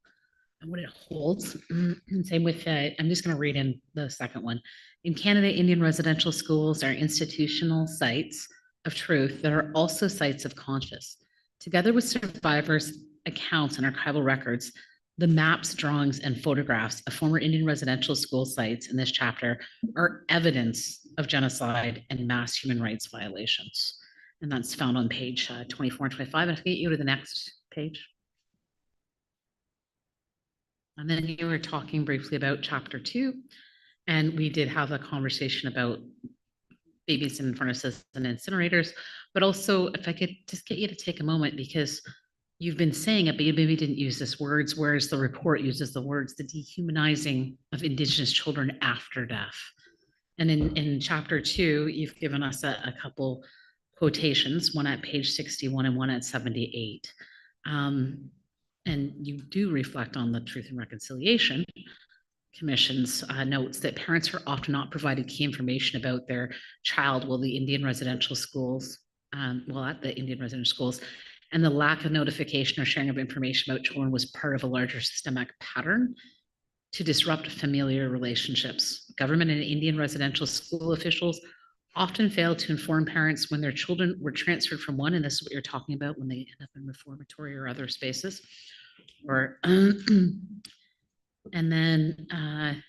and what it holds. And same with, I'm just going to read in the second one. In Canada, Indian residential schools are institutional sites of truth that are also sites of conscious. Together with survivors' accounts and archival records, the maps, drawings, and photographs of former Indian residential school sites in this chapter are evidence of genocide and mass human rights violations. And that's found on page 24 and 25. I'll get you to the next page. And then you were talking briefly about chapter 2, and we did have a conversation about babies in furnaces and incinerators, but also if I could just get you to take a moment, because you've been saying it, but you maybe didn't use this words, whereas the report uses the words, the dehumanizing of Indigenous children after death. And in chapter 2, you've given us a couple quotations, one at page 61 and one at 78. And you do reflect on the Truth and Reconciliation Commission's notes that parents are often not provided key information about their child while the Indian residential schools, at the Indian residential schools, and the lack of notification or sharing of information about children was part of a larger systemic pattern to disrupt familiar relationships. Government and Indian residential school officials often fail to inform parents when their children were transferred from one, and this is what you're talking about when they end up in reformatory or other spaces, or and then and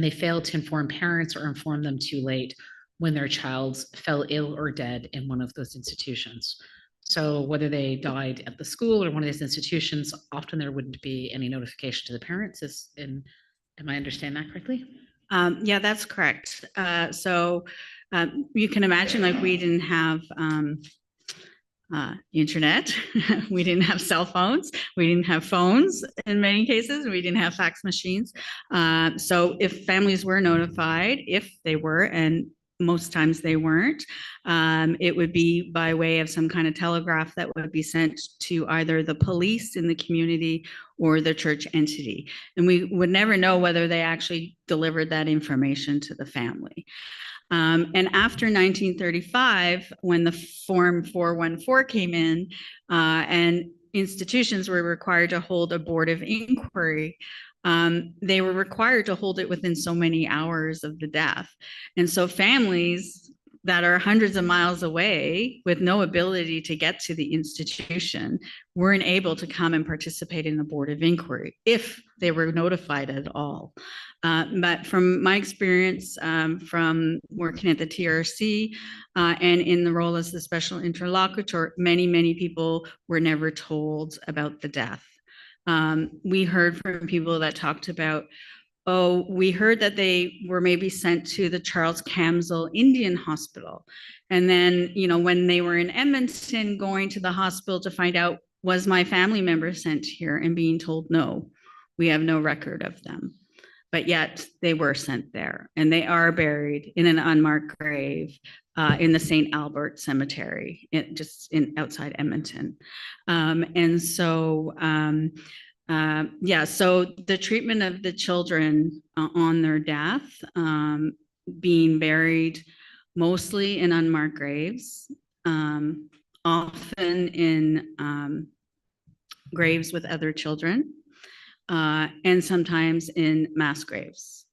they fail to inform parents or inform them too late when their child fell ill or dead in one of those institutions. So whether they died at the school or one of these institutions, often there wouldn't be any notification to the parents. Am I understanding that correctly? Yeah, that's correct. So you can imagine, like, we didn't have internet, we didn't have cell phones, we didn't have phones in many cases, we didn't have fax machines. So if families were notified, if they were, and most times they weren't, it would be by way of some kind of telegraph that would be sent to either the police in the community or the church entity. And we would never know whether they actually delivered that information to the family. And after 1935, when the Form 414 came in, and institutions were required to hold a board of inquiry, they were required to hold it within so many hours of the death. And so families that are hundreds of miles away with no ability to get to the institution weren't able to come and participate in the board of inquiry if they were notified at all. But from my experience from working at the TRC and in the role as the special interlocutor, many people were never told about the death. We heard from people that talked about, oh, we heard that they were maybe sent to the Charles Camsell Indian Hospital. And then, when they were in Edmonton, going to the hospital to find out, was my family member sent here, and being told, no, we have no record of them. But yet they were sent there, and they are buried in an unmarked grave in the St. Albert Cemetery, outside Edmonton. So the treatment of the children on their death being buried mostly in unmarked graves, often in graves with other children, and sometimes in mass graves.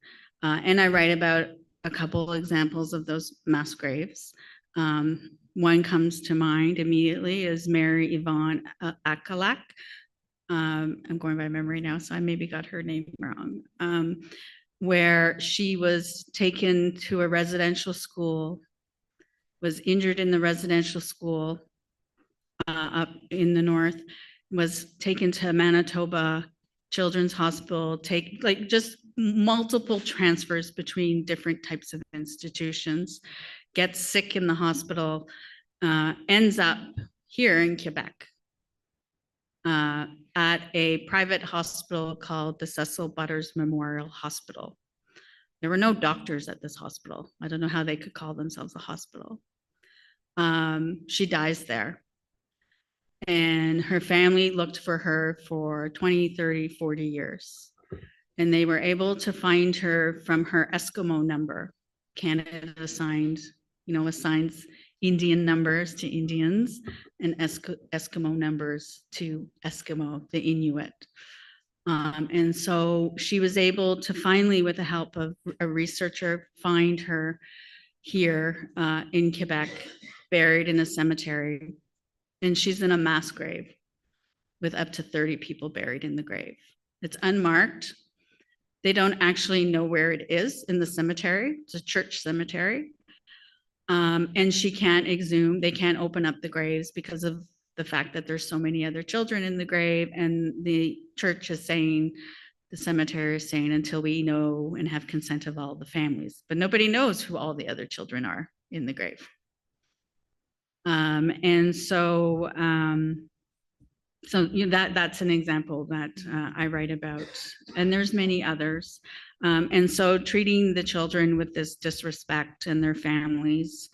And I write about a couple examples of those mass graves. One comes to mind immediately is Mary Yvonne Akalak. I'm going by memory now, so I maybe got her name wrong. Where she was taken to a residential school, was injured in the residential school up in the north, was taken to Manitoba Children's Hospital, just multiple transfers between different types of institutions, gets sick in the hospital, ends up here in Quebec at a private hospital called the Cecil Butters Memorial Hospital. There were no doctors at this hospital. I don't know how they could call themselves a hospital. She dies there. And her family looked for her for 20, 30, 40 years. And they were able to find her from her Eskimo number. Canada assigns Indian numbers to Indians and Eskimo numbers to Eskimo, the Inuit. And so she was able to finally, with the help of a researcher, find her here in Quebec, buried in a cemetery. And she's in a mass grave with up to 30 people buried in the grave. It's unmarked. They don't actually know where it is in the cemetery. It's a church cemetery. And she can't exhume, they can't open up the graves because of the fact that there's so many other children in the grave. And the church is saying, the cemetery is saying, until we know and have consent of all the families. But nobody knows who all the other children are in the grave. And so, that's an example that I write about, and there's many others. And so treating the children with this disrespect and their families,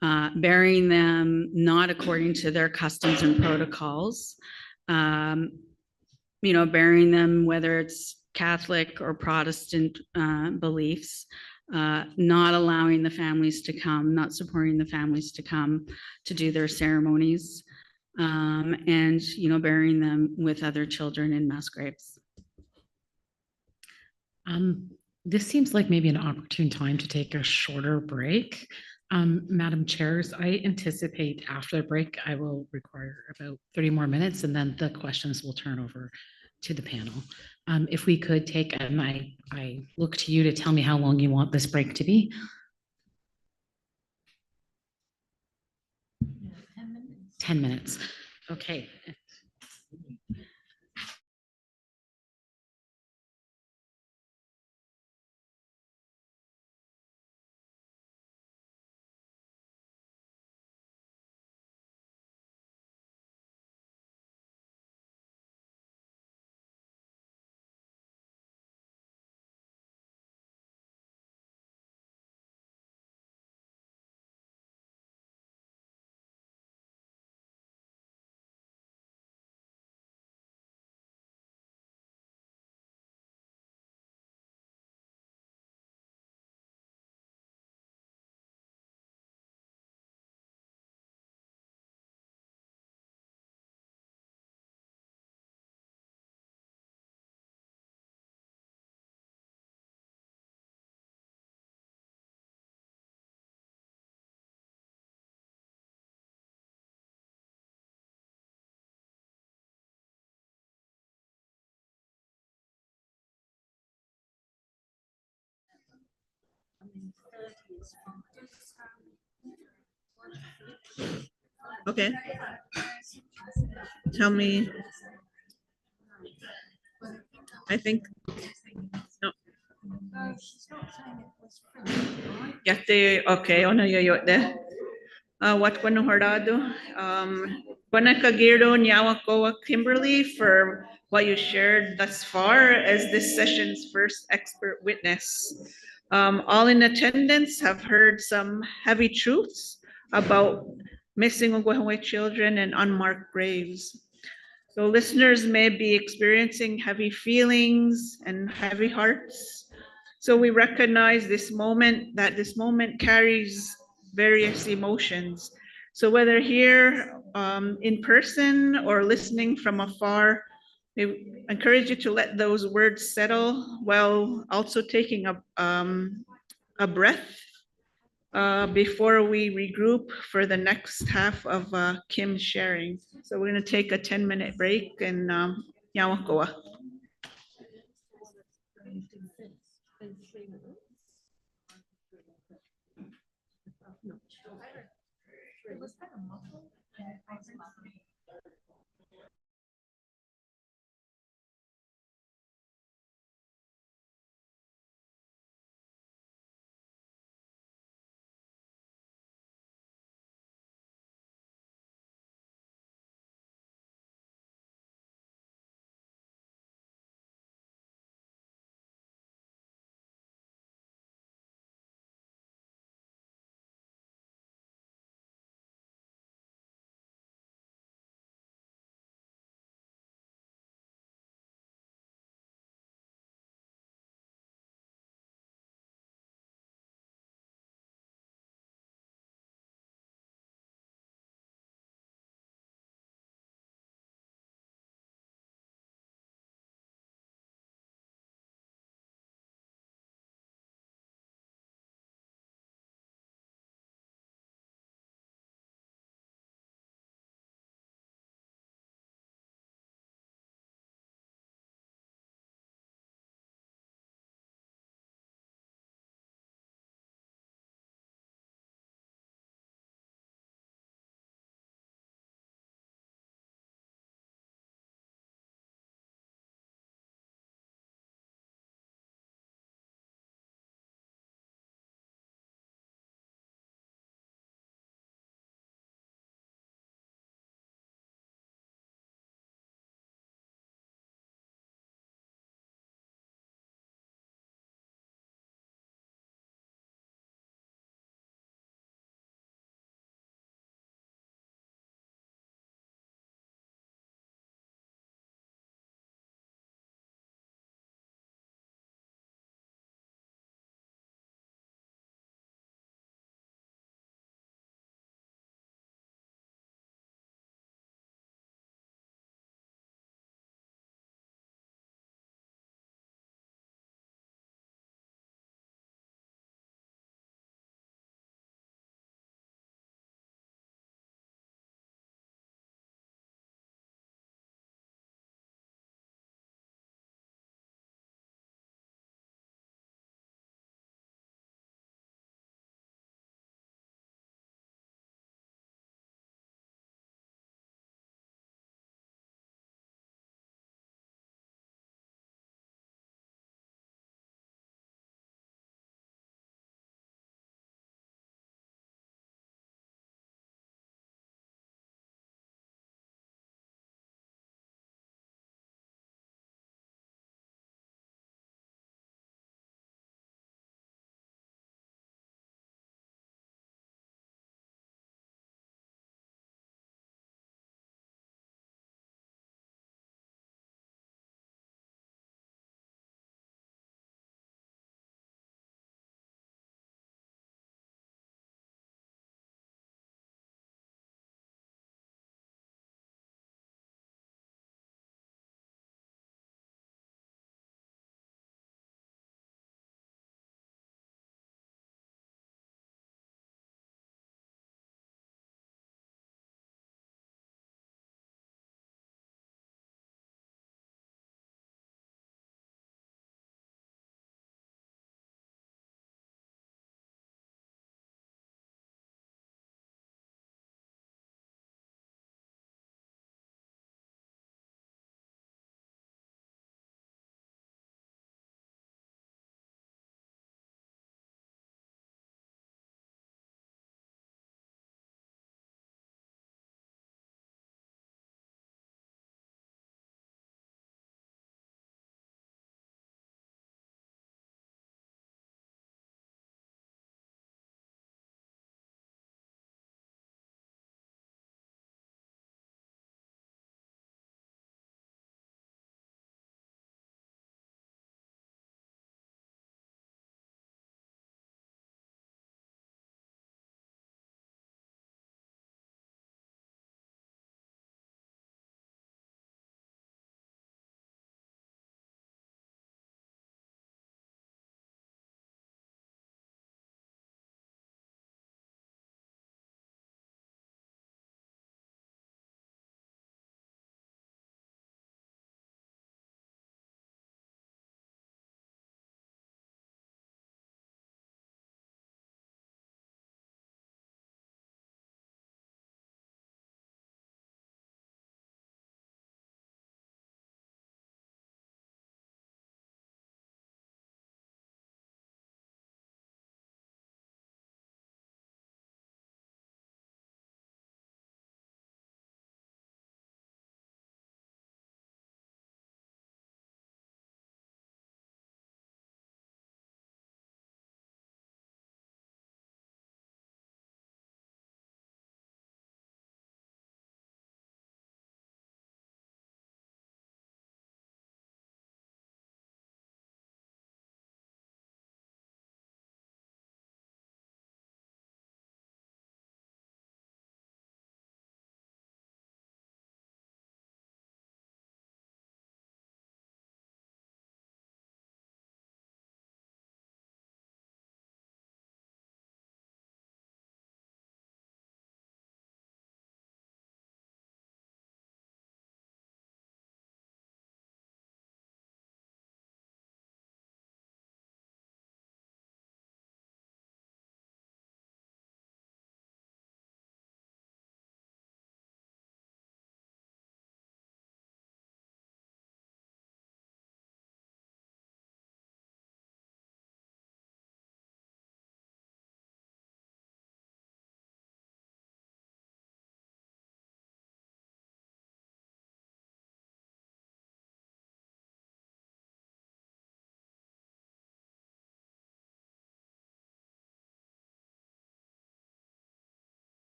burying them not according to their customs and protocols, burying them whether it's Catholic or Protestant beliefs, not allowing the families to come, not supporting the families to come to do their ceremonies, and burying them with other children in mass graves. This seems like maybe an opportune time to take a shorter break. Madam Chairs, I anticipate after the break, I will require about 30 more minutes, and then the questions will turn over to the panel. If we could take, and I look to you to tell me how long you want this break to be. 10 minutes. Okay. Okay. Tell me. I think. No. Yate, okay, ono yo de. What kwano horado? Kwana kagiro nyawa koa Kimberly for what you shared thus far as this session's first expert witness. All in attendance have heard some heavy truths about missing Okwehonwe children and unmarked graves. So listeners may be experiencing heavy feelings and heavy hearts So we recognize this moment, that this moment carries various emotions. So whether here in person or listening from afar, I encourage you to let those words settle while also taking a breath before we regroup for the next half of Kim's sharing. So we're going to take a 10-minute break and Yawakoa.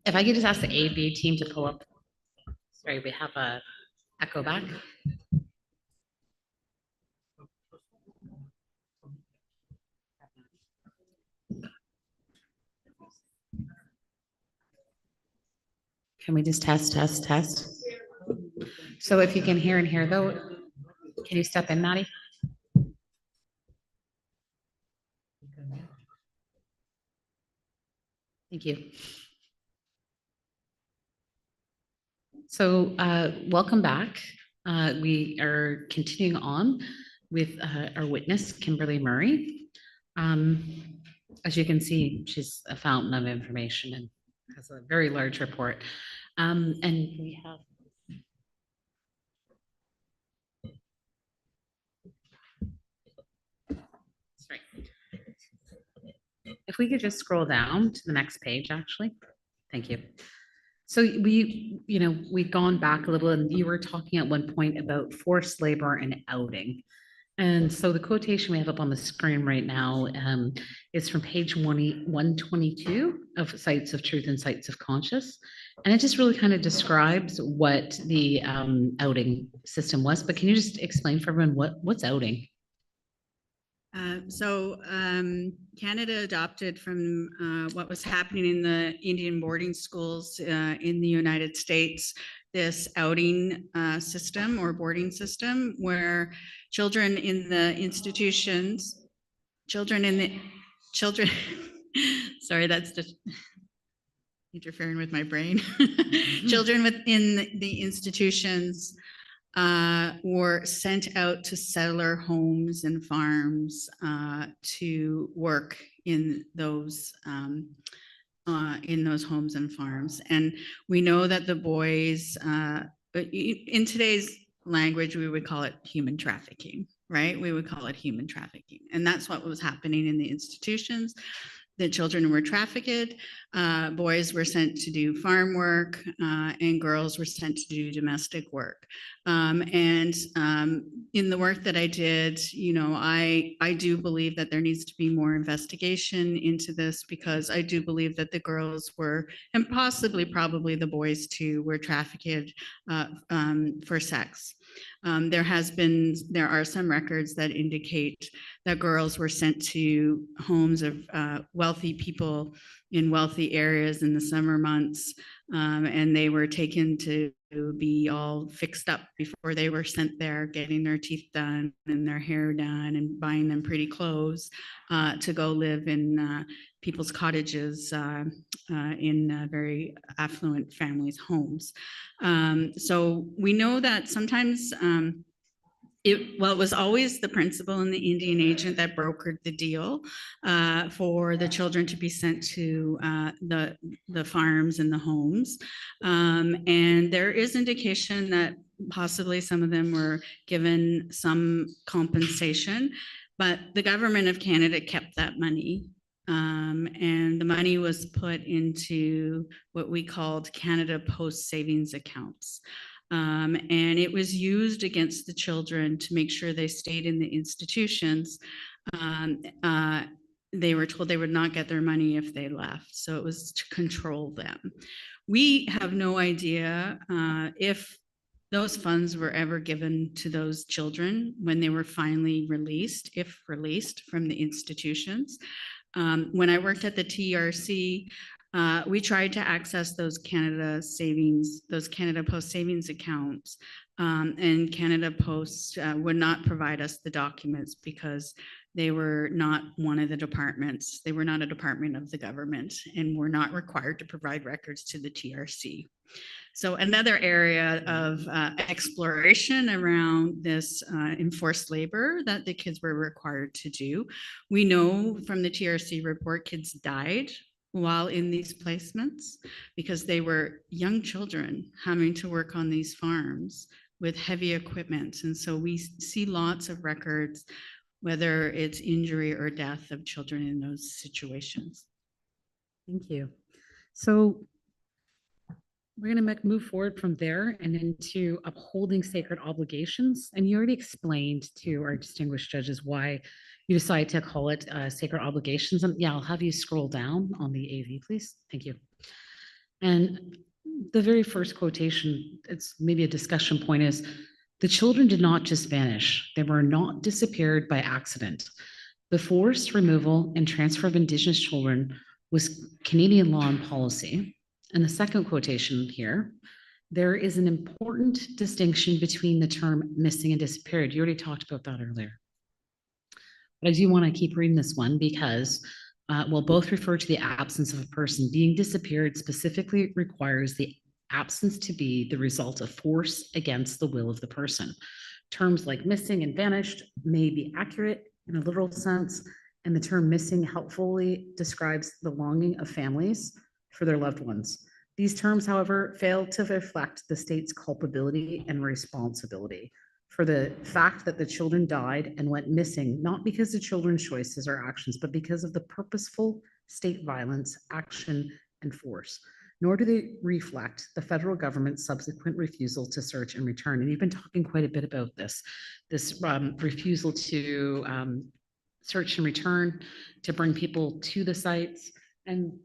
If I could just ask the AV team to pull up. Sorry, we have a echo back. Can we just test? So if you can hear and hear though, can you step in, Maddie? Thank you. So welcome back. We are continuing on with our witness, Kimberly Murray. As you can see, she's a fountain of information and has a very large report. And we have sorry. If we could just scroll down to the next page, actually. Thank you. So we've gone back a little and you were talking at one point about forced labor and outing. And so the quotation we have up on the screen right now is from page 122 of Sites of Truth and Sites of Conscience. And it just really kind of describes what the outing system was. But can you just explain for everyone what's outing? Canada adopted from what was happening in the Indian boarding schools in the United States, this outing system or boarding system where children in the institutions, sorry, that's just interfering with my brain. Children within the institutions were sent out to settler homes and farms to work in those homes and farms. And we know that the boys, in today's language, we would call it human trafficking, right? We would call it human trafficking. And that's what was happening in the institutions. The children were trafficked, boys were sent to do farm work, and girls were sent to do domestic work. In the work that I did, I do believe that there needs to be more investigation into this because I do believe that the girls were, and probably the boys too, were trafficked for sex. There are some records that indicate that girls were sent to homes of wealthy people in wealthy areas in the summer months, and they were taken to be all fixed up before they were sent there, getting their teeth done and their hair done and buying them pretty clothes to go live in people's cottages in very affluent families' homes. So we know that sometimes it was always the principal and the Indian agent that brokered the deal for the children to be sent to the farms and the homes. And there is indication that possibly some of them were given some compensation, but the government of Canada kept that money. And the money was put into what we called Canada Post savings accounts. And it was used against the children to make sure they stayed in the institutions. They were told they would not get their money if they left. So it was to control them. We have no idea if those funds were ever given to those children when they were finally released, if released from the institutions. When I worked at the TRC, we tried to access those Canada Post savings accounts, and Canada Post would not provide us the documents because they were not one of the departments. They were not a department of the government and were not required to provide records to the TRC. So another area of exploration around this enforced labor that the kids were required to do. We know from the TRC report, kids died while in these placements because they were young children having to work on these farms with heavy equipment. And so we see lots of records, whether it's injury or death of children in those situations. Thank you. So we're going to move forward from there and into upholding sacred obligations. And you already explained to our distinguished judges why you decided to call it sacred obligations. And yeah, I'll have you scroll down on the AV, please. Thank you. And the very first quotation, it's maybe a discussion point, is the children did not just vanish. They were not disappeared by accident. The forced removal and transfer of Indigenous children was Canadian law and policy. And the second quotation here, there is an important distinction between the term missing and disappeared. You already talked about that earlier. But I do want to keep reading this one because will both refer to the absence of a person. Being disappeared specifically requires the absence to be the result of force against the will of the person. Terms like missing and vanished may be accurate in a literal sense, and the term missing helpfully describes the longing of families for their loved ones. These terms, however, fail to reflect the state's culpability and responsibility for the fact that the children died and went missing, not because of children's choices or actions, but because of the purposeful state violence, action, and force. Nor do they reflect the federal government's subsequent refusal to search and return. And you've been talking quite a bit about this refusal to search and return, to bring people to the sites. And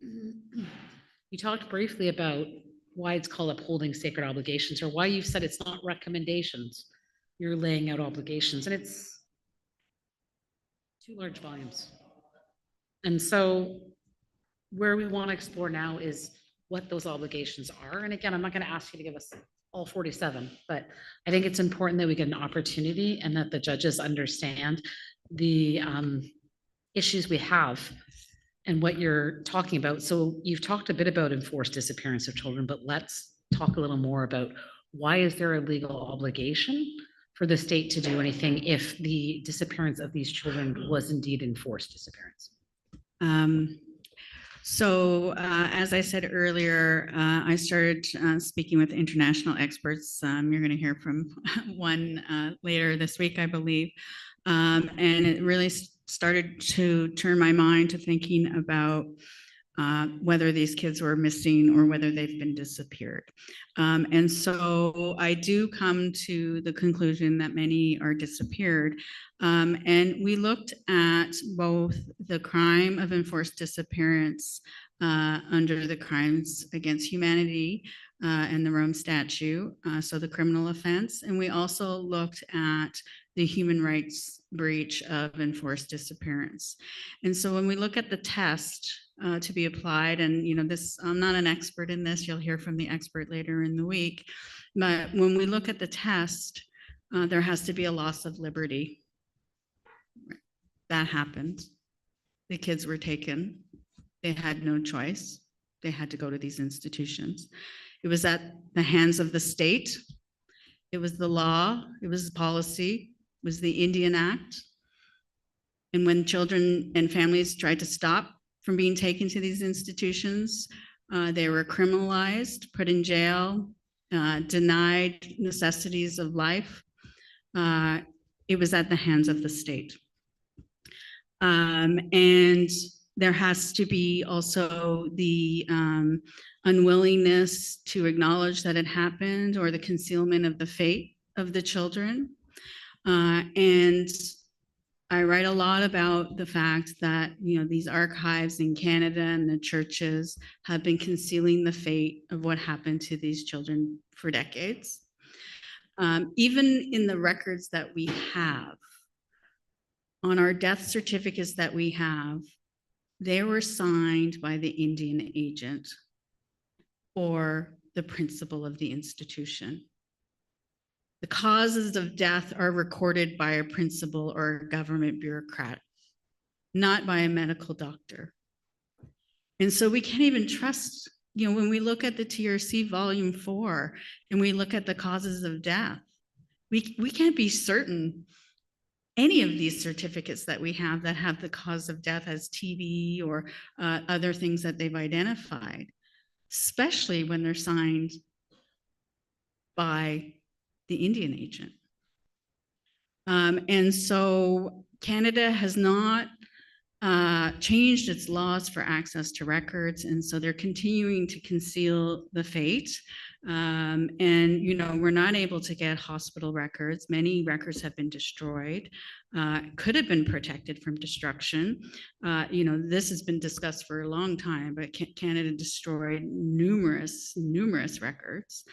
you talked briefly about why it's called upholding sacred obligations, or why you've said it's not recommendations, you're laying out obligations, and it's 2 large volumes. And so where we want to explore now is what those obligations are. And again, I'm not going to ask you to give us all 47, but I think it's important that we get an opportunity and that the judges understand the issues we have and what you're talking about. So you've talked a bit about enforced disappearance of children, but let's talk a little more about why is there a legal obligation for the state to do anything if the disappearance of these children was indeed enforced disappearance? As I said earlier, I started speaking with international experts. You're going to hear from one later this week, I believe. And it really started to turn my mind to thinking about whether these kids were missing or whether they've been disappeared. And so I do come to the conclusion that many are disappeared. And we looked at both the crime of enforced disappearance under the Crimes Against Humanity and the Rome Statute, so the criminal offense. And we also looked at the human rights breach of enforced disappearance. And so when we look at the test to be applied, and I'm not an expert in this, you'll hear from the expert later in the week, but when we look at the test, there has to be a loss of liberty. That happened. The kids were taken. They had no choice. They had to go to these institutions. It was at the hands of the state. It was the law. It was the policy. It was the Indian Act. And when children and families tried to stop from being taken to these institutions, they were criminalized, put in jail, denied necessities of life. It was at the hands of the state. And there has to be also the unwillingness to acknowledge that it happened, or the concealment of the fate of the children. And I write a lot about the fact that, these archives in Canada and the churches have been concealing the fate of what happened to these children for decades. Even in the records that we have, on our death certificates that we have, they were signed by the Indian agent or the principal of the institution. The causes of death are recorded by a principal or a government bureaucrat, not by a medical doctor. And so we can't even trust, when we look at the TRC volume 4 and we look at the causes of death, we can't be certain any of these certificates that we have that have the cause of death as TB or other things that they've identified, especially when they're signed by the Indian agent. And so Canada has not changed its laws for access to records, and so they're continuing to conceal the fate. And we're not able to get hospital records. Many records have been destroyed, could have been protected from destruction. This has been discussed for a long time, but Canada destroyed numerous records.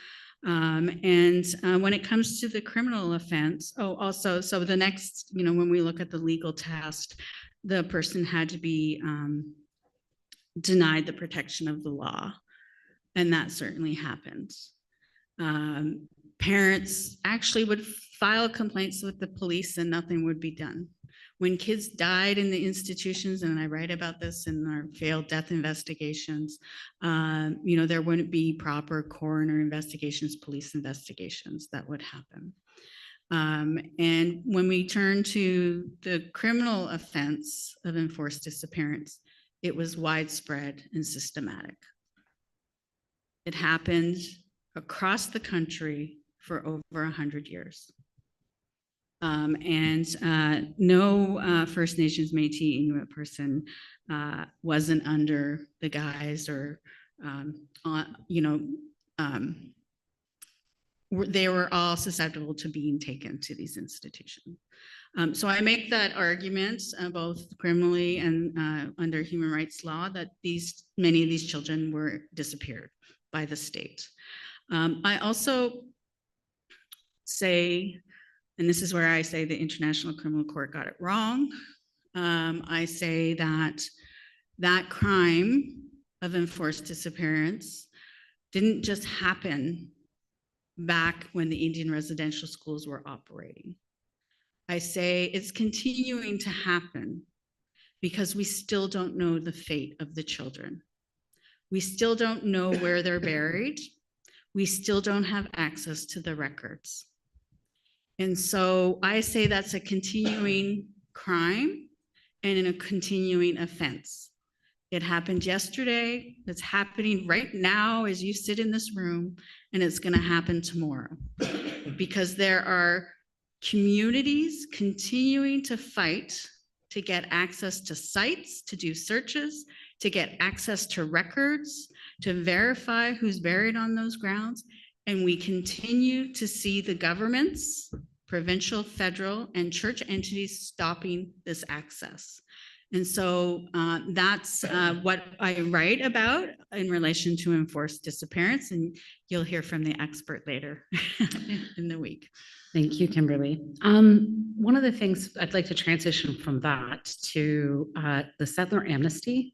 And when it comes to the criminal offense, also, so the next, when we look at the legal test, the person had to be denied the protection of the law. And that certainly happens. Parents actually would file complaints with the police and nothing would be done. When kids died in the institutions, and I write about this in our failed death investigations, there wouldn't be proper coroner investigations, police investigations that would happen. And when we turn to the criminal offense of enforced disappearance, it was widespread and systematic. It happened across the country for over 100 years. And no First Nations, Métis, Inuit person wasn't under the guise or, they were all susceptible to being taken to these institutions. So I make that argument both criminally and under human rights law that many of these children were disappeared by the state. I also say, and this is where I say the International Criminal Court got it wrong. I say that that crime of enforced disappearance didn't just happen back when the Indian residential schools were operating. I say it's continuing to happen because we still don't know the fate of the children. We still don't know where they're buried. We still don't have access to the records. And so I say that's a continuing crime and a continuing offense. It happened yesterday, it's happening right now as you sit in this room, and it's going to happen tomorrow. Because there are communities continuing to fight to get access to sites, to do searches, to get access to records, to verify who's buried on those grounds. And we continue to see the governments, provincial, federal, and church entities stopping this access. And so that's what I write about in relation to enforced disappearance, and you'll hear from the expert later in the week. Thank you, Kimberly. One of the things I'd like to transition from that to the settler amnesty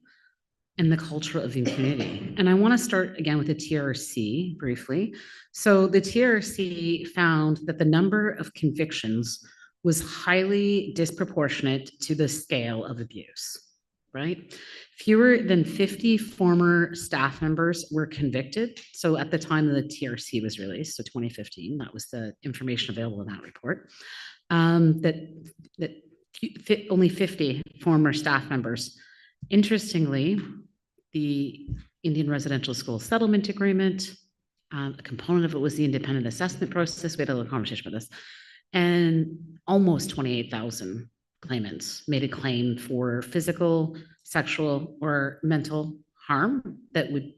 and the culture of impunity. And I want to start again with the TRC briefly. So the TRC found that the number of convictions was highly disproportionate to the scale of abuse, right? Fewer than 50 former staff members were convicted. So at the time the TRC was released, so 2015, that was the information available in that report, that only 50 former staff members. Interestingly, the Indian Residential School Settlement Agreement, a component of it was the independent assessment process. We had a little conversation about this. And almost 28,000 claimants made a claim for physical, sexual, or mental harm that would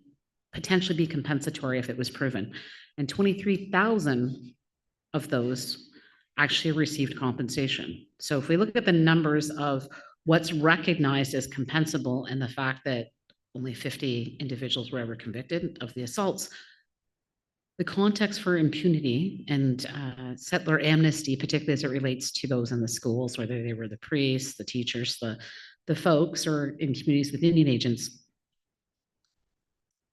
potentially be compensatory if it was proven. And 23,000 of those actually received compensation. So if we look at the numbers of what's recognized as compensable and the fact that only 50 individuals were ever convicted of the assaults, the context for impunity and settler amnesty, particularly as it relates to those in the schools, whether they were the priests, the teachers, the folks, or in communities with Indian agents,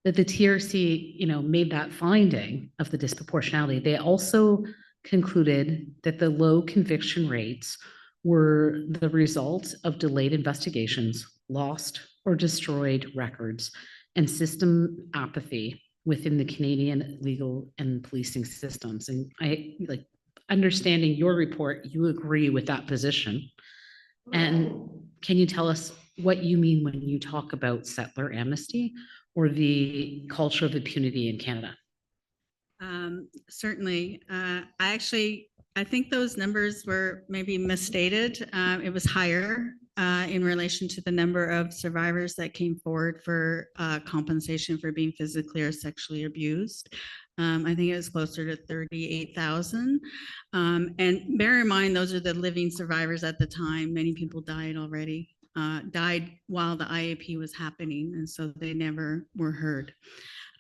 that the TRC, made that finding of the disproportionality. They also concluded that the low conviction rates were the result of delayed investigations, lost or destroyed records, and system apathy within the Canadian legal and policing systems. And I, understanding your report, you agree with that position. And can you tell us what you mean when you talk about settler amnesty or the culture of impunity in Canada? Certainly. I think those numbers were maybe misstated. It was higher in relation to the number of survivors that came forward for compensation for being physically or sexually abused. I think it was closer to 38,000. And bear in mind, those are the living survivors at the time. Many people died already, died while the IAP was happening, and so they never were heard.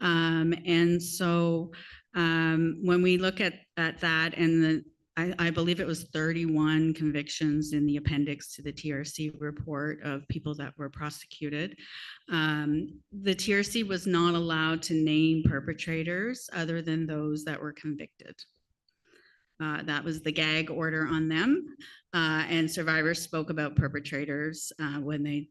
And so when we look at that, and I believe it was 31 convictions in the appendix to the TRC report of people that were prosecuted. The TRC was not allowed to name perpetrators other than those that were convicted. That was the gag order on them. And survivors spoke about perpetrators when they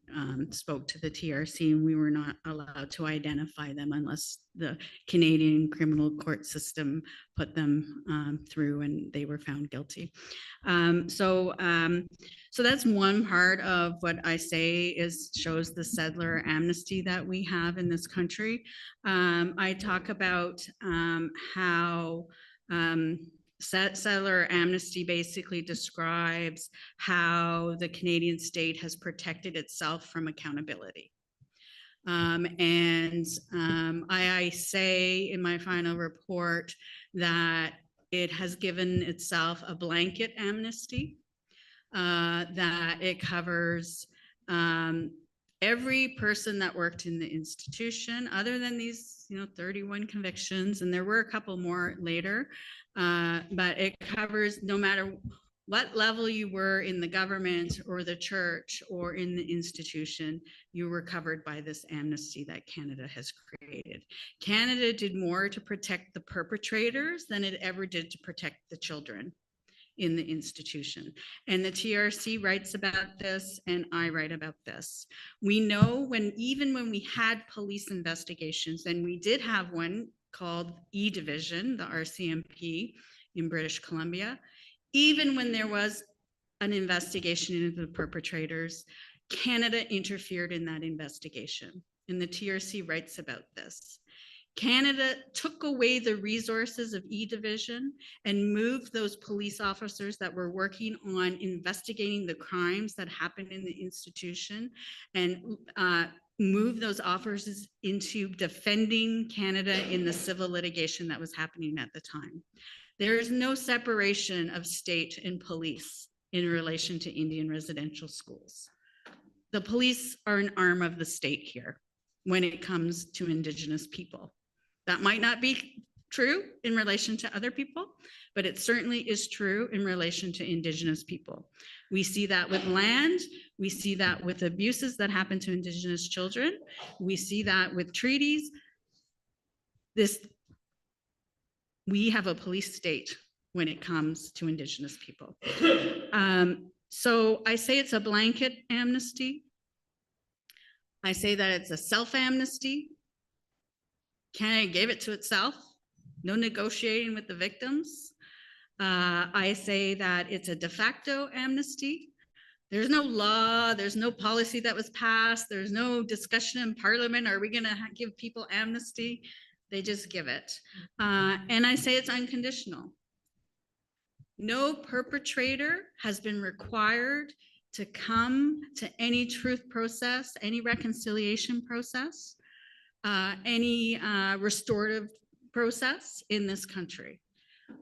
spoke to the TRC, and we were not allowed to identify them unless the Canadian criminal court system put them through and they were found guilty. So that's one part of what I say shows the settler amnesty that we have in this country. I talk about how settler amnesty basically describes how the Canadian state has protected itself from accountability. I say in my final report that it has given itself a blanket amnesty, that it covers every person that worked in the institution, other than these 31 convictions, and there were a couple more later, but it covers no matter what level you were in the government or the church or in the institution, you were covered by this amnesty that Canada has created. Canada did more to protect the perpetrators than it ever did to protect the children in the institution. And the TRC writes about this, and I write about this. We know even when we had police investigations, and we did have one called E-Division, the RCMP in British Columbia, even when there was an investigation into the perpetrators, Canada interfered in that investigation. And the TRC writes about this. Canada took away the resources of E-Division and moved those police officers that were working on investigating the crimes that happened in the institution and moved those officers into defending Canada in the civil litigation that was happening at the time. There is no separation of state and police in relation to Indian residential schools. The police are an arm of the state here when it comes to Indigenous people. That might not be true in relation to other people, but it certainly is true in relation to Indigenous people. We see that with land, we see that with abuses that happen to Indigenous children, we see that with treaties. We have a police state when it comes to Indigenous people. So I say it's a blanket amnesty. I say that it's a self-amnesty. Canada gave it to itself, no negotiating with the victims. I say that it's a de facto amnesty. There's no law, there's no policy that was passed, there's no discussion in Parliament, are we gonna give people amnesty? They just give it. And I say it's unconditional. No perpetrator has been required to come to any truth process, any reconciliation process, any restorative process in this country.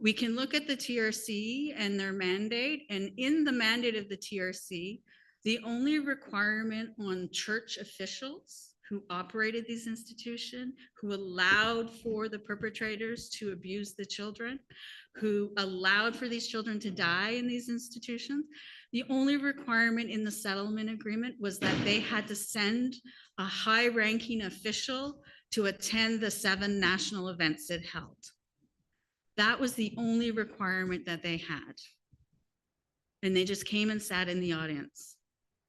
We can look at the TRC and their mandate, and in the mandate of the TRC, the only requirement on church officials who operated these institutions, who allowed for the perpetrators to abuse the children, who allowed for these children to die in these institutions, the only requirement in the settlement agreement was that they had to send a high-ranking official to attend the 7 national events it held. That was the only requirement that they had. And they just came and sat in the audience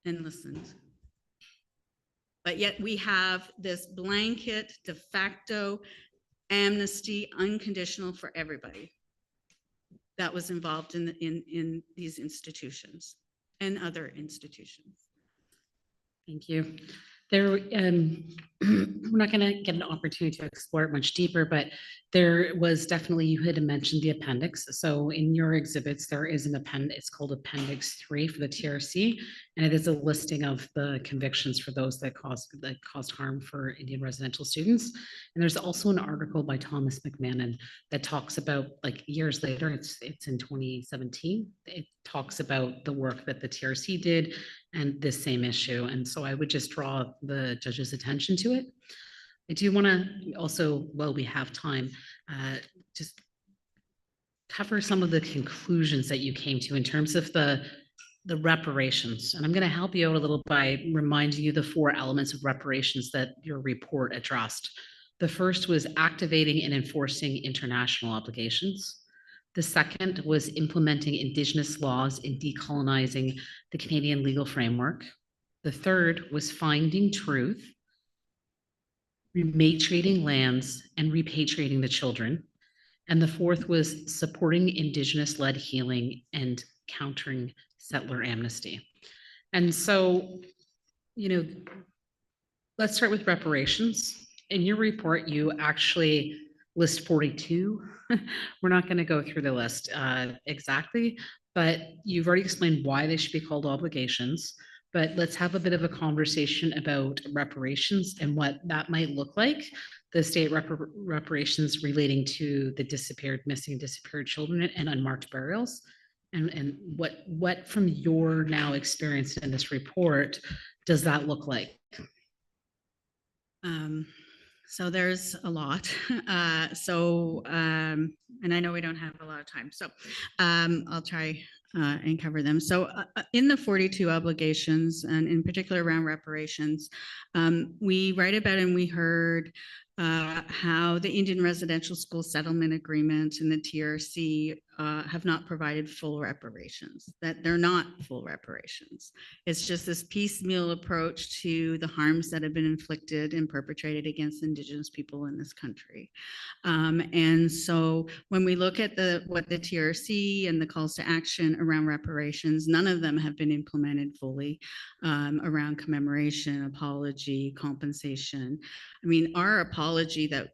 and listened. But yet we have this blanket de facto amnesty, unconditional for everybody that was involved in these institutions and other institutions. Thank you. We're not going to get an opportunity to explore it much deeper, but there was definitely, you had mentioned the appendix. So in your exhibits, there is an appendix, it's called Appendix 3 for the TRC, And it is a listing of the convictions for those that caused harm for Indian residential students. And there's also an article by Thomas McMahon that talks about, like, years later, it's in 2017, it talks about the work that the TRC did and this same issue. And so I would just draw the judge's attention to it. I do want to also, while we have time, just cover some of the conclusions that you came to in terms of the reparations. And I'm going to help you out a little by reminding you the 4 elements of reparations that your report addressed. The first was activating and enforcing international obligations. The second was implementing Indigenous laws in decolonizing the Canadian legal framework. The third was finding truth, rematriating lands, and repatriating the children. And the fourth was supporting Indigenous-led healing and countering settler amnesty. And so, let's start with reparations. In your report, you actually list 42. We're not going to go through the list exactly, but you've already explained why they should be called obligations. But let's have a bit of a conversation about reparations and what that might look like. The state reparations relating to the missing, disappeared children and unmarked burials. And what from your now experience in this report does that look like? So there's a lot. And I know we don't have a lot of time, so I'll try and cover them. So in the 42 obligations, and in particular around reparations, we write about and we heard how the Indian Residential School Settlement Agreement and the TRC have not provided full reparations, that they're not full reparations. It's just this piecemeal approach to the harms that have been inflicted and perpetrated against Indigenous people in this country. And so when we look at what the TRC and the calls to action around reparations, none of them have been implemented fully around commemoration, apology, compensation. I mean, our apology that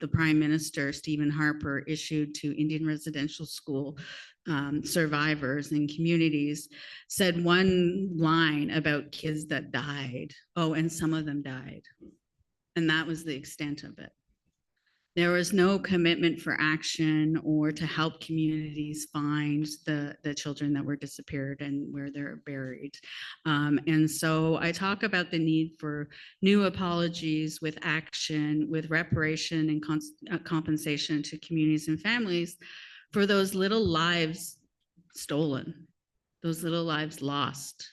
the Prime Minister, Stephen Harper, issued to Indian residential school survivors and communities said one line about kids that died. Oh, and some of them died. And that was the extent of it. There was no commitment for action or to help communities find the children that were disappeared and where they're buried. And so I talk about the need for new apologies with action, with reparation and compensation to communities and families for those little lives stolen, those little lives lost.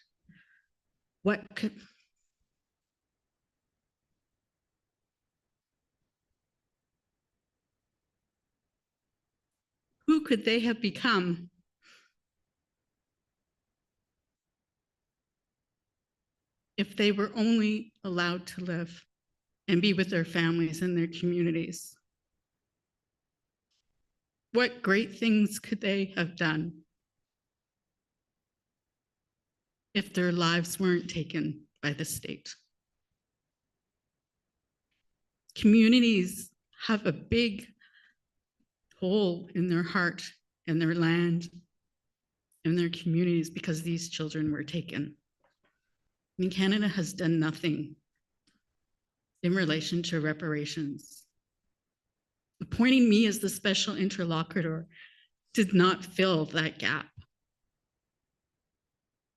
Who could they have become? If they were only allowed to live and be with their families and their communities? What great things could they have done if their lives weren't taken by the state? Communities have a big hole in their heart and their land and their communities because these children were taken. I mean, Canada has done nothing in relation to reparations. Appointing me as the special interlocutor did not fill that gap.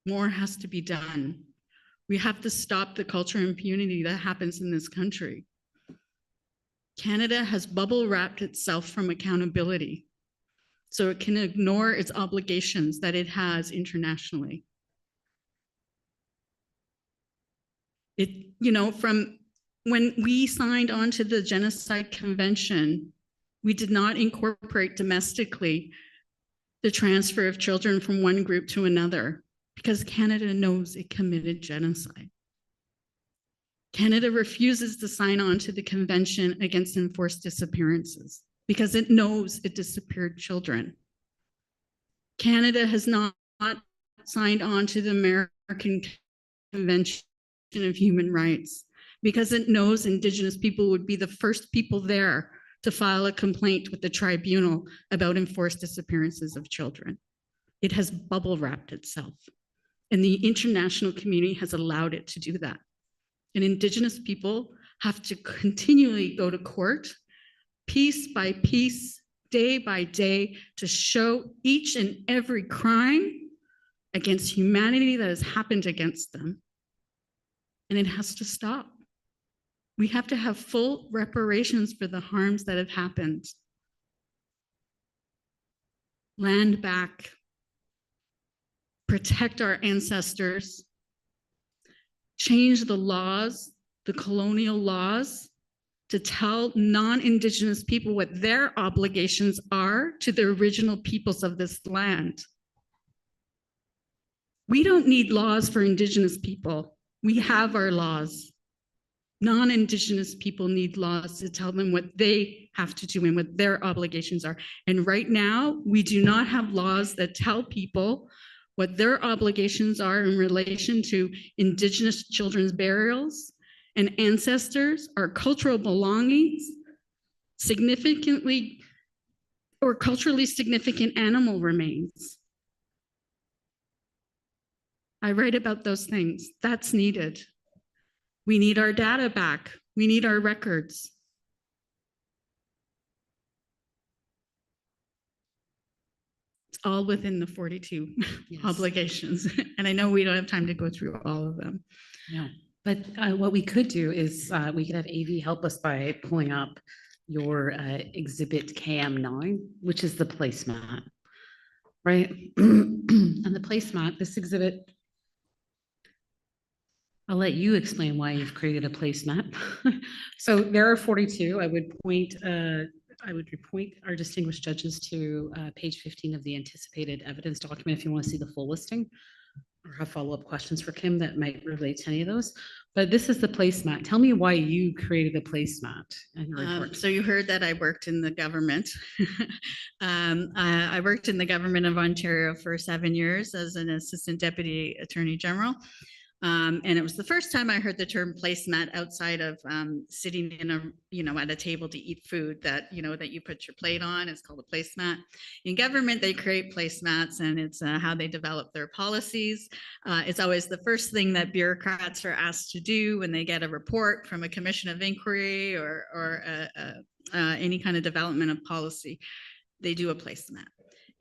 More has to be done. We have to stop the culture of impunity that happens in this country. Canada has bubble wrapped itself from accountability so it can ignore its obligations that it has internationally. From when we signed on to the Genocide Convention, we did not incorporate domestically the transfer of children from one group to another because Canada knows it committed genocide. Canada refuses to sign on to the Convention Against Enforced Disappearances because it knows it disappeared children. Canada has not signed on to the American Convention of Human Rights because it knows Indigenous people would be the first people there to file a complaint with the tribunal about enforced disappearances of children. It has bubble wrapped itself. And the international community has allowed it to do that. And Indigenous people have to continually go to court, piece by piece, day by day, to show each and every crime against humanity that has happened against them. And it has to stop. We have to have full reparations for the harms that have happened. Land back, protect our ancestors, change the laws, the colonial laws, to tell non-Indigenous people what their obligations are to the original peoples of this land. We don't need laws for Indigenous people. We have our laws. Non-Indigenous people need laws to tell them what they have to do and what their obligations are. And right now, we do not have laws that tell people what their obligations are in relation to Indigenous children's burials and ancestors, our cultural belongings, significantly or culturally significant animal remains. I write about those things. That's needed. We need our data back. We need our records. It's all within the 42 obligations. And I know we don't have time to go through all of them. No, but what we could do is we could have AV help us by pulling up your exhibit KM9, which is the placemat, right? And the placemat, this exhibit, I'll let you explain why you've created a placemat. So there are 42. I would point our distinguished judges to page 15 of the anticipated evidence document if you want to see the full listing or have follow-up questions for Kim that might relate to any of those. But this is the placemat. Tell me why you created the placemat. So you heard that I worked in the government. I worked in the government of Ontario for 7 years as an assistant deputy attorney general. And it was the first time I heard the term placemat outside of sitting in a, at a table to eat food that you put your plate on. It's called a placemat. In government, they create placemats, and it's how they develop their policies. It's always the first thing that bureaucrats are asked to do when they get a report from a commission of inquiry or any kind of development of policy. They do a placemat.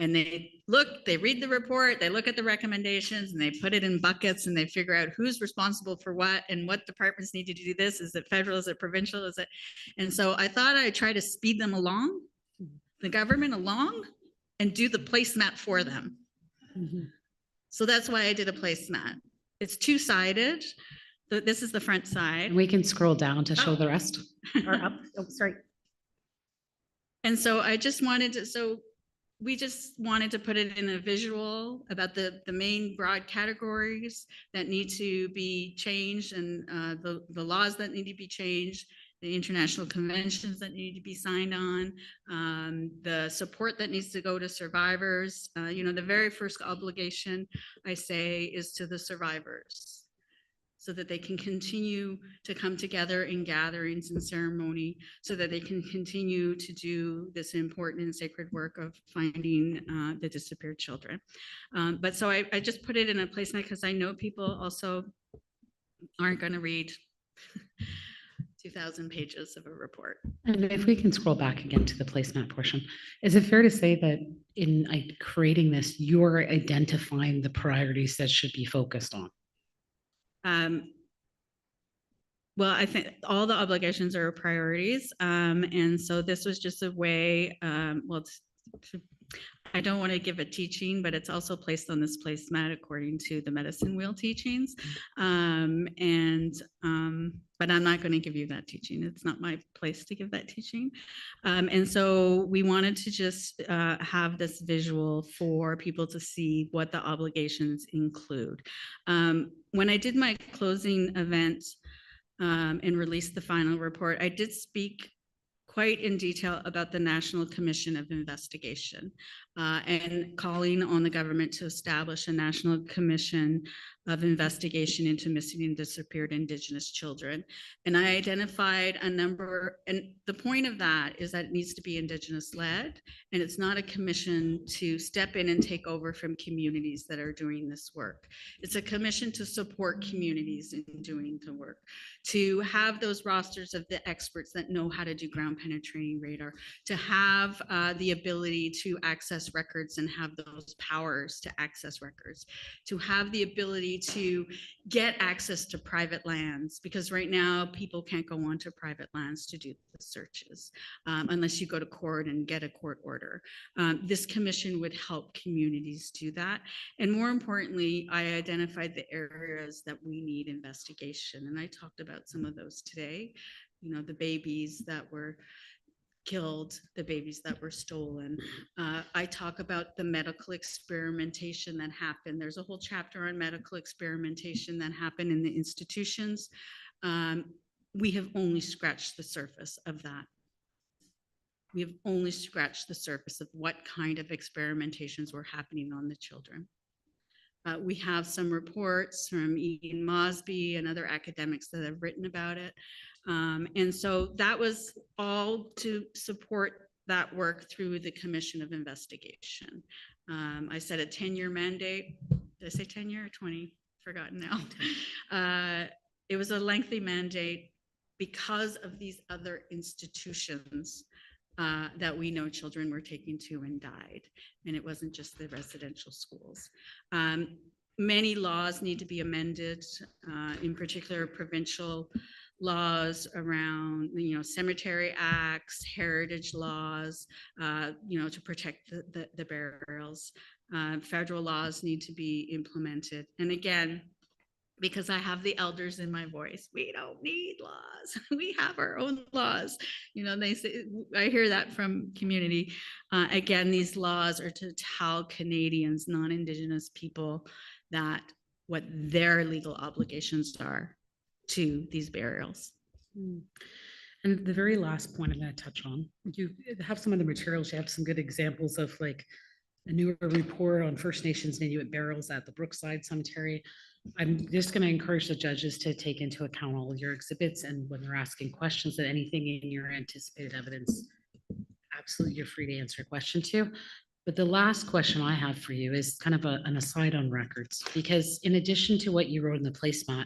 And they read the report, they look at the recommendations, and they put it in buckets, and they figure out who's responsible for what and what departments need to do this. Is it federal? Is it provincial? Is it? And so I thought I'd try to speed them along, the government along, and do the placemat for them. Mm-hmm. So that's why I did a placemat. It's two-sided. This is the front side. And we can scroll down to show the rest. Or up. Oh, sorry. And so I just wanted to, we just wanted to put it in a visual about the main broad categories that need to be changed, and the laws that need to be changed, the international conventions that need to be signed on, the support that needs to go to survivors. The very first obligation I say is to the survivors, so that they can continue to come together in gatherings and ceremony, so that they can continue to do this important and sacred work of finding the disappeared children. But so I just put it in a placemat because I know people also aren't going to read 2,000 pages of a report. And if we can scroll back again to the placemat portion, is it fair to say that in creating this, you're identifying the priorities that should be focused on? Well, I think all the obligations are priorities. And so this was just a way, I don't want to give a teaching, but it's also placed on this placemat according to the medicine wheel teachings. But I'm not going to give you that teaching. It's not my place to give that teaching. And so we wanted to just have this visual for people to see what the obligations include. When I did my closing event and released the final report, I did speak quite in detail about the National Commission of Investigation. and calling on the government to establish a national commission of investigation into missing and disappeared Indigenous children. And I identified a number, and the point of that is that it needs to be Indigenous led, and it's not a commission to step in and take over from communities that are doing this work. It's a commission to support communities in doing the work, to have those rosters of the experts that know how to do ground penetrating radar, to have the ability to access records and have those powers to access records, to have the ability to get access to private lands, because right now people can't go onto private lands to do the searches unless you go to court and get a court order. This commission would help communities do that. And more importantly, I identified the areas that we need investigation. And I talked about some of those today. You know, the babies that were killed, the babies that were stolen. I talk about the medical experimentation that happened. There's a whole chapter on medical experimentation that happened in the institutions. We have only scratched the surface of that. We have only scratched the surface of what kind of experimentations were happening on the children. We have some reports from Ian Mosby and other academics that have written about it. And so that was all to support that work through the Commission of Investigation. I said a 10-year mandate. Did I say 10-year or 20? Forgotten now. It was a lengthy mandate because of these other institutions that we know children were taken to and died. And it wasn't just the residential schools. Many laws need to be amended, in particular provincial laws around, you know, cemetery acts, heritage laws, you know, to protect the burials. Federal laws need to be implemented. And again, because I have the elders in my voice, we don't need laws. We have our own laws. You know, they say, I hear that from community. Again, these laws are to tell Canadians, non-Indigenous people, that what their legal obligations are to these burials. And the very last point I'm going to touch on, you have some of the materials, you have some good examples of like a newer report on First Nations and Inuit burials at the Brookside Cemetery. I'm just going to encourage the judges to take into account all of your exhibits, and when they're asking questions, that anything in your anticipated evidence, absolutely you're free to answer a question to. But the last question I have for you is kind of an aside on records, because in addition to what you wrote in the placemat,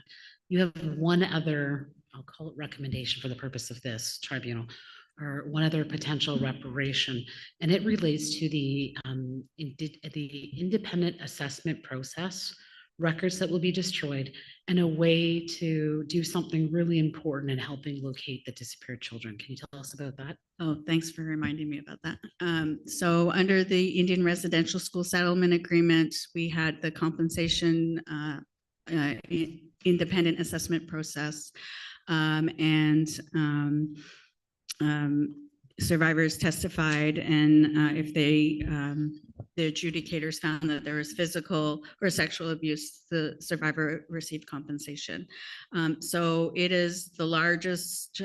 you have one other, I'll call it recommendation for the purpose of this tribunal, or one other potential reparation, and it relates to the independent assessment process, records that will be destroyed, and a way to do something really important in helping locate the disappeared children. Can you tell us about that? Oh, thanks for reminding me about that. So under the Indian Residential School Settlement Agreement, we had the compensation independent assessment process, and survivors testified, and if they the adjudicators found that there was physical or sexual abuse, the survivor received compensation. So it is the largest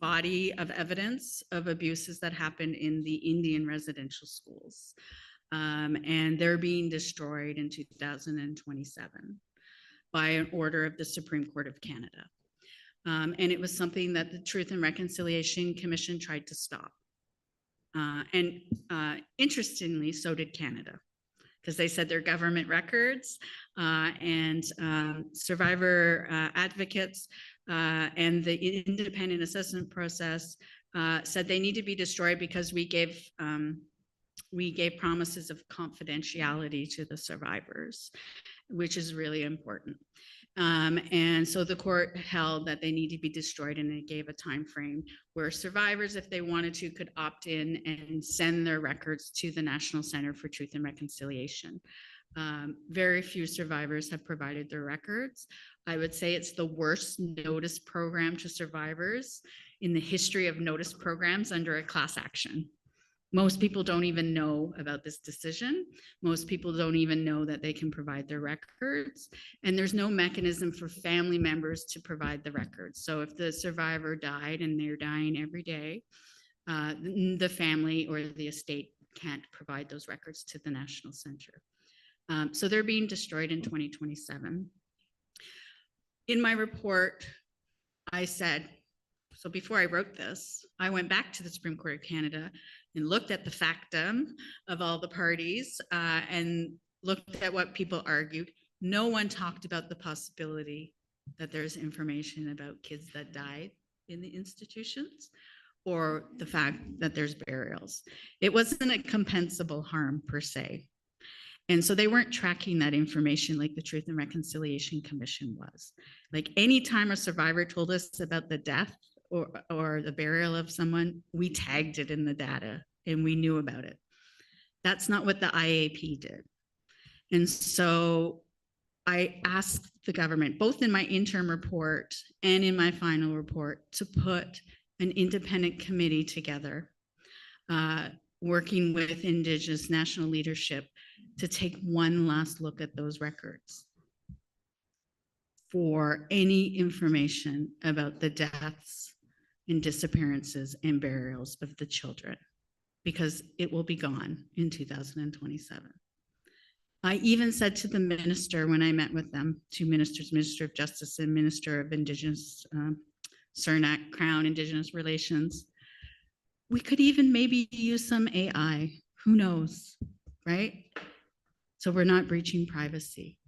body of evidence of abuses that happen in the Indian residential schools. And they're being destroyed in 2027 by an order of the Supreme Court of Canada. And it was something that the Truth and Reconciliation Commission tried to stop. And interestingly, so did Canada, because they said they're government records, and survivor advocates and the independent assessment process said they need to be destroyed because we gave promises of confidentiality to the survivors, which is really important. And so the court held that they need to be destroyed, and it gave a time frame where survivors, if they wanted to, could opt in and send their records to the National Center for Truth and Reconciliation. Very few survivors have provided their records. I would say it's the worst notice program to survivors in the history of notice programs under a class action. Most people don't even know about this decision. Most people don't even know that they can provide their records, and there's no mechanism for family members to provide the records. So if the survivor died, and they're dying every day, the family or the estate can't provide those records to the National Center. So they're being destroyed in 2027. In my report, I said, so before I wrote this, I went back to the Supreme Court of Canada and looked at the factum of all the parties and looked at what people argued. No one talked about the possibility that there's information about kids that died in the institutions or the fact that there's burials. It wasn't a compensable harm per se. And so they weren't tracking that information like the Truth and Reconciliation Commission was. Like anytime a survivor told us about the death or the burial of someone, we tagged it in the data and we knew about it. That's not what the IAP did. And so I asked the government, both in my interim report and in my final report, to put an independent committee together, working with Indigenous national leadership to take one last look at those records for any information about the deaths and disappearances and burials of the children, because it will be gone in 2027. I even said to the minister when I met with them, two ministers, Minister of Justice and Minister of Indigenous, Cernak, Crown, Indigenous Relations, we could even maybe use some AI, who knows, right? So we're not breaching privacy,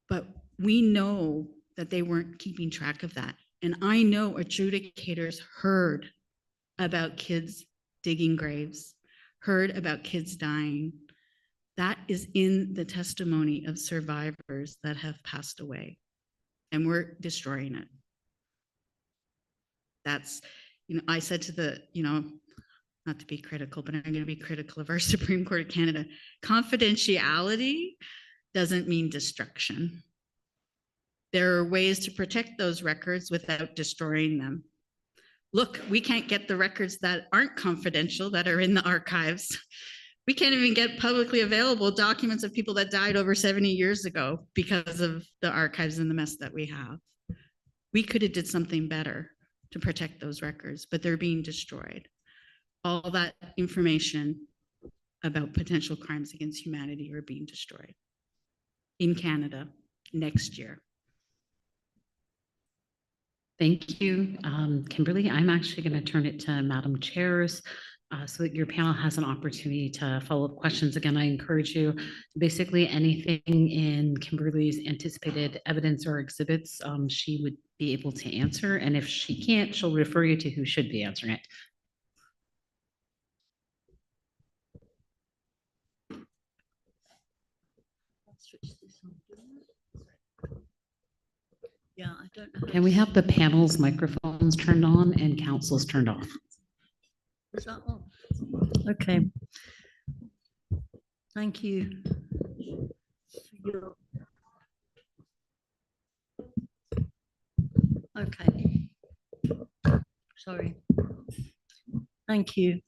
but we know that they weren't keeping track of that. And I know adjudicators heard about kids digging graves, heard about kids dying. That is in the testimony of survivors that have passed away, and we're destroying it. That's, I said to the, not to be critical, but I'm going to be critical of our Supreme Court of Canada. Confidentiality doesn't mean destruction. There are ways to protect those records without destroying them. Look, we can't get the records that aren't confidential that are in the archives. We can't even get publicly available documents of people that died over 70 years ago because of the archives and the mess that we have. We could have did something better to protect those records, but they're being destroyed. All that information about potential crimes against humanity are being destroyed in Canada next year. Thank you, Kimberly. I'm actually going to turn it to Madam Chairs so that your panel has an opportunity to follow up questions. Again, I encourage you, basically anything in Kimberly's anticipated evidence or exhibits, she would be able to answer. And if she can't, she'll refer you to who should be answering it. Yeah, I don't know. Can we have the panel's microphones turned on and council's turned off? Is that on? Okay. Thank you. Okay. Sorry. Thank you.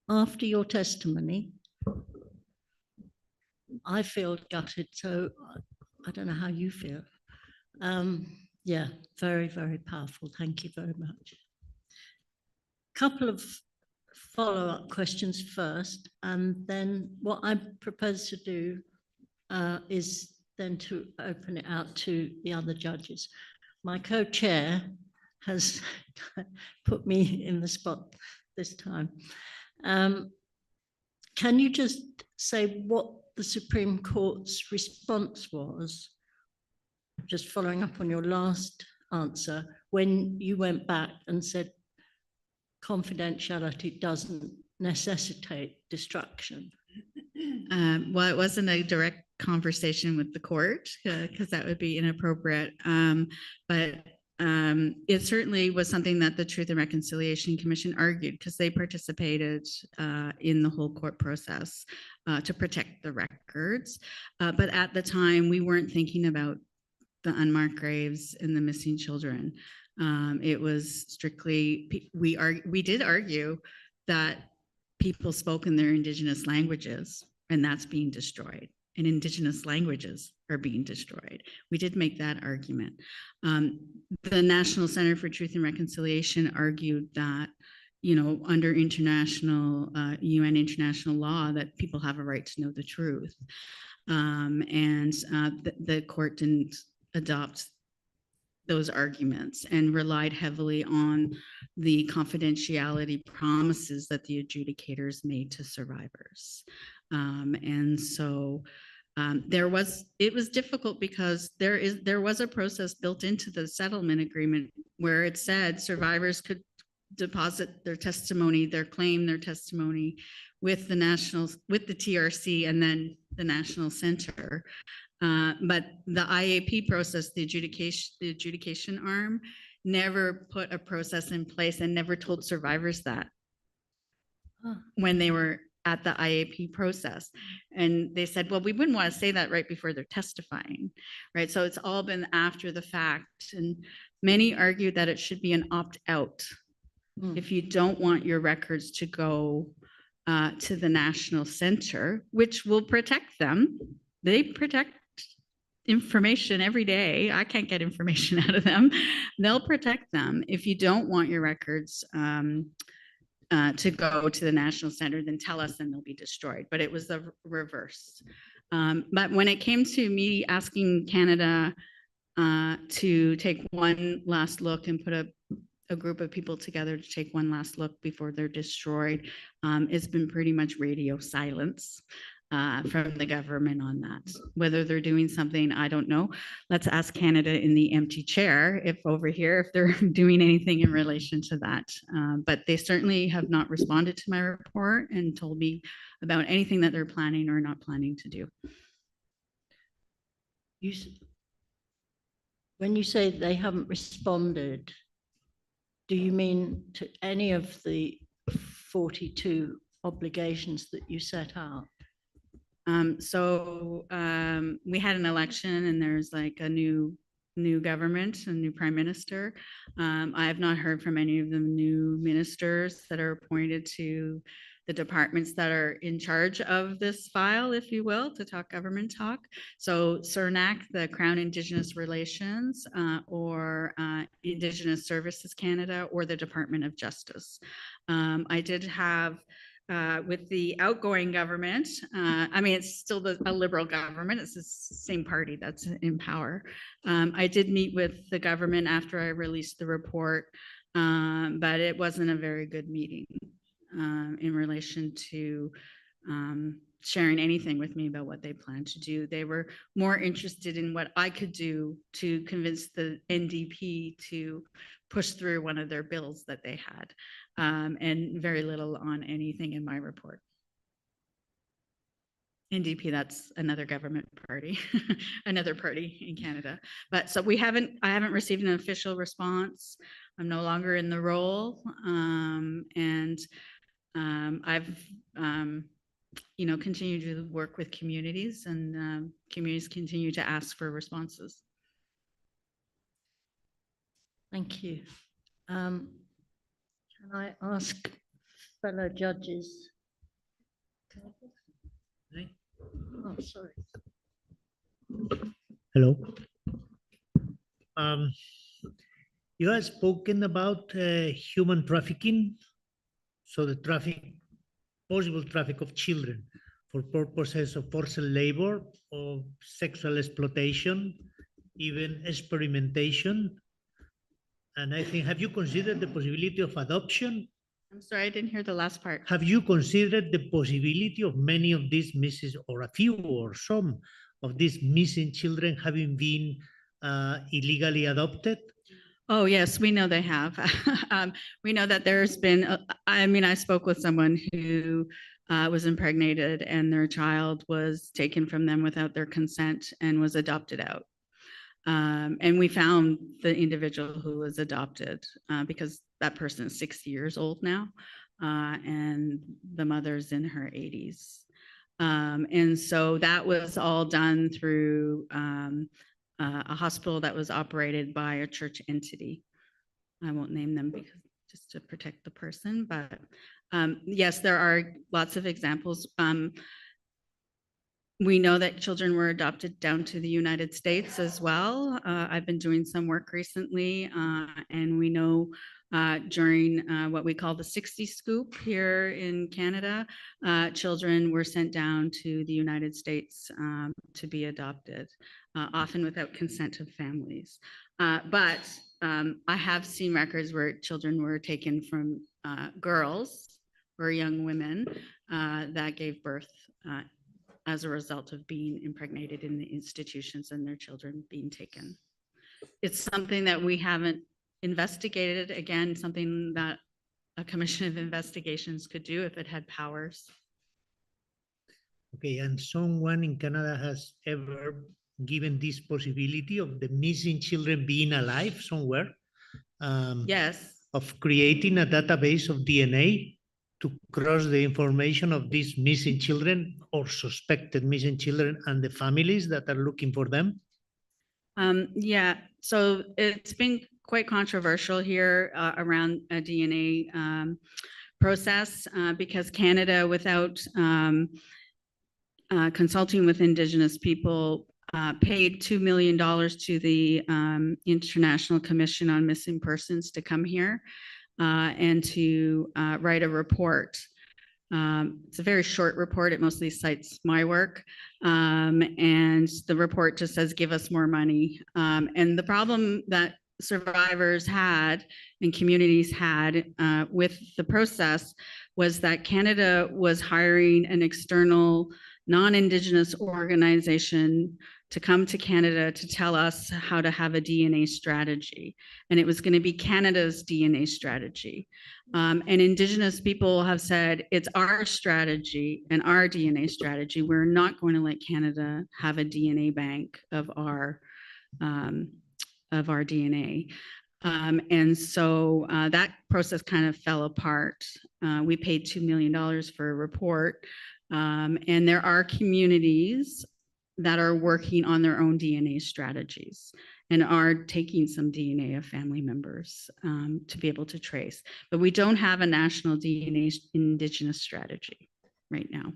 After your testimony, I feel gutted, so I don't know how you feel. Yeah, very, very powerful. Thank you very much. Couple of follow-up questions first, and then what I propose to do is then to open it out to the other judges. My co-chair has put me in the spot this time. Can you just say what the Supreme Court's response was, just following up on your last answer, when you went back and said confidentiality doesn't necessitate destruction? Well, it wasn't a direct conversation with the court because that would be inappropriate. But it certainly was something that the Truth and Reconciliation Commission argued because they participated in the whole court process to protect the records. But at the time, we weren't thinking about the unmarked graves and the missing children. It was strictly, we did argue that people spoke in their Indigenous languages, and that's being destroyed. and Indigenous languages are being destroyed. We did make that argument. The National Center for Truth and Reconciliation argued that, you know, under international, UN international law, that people have a right to know the truth. The court didn't adopt those arguments and relied heavily on the confidentiality promises that the adjudicators made to survivors. It was difficult because there was a process built into the settlement agreement where it said survivors could deposit their testimony, their claim, their testimony with the TRC and then the National Center. But the IAP process, the adjudication arm, never put a process in place and never told survivors that when they were at the IAP process. And they said, well, we wouldn't want to say that right before they're testifying, right? So it's all been after the fact. And many argued that it should be an opt-out. If you don't want your records to go to the National Center, which will protect them. They protect information every day. I can't get information out of them. They'll protect them. If you don't want your records to go to the National Center, then tell us and they'll be destroyed. But it was the reverse. But when it came to me asking Canada to take one last look and put a group of people together to take one last look before they're destroyed, it's been pretty much radio silence from the government on that. Whether they're doing something, I don't know. Let's ask Canada in the empty chair if they're doing anything in relation to that. But they certainly have not responded to my report and told me about anything that they're planning or not planning to do. When you say they haven't responded, do you mean to any of the 42 obligations that you set out? We had an election and there's like a new government, a new prime minister. I have not heard from any of the new ministers that are appointed to the departments that are in charge of this file, if you will, to talk government talk. So CERNAC, the Crown Indigenous Relations, or Indigenous Services Canada, or the Department of Justice. I did have with the outgoing government, I mean, it's still a liberal government. It's the same party that's in power. I did meet with the government after I released the report, but it wasn't a very good meeting in relation to sharing anything with me about what they plan to do. They were more interested in what I could do to convince the NDP to push through one of their bills that they had, and very little on anything in my report. NDP, that's another government party, another party in Canada. But so I haven't received an official response. I'm no longer in the role. I've continued to work with communities, and communities continue to ask for responses. Thank you. Can I ask fellow judges? Oh, sorry. Hello. You have spoken about human trafficking, so the possible traffic of children for purposes of forced labor, of sexual exploitation, even experimentation. And I think, have you considered the possibility of adoption? I'm sorry, I didn't hear the last part. Have you considered the possibility of many of these missing, or a few or some of these missing children having been illegally adopted? Oh, yes, we know they have. We know that there's been, I spoke with someone who was impregnated and their child was taken from them without their consent and was adopted out. And we found the individual who was adopted because that person is 60 years old now, and the mother's in her 80s. And so that was all done through a hospital that was operated by a church entity. I won't name them because just to protect the person, but yes, there are lots of examples. We know that children were adopted down to the United States as well. I've been doing some work recently, and we know during what we call the 60 scoop here in Canada, children were sent down to the United States to be adopted, often without consent of families. But I have seen records where children were taken from girls or young women that gave birth as a result of being impregnated in the institutions and their children being taken. It's something that we haven't investigated. Again, something that a commission of investigations could do if it had powers. Okay, and someone in Canada has ever given this possibility of the missing children being alive somewhere? Yes. Of creating a database of DNA to cross the information of these missing children or suspected missing children and the families that are looking for them? Yeah, so it's been quite controversial here around a DNA process because Canada, without consulting with Indigenous people, paid $2 million to the International Commission on Missing Persons to come here and to write a report. It's a very short report. It mostly cites my work. And the report just says, give us more money. And the problem that survivors had and communities had with the process was that Canada was hiring an external non-Indigenous organization to come to Canada to tell us how to have a DNA strategy. And it was going to be Canada's DNA strategy. And Indigenous people have said, it's our strategy and our DNA strategy. We're not going to let Canada have a DNA bank of our DNA. And so that process kind of fell apart. We paid $2 million for a report. And there are communities that are working on their own DNA strategies and are taking some DNA of family members to be able to trace. But we don't have a national DNA Indigenous strategy right now.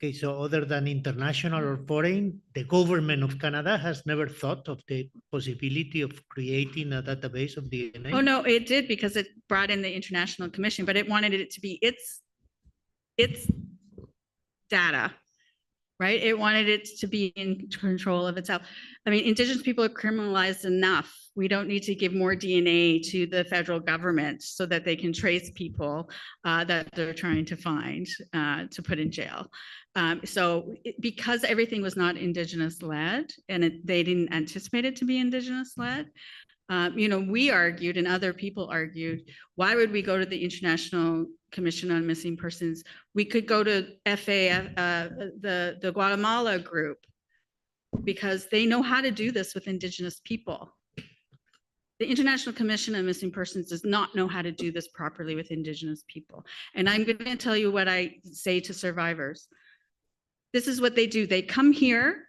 Okay, so other than international or foreign, the government of Canada has never thought of the possibility of creating a database of DNA? Oh, no, it did because it brought in the International Commission, but it wanted it to be its data. Right? It wanted it to be in control of itself. I mean, Indigenous people are criminalized enough. We don't need to give more DNA to the federal government so that they can trace people that they're trying to find to put in jail. Because everything was not Indigenous led and they didn't anticipate it to be Indigenous led, we argued and other people argued, why would we go to the International Commission on Missing Persons? We could go to the Guatemala group because they know how to do this with Indigenous people. The International Commission on Missing Persons does not know how to do this properly with Indigenous people. And I'm going to tell you what I say to survivors. This is what they do. They come here,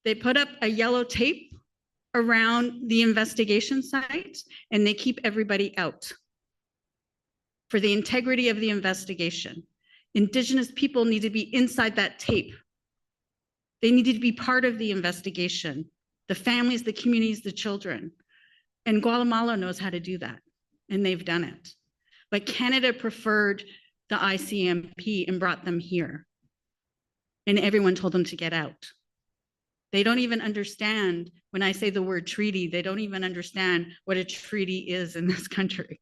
they put up a yellow tape around the investigation site, and they keep everybody out for the integrity of the investigation. Indigenous people need to be inside that tape. They needed to be part of the investigation. The families, the communities, the children. And Guatemala knows how to do that, and they've done it. But Canada preferred the ICMP and brought them here. And everyone told them to get out. They don't even understand, when I say the word treaty, they don't even understand what a treaty is in this country,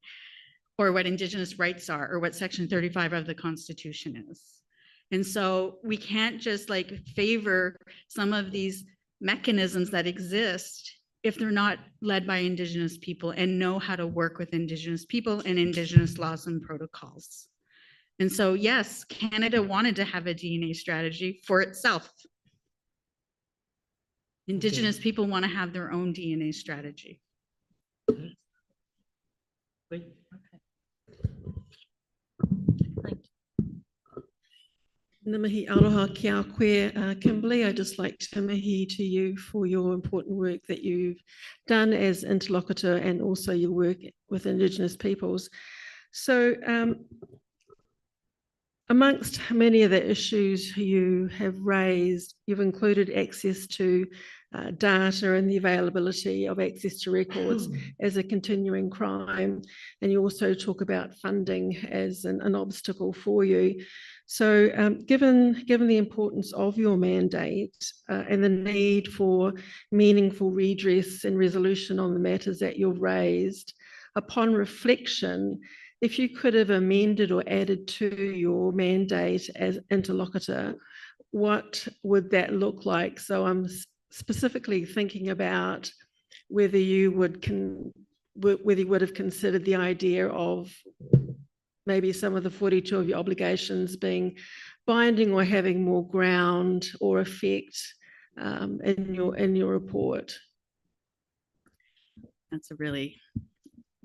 or what Indigenous rights are, or what Section 35 of the Constitution is. And so we can't just favor some of these mechanisms that exist if they're not led by Indigenous people and know how to work with Indigenous people and Indigenous laws and protocols. And so, yes, Canada wanted to have a DNA strategy for itself. Indigenous people want to have their own DNA strategy. Namahi aroha kia koe, Kimberly. I'd just like to mahi to you for your important work that you've done as interlocutor and also your work with Indigenous peoples. So Amongst many of the issues you have raised, you've included access to data and the availability of access to records as a continuing crime. And you also talk about funding as an obstacle for you. So given the importance of your mandate and the need for meaningful redress and resolution on the matters that you've raised, upon reflection, if you could have amended or added to your mandate as interlocutor, what would that look like? So I'm specifically thinking about whether you would have considered the idea of maybe some of the 42 of your obligations being binding or having more ground or effect in your report. That's a really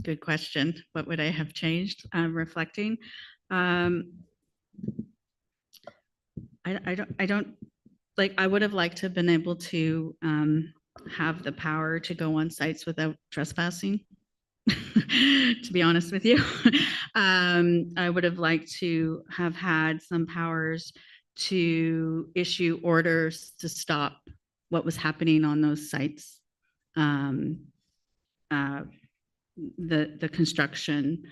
good question. What would I have changed? Reflecting. I don't like, I would have liked to have been able to have the power to go on sites without trespassing, to be honest with you. I would have liked to have had some powers to issue orders to stop what was happening on those sites. The construction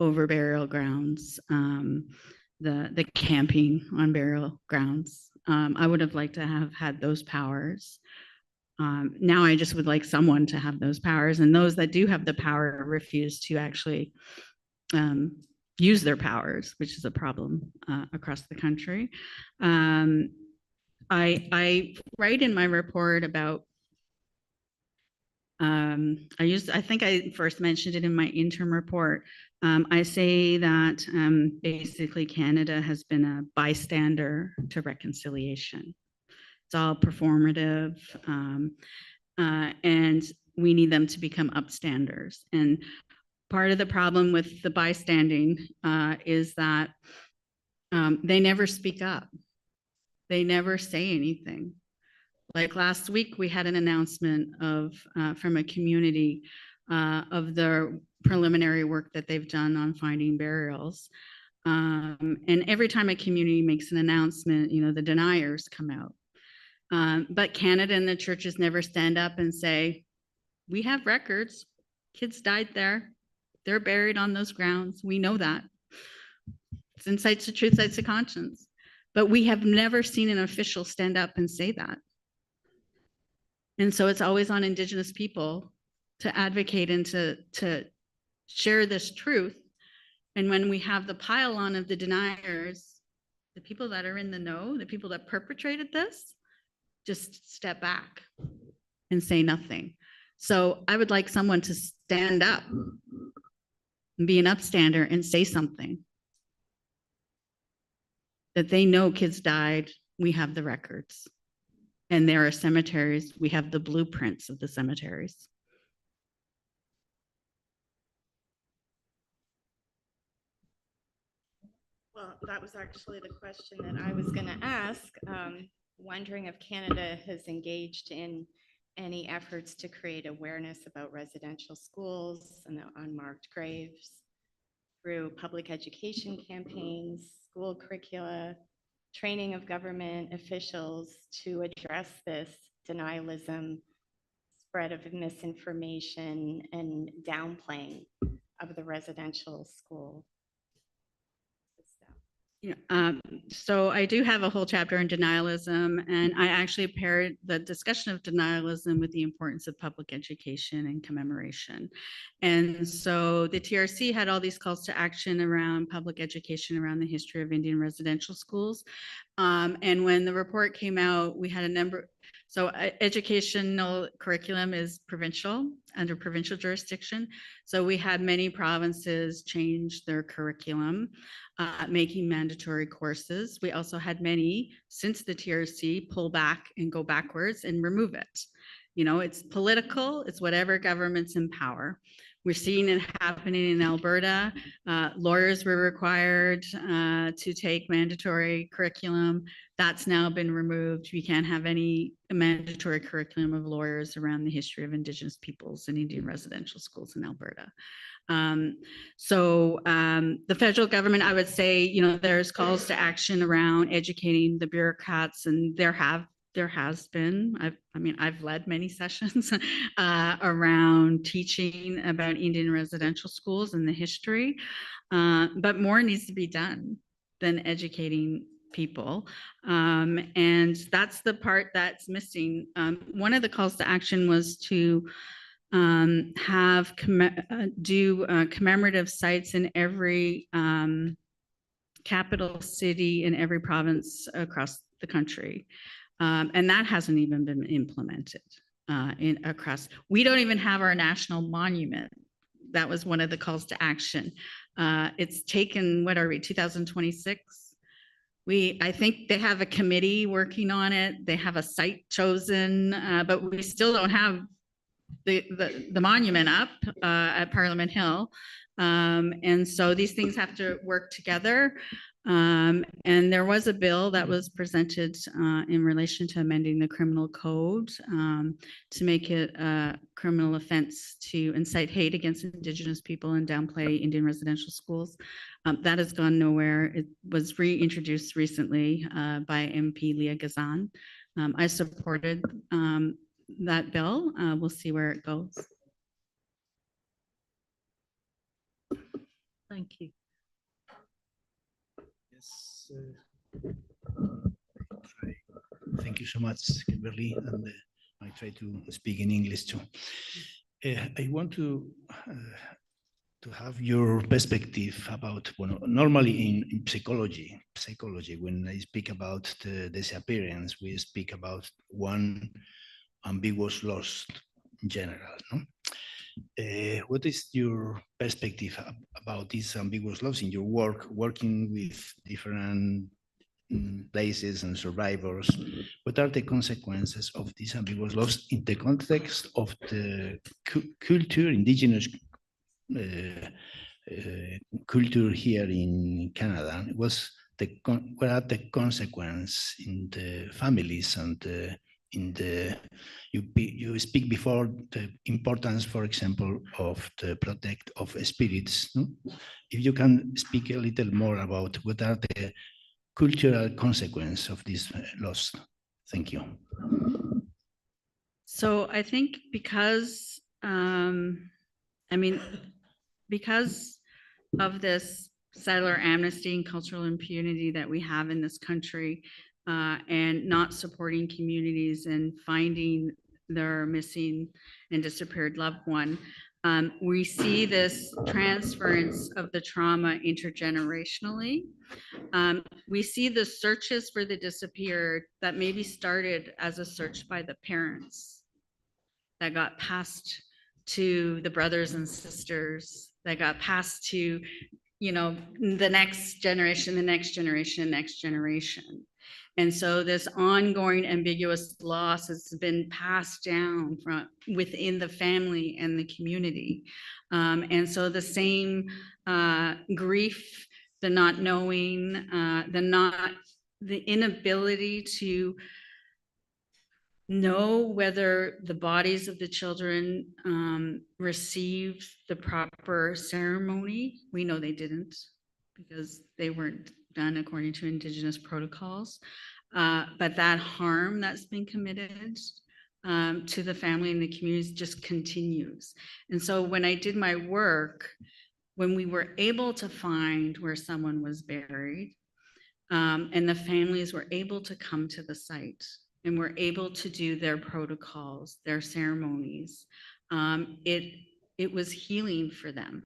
over burial grounds, the camping on burial grounds. I would have liked to have had those powers. Now I just would like someone to have those powers, and those that do have the power refuse to actually use their powers, which is a problem across the country. I write in my report about I think I first mentioned it in my interim report. I say that basically Canada has been a bystander to reconciliation. It's all performative, and we need them to become upstanders. And part of the problem with the bystanding is that they never speak up. They never say anything. Like last week, we had an announcement of from a community of the preliminary work that they've done on finding burials. And every time a community makes an announcement, you know, the deniers come out. But Canada and the churches never stand up and say, we have records. Kids died there. They're buried on those grounds. We know that. It's in Sites of Truth, Sites of Conscience. But we have never seen an official stand up and say that. And so it's always on Indigenous people to advocate and to share this truth. And when we have the pile on of the deniers, the people that are in the know, the people that perpetrated this, just step back and say nothing. So I would like someone to stand up and be an upstander and say something. That they know kids died, we have the records. And there are cemeteries, we have the blueprints of the cemeteries. Well, that was actually the question that I was going to ask, wondering if Canada has engaged in any efforts to create awareness about residential schools and the unmarked graves through public education campaigns, school curricula, training of government officials to address this denialism, spread of misinformation, and downplaying of the residential school. Yeah, so I do have a whole chapter on denialism, and I actually paired the discussion of denialism with the importance of public education and commemoration. And so the TRC had all these calls to action around public education around the history of Indian residential schools. And when the report came out, we had a number. So educational curriculum is provincial, under provincial jurisdiction. So we had many provinces change their curriculum, making mandatory courses. We also had many, since the TRC, pull back and go backwards and remove it. You know, it's political, it's whatever government's in power. We're seeing it happening in Alberta. Lawyers were required to take mandatory curriculum. That's now been removed. We can't have any mandatory curriculum of lawyers around the history of Indigenous peoples and Indian residential schools in Alberta. The federal government, I would say, you know, there's calls to action around educating the bureaucrats, and there has been. I've led many sessions around teaching about Indian residential schools and the history, but more needs to be done than educating people. And that's the part that's missing. One of the calls to action was to do commemorative sites in every capital city in every province across the country. And that hasn't even been implemented across. We don't even have our national monument. That was one of the calls to action. It's taken, what are we, 2026? I think they have a committee working on it. They have a site chosen, but we still don't have the monument up at Parliament Hill. And so these things have to work together. And there was a bill that was presented in relation to amending the criminal code to make it a criminal offense to incite hate against Indigenous people and downplay Indian residential schools. That has gone nowhere. It was reintroduced recently by MP Leah Gazan. I supported that bill. We'll see where it goes. Thank you. Yes. Thank you so much, Kimberly, and I try to speak in English too. I want to have your perspective about, well, normally in psychology, when I speak about the disappearance, we speak about one ambiguous loss in general. No? What is your perspective about this ambiguous loss in your work, working with different places and survivors? What are the consequences of this ambiguous loss in the context of the culture, Indigenous culture here in Canada? What are the consequences in the families and in the, you speak before the importance, for example, of the protect of spirits. No? If you can speak a little more about what are the cultural consequences of this loss. Thank you. So I think because, because of this settler amnesty and cultural impunity that we have in this country, and not supporting communities and finding their missing and disappeared loved one, we see this transference of the trauma intergenerationally. We see the searches for the disappeared that maybe started as a search by the parents that got passed to the brothers and sisters, that got passed to, you know, the next generation, the next generation, the next generation. And so this ongoing ambiguous loss has been passed down from within the family and the community. And so the same grief, the not knowing, the inability to know whether the bodies of the children received the proper ceremony. We know they didn't, because they weren't done according to Indigenous protocols. But that harm that's been committed to the family and the communities just continues. And so when I did my work, when we were able to find where someone was buried, and the families were able to come to the site and were able to do their protocols, their ceremonies, it was healing for them.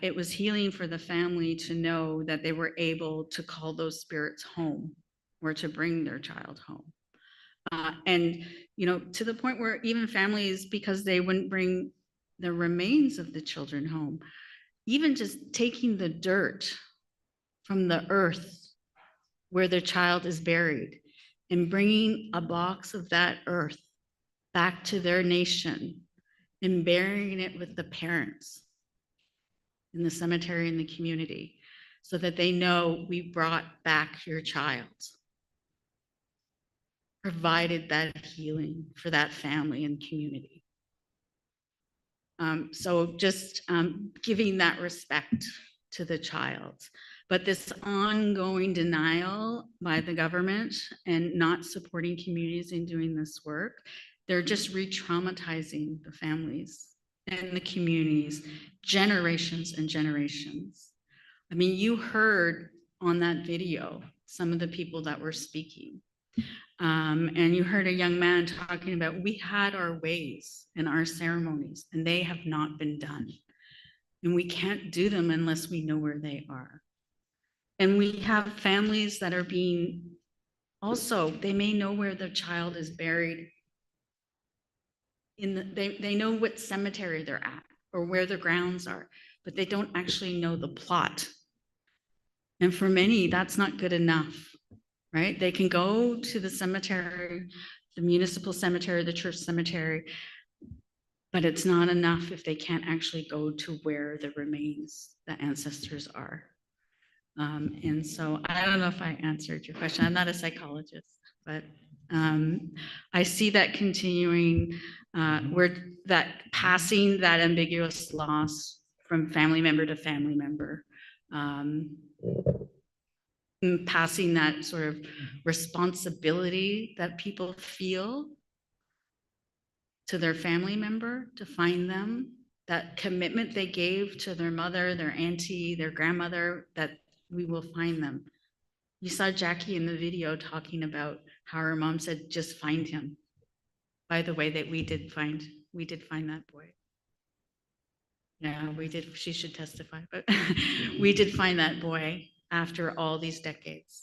It was healing for the family to know that they were able to call those spirits home or to bring their child home. And, you know, to the point where even families, because they wouldn't bring the remains of the children home, even just taking the dirt from the earth where their child is buried and bringing a box of that earth back to their nation and burying it with the parents in the cemetery in the community, so that they know we brought back your child, provided that healing for that family and community. So just giving that respect to the child. But this ongoing denial by the government and not supporting communities in doing this work, they're just re-traumatizing the families and the communities, generations and generations. I mean, you heard on that video some of the people that were speaking. And you heard a young man talking about, we had our ways and our ceremonies, and they have not been done. And we can't do them unless we know where they are. And we have families that are being, also, they may know where their child is buried. They know what cemetery they're at or where their grounds are, but they don't actually know the plot. And for many, that's not good enough. Right? They can go to the cemetery, the municipal cemetery, the church cemetery, but it's not enough if they can't actually go to where the remains, the ancestors are. And so I don't know if I answered your question. I'm not a psychologist, but I see that continuing, where that passing that ambiguous loss from family member to family member. Passing that sort of responsibility that people feel to their family member to find them, that commitment they gave to their mother, their auntie, their grandmother, that we will find them. You saw Jackie in the video talking about how her mom said, just find him. By the way, that we did find that boy. Yeah, we did, she should testify, but we did find that boy after all these decades.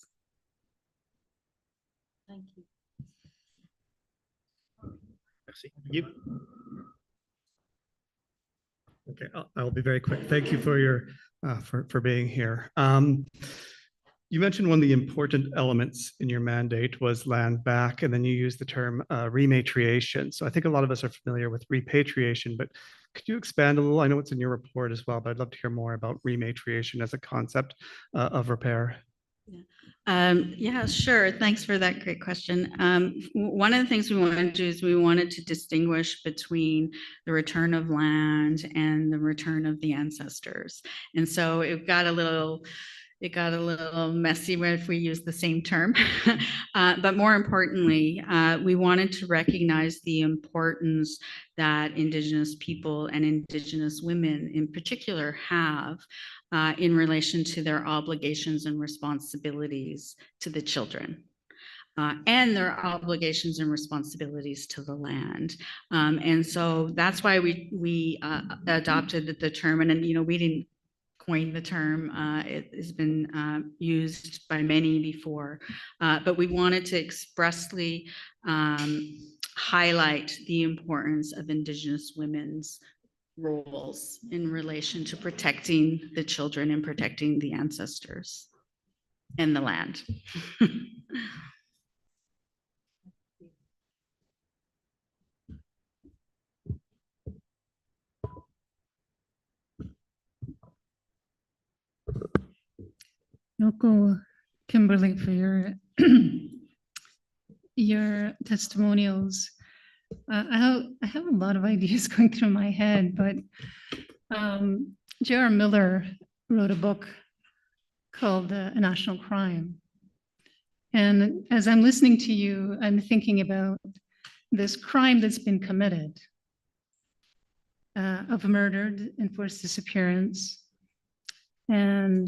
Thank you. You. Okay, I'll be very quick. Thank you for your for being here. You mentioned one of the important elements in your mandate was land back, and then you used the term rematriation. So I think a lot of us are familiar with repatriation, but could you expand a little? I know it's in your report as well, but I'd love to hear more about rematriation as a concept of repair. Yeah, sure. Thanks for that great question. One of the things we wanted to do is we wanted to distinguish between the return of land and the return of the ancestors. And so it got a little messy if we use the same term. But more importantly, we wanted to recognize the importance that Indigenous people and Indigenous women in particular have in relation to their obligations and responsibilities to the children. And their obligations and responsibilities to the land. And so that's why we adopted the term, and we didn't coin the term. It has been used by many before, but we wanted to expressly highlight the importance of Indigenous women's roles in relation to protecting the children and protecting the ancestors and the land. Yoko, Kimberly, for your testimonials. I have a lot of ideas going through my head, but J.R. Miller wrote a book called A National Crime. And as I'm listening to you, I'm thinking about this crime that's been committed of murdered, enforced disappearance, and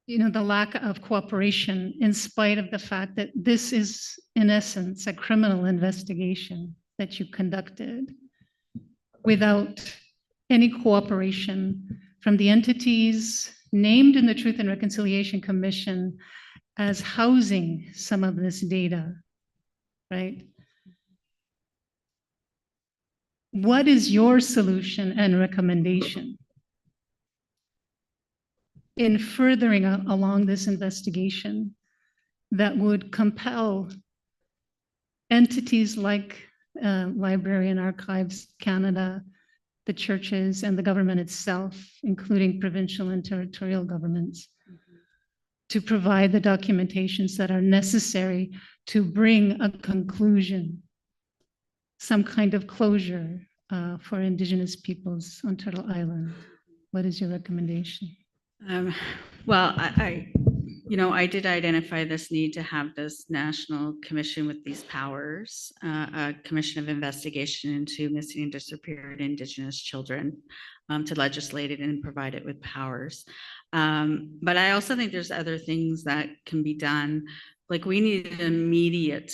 the lack of cooperation in spite of the fact that this is, in essence, a criminal investigation that you conducted without any cooperation from the entities named in the Truth and Reconciliation Commission as housing some of this data, right? What is your solution and recommendation in furthering along this investigation that would compel entities like Library and Archives Canada, the churches, and the government itself, including provincial and territorial governments, to provide the documentations that are necessary to bring a conclusion some kind of closure for Indigenous peoples on Turtle Island? What is your recommendation? Well, I did identify this need to have this national commission with these powers, a commission of investigation into missing and disappeared Indigenous children, to legislate it and provide it with powers. But I also think there's other things that can be done. Like we need an immediate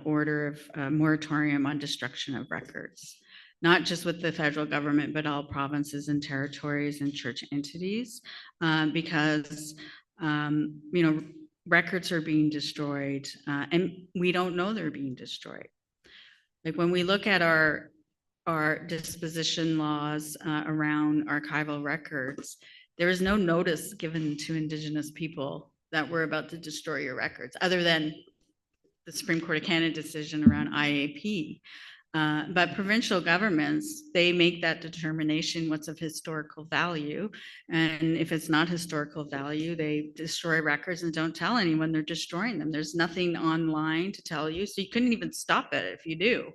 order of moratorium on destruction of records, not just with the federal government, but all provinces and territories and church entities, because records are being destroyed, and we don't know they're being destroyed. Like when we look at our disposition laws around archival records, there is no notice given to Indigenous people that we're about to destroy your records, other than the Supreme Court of Canada decision around IAP. But provincial governments, they make that determination what's of historical value. And if it's not historical value, they destroy records and don't tell anyone they're destroying them. There's nothing online to tell you. So you couldn't even stop it if you do.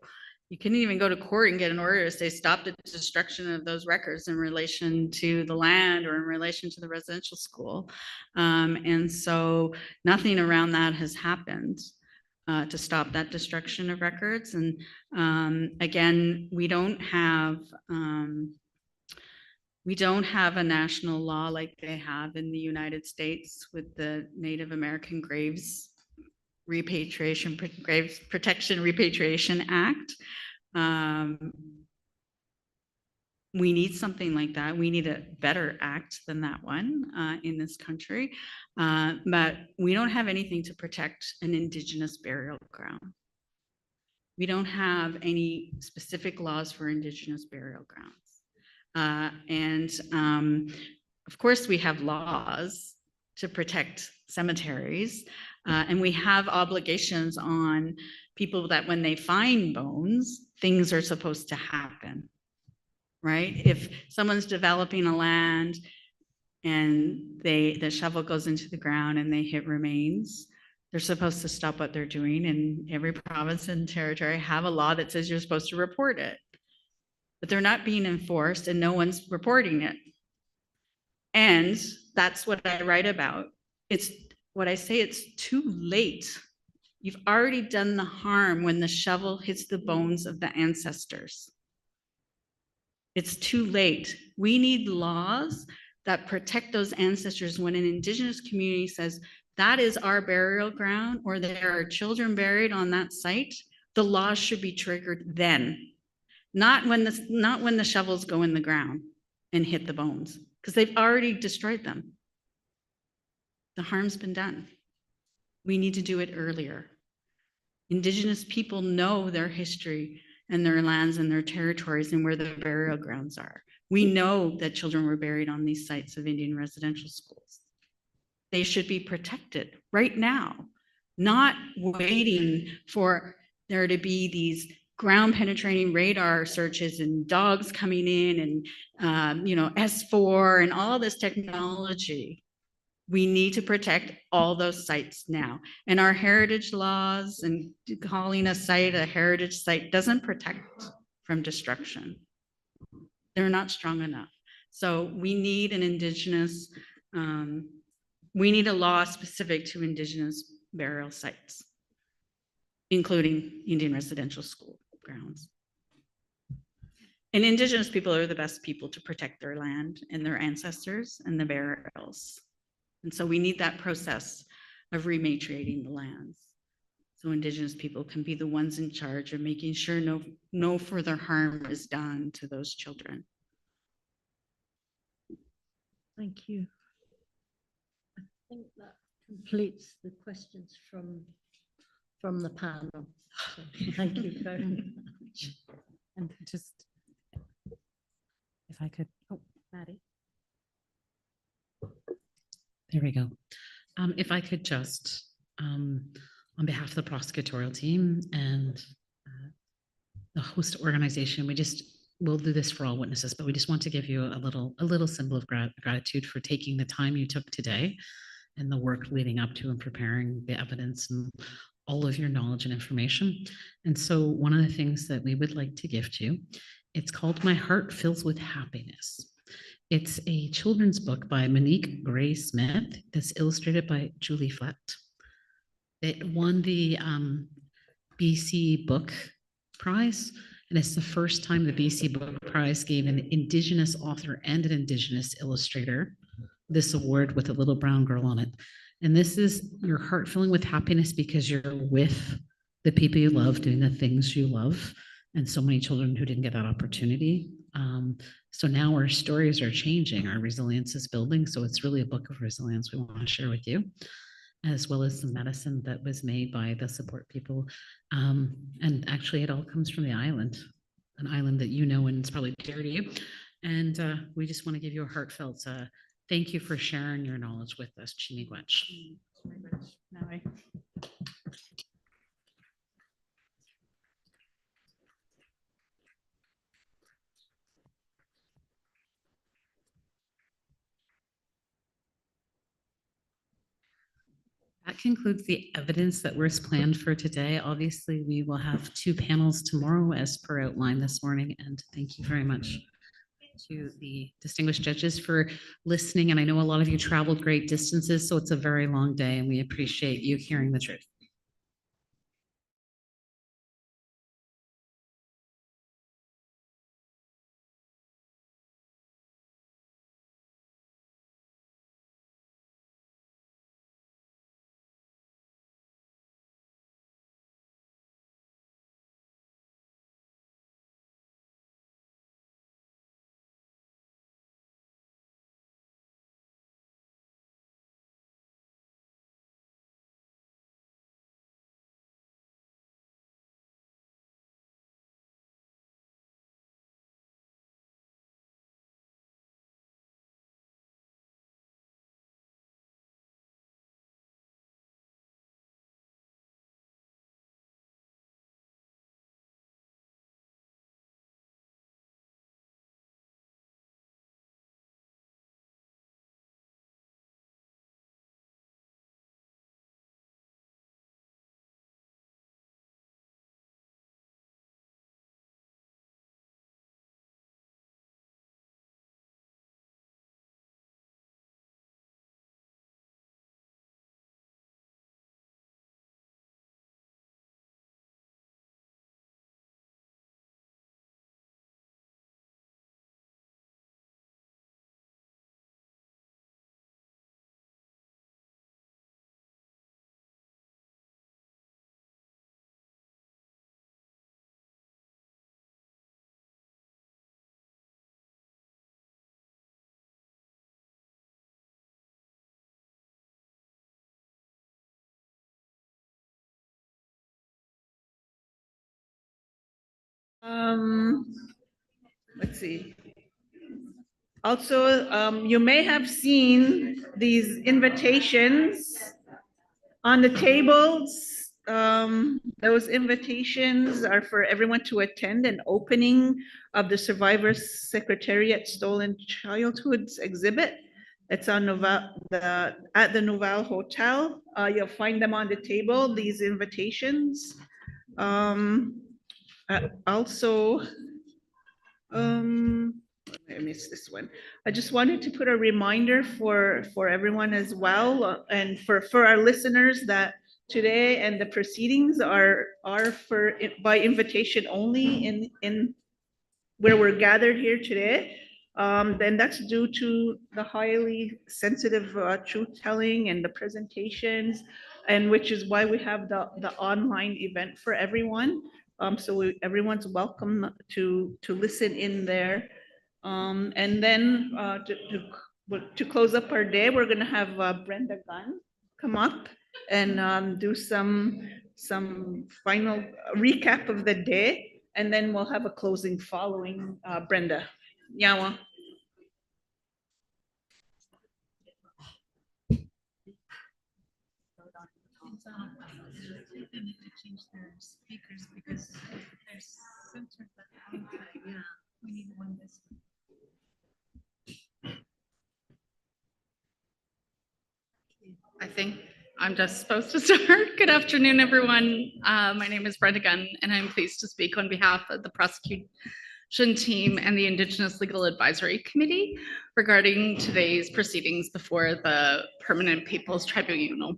You couldn't even go to court and get an order to say stop the destruction of those records in relation to the land or in relation to the residential school. And so nothing around that has happened to stop that destruction of records. And again, we don't have a national law like they have in the United States with the Native American Graves Graves Protection Repatriation Act. We need something like that. We need a better act than that one in this country. But we don't have anything to protect an Indigenous burial ground. We don't have any specific laws for Indigenous burial grounds. Of course, we have laws to protect cemeteries, and we have obligations on people that when they find bones, things are supposed to happen. Right? If someone's developing a land and the shovel goes into the ground and they hit remains, they're supposed to stop what they're doing. And every province and territory have a law that says you're supposed to report it. But they're not being enforced and no one's reporting it. And that's what I write about. It's what I say, it's too late. You've already done the harm when the shovel hits the bones of the ancestors. It's too late. We need laws that protect those ancestors. When an Indigenous community says that is our burial ground or there are children buried on that site, the law should be triggered then, not when the shovels go in the ground and hit the bones, because they've already destroyed them. The harm's been done. We need to do it earlier. Indigenous people know their history and their lands and their territories and where the burial grounds are. We know that children were buried on these sites of Indian residential schools. They should be protected right now, not waiting for there to be these ground penetrating radar searches and dogs coming in and S4 and all this technology. We need to protect all those sites now. And our heritage laws and calling a site a heritage site doesn't protect from destruction. They're not strong enough. So we need an Indigenous, we need a law specific to Indigenous burial sites, including Indian residential school grounds. And Indigenous people are the best people to protect their land and their ancestors and the burials. And so we need that process of rematriating the lands. So Indigenous people can be the ones in charge of making sure no further harm is done to those children. Thank you. I think that completes the questions from the panel. So thank you very much. And just, if I could, Maddie. There we go. If I could just, on behalf of the prosecutorial team and the host organization, we'll do this for all witnesses, but we just want to give you a little symbol of gratitude for taking the time you took today and the work leading up to and preparing the evidence and all of your knowledge and information. And so one of the things that we would like to gift you, it's called My Heart Fills with Happiness. It's a children's book by Monique Gray Smith that's illustrated by Julie Flett. It won the BC Book Prize, and it's the first time the BC Book Prize gave an Indigenous author and an Indigenous illustrator this award with a little brown girl on it. And this is your heart filling with happiness because you're with the people you love, doing the things you love, and so many children who didn't get that opportunity. So now our stories are changing, our resilience is building. So it's really a book of resilience we want to share with you, as well as the medicine that was made by the support people. And actually it all comes from the island, an island that you know and it's probably dear to you. And we just want to give you a heartfelt thank you for sharing your knowledge with us, Chimigwech. That concludes the evidence that was planned for today. Obviously, we will have 2 panels tomorrow as per outline this morning. And thank you very much to the distinguished judges for listening. And I know a lot of you traveled great distances, so it's a very long day and we appreciate you hearing the truth. Let's see. Also, you may have seen these invitations on the tables. Those invitations are for everyone to attend an opening of the Survivors Secretariat Stolen Childhoods exhibit. It's on at the Noval Hotel. You'll find them on the table, these invitations. Also, I missed this one. I just wanted to put a reminder for everyone as well, and for our listeners, that today and the proceedings are for by invitation only in where we're gathered here today. Then that's due to the highly sensitive truth telling and the presentations, and which is why we have the online event for everyone. So everyone's welcome to listen in there. And then to close up our day, we're gonna have Brenda Gunn come up and do some final recap of the day. And then we'll have a closing following Brenda. Yawa. Change their speakers because there's sensors that yeah, we need one this one. I'm just supposed to start. Good afternoon, everyone. My name is Brenda Gunn, and I'm pleased to speak on behalf of the prosecution team and the Indigenous Legal Advisory Committee regarding today's proceedings before the Permanent People's Tribunal.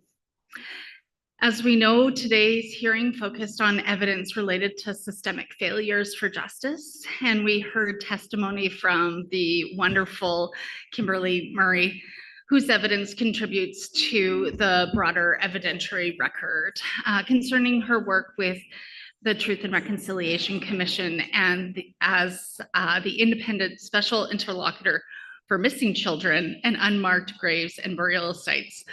As we know, today's hearing focused on evidence related to systemic failures for justice, and we heard testimony from the wonderful Kimberly Murray, whose evidence contributes to the broader evidentiary record concerning her work with the Truth and Reconciliation Commission and as the independent special interlocutor for missing children and unmarked graves and burial sites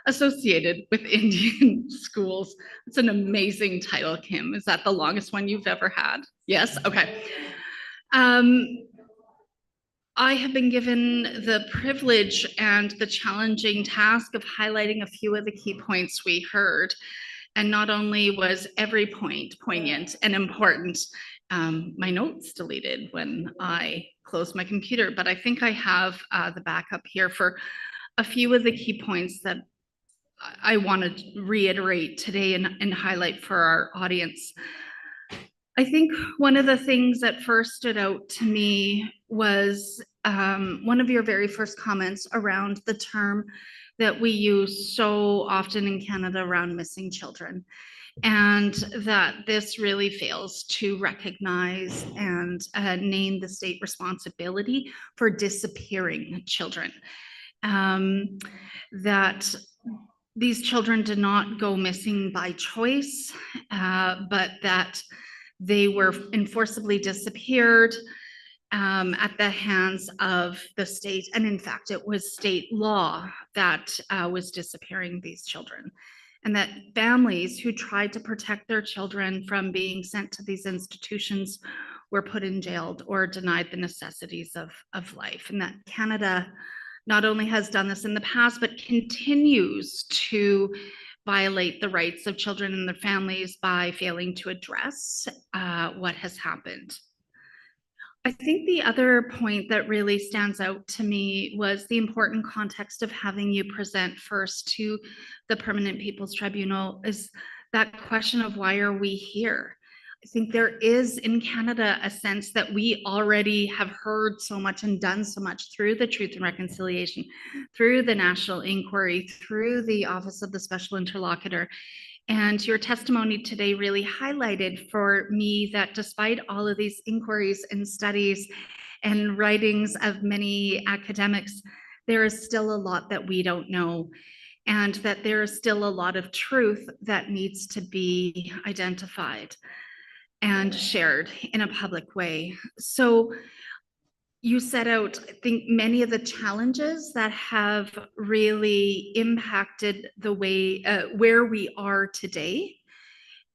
associated with Indian schools. It's an amazing title, Kim. Is that the longest one you've ever had? Yes? Okay. I have been given the privilege and the challenging task of highlighting a few of the key points we heard. And not only was every point poignant and important, my notes deleted when I closed my computer, but I think I have the backup here for a few of the key points that I want to reiterate today and highlight for our audience. I think one of the things that first stood out to me was one of your very first comments around the term that we use so often in Canada around missing children, and that this really fails to recognize and name the state responsibility for disappearing children. That these children did not go missing by choice, but that they were enforceably disappeared at the hands of the state. And in fact, it was state law that was disappearing these children. And that families who tried to protect their children from being sent to these institutions were put in jail or denied the necessities of life. And that Canada not only has done this in the past, but continues to violate the rights of children and their families by failing to address what has happened. I think the other point that really stands out to me was the important context of having you present first to the Permanent People's Tribunal is that question of why are we here? I think there is in Canada a sense that we already have heard so much and done so much through the Truth and Reconciliation, through the National Inquiry, through the Office of the Special Interlocutor. And your testimony today really highlighted for me that despite all of these inquiries and studies and writings of many academics, there is still a lot that we don't know, and that there is still a lot of truth that needs to be identified and shared in a public way. So you set out, I think, many of the challenges that have really impacted the way where we are today.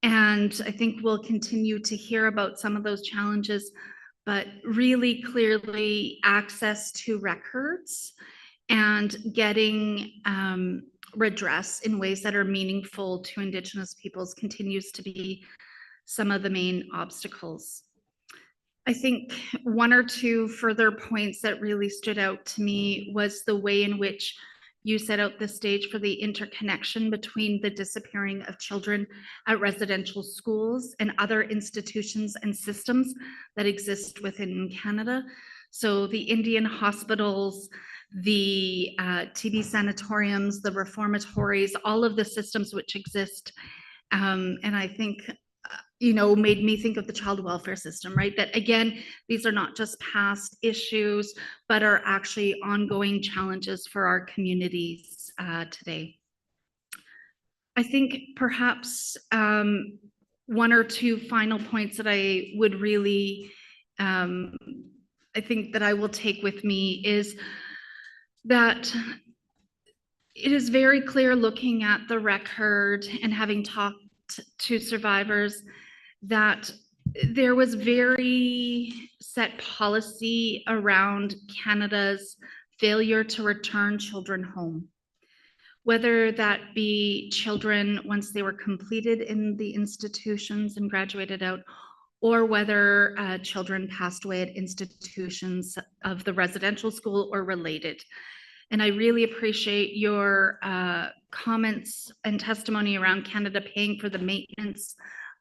And I think we'll continue to hear about some of those challenges, but really clearly access to records and getting redress in ways that are meaningful to Indigenous peoples continues to be some of the main obstacles. I think one or two further points that really stood out to me was the way in which you set out the stage for the interconnection between the disappearing of children at residential schools and other institutions and systems that exist within Canada. So the Indian hospitals, the TB sanatoriums, the reformatories, all of the systems which exist. And I think made me think of the child welfare system, right? That again, these are not just past issues, but are actually ongoing challenges for our communities today. I think perhaps one or two final points that I would really, I think that I will take with me is that it is very clear looking at the record and having talked to survivors that there was very set policy around Canada's failure to return children home, whether that be children once they were completed in the institutions and graduated out, or whether children passed away at institutions of the residential school or related. And I really appreciate your comments and testimony around Canada paying for the maintenance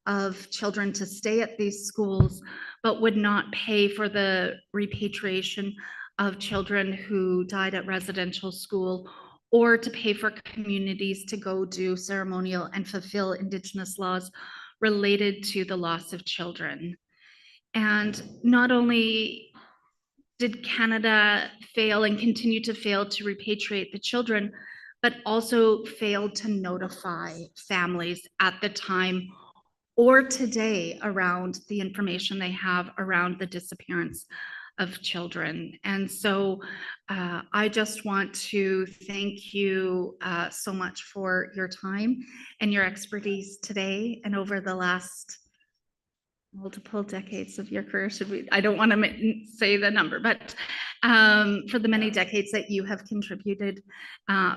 of children to stay at these schools, but would not pay for the repatriation of children who died at residential school, or to pay for communities to go do ceremonial and fulfill Indigenous laws related to the loss of children. And not only did Canada fail and continue to fail to repatriate the children, but also failed to notify families at the time or today around the information they have around the disappearance of children. And so I just want to thank you so much for your time and your expertise today and over the last multiple decades of your career. I don't want to say the number, but for the many decades that you have contributed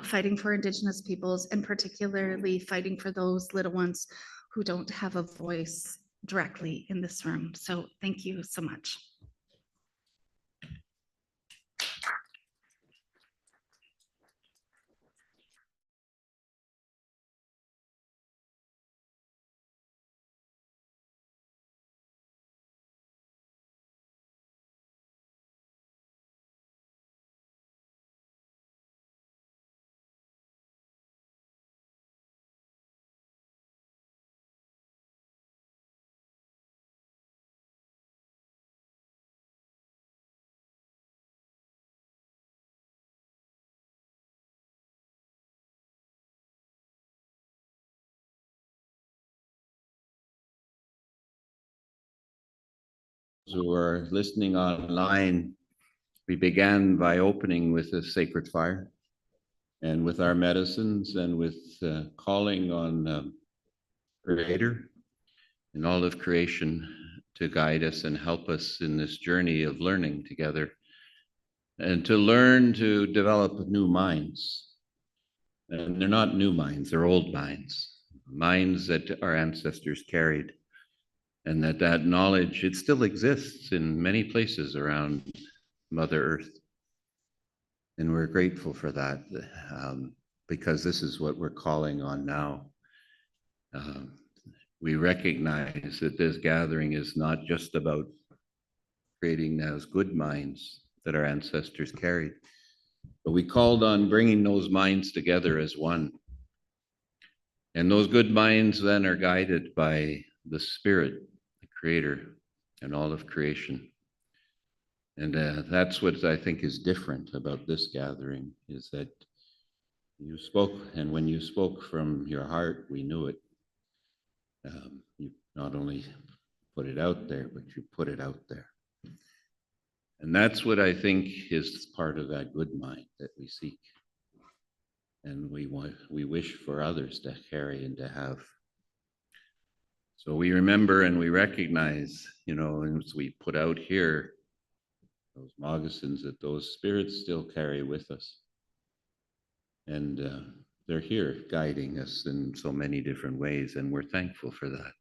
fighting for Indigenous peoples, and particularly fighting for those little ones who don't have a voice directly in this room. So thank you so much. Who are listening online, we began by opening with a sacred fire and with our medicines and with calling on Creator and all of creation to guide us and help us in this journey of learning together, and to learn to develop new minds. And they're not new minds, they're old minds, minds that our ancestors carried. And that knowledge, it still exists in many places around Mother Earth. And we're grateful for that, because this is what we're calling on now. We recognize that this gathering is not just about creating those good minds that our ancestors carried, but we called on bringing those minds together as one. And those good minds then are guided by the Spirit, Creator, and all of creation. And that's what I think is different about this gathering, is that you spoke, and when you spoke from your heart, we knew it. You not only put it out there, but you put it out there. And that's what I think is part of that good mind that we seek. And we wish for others to carry and to have. So we remember and we recognize, as we put out here, those moccasins, that those spirits still carry with us. And they're here guiding us in so many different ways, and we're thankful for that.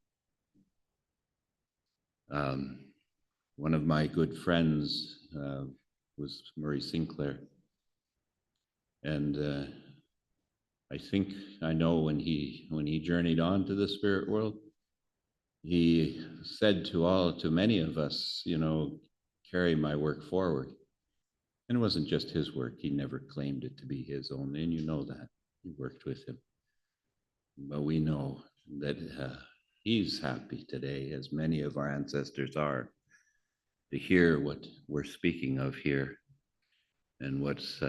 One of my good friends was Murray Sinclair. And I think I know when he journeyed on to the spirit world, he said to many of us, carry my work forward. And it wasn't just his work. He never claimed it to be his own, and you know that. You worked with him. But we know that he's happy today, as many of our ancestors are, to hear what we're speaking of here and what's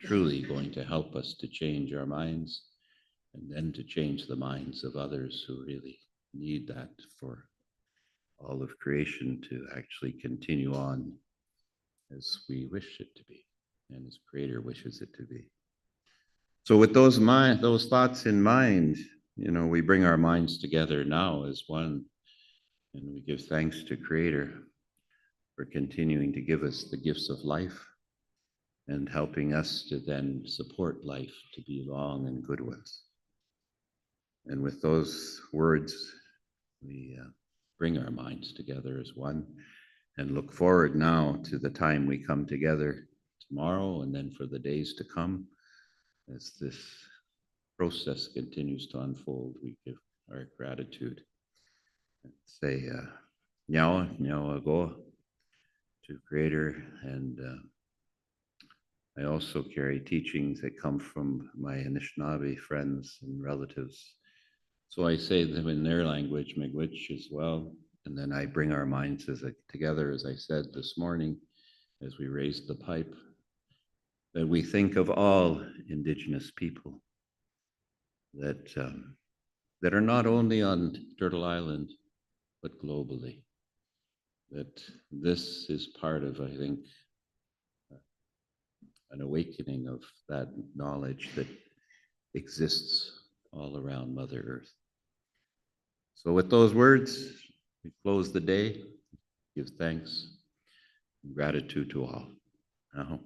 truly going to help us to change our minds, and then to change the minds of others who really need that for all of creation to actually continue on as we wish it to be, and as Creator wishes it to be. So with those thoughts in mind, we bring our minds together now as one, and we give thanks to Creator for continuing to give us the gifts of life and helping us to then support life to be long and good ones. And with those words, we bring our minds together as one and look forward now to the time we come together tomorrow and then for the days to come. As this process continues to unfold, we give our gratitude and say, Nyawa, Nyawa Goa to Creator. And I also carry teachings that come from my Anishinaabe friends and relatives. So I say them in their language, Miigwech, as well. And then I bring our minds together, as I said this morning, as we raised the pipe, that we think of all Indigenous people that, that are not only on Turtle Island, but globally. That this is part of, I think, an awakening of that knowledge that exists all around Mother Earth. So with those words, we close the day, give thanks and gratitude to all. Now.